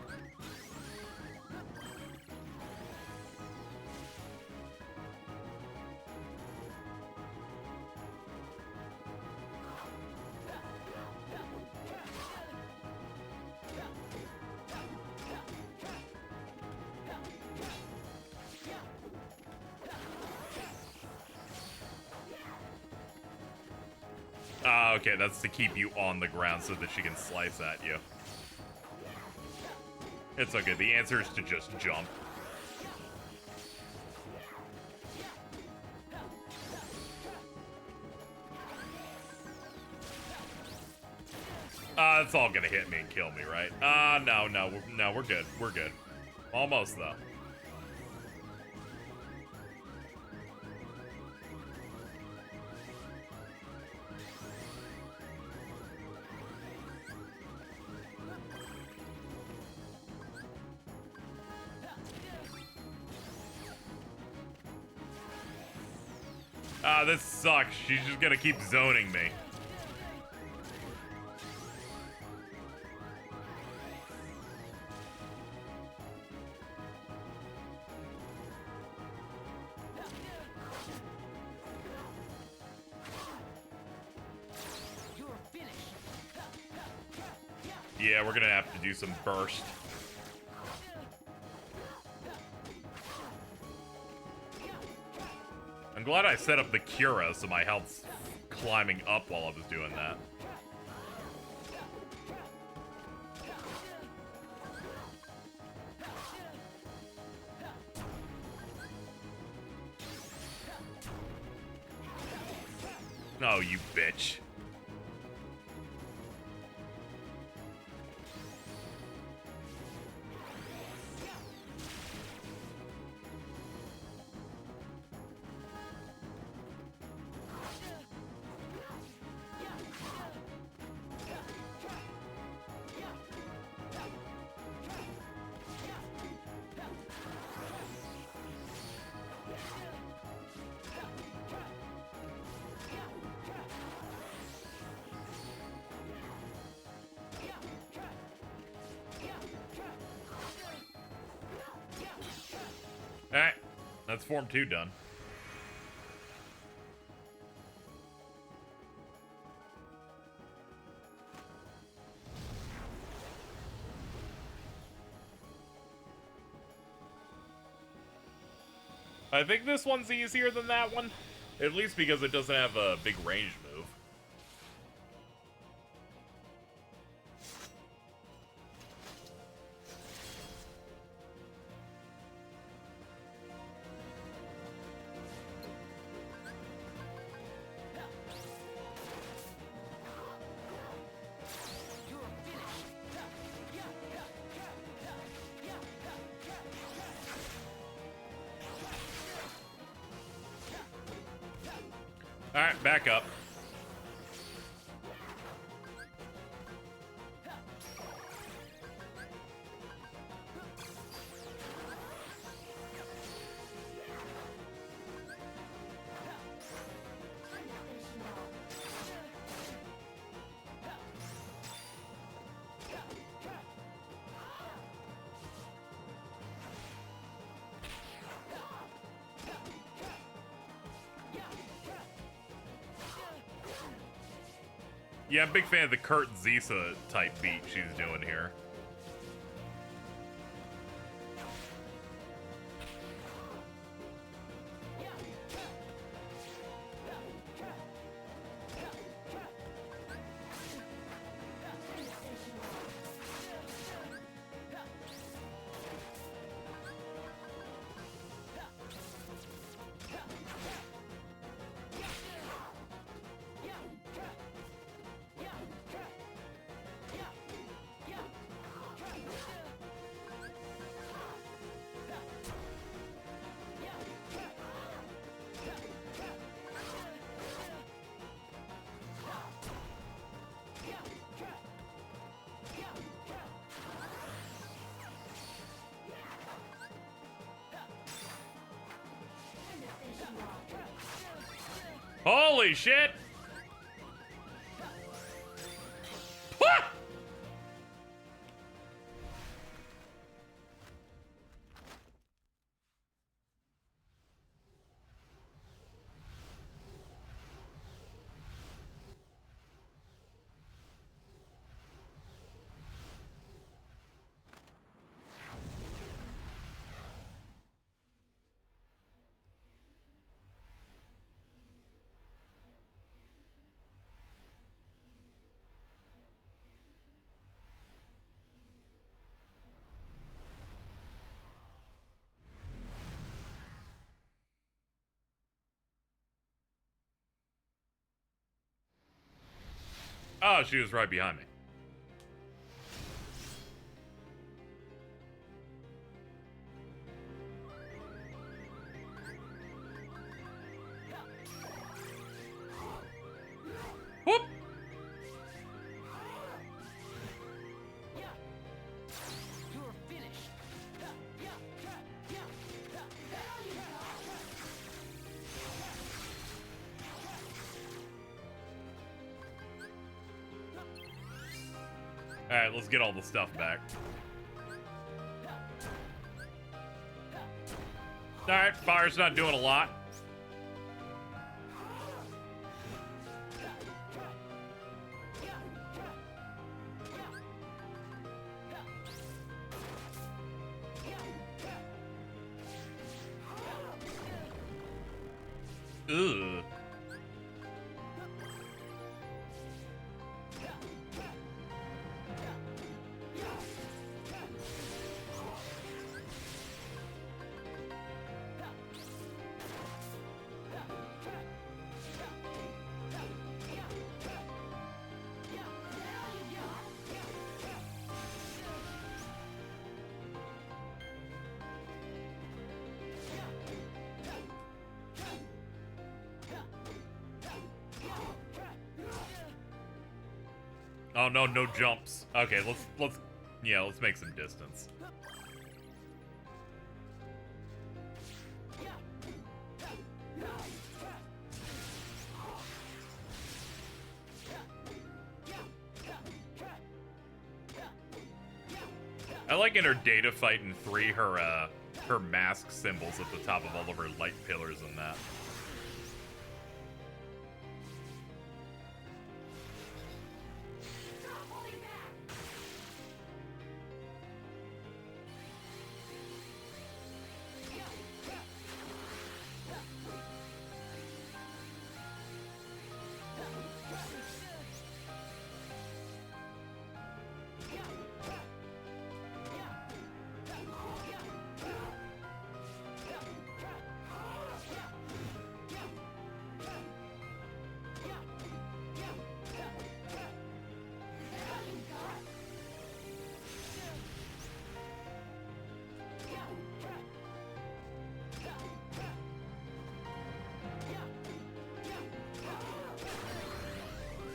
Okay, that's to keep you on the ground so that she can slice at you. It's okay, the answer is to just jump. It's all gonna hit me and kill me, right? No, we're good. We're good. Almost, though. This sucks. She's just gonna keep zoning me. Yeah, we're gonna have to do some burst. I'm glad I set up the Cura so my health's climbing up while I was doing that. Oh, you bitch. Alright, that's Form 2 done. I think this one's easier than that one. At least because it doesn't have a big range move. Alright, back up. Yeah, I'm a big fan of the Kurt Zisa type beat she's doing here. Holy shit! Pwah! Oh, she was right behind me. Whoop! Alright, let's get all the stuff back. Alright, fire's not doing a lot. Ugh. Oh no, no jumps. Okay, let's make some distance. I like in her data fight in 3, her mask symbols at the top of all of her light pillars and that.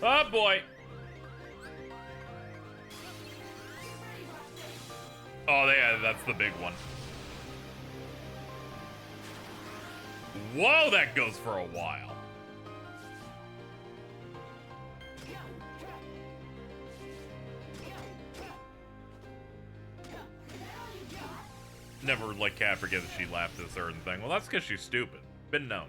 Oh boy. Oh yeah, that's the big one. Whoa, that goes for a while. Never let Cat forget that she laughed at a certain thing. Well, that's because she's stupid. Been known.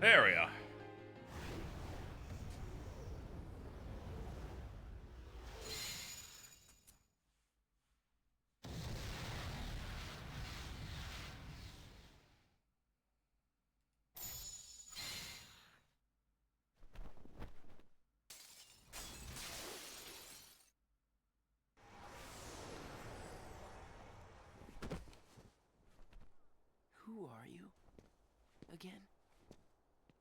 There we are. Who are you? Again?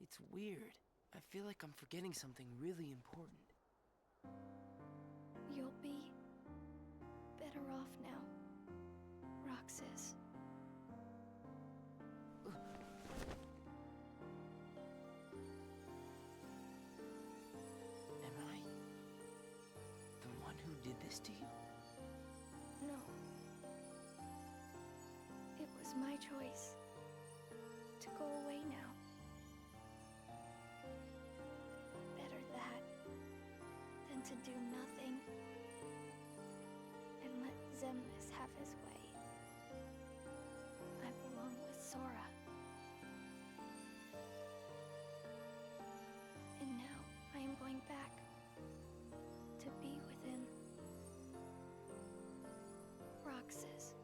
It's weird. I feel like I'm forgetting something really important. You'll be better off now, Roxas. Am I the one who did this to you? No. It was my choice to go away now. Better that than to do nothing and let Xemnas have his way. I belong with Sora. And now I am going back to be with him. Roxas,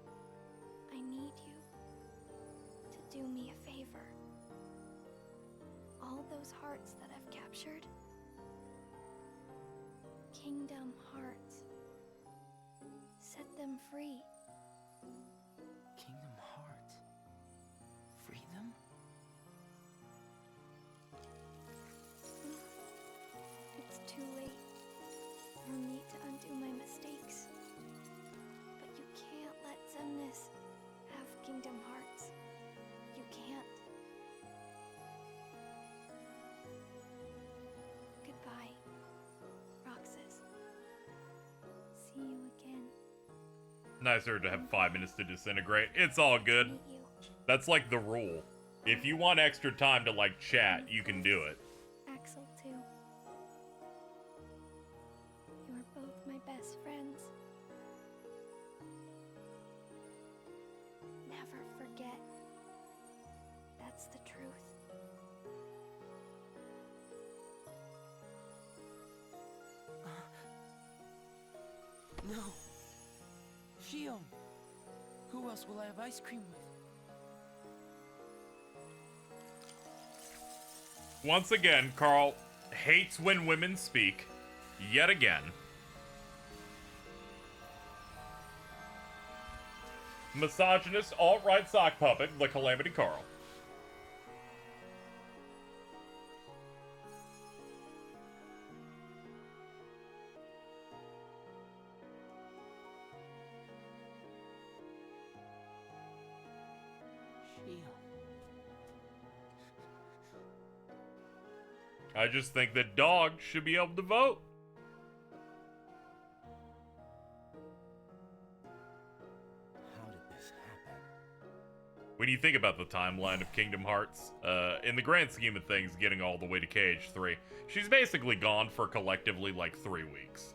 I need you to do me a favor. All those hearts that I've captured, Kingdom Hearts, set them free. Kingdom Hearts? Free them? It's too late. I'll need to undo my mistakes. But you can't let Xemnas have Kingdom Hearts. You can't. Goodbye, Roxas. See you again. Nicer to have 5 minutes to disintegrate. It's all good. Meet you. That's like the rule. If you want extra time to like chat, you can do it. Axel, too. You are both my best friends. Never forget. That's the truth. No. Shion. Who else will I have ice cream with? Once again, Carl hates when women speak. Yet again. Misogynist, alt-right sock puppet, the Calamity Carl. Shion. I just think that dogs should be able to vote. How did this happen? When you think about the timeline of Kingdom Hearts, in the grand scheme of things, getting all the way to KH3, she's basically gone for collectively like 3 weeks.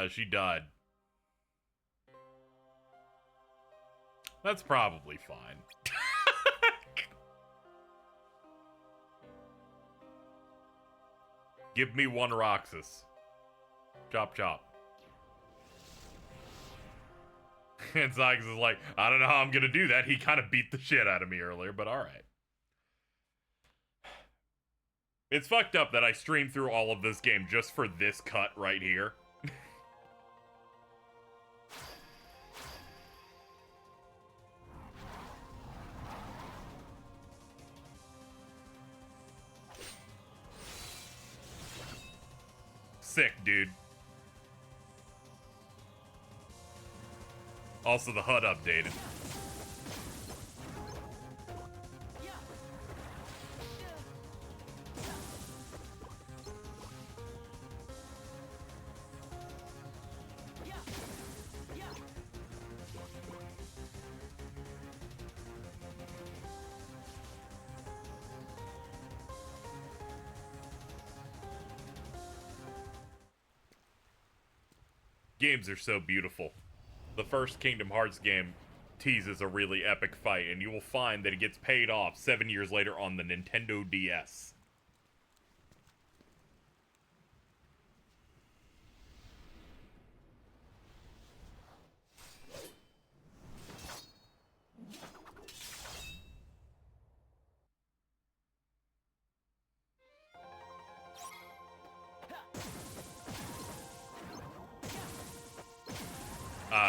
She died. That's probably fine. Give me one Roxas. Chop chop. And Zyggs is like, I don't know how I'm gonna do that. He kind of beat the shit out of me earlier, but alright. It's fucked up that I streamed through all of this game just for this cut right here. Sick, dude. Also, the HUD updated. Games are so beautiful. The first Kingdom Hearts game teases a really epic fight, and you will find that it gets paid off 7 years later on the Nintendo DS.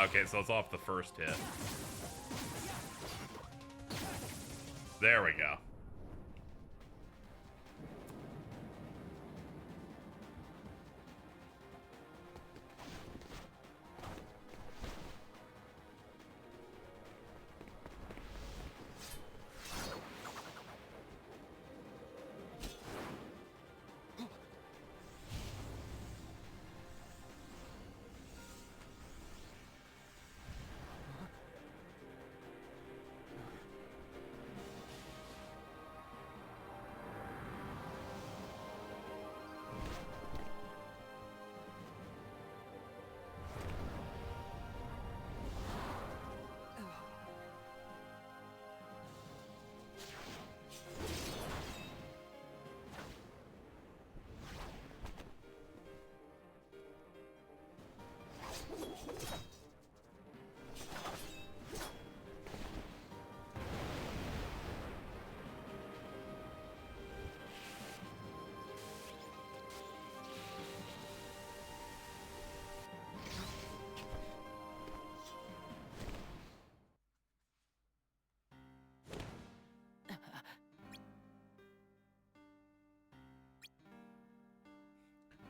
Okay, so it's off the first hit. There we go.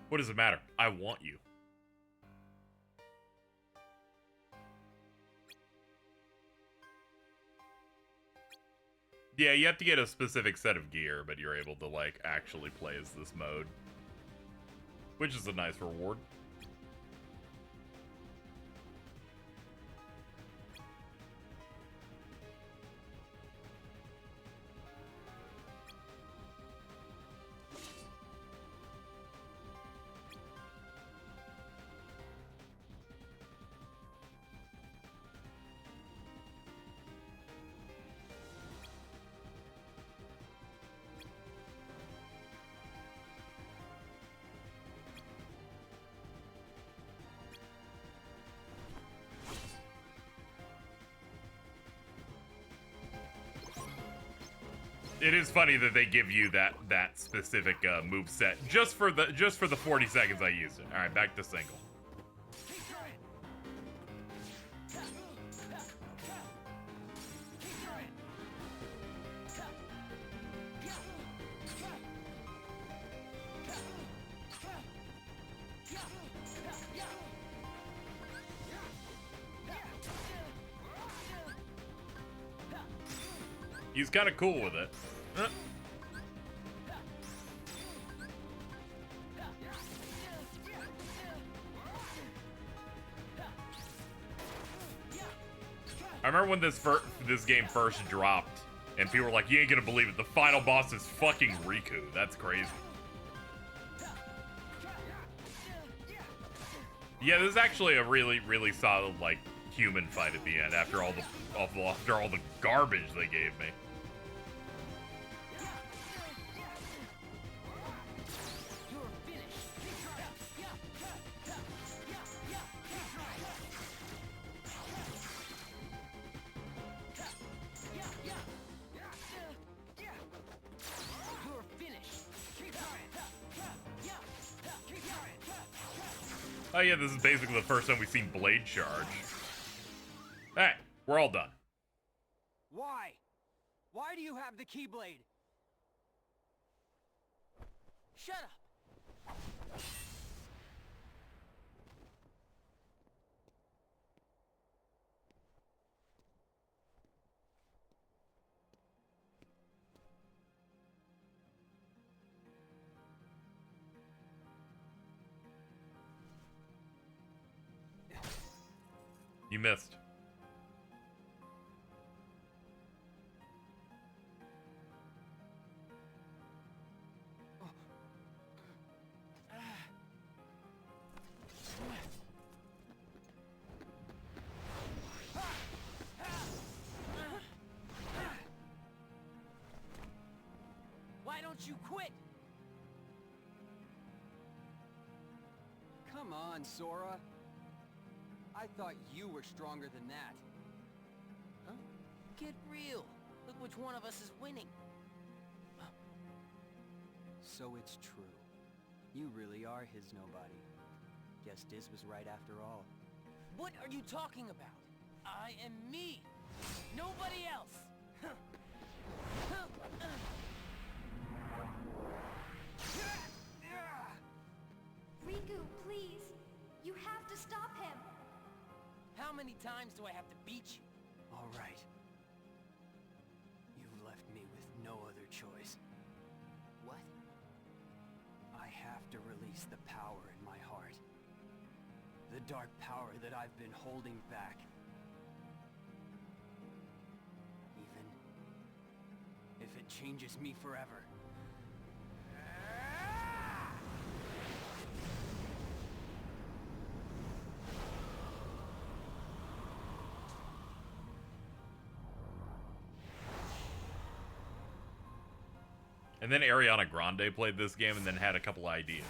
What does it matter? I want you. Yeah, you have to get a specific set of gear, but you're able to, like, actually play as this mode. Which is a nice reward. It is funny that they give you that specific move set just for the 40 seconds I used it. All right, back to single. He's kind of cool with it. I remember when this game first dropped, and people were like, "You ain't gonna believe it. The final boss is fucking Riku. That's crazy." Yeah, this is actually a really, really solid like human fight at the end after all the garbage they gave me. Oh yeah, this is basically the first time we've seen Blade charge. Alright, we're all done. Why? Why do you have the Keyblade? Shut up! You missed. Why don't you quit? Come on, Sora. I thought you were stronger than that. Huh? Get real. Look which one of us is winning. So it's true. You really are his nobody. Guess Diz was right after all. What are you talking about? I am me. Nobody else. Riku, please! You have to stop him! How many times do I have to beat you? All right. You left me with no other choice. What? I have to release the power in my heart. The dark power that I've been holding back. Even if it changes me forever. And then Ariana Grande played this game and then had a couple ideas.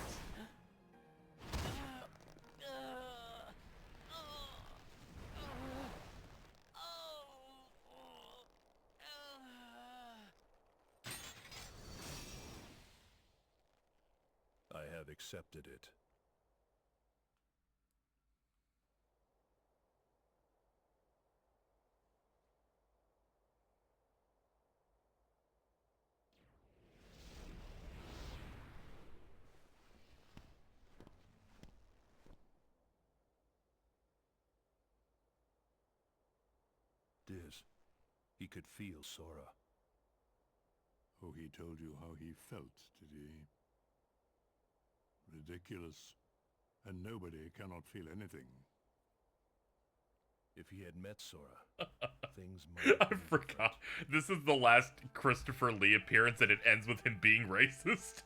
I have accepted it. Diz, he could feel Sora. Oh, he told you how he felt, did he? Ridiculous. And nobody cannot feel anything. If he had met Sora, things might I forgot. This is the last Christopher Lee appearance and it ends with him being racist.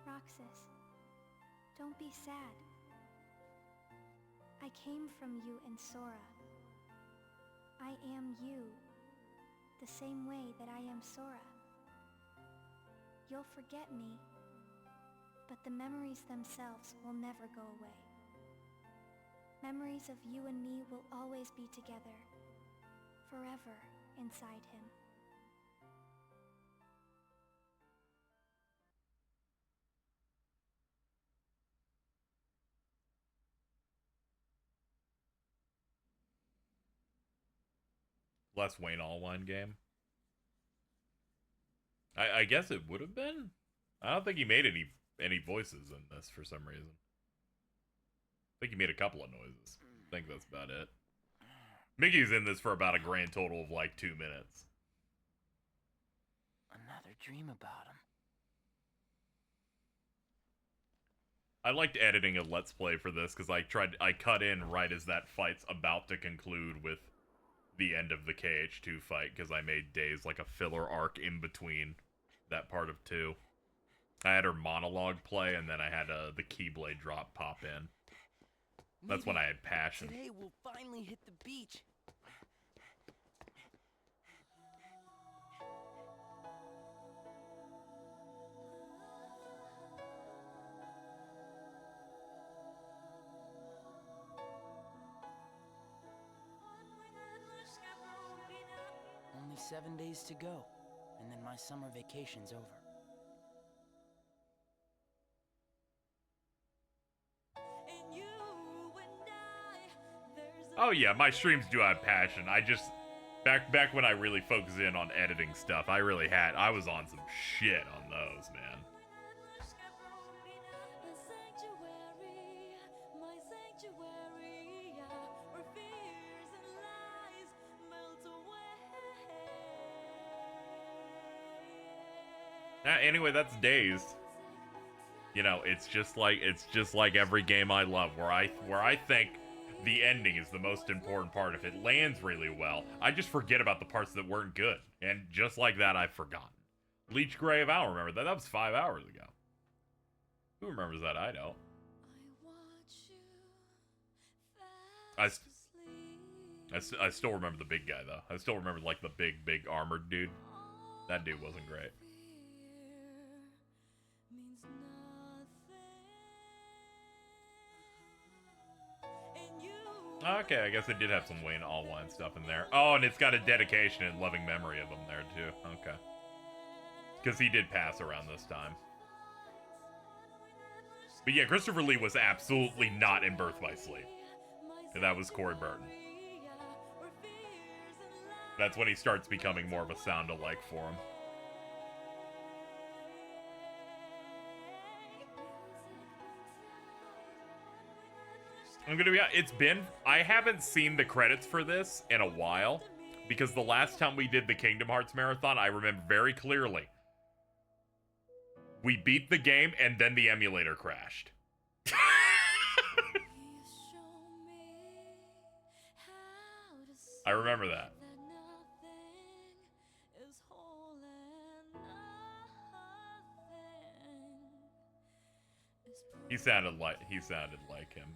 Roxas, don't be sad. I came from you and Sora. I am you, the same way that I am Sora. You'll forget me, but the memories themselves will never go away. Memories of you and me will always be together. Forever inside him. Less Wayne Allwine game. I guess it would have been. I don't think he made any voices in this for some reason. I think he made a couple of noises. I think that's about it. Mickey's in this for about a grand total of like 2 minutes. Another dream about him. I liked editing a Let's Play for this because I cut in right as that fight's about to conclude with the end of the KH2 fight because I made Days like a filler arc in between that part of 2. I had her monologue play and then I had the Keyblade drop pop in. That's when I had passion. Today we'll finally hit the beach. Only 7 days to go, and then my summer vacation's over. Oh yeah, my streams do have passion. I just back when I really focused in on editing stuff, I was on some shit on those, man. Anyway, that's Days. You know, it's just like every game I love, where I think the ending is the most important part. If it lands really well, I just forget about the parts that weren't good. And just like that, I've forgotten. Leach Grave, I don't remember that. That was 5 hours ago. Who remembers that? I don't. I still remember the big guy, though. I still remember, like, the big armored dude. That dude wasn't great. Okay, I guess it did have some Wayne Allwine stuff in there. Oh, and it's got a dedication and loving memory of him there, too. Okay. Because he did pass around this time. But yeah, Christopher Lee was absolutely not in Birth by Sleep. And that was Corey Burton. That's when he starts becoming more of a sound-alike for him. I'm gonna be honest, I haven't seen the credits for this in a while, because the last time we did the Kingdom Hearts Marathon, I remember very clearly. We beat the game, and then the emulator crashed. I remember that. He sounded like him,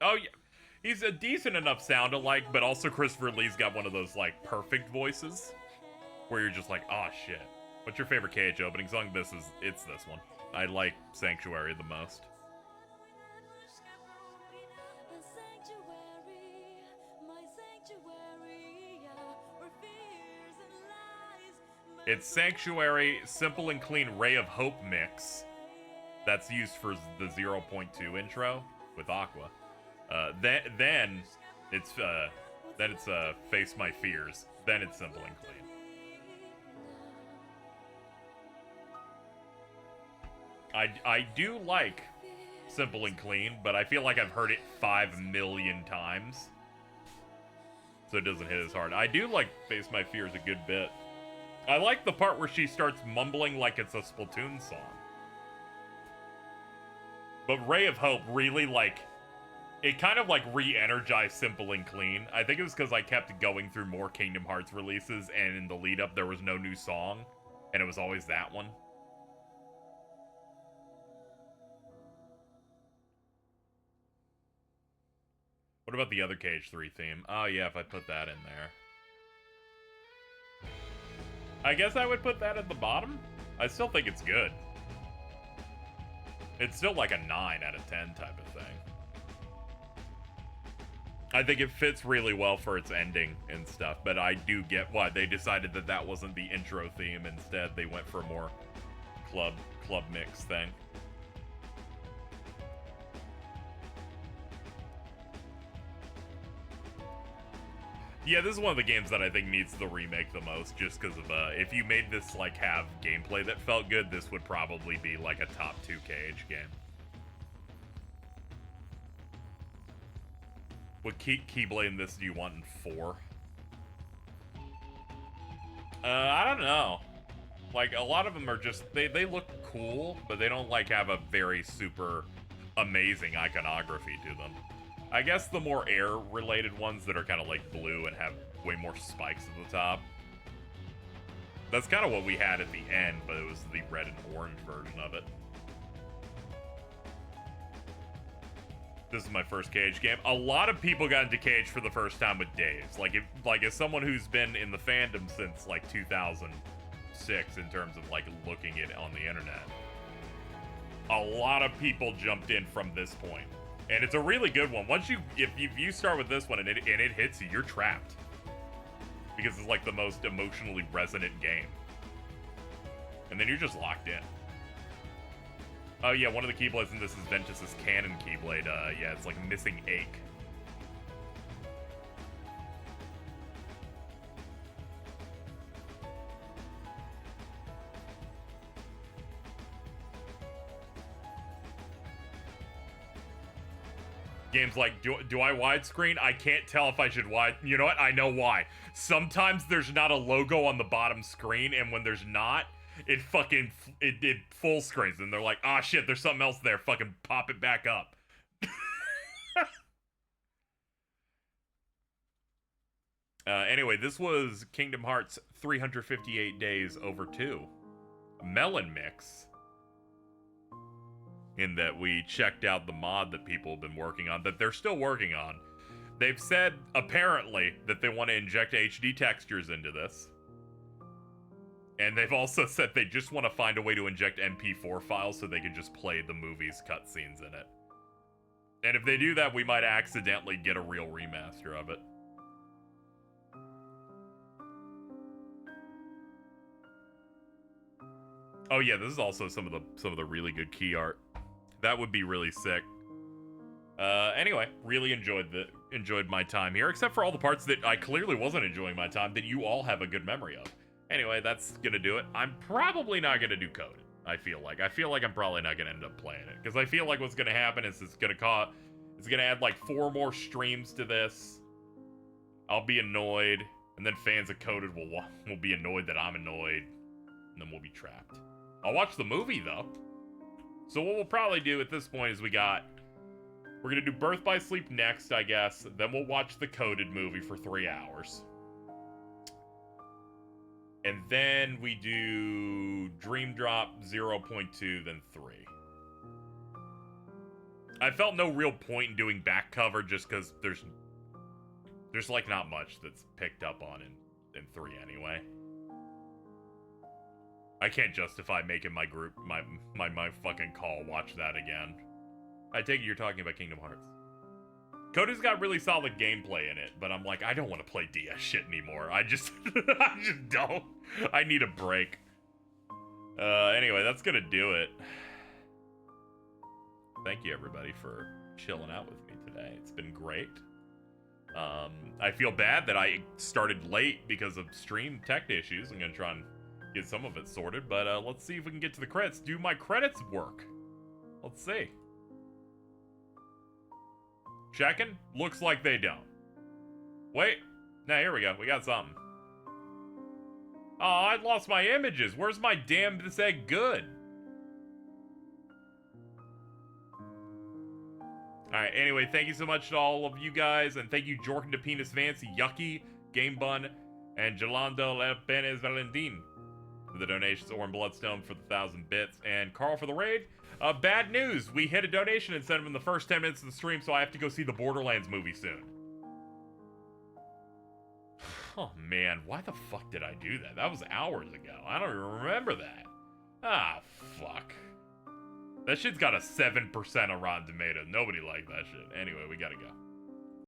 Oh, yeah. He's a decent enough sound-alike, but also Christopher Lee's got one of those, like, perfect voices. Where you're just like, oh, shit. What's your favorite KH opening song? It's this one. I like Sanctuary the most. It's Sanctuary, Simple and Clean Ray of Hope mix. That's used for the 0.2 intro with Aqua. Then it's Face My Fears. Then it's Simple and Clean. I do like Simple and Clean, but I feel like I've heard it 5 million times, so it doesn't hit as hard. I do like Face My Fears a good bit. I like the part where she starts mumbling like it's a Splatoon song. But Ray of Hope really, like, it kind of, like, re-energized Simple and Clean. I think it was because I kept going through more Kingdom Hearts releases, and in the lead-up, there was no new song, and it was always that one. What about the other KH3 theme? Oh, yeah, if I put that in there. I guess I would put that at the bottom. I still think it's good. It's still like a 9 out of 10 type of thing. I think it fits really well for its ending and stuff, but I do get why they decided that that wasn't the intro theme. Instead, they went for a more club mix thing. Yeah, this is one of the games that I think needs the remake the most, just because of, if you made this, like, have gameplay that felt good, this would probably be, like, a top 2 KH game. What Keyblade in this do you want in 4? I don't know. Like, a lot of them are just, they look cool, but they don't, like, have a very super amazing iconography to them. I guess the more air-related ones that are kind of, like, blue and have way more spikes at the top. That's kind of what we had at the end, but it was the red and orange version of it. This is my first KH game. A lot of people got into KH for the first time with Dave's. Like, as someone who's been in the fandom since, like, 2006 in terms of, like, looking it on the internet. A lot of people jumped in from this point. And it's a really good one. Once if you start with this one and it hits you, you're trapped. Because it's, like, the most emotionally resonant game. And then you're just locked in. Oh yeah, one of the Keyblades in this is Ventus's Cannon Keyblade. Yeah, it's like Missing Ache. Games like, do I widescreen? I can't tell if I should wide. You know what? I know why. Sometimes there's not a logo on the bottom screen, and when there's not, it fucking, it full screens, and they're like, ah, shit, there's something else there, fucking pop it back up. Anyway, this was Kingdom Hearts 358 Days Over 2. Melon Mix. In that we checked out the mod that people have been working on, that they're still working on. They've said, apparently, that they want to inject HD textures into this. And they've also said they just want to find a way to inject MP4 files so they can just play the movie's cutscenes in it. And if they do that, we might accidentally get a real remaster of it. Oh yeah, this is also some of the really good key art. That would be really sick. Anyway, really enjoyed my time here, except for all the parts that I clearly wasn't enjoying my time that you all have a good memory of. Anyway, that's gonna do it. I'm probably not gonna do Coded. I feel like I'm probably not gonna end up playing it, because I feel like what's gonna happen is it's gonna add like 4 more streams to this. I'll be annoyed, and then fans of Coded will be annoyed that I'm annoyed, and then we'll be trapped. I'll watch the movie though. So what we'll probably do at this point is we're gonna do Birth by Sleep next, I guess. Then we'll watch the Coded movie for 3 hours. And then we do Dream Drop 0.2, then 3. I felt no real point in doing back cover just because there's like not much that's picked up on in 3 anyway. I can't justify making my group, my fucking call watch that again. I take it you're talking about Kingdom Hearts. Coded's got really solid gameplay in it, but I'm like, I don't want to play DS shit anymore. I just don't. I need a break. Anyway, that's gonna do it. Thank you everybody for chilling out with me today. It's been great. I feel bad that I started late because of stream tech issues. I'm gonna try and get some of it sorted, but let's see if we can get to the credits. Do my credits work? Let's see. Checking? Looks like they don't. Wait. Now here we go. We got something. Oh, I lost my images. Where's my damn this egg good? Alright, anyway, thank you so much to all of you guys, and thank you Jordan to Penis Fancy, Yucky, Game Bun, and Jolando Lepenes Valentin for the donations, Orin Bloodstone for the 1,000 bits, and Carl for the raid. Bad news, we hit a donation and sent him in the first 10 minutes of the stream, so I have to go see the Borderlands movie soon. Oh man, why the fuck did I do that? That was hours ago. I don't even remember that. Ah, fuck. That shit's got a 7% on Rotten Tomatoes. Nobody liked that shit. Anyway, we gotta go.